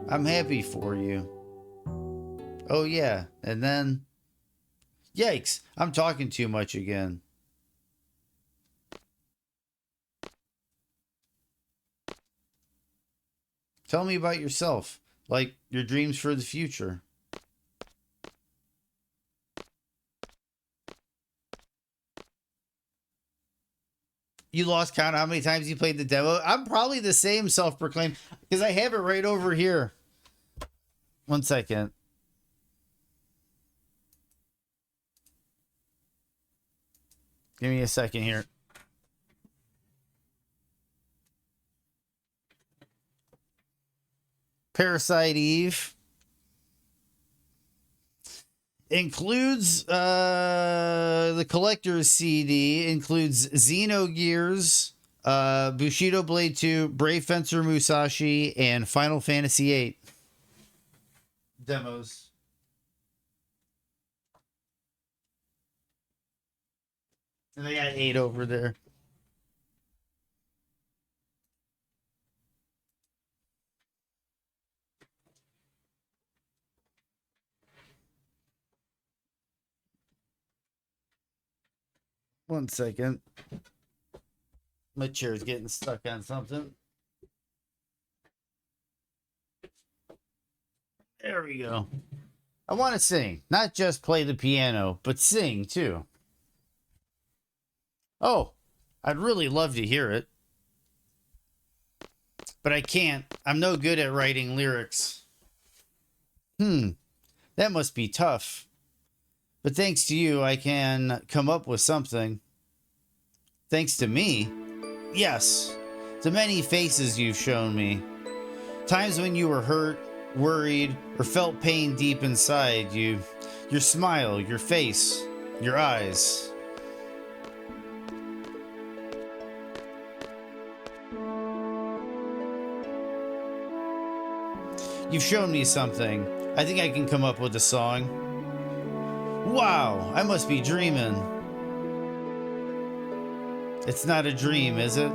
I'm happy for you. Oh yeah, and then... Yikes, I'm talking too much again. Tell me about yourself, like your dreams for the future. You lost count how many times you played the demo? I'm probably the same self-proclaimed, because I have it right over here. 1 second. Give me a second here. Parasite Eve. Includes the collector's CD, includes Xenogears, Bushido Blade 2, Brave Fencer Musashi, and Final Fantasy VIII demos. And they got 8 over there. One second. My chair's getting stuck on something. There we go. I want to sing. Not just play the piano, but sing too. Oh, I'd really love to hear it. But I can't. I'm no good at writing lyrics. That must be tough. But thanks to you, I can come up with something. Thanks to me? Yes. The many faces you've shown me. Times when you were hurt, worried, or felt pain deep inside you. Your smile, your face, your eyes. You've shown me something. I think I can come up with a song. Wow, I must be dreaming. It's not a dream, is it?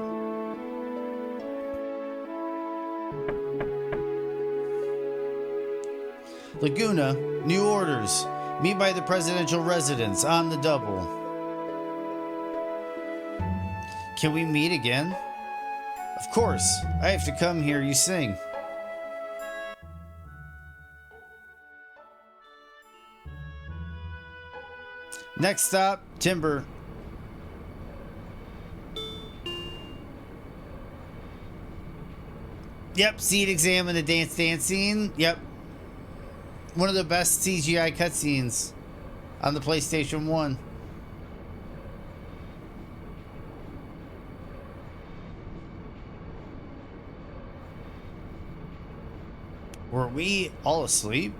Laguna, new orders. Meet by the presidential residence on the double. Can we meet again? Of course. I have to come hear you sing. Next stop, Timber. Yep, seed exam and the dance scene. Yep. One of the best CGI cutscenes on the PlayStation 1. Were we all asleep?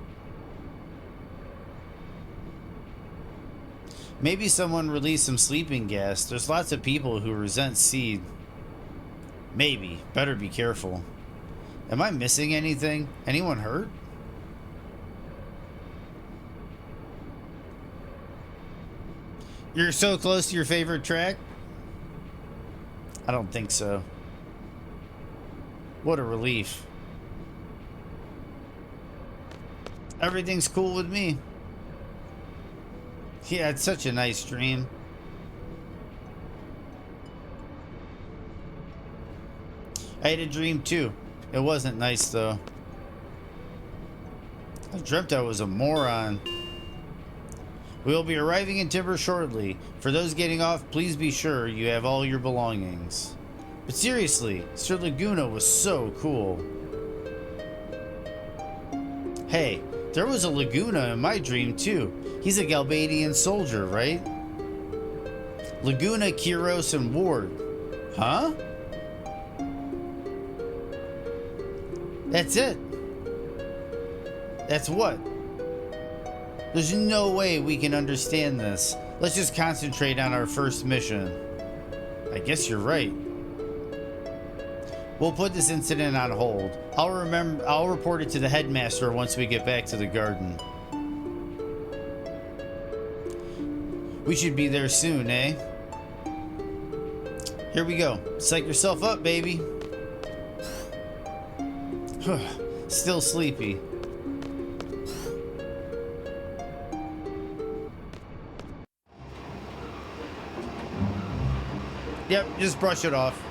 Maybe someone released some sleeping gas. There's lots of people who resent seed. Maybe. Better be careful. Am I missing anything? Anyone hurt? You're so close to your favorite track? I don't think so. What a relief. Everything's cool with me. Yeah, it's such a nice dream. I had a dream too. It wasn't nice though. I dreamt I was a moron. We'll be arriving in Timber shortly. For those getting off, please be sure you have all your belongings. But seriously, Sir Laguna was so cool. Hey, there was a Laguna in my dream too. He's a Galbadian soldier, right? Laguna, Kiros, and Ward. Huh? That's it. That's what? There's no way we can understand this. Let's just concentrate on our first mission. I guess you're right. We'll put this incident on hold. I'll report it to the headmaster once we get back to the garden. We should be there soon, eh? Here we go. Psych yourself up, baby. Still sleepy. Yep, just brush it off.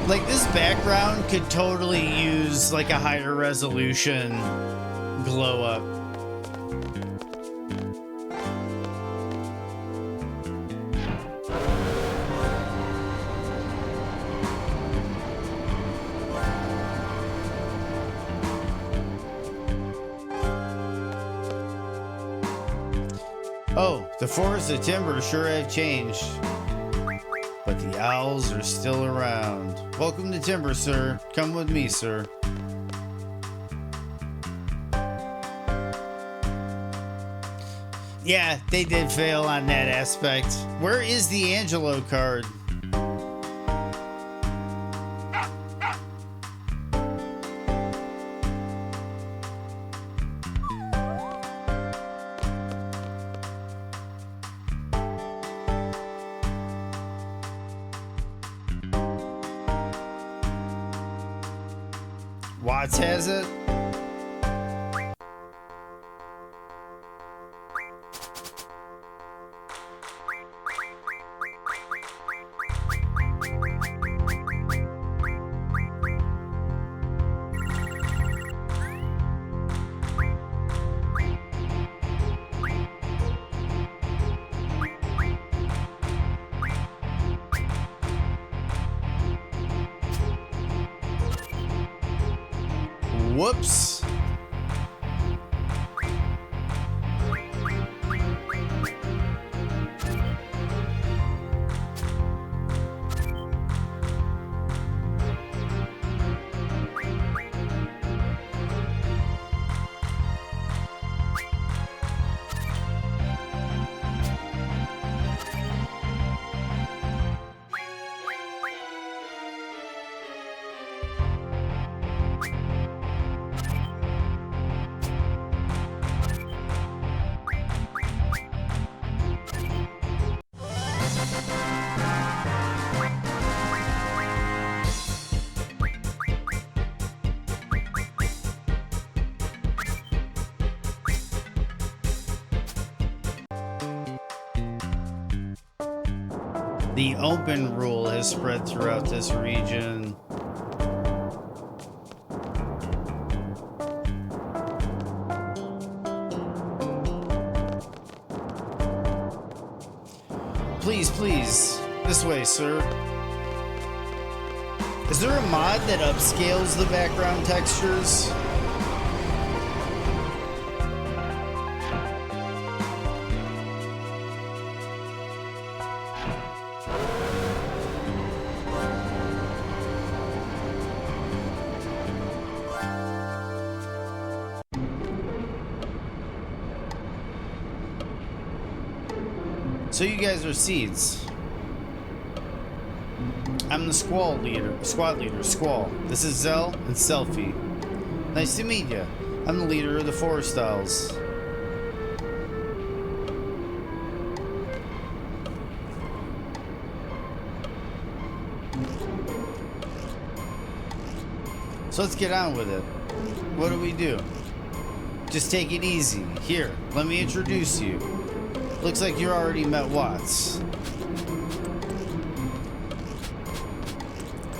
Like, this background could totally use like a higher resolution glow up. Oh, the forests of timber sure have changed. But the owls are still around. Welcome to Timber, sir. Come with me, sir. Yeah, they did fail on that aspect. Where is the Angelo card? Watts has it. Whoops. The open rule has spread throughout this region. Please, please. This way, sir. Is there a mod that upscales the background textures? So you guys are seeds. I'm the squad leader, Squall. This is Zell and Selfie. Nice to meet you. I'm the leader of the Forest Owls. So let's get on with it. What do we do? Just take it easy. Here, let me introduce you. Looks like you already met Watts.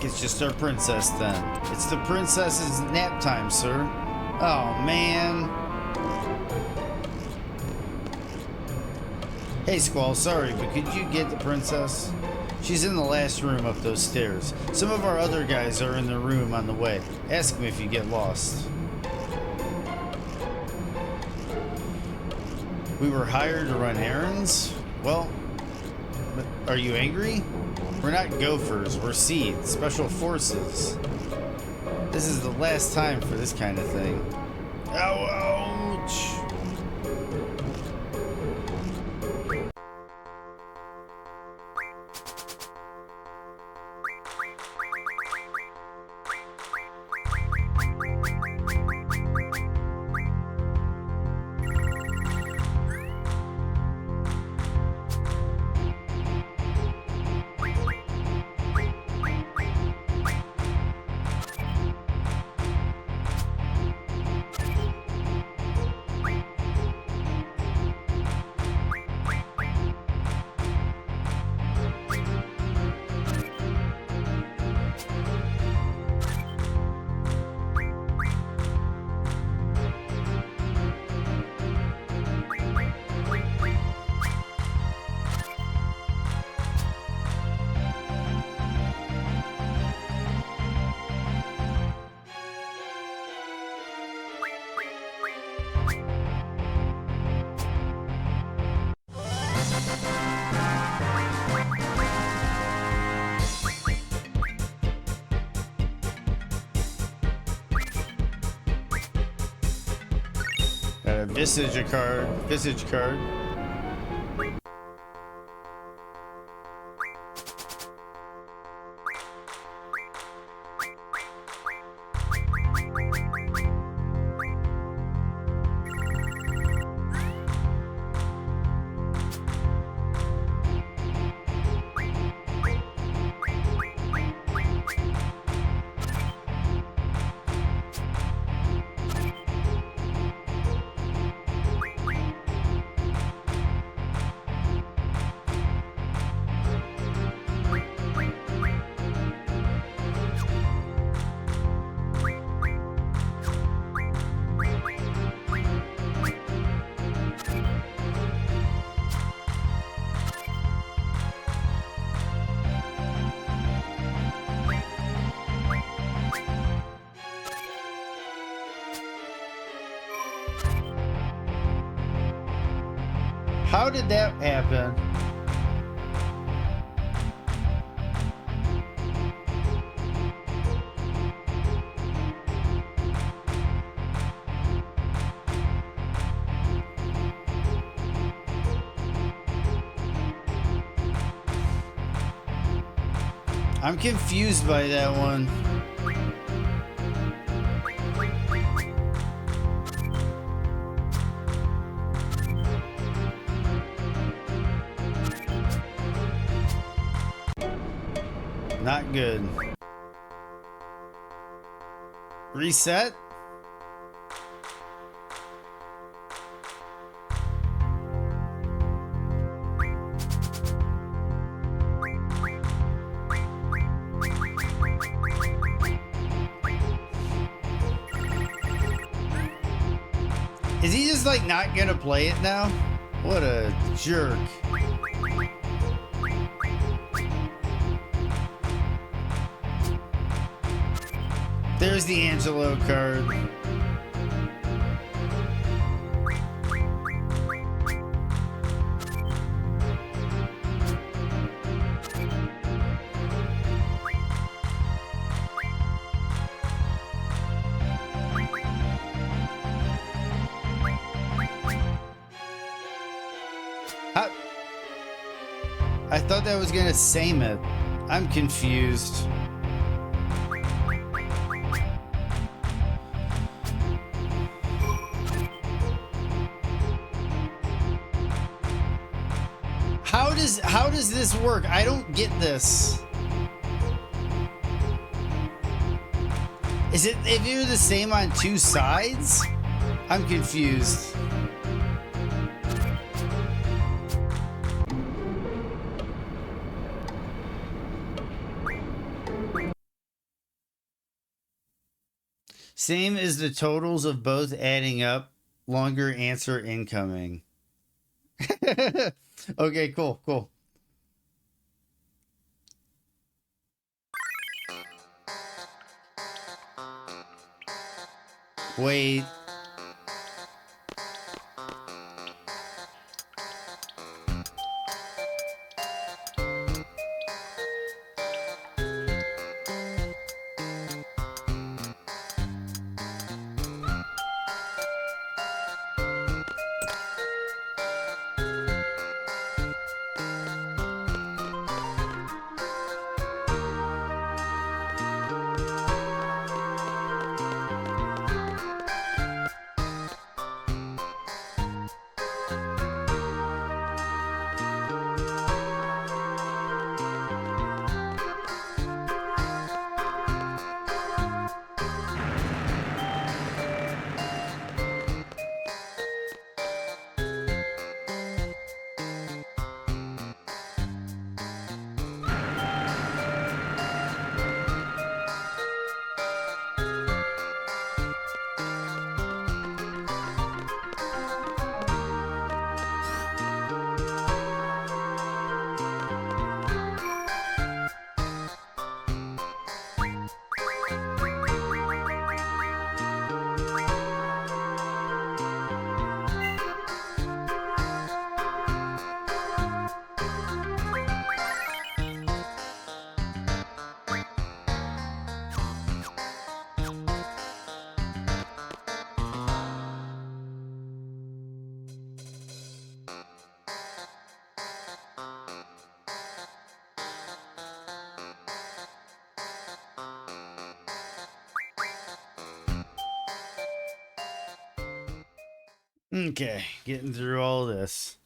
It's just our princess then. It's the princess's nap time, sir. Oh, man. Hey, Squall, sorry, but could you get the princess? She's in the last room up those stairs. Some of our other guys are in the room on the way. Ask me if you get lost. We were hired to run errands? Well, are you angry? We're not gophers, we're seeds, special forces. This is the last time for this kind of thing. Ouch! Visage card. How did that happen? I'm confused by that one. Not good. Reset? Is he just like not gonna play it now? What a jerk. There's the Angelo card. I thought that was gonna same it. I'm confused. How does this work? I don't get this. Is it if you're the same on two sides? I'm confused. Same as the totals of both adding up. Longer answer incoming. Okay, cool, cool. Wait. Okay, getting through all this.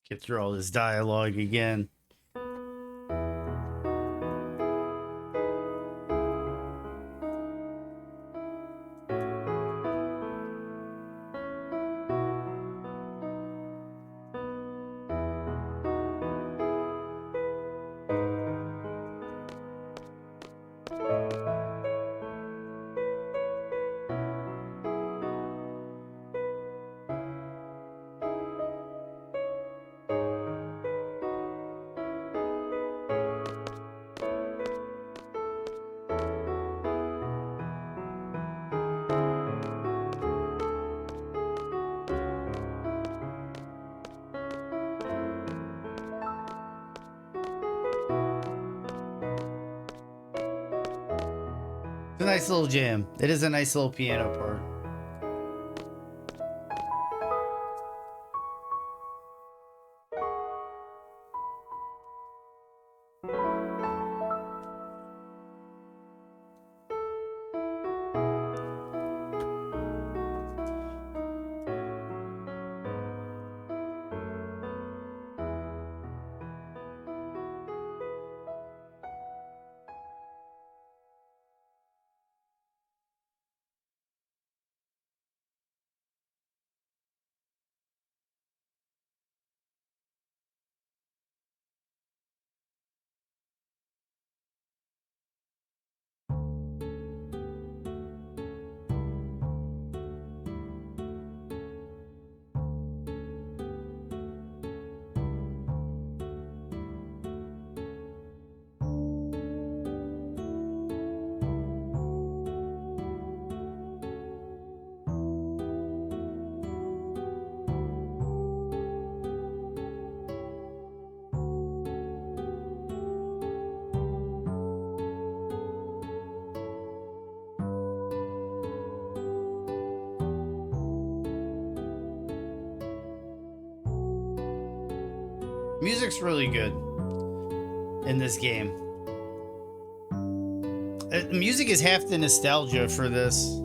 Get through all this dialogue again. It's a nice little jam. It is a nice little piano part. Music's really good in this game. Music is half the nostalgia for this.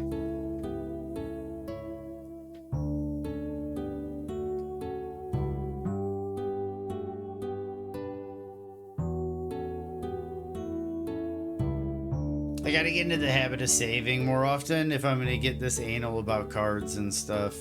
I gotta get into the habit of saving more often if I'm gonna get this anal about cards and stuff.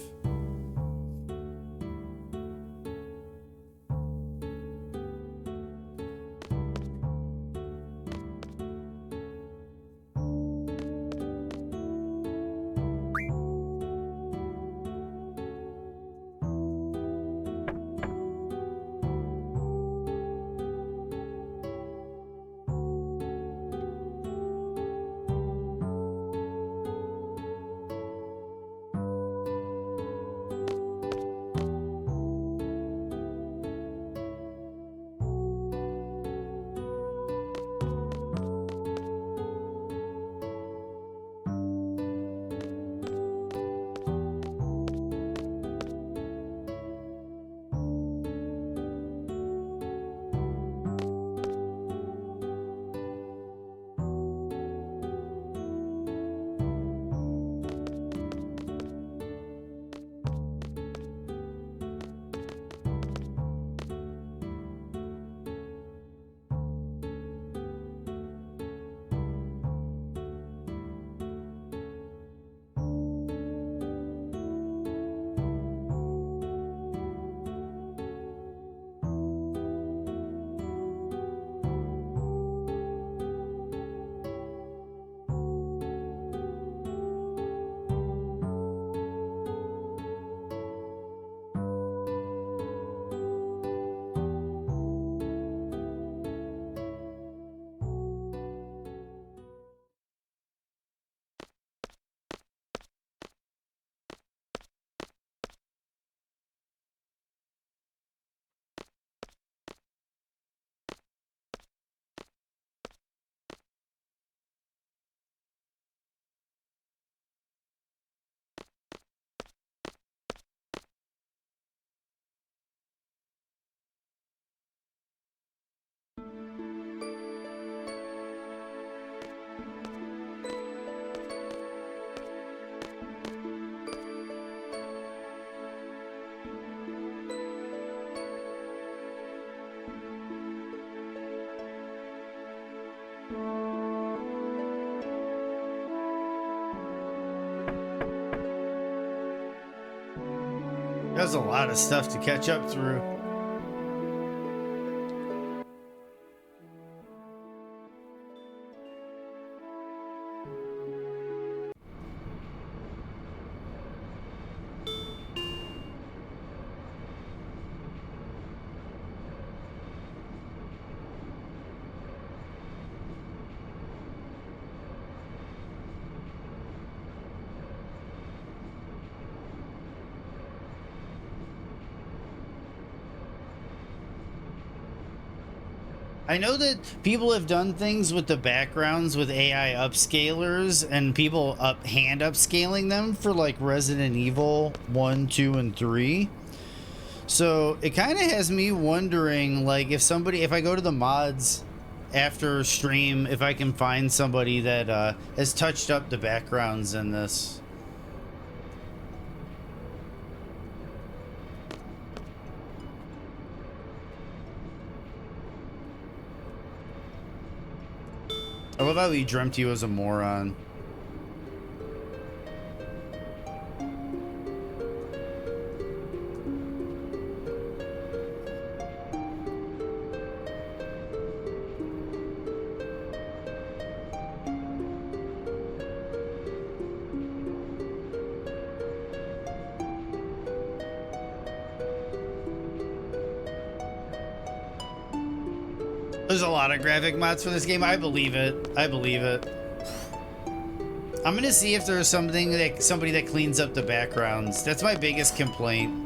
There's a lot of stuff to catch up through. I know that people have done things with the backgrounds with AI upscalers and people hand upscaling them for like Resident Evil 1, 2, and 3. So it kind of has me wondering, like, if I go to the mods after stream, if I can find somebody that has touched up the backgrounds in this. I love how he dreamt he was a moron. There's a lot of graphic mods for this game. I believe it. I believe it. I'm gonna see if there's somebody that cleans up the backgrounds. That's my biggest complaint.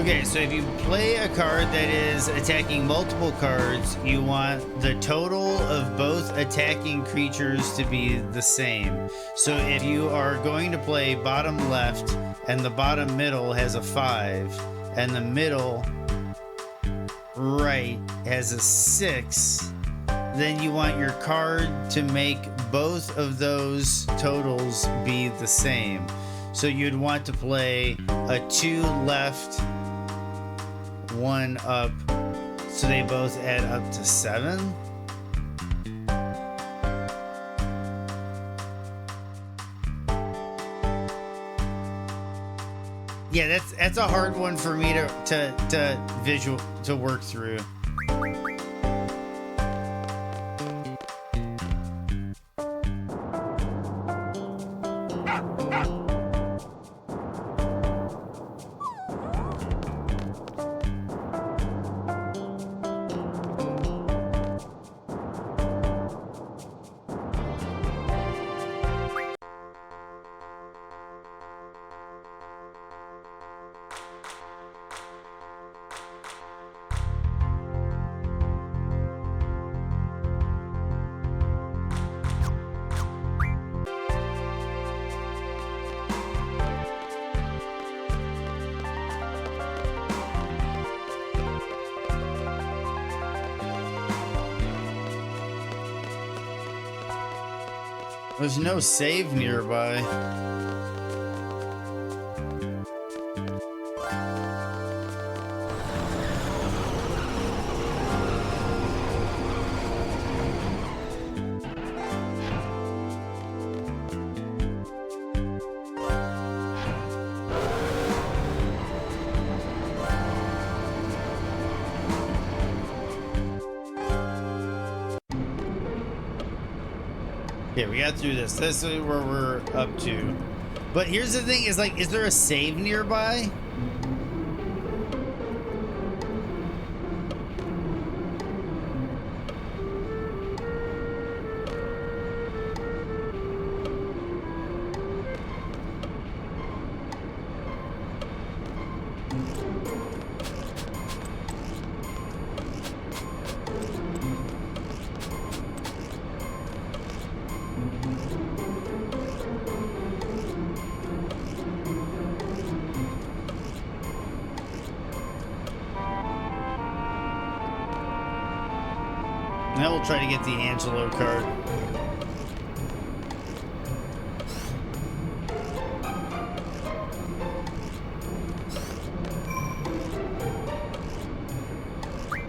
Okay, so if you play a card that is attacking multiple cards, you want the total of both attacking creatures to be the same. So if you are going to play bottom left and the bottom middle has a 5 and the middle right has a 6, then you want your card to make both of those totals be the same. So you'd want to play a 2 left, 1 up, so they both add up to 7. Yeah, that's a hard one for me to work through. There's no save nearby. Okay, we got through this. This is where we're up to. But here's the thing, is like, is there a save nearby? Now we'll try to get the Angelo card.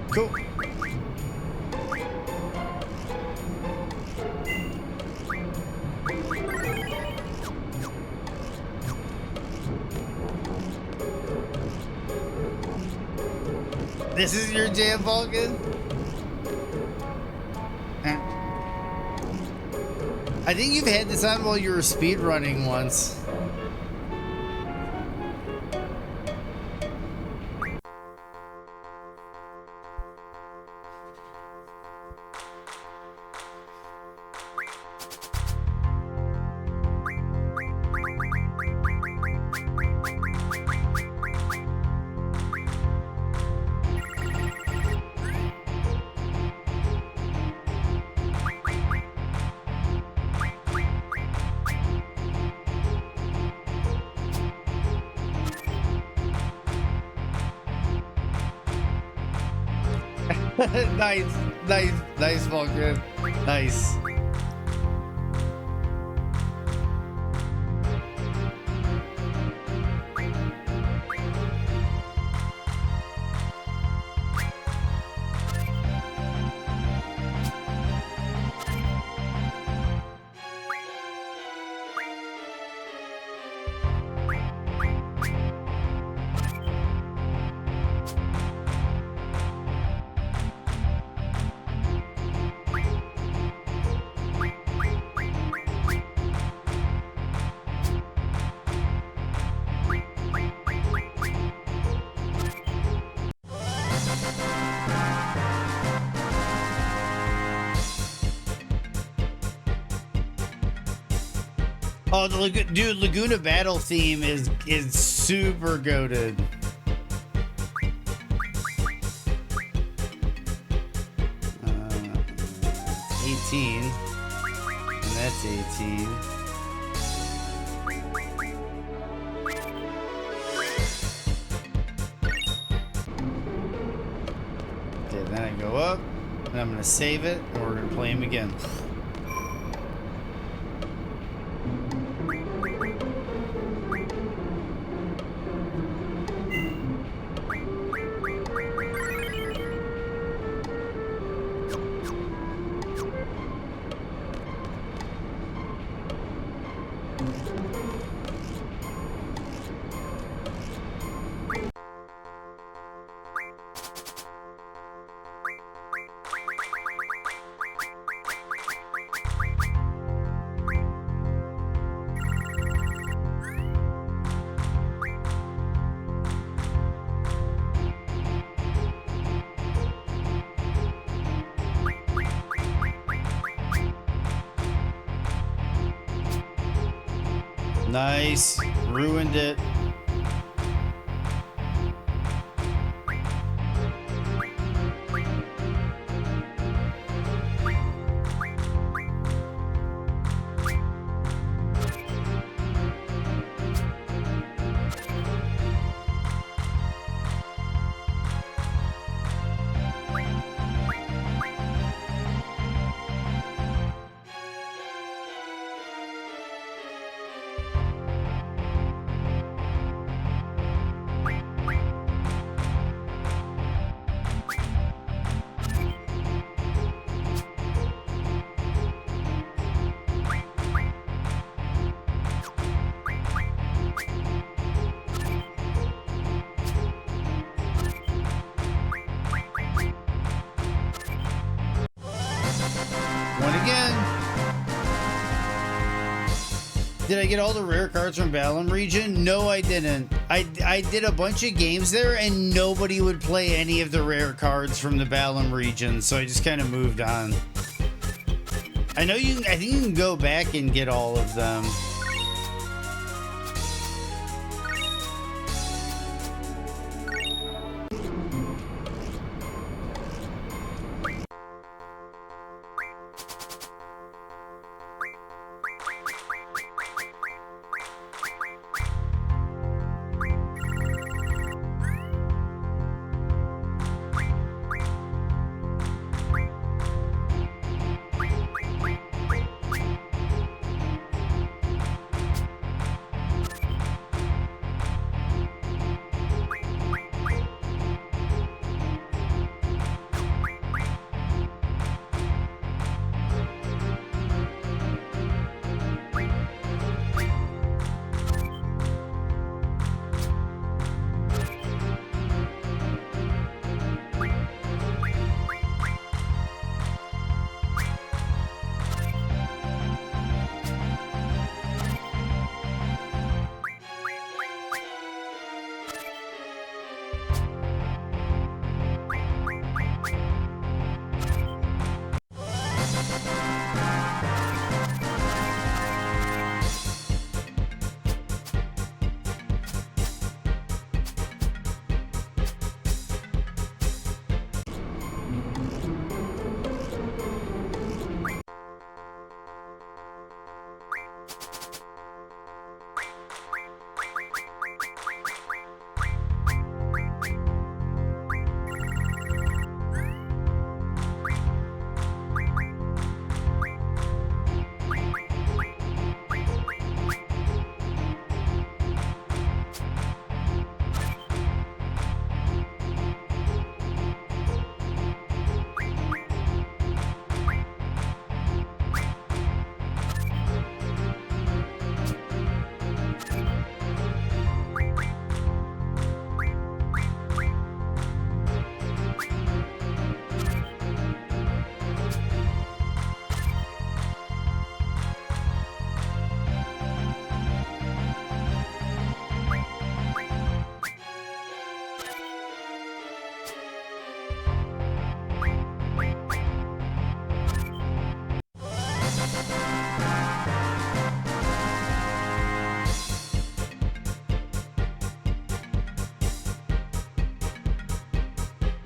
Cool. This is your jam, Vulcan? I think you've had this on while you were speedrunning once. Nice, Vulcan. Nice. Oh, the Laguna Battle theme is super goated. 18. And that's 18. Okay, then I go up, and I'm gonna save it, and we're gonna play him again. Nice. Ruined it. One again. Did I get all the rare cards from Balam region? No, I didn't. I did a bunch of games there and nobody would play any of the rare cards from the Balam region, so I just kind of moved on. I think you can go back and get all of them.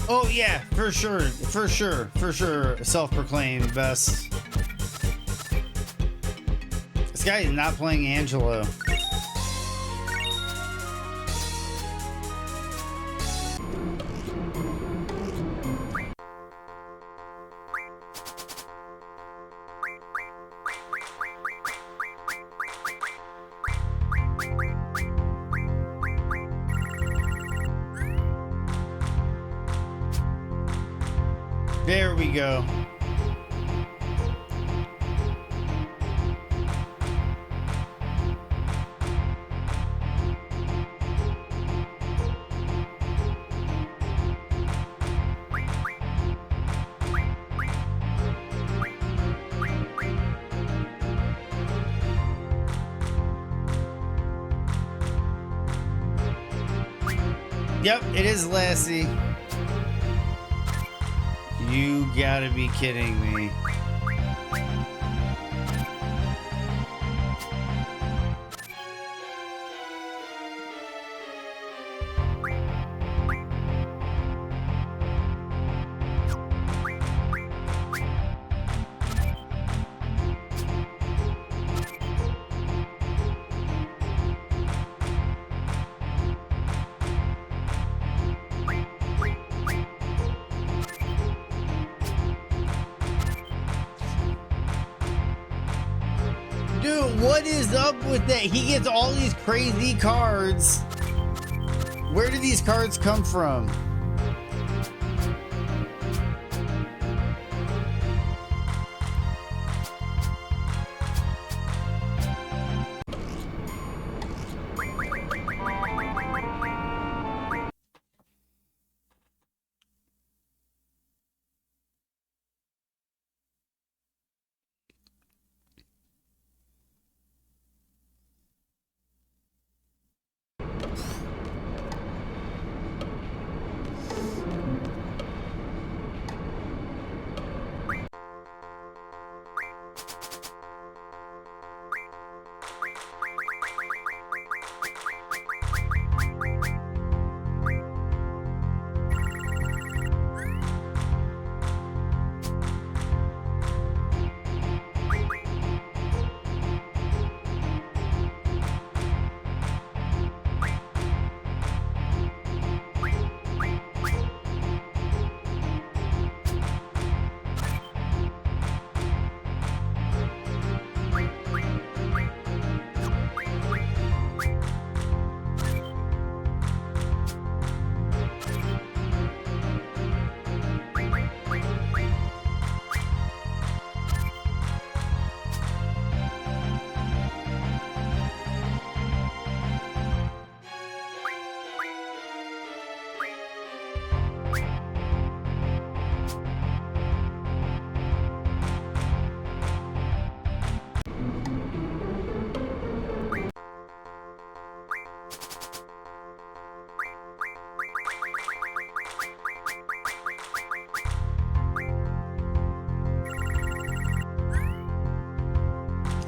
Oh yeah, for sure, self-proclaimed best. This guy is not playing Angelo. There we go. Yep, it is Lassie. You gotta be kidding me. Dude, what is up with that? He gets all these crazy cards. Where do these cards come from?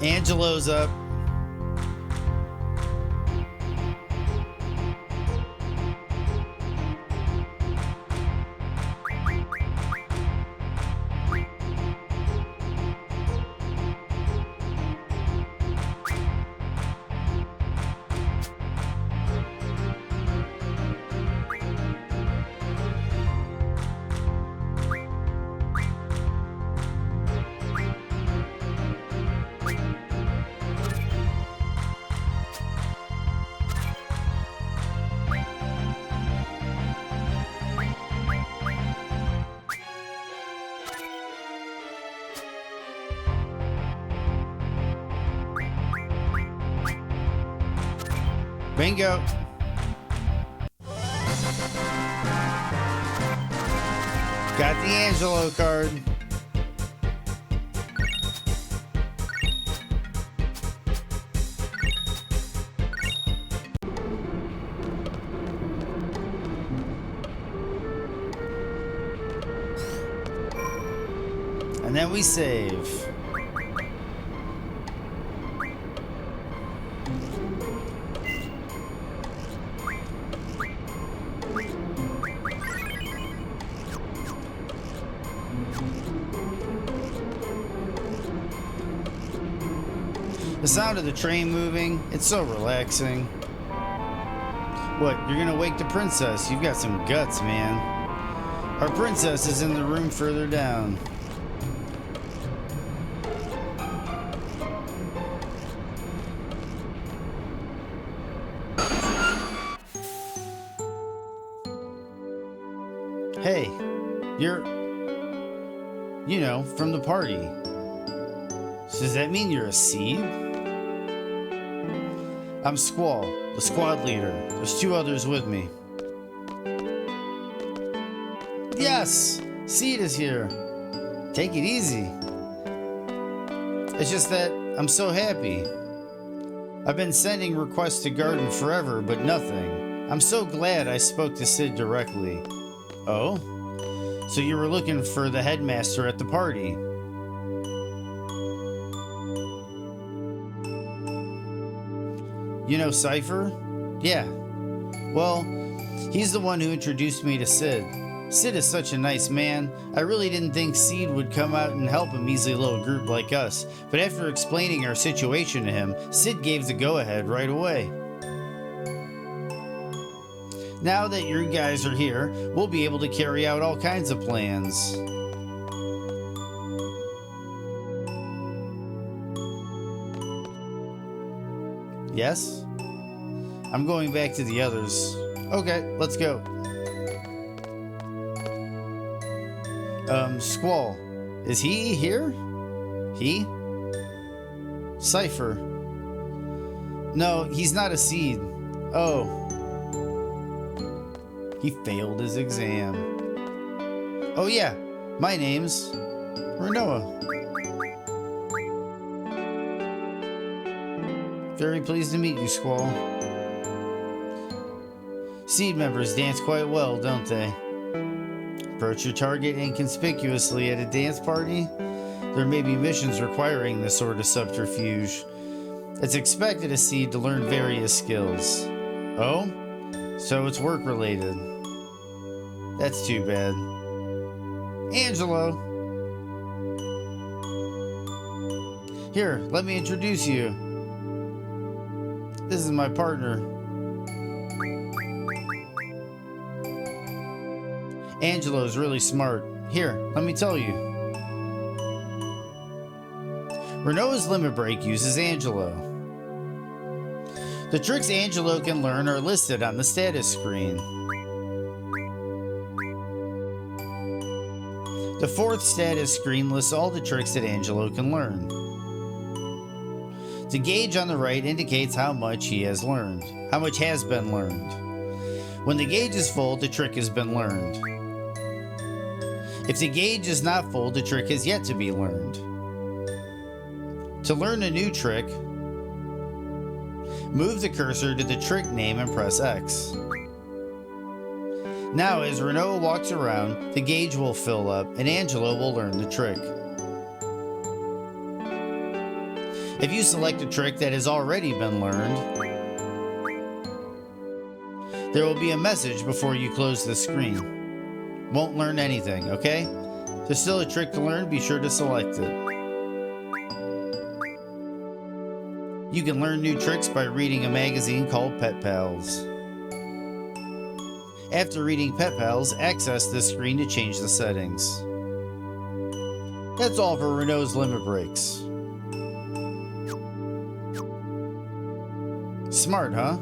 Angelo's up. Bingo. Got the Angelo card. And then we save. The sound of the train moving, it's so relaxing. What, you're gonna wake the princess? You've got some guts, man. Our princess is in the room further down. Hey, you're, you know, from the party. So does that mean you're a seed? I'm Squall, the squad leader. There's 2 others with me. Yes! Seed is here. Take it easy. It's just that I'm so happy. I've been sending requests to Garden forever, but nothing. I'm so glad I spoke to Sid directly. Oh? So you were looking for the headmaster at the party? You know Cypher? Yeah. Well, he's the one who introduced me to Sid. Sid is such a nice man. I really didn't think Seed would come out and help a measly little group like us, but after explaining our situation to him, Sid gave the go-ahead right away. Now that you guys are here, we'll be able to carry out all kinds of plans. Yes? I'm going back to the others. Okay, let's go. Squall. Is he here? He? Cypher. No, he's not a seed. Oh. He failed his exam. Oh yeah, my name's Renoa. Very pleased to meet you, Squall. Seed members dance quite well, don't they? Approach your target inconspicuously at a dance party? There may be missions requiring this sort of subterfuge. It's expected a seed to learn various skills. Oh? So it's work-related. That's too bad. Angelo! Here, let me introduce you. This is my partner. Angelo's really smart. Here, let me tell you. Renoa's limit break uses Angelo. The tricks Angelo can learn are listed on the status screen. The 4th status screen lists all the tricks that Angelo can learn. The gauge on the right indicates how much he has learned, how much has been learned. When the gauge is full, the trick has been learned. If the gauge is not full, the trick has yet to be learned. To learn a new trick, move the cursor to the trick name and press X. Now, as Renoa walks around, the gauge will fill up and Angelo will learn the trick. If you select a trick that has already been learned, there will be a message before you close the screen. Won't learn anything, okay? If there's still a trick to learn, be sure to select it. You can learn new tricks by reading a magazine called Pet Pals. After reading Pet Pals, access this screen to change the settings. That's all for Renoa's limit breaks. Smart, huh?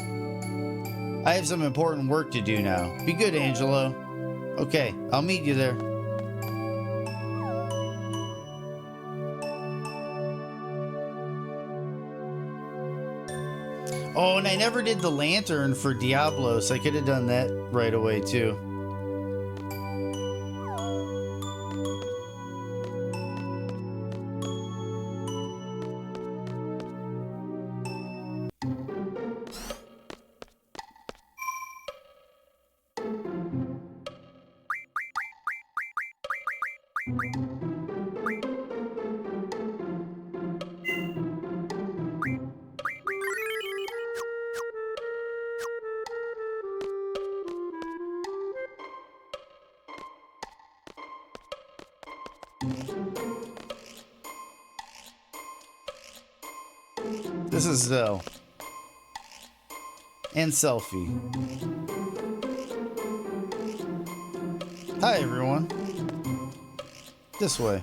I have some important work to do now. Be good, Angelo. Okay, I'll meet you there. Oh, and I never did the lantern for Diablos. I could have done that right away, too. This is Zell. And Selfie. Hi, everyone. This way.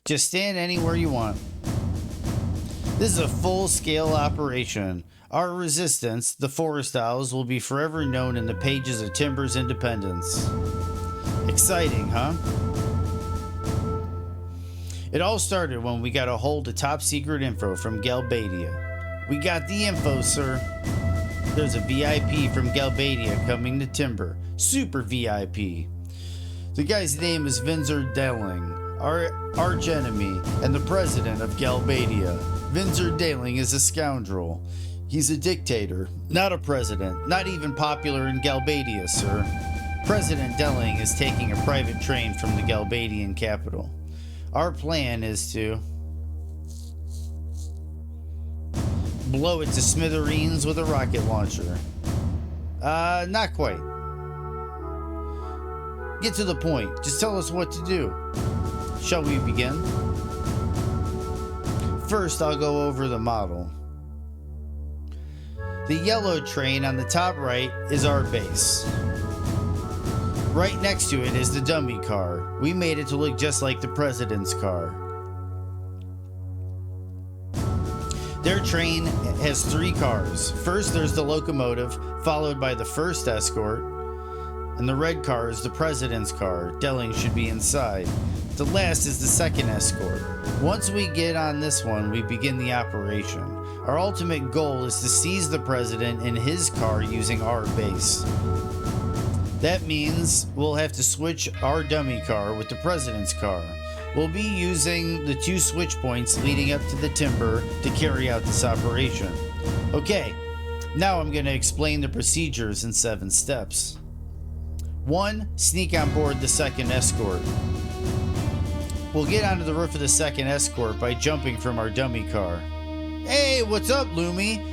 Just stand anywhere you want. This is a full-scale operation. Our resistance, the Forest Owls, will be forever known in the pages of Timber's independence. Exciting, huh? It all started when we got a hold of top-secret info from Galbadia. We got the info, sir. There's a VIP from Galbadia coming to Timber. Super VIP. The guy's name is Vinzer Delling, our archenemy and the president of Galbadia. Vinzer Delling is a scoundrel. He's a dictator, not a president, not even popular in Galbadia, sir. President Delling is taking a private train from the Galbadian capital. Our plan is to blow it to smithereens with a rocket launcher. Not quite. Get to the point. Just tell us what to do. Shall we begin? First, I'll go over the model. The yellow train on the top right is our base. Right next to it is the dummy car. We made it to look just like the president's car. Their train has 3 cars. First, there's the locomotive, followed by the first escort, and the red car is the president's car. Delling should be inside. The last is the second escort. Once we get on this one, we begin the operation. Our ultimate goal is to seize the president in his car using our base. That means we'll have to switch our dummy car with the president's car. We'll be using the 2 switch points leading up to the Timber to carry out this operation. Okay, now I'm going to explain the procedures in 7 steps. 1. Sneak on board the second escort. We'll get onto the roof of the second escort by jumping from our dummy car. Hey, what's up, Lumi?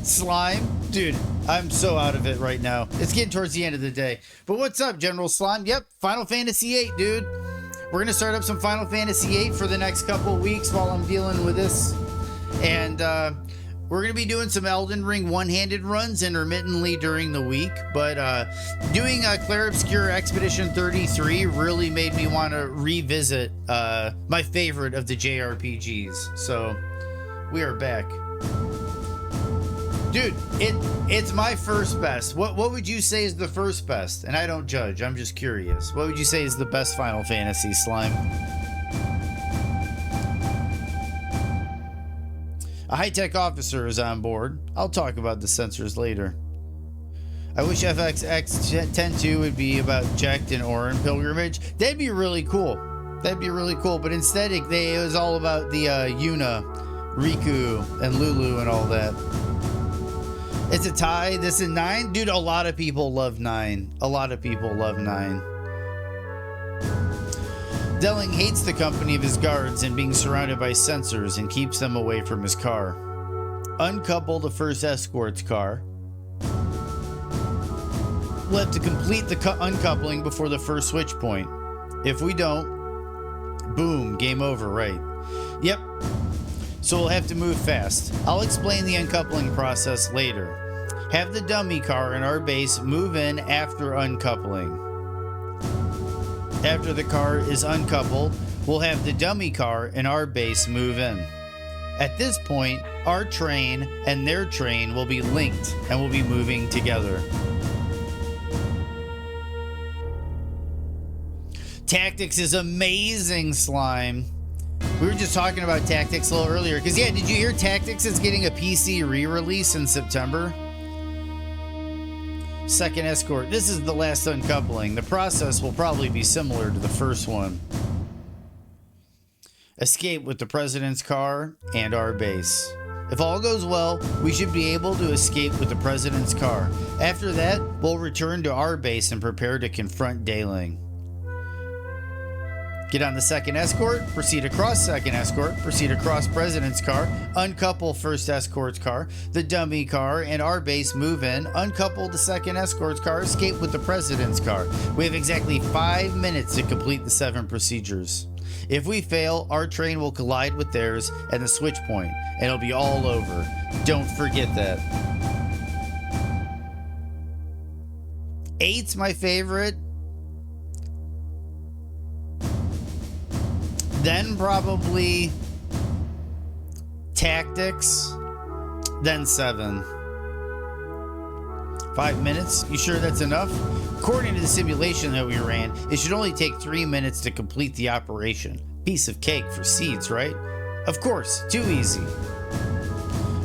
Slime? Dude, I'm so out of it right now. It's getting towards the end of the day. But what's up, General Slime? Yep, Final Fantasy VIII, dude. We're going to start up some Final Fantasy VIII for the next couple of weeks while I'm dealing with this. And we're going to be doing some Elden Ring one-handed runs intermittently during the week. But doing Clair Obscur Expedition 33 really made me want to revisit my favorite of the JRPGs. So we are back. Dude, it's my first best. What would you say is the first best? And I don't judge, I'm just curious. What would you say is the best Final Fantasy, Slime? A high-tech officer is on board. I'll talk about the sensors later. I wish FXX 10.2 would be about Jacked and Orin pilgrimage. That'd be really cool. That'd be really cool. But instead, it was all about the Yuna, Riku, and Lulu and all that. It's a tie. This is 9. Dude, a lot of people love 9. A lot of people love 9. Delling hates the company of his guards and being surrounded by sensors and keeps them away from his car. Uncouple the first escort's car. We'll have to complete the uncoupling before the first switch point. If we don't, boom, game over, right? Yep. So we'll have to move fast. I'll explain the uncoupling process later. Have the dummy car in our base move in after uncoupling. After the car is uncoupled, we'll have the dummy car in our base move in. At this point, our train and their train will be linked and will be moving together. Tactics is amazing, Slime. We were just talking about Tactics a little earlier. Because, yeah, did you hear Tactics is getting a PC re-release in September? Second escort. This is the last uncoupling. The process will probably be similar to the first one. Escape with the president's car and our base. If all goes well, we should be able to escape with the president's car. After that, we'll return to our base and prepare to confront Delling. Get on the second escort, proceed across second escort, proceed across president's car, uncouple first escort's car, the dummy car, and our base move in, uncouple the second escort's car, escape with the president's car. We have exactly 5 minutes to complete the 7 procedures. If we fail, our train will collide with theirs at the switch point, and it'll be all over. Don't forget that. 8's my favorite. Then probably tactics, then 7. 5 minutes? You sure that's enough? According to the simulation that we ran, it should only take 3 minutes to complete the operation. Piece of cake for seeds, right? Of course, too easy.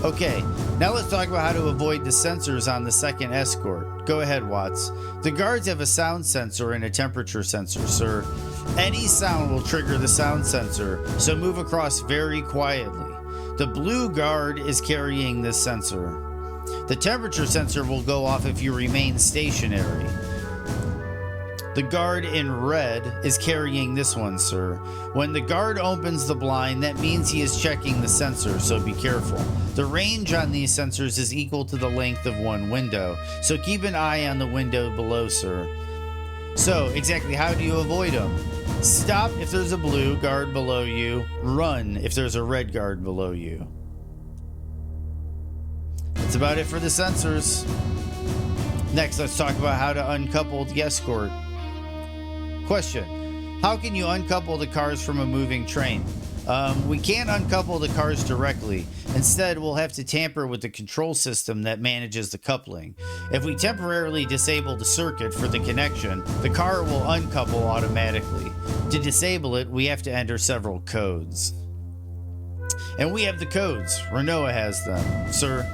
Okay, now let's talk about how to avoid the sensors on the second escort. Go ahead, Watts. The guards have a sound sensor and a temperature sensor, sir. Any sound will trigger the sound sensor, so move across very quietly. The blue guard is carrying this sensor. The temperature sensor will go off if you remain stationary. The guard in red is carrying this one, sir. When the guard opens the blind, that means he is checking the sensor, so be careful. The range on these sensors is equal to the length of one window, so keep an eye on the window below, sir. So, exactly how do you avoid them? Stop if there's a blue guard below you. Run if there's a red guard below you. That's about it for the sensors. Next, let's talk about how to uncouple the escort. Question: how can you uncouple the cars from a moving train? We can't uncouple the cars directly. Instead, we'll have to tamper with the control system that manages the coupling. If we temporarily disable the circuit for the connection, the car will uncouple automatically. To disable it, we have to enter several codes. And we have the codes. Renault has them, sir.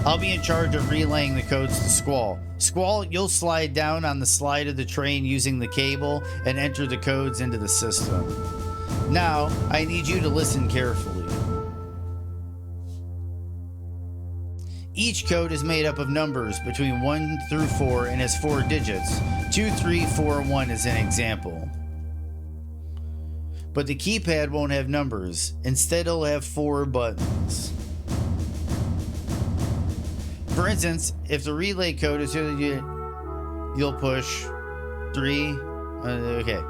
I'll be in charge of relaying the codes to Squall. Squall, you'll slide down on the slide of the train using the cable and enter the codes into the system. Now, I need you to listen carefully. Each code is made up of numbers between 1 through 4 and has 4 digits. 2, 3, 4, 1 is an example. But the keypad won't have numbers. Instead, it'll have 4 buttons. For instance, if the relay code is here, you'll push 3. Okay.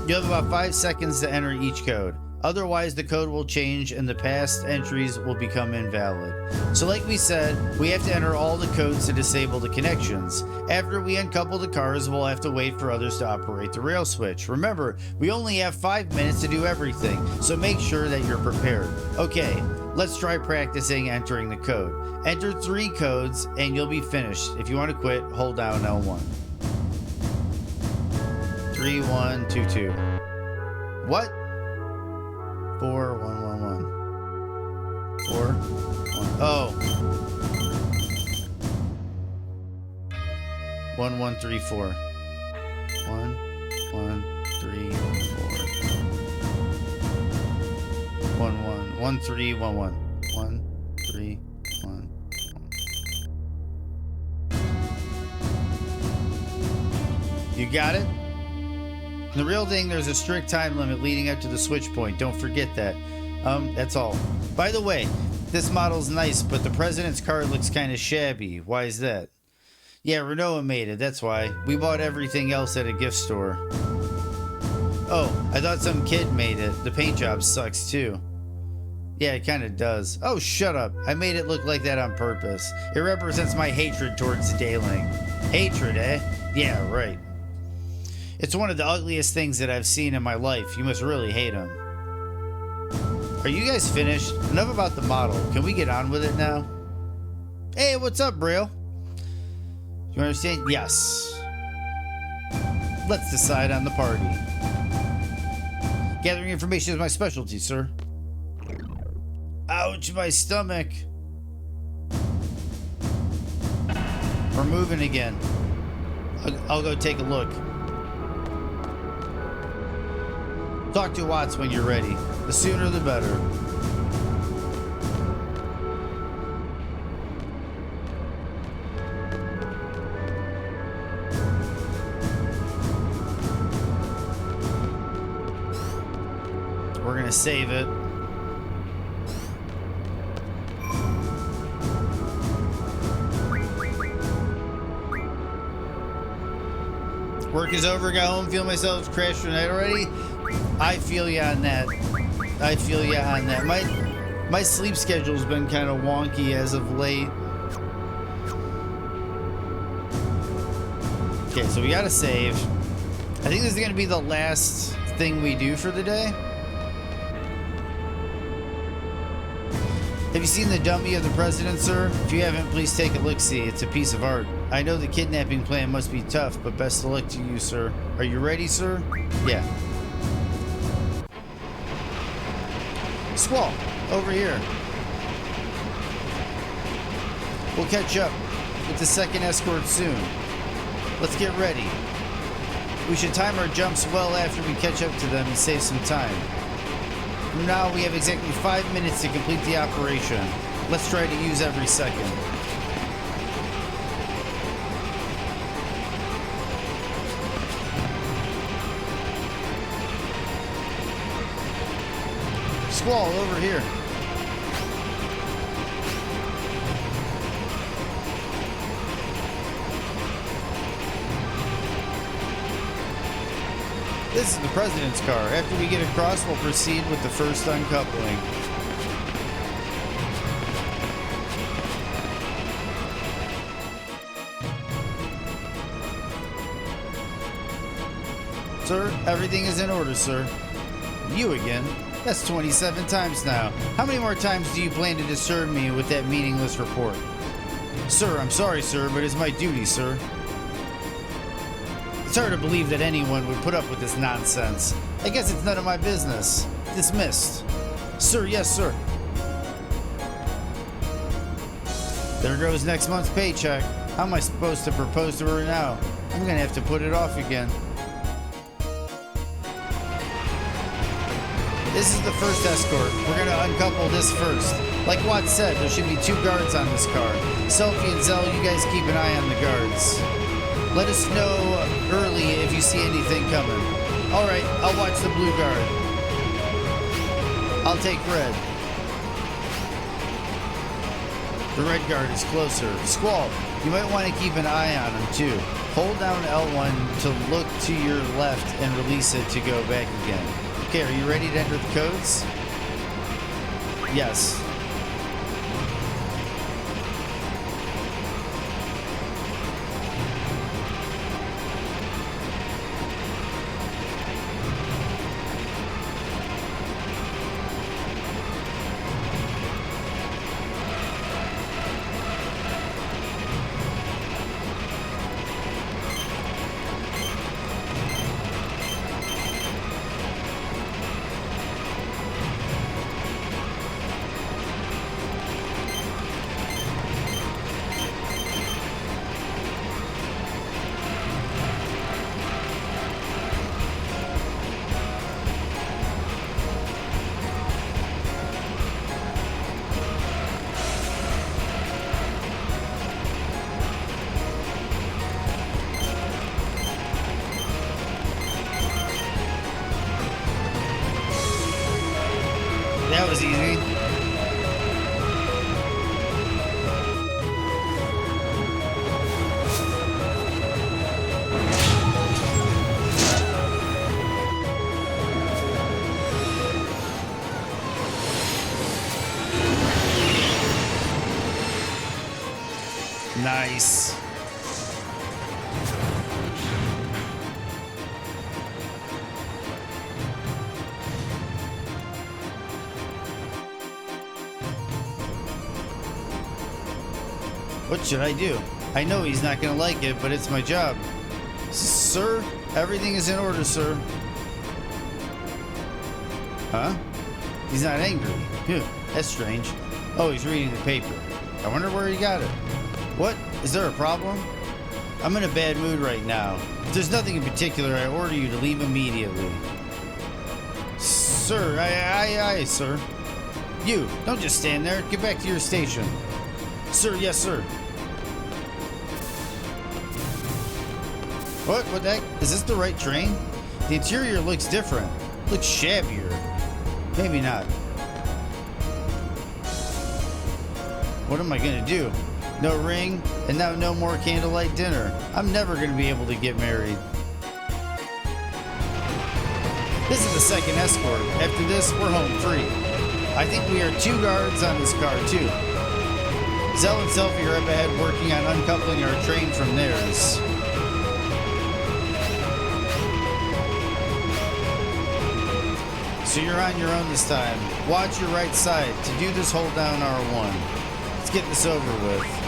You have about 5 seconds to enter each code. Otherwise, the code will change and the past entries will become invalid. So like we said, we have to enter all the codes to disable the connections. After we uncouple the cars, we'll have to wait for others to operate the rail switch. Remember, we only have 5 minutes to do everything, so make sure that you're prepared. Okay, let's try practicing entering the code. Enter 3 codes and you'll be finished. If you want to quit, hold down L1. 3, 1, 2, 2. What? 4, 1, 1, 1. 4, 1. Oh. 1, 1, 3, 4. 1, 1, 3, 4. 1, 1. 1, 3, 1, 1. 1, 3, 1, 1. You got it? The real thing, there's a strict time limit leading up to the switch point. Don't forget that. That's all. By the way, this model's nice, but the president's car looks kind of shabby. Why is that? Yeah, Renault made it, that's why. We bought everything else at a gift store. Oh, I thought some kid made it. The paint job sucks too. Yeah, it kind of does. Oh, shut up. I made it look like that on purpose. It represents my hatred towards Daling. Hatred, eh? Yeah, right. It's one of the ugliest things that I've seen in my life. You must really hate him. Are you guys finished? Enough about the model. Can we get on with it now? Hey, what's up, Braille? You understand? Yes. Let's decide on the party. Gathering information is my specialty, sir. Ouch, my stomach. We're moving again. I'll go take a look. Talk to Watts when you're ready. The sooner the better. We're gonna save it. Work is over, got home, feel myself crash tonight already. I feel ya on that. I feel ya on that. My sleep schedule's been kind of wonky as of late. Okay, so we gotta save. I think this is gonna be the last thing we do for the day. Have you seen the dummy of the president, sir? If you haven't, please take a look-see. It's a piece of art. I know the kidnapping plan must be tough, but best of luck to you, sir. Are you ready, sir? Yeah. Squall, over here. We'll catch up with the second escort soon. Let's get ready. We should time our jumps well after we catch up to them and save some time. From now, we have exactly 5 minutes to complete the operation. Let's try to use every second. Squall, over here. This is the president's car. After we get across, we'll proceed with the first uncoupling. Sir, everything is in order, sir. You again? That's 27 times now. How many more times do you plan to disturb me with that meaningless report? Sir, I'm sorry, sir, but it's my duty, sir. It's hard to believe that anyone would put up with this nonsense. I guess it's none of my business. Dismissed. Sir, yes, sir. There goes next month's paycheck. How am I supposed to propose to her now? I'm gonna have to put it off again. This is the first escort. We're gonna uncouple this first. Like Watt said, there should be 2 guards on this car. Selfie and Zell, you guys keep an eye on the guards. Let us know early if you see anything coming. Alright, I'll watch the blue guard. I'll take red. The red guard is closer. Squall, you might want to keep an eye on him too. Hold down L1 to look to your left and release it to go back again. Okay, are you ready to enter the codes? Yes. That was easy. Nice. What should I do? I know he's not gonna like it, but it's my job. Sir, everything is in order, sir. Huh? He's not angry. Phew, that's strange. Oh, he's reading the paper. I wonder where he got it. What? Is there a problem? I'm in a bad mood right now. If there's nothing in particular, I order you to leave immediately. Sir, aye, sir. You, don't just stand there. Get back to your station. Sir, yes, sir. What the heck? Is this the right train? The interior looks different. Looks shabbier. Maybe not. What am I gonna do? No ring, and now no more candlelight dinner. I'm never gonna be able to get married. This is the second escort. After this, we're home free. I think we are 2 guards on this car, too. Zell and Selfie are up ahead working on uncoupling our train from theirs. So you're on your own this time. Watch your right side. To do this, hold down R1. Let's get this over with.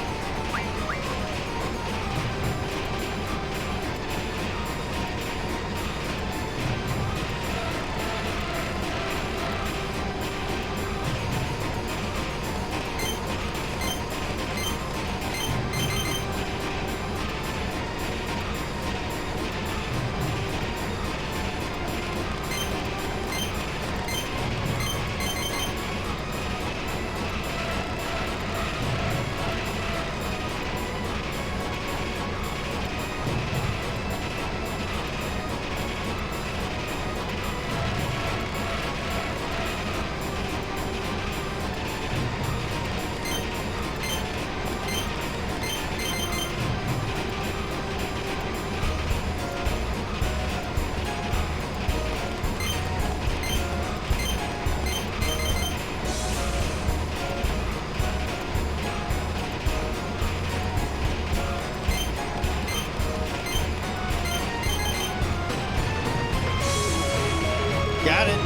Got it.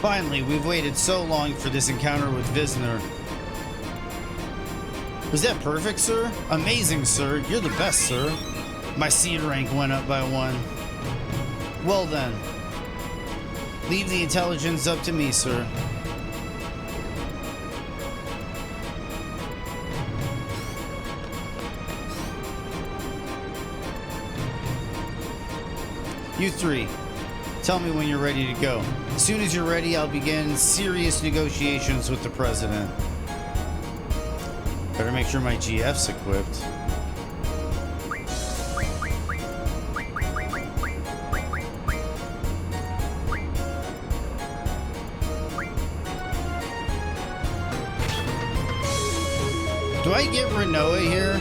Finally, we've waited so long for this encounter with Visner. Was that perfect, sir? Amazing, sir. You're the best, sir. My seed rank went up by 1. Well then. Leave the intelligence up to me, sir. You 3. Tell me when you're ready to go. As soon as you're ready, I'll begin serious negotiations with the president. Better make sure my GF's equipped. Do I get Renoa here?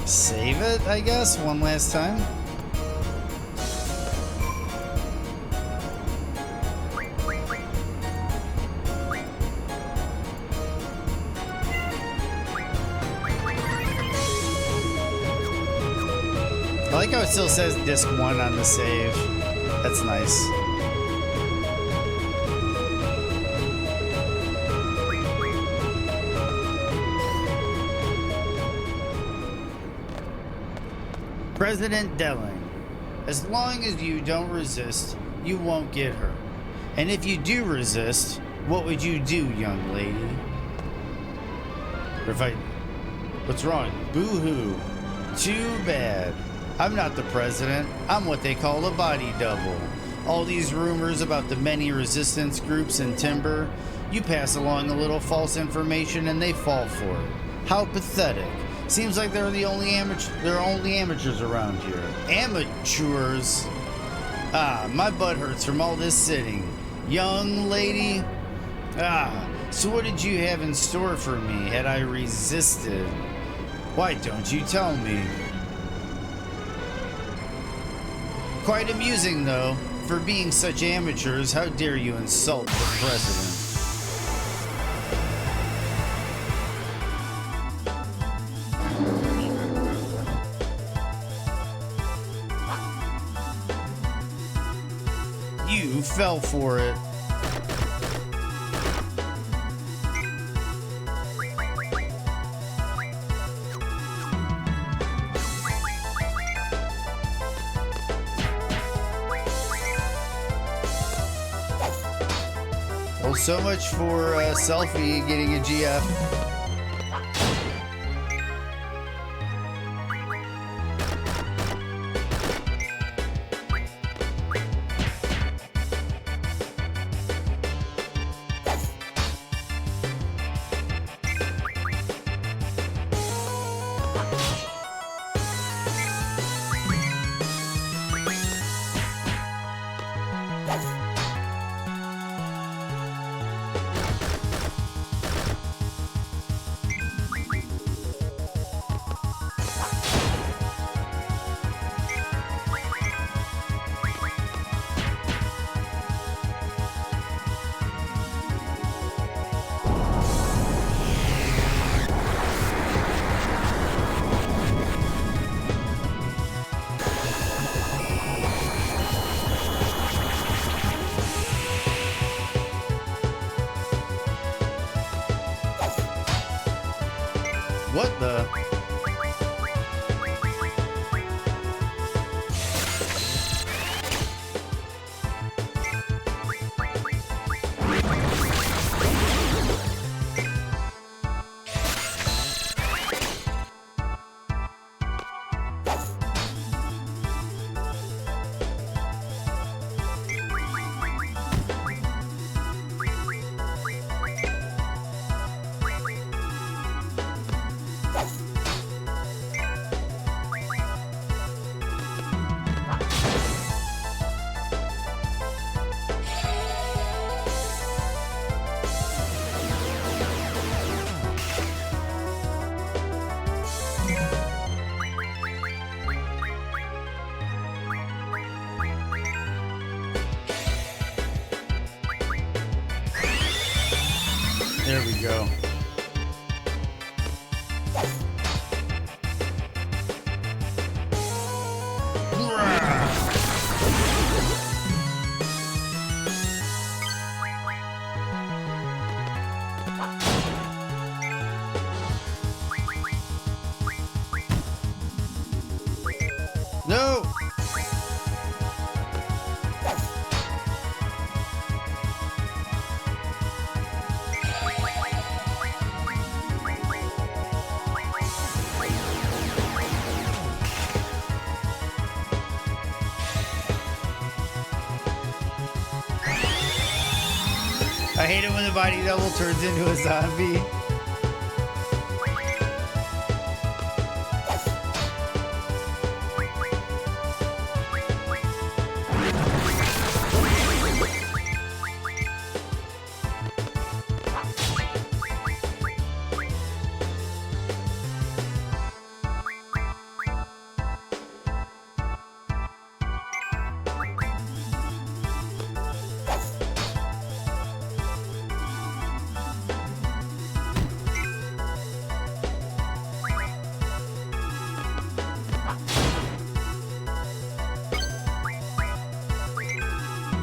Save it, I guess, one last time. I like how it still says disc 1 on the save. That's nice. President Delling. As long as you don't resist, you won't get hurt. And if you do resist, what would you do, young lady? Or if I... What's wrong? Boo-hoo. Too bad. I'm not the president. I'm what they call a body double. All these rumors about the many resistance groups in Timber, you pass along a little false information and they fall for it. How pathetic. Seems like there are only amateurs around here. Amateurs? Ah, my butt hurts from all this sitting. Young lady? Ah, so what did you have in store for me had I resisted? Why don't you tell me? Quite amusing, though. For being such amateurs, how dare you insult the president? You fell for it. Well, so much for Selfie getting a GF. What the? There we go. No! I hate it when the body double turns into a zombie.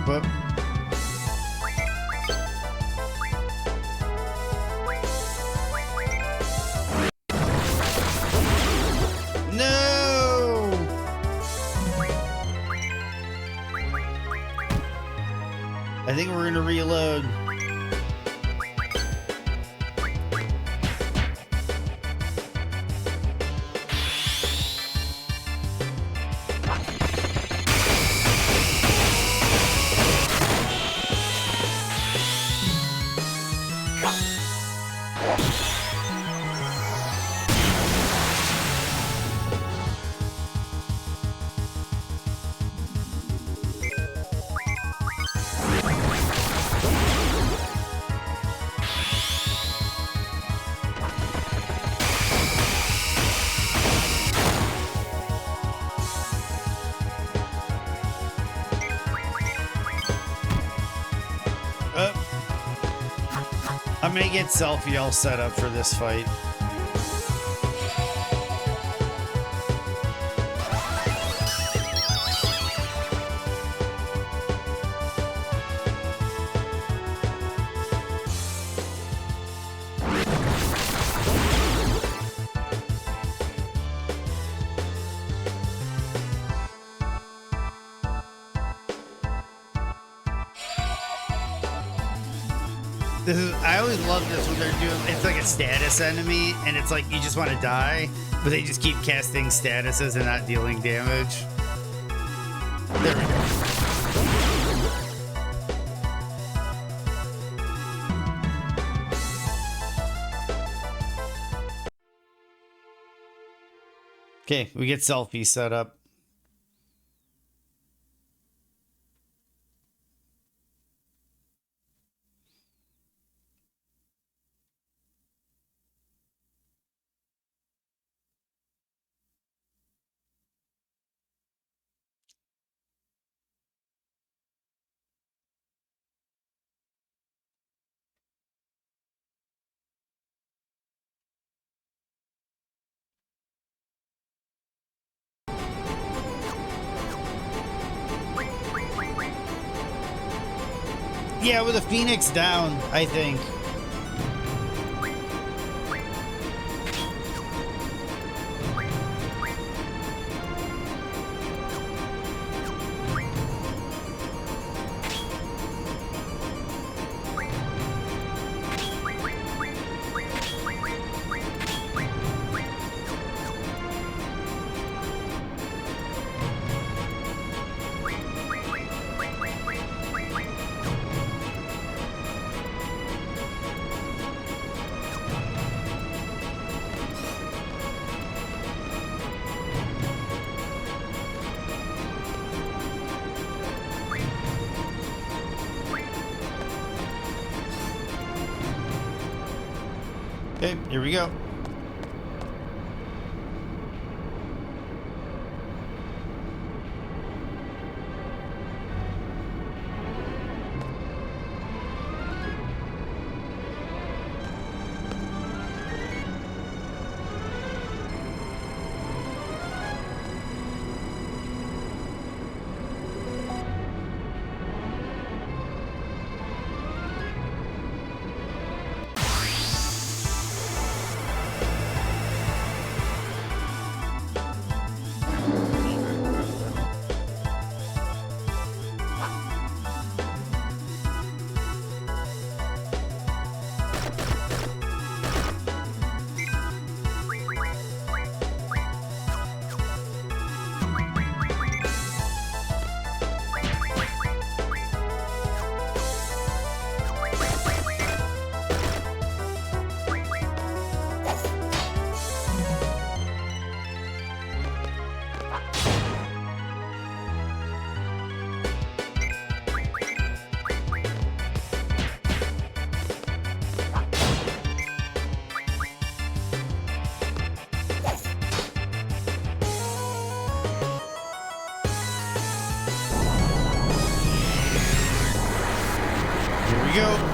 But no! I think we're gonna reload. I'm gonna get Selfie all set up for this fight. I always love this when they're doing, it's like a status enemy, and it's like you just want to die, but they just keep casting statuses and not dealing damage. There we go. Okay, we get Selfie set up. Yeah, with a Phoenix down, I think. Okay, here we go. Go.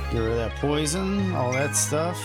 Get rid of that poison, all that stuff.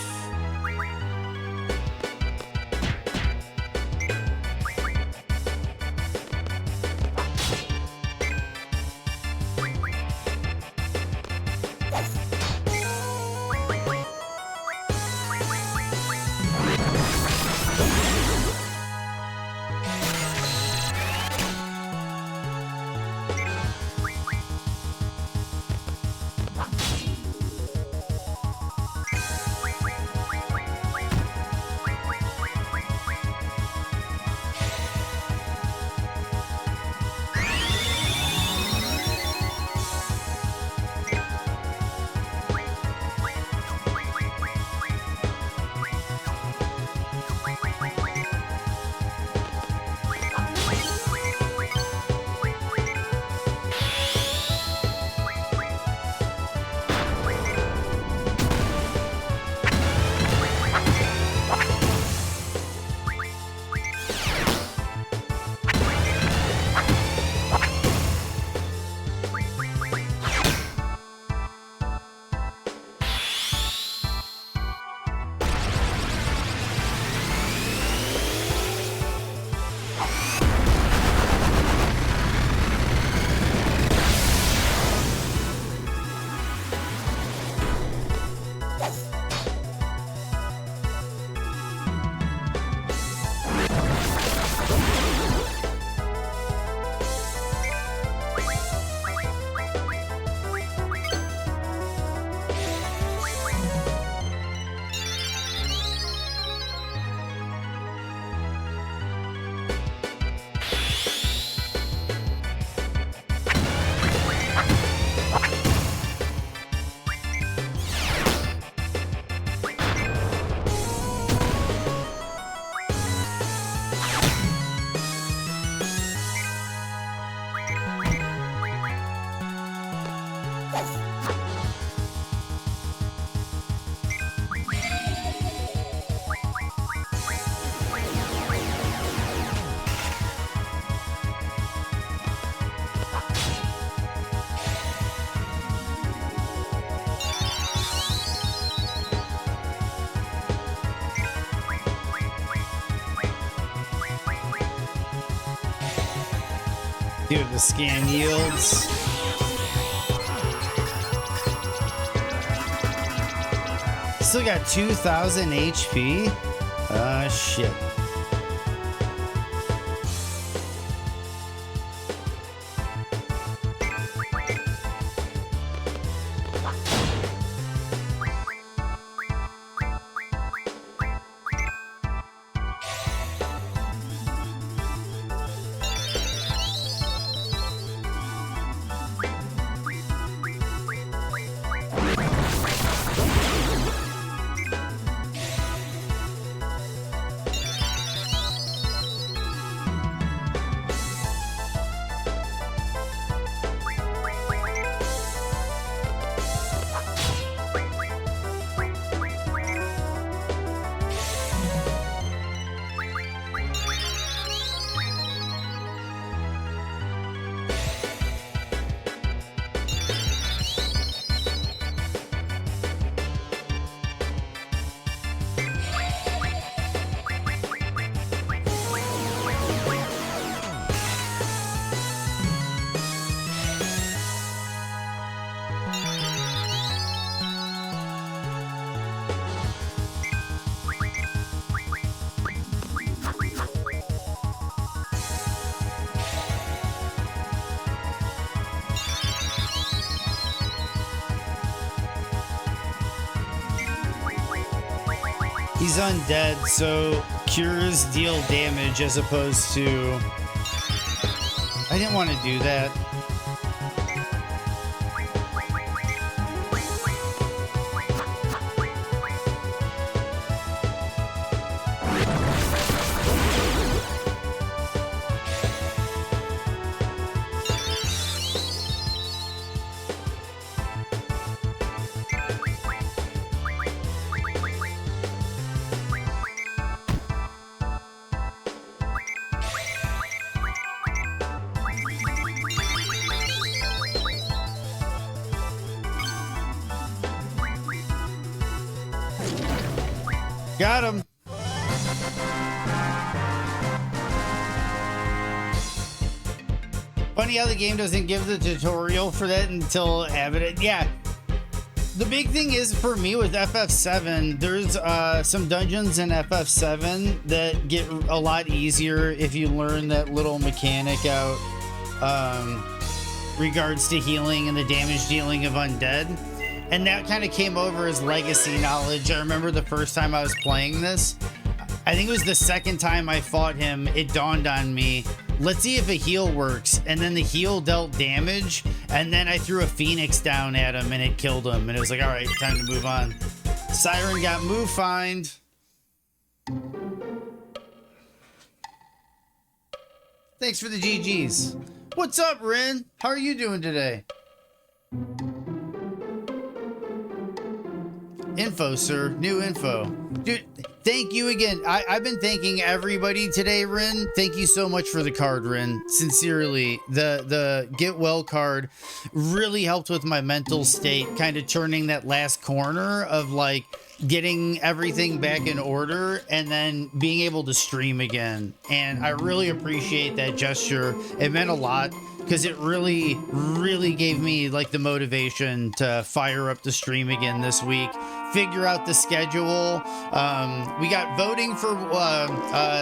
Dude, the scan yields. Still got 2,000 HP? Shit. He's undead, so cures deal damage as opposed to... I didn't want to do that. Got him. Funny how the game doesn't give the tutorial for that until Avid. Yeah. The big thing is for me with FF7, there's some dungeons in FF7 that get a lot easier if you learn that little mechanic out regards to healing and the damage dealing of undead. And that kind of came over as legacy knowledge. I remember the first time I was playing this, I think it was the second time I fought him, it dawned on me, let's see if a heal works. And then the heal dealt damage, and then I threw a phoenix down at him and it killed him. And it was like, all right, time to move on. Siren got move find. Thanks for the GGs. What's up, Rin? How are you doing today? Info, sir. New info. Dude, thank you again. I've been thanking everybody today, Rin. Thank you so much for the card, Rin. Sincerely, the Get Well card really helped with my mental state, kind of turning that last corner of like getting everything back in order and then being able to stream again. And I really appreciate that gesture. It meant a lot because it really, really gave me like the motivation to fire up the stream again this week. Figure out the schedule. We got voting for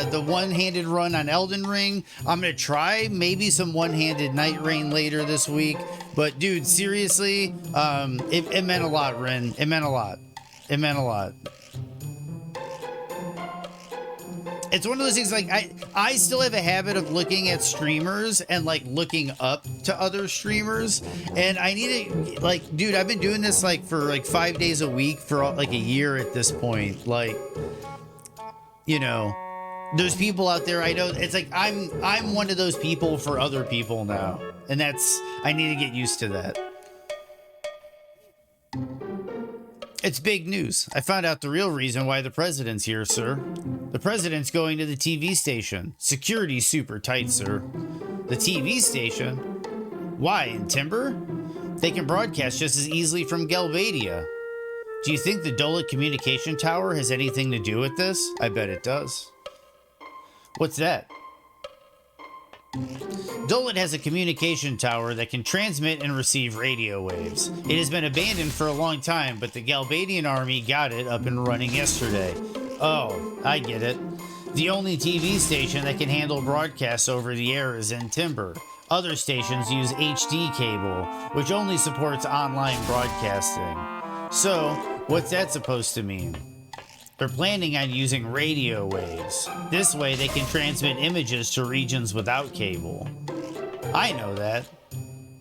the one-handed run on Elden Ring. I'm gonna try maybe some one-handed Night Rain later this week. But dude, seriously, it meant a lot, Rin. It meant a lot. It meant a lot. It's one of those things like I still have a habit of looking at streamers and like looking up to other streamers, and I need to like, dude, I've been doing this like for like 5 days a week for like a year at this point. Like, you know, there's people out there I know. It's like I'm one of those people for other people now, and I need to get used to that. It's big news. I found out the real reason why the president's here, sir. The president's going to the TV station. Security's super tight, sir. The TV station? Why, in Timber? They can broadcast just as easily from Galbadia. Do you think the Dullet communication tower has anything to do with this? I bet it does. What's that? Dullet has a communication tower that can transmit and receive radio waves. It has been abandoned for a long time, but the Galbadian army got it up and running yesterday. Oh, I get it. The only TV station that can handle broadcasts over the air is in Timber. Other stations use HD cable, which only supports online broadcasting. So, what's that supposed to mean? They're planning on using radio waves. This way they can transmit images to regions without cable. I know that.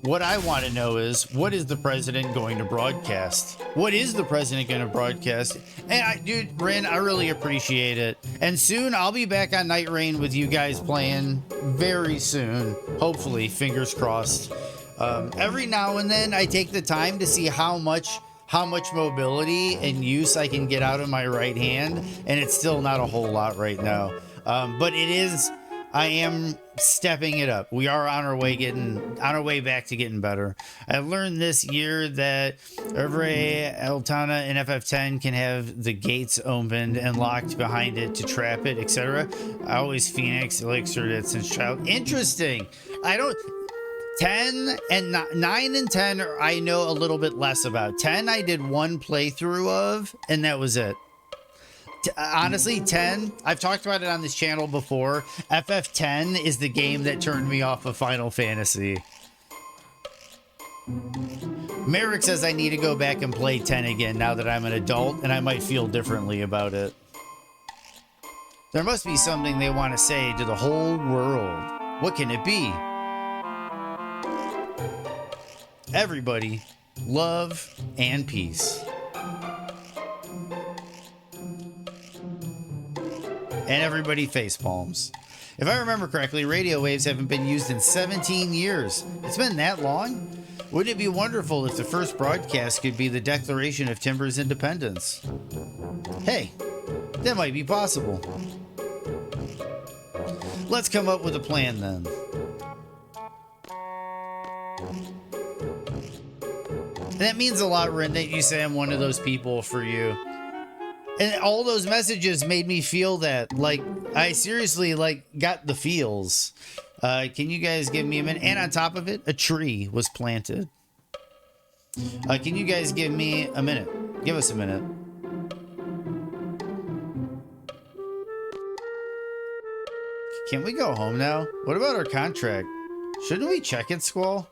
What I want to know is, what is the president going to broadcast? What is the president going to broadcast? And dude, Rin, I really appreciate it. And soon I'll be back on Night Rain with you guys playing very soon. Hopefully, fingers crossed. Every now and then I take the time to see how much mobility and use I can get out of my right hand, and it's still not a whole lot right now. But I am stepping it up. We are on our way back to getting better. I learned this year that every Altana in FF10 can have the gates opened and locked behind it to trap it, etc. I always Phoenix Elixired it since child. Interesting. 10 and 9 and 10 I know a little bit less about. 10 I did one playthrough of, and that was it. Honestly, 10, I've talked about it on this channel before. FF10 is the game that turned me off of Final Fantasy. Merrick says I need to go back and play 10 again now that I'm an adult, and I might feel differently about it. There must be something they want to say to the whole world. What can it be? Everybody, love and peace. And everybody face palms. If I remember correctly, radio waves haven't been used in 17 years. It's been that long? Wouldn't it be wonderful if the first broadcast could be the declaration of Timber's independence? Hey, that might be possible. Let's come up with a plan then. That means a lot, Ren, that you say I'm one of those people for you. And all those messages made me feel that, like, I seriously, like, got the feels. Can you guys give me a minute? And on top of it, a tree was planted. Can you guys give me a minute? Give us a minute. Can we go home now? What about our contract? Shouldn't we check it, Squall?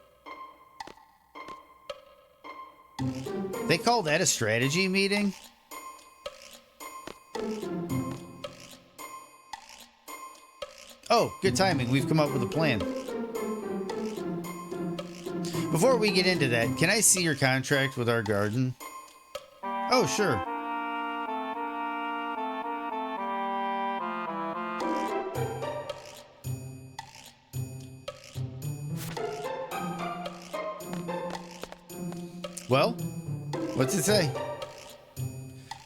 They call that a strategy meeting? Oh, good timing. We've come up with a plan. Before we get into that, can I see your contract with our garden? Oh, sure. Well, what's it say?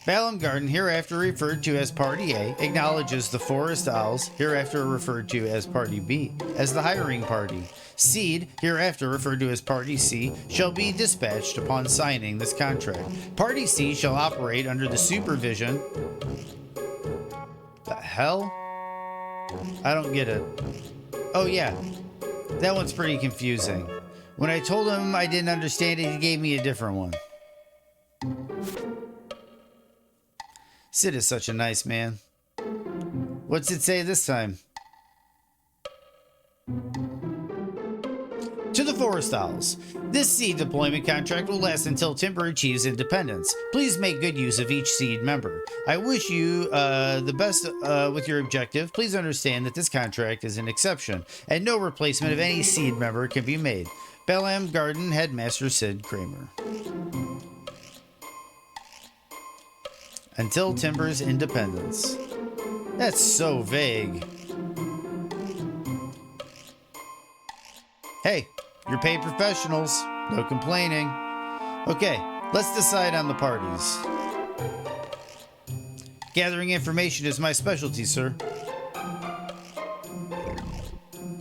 Balam Garden, hereafter referred to as Party A, acknowledges the Forest Owls, hereafter referred to as Party B, as the hiring party. Seed, hereafter referred to as Party C, shall be dispatched upon signing this contract. Party C shall operate under the supervision... The hell? I don't get it. Oh yeah, that one's pretty confusing. When I told him I didn't understand it, he gave me a different one. Sid is such a nice man. What's it say this time? To the Forest Owls. This seed deployment contract will last until Timber achieves independence. Please make good use of each seed member. I wish you the best with your objective. Please understand that this contract is an exception, and no replacement of any seed member can be made. Balam Garden Headmaster Sid Kramer. Until Timber's independence. That's so vague. Hey, you're paid professionals. No complaining. Okay, let's decide on the parties. Gathering information is my specialty, sir.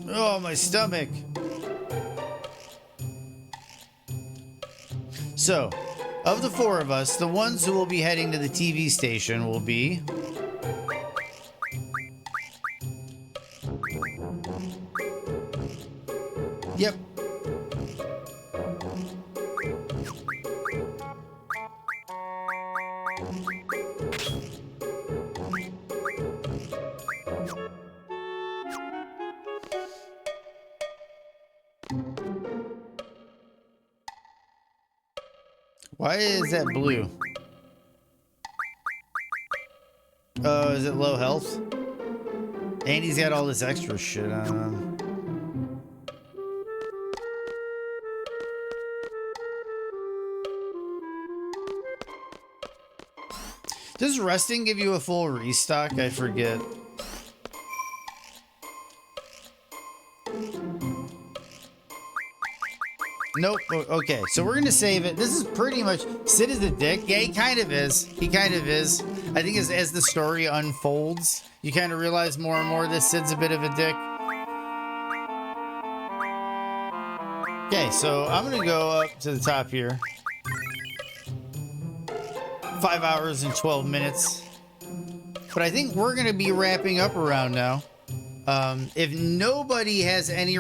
Oh, my stomach. So, of the four of us, the ones who will be heading to the TV station will be... Yep. Why is that blue? Oh, is it low health? And he's got all this extra shit on him. Does resting give you a full restock? I forget. Nope. Okay, so we're gonna save it. This is pretty much... Sid is a dick. Yeah, he kind of is. He kind of is. I think as the story unfolds, you kind of realize more and more that Sid's a bit of a dick. Okay, so I'm gonna go up to the top here. 5 hours and 12 minutes. But I think we're gonna be wrapping up around now. If nobody has any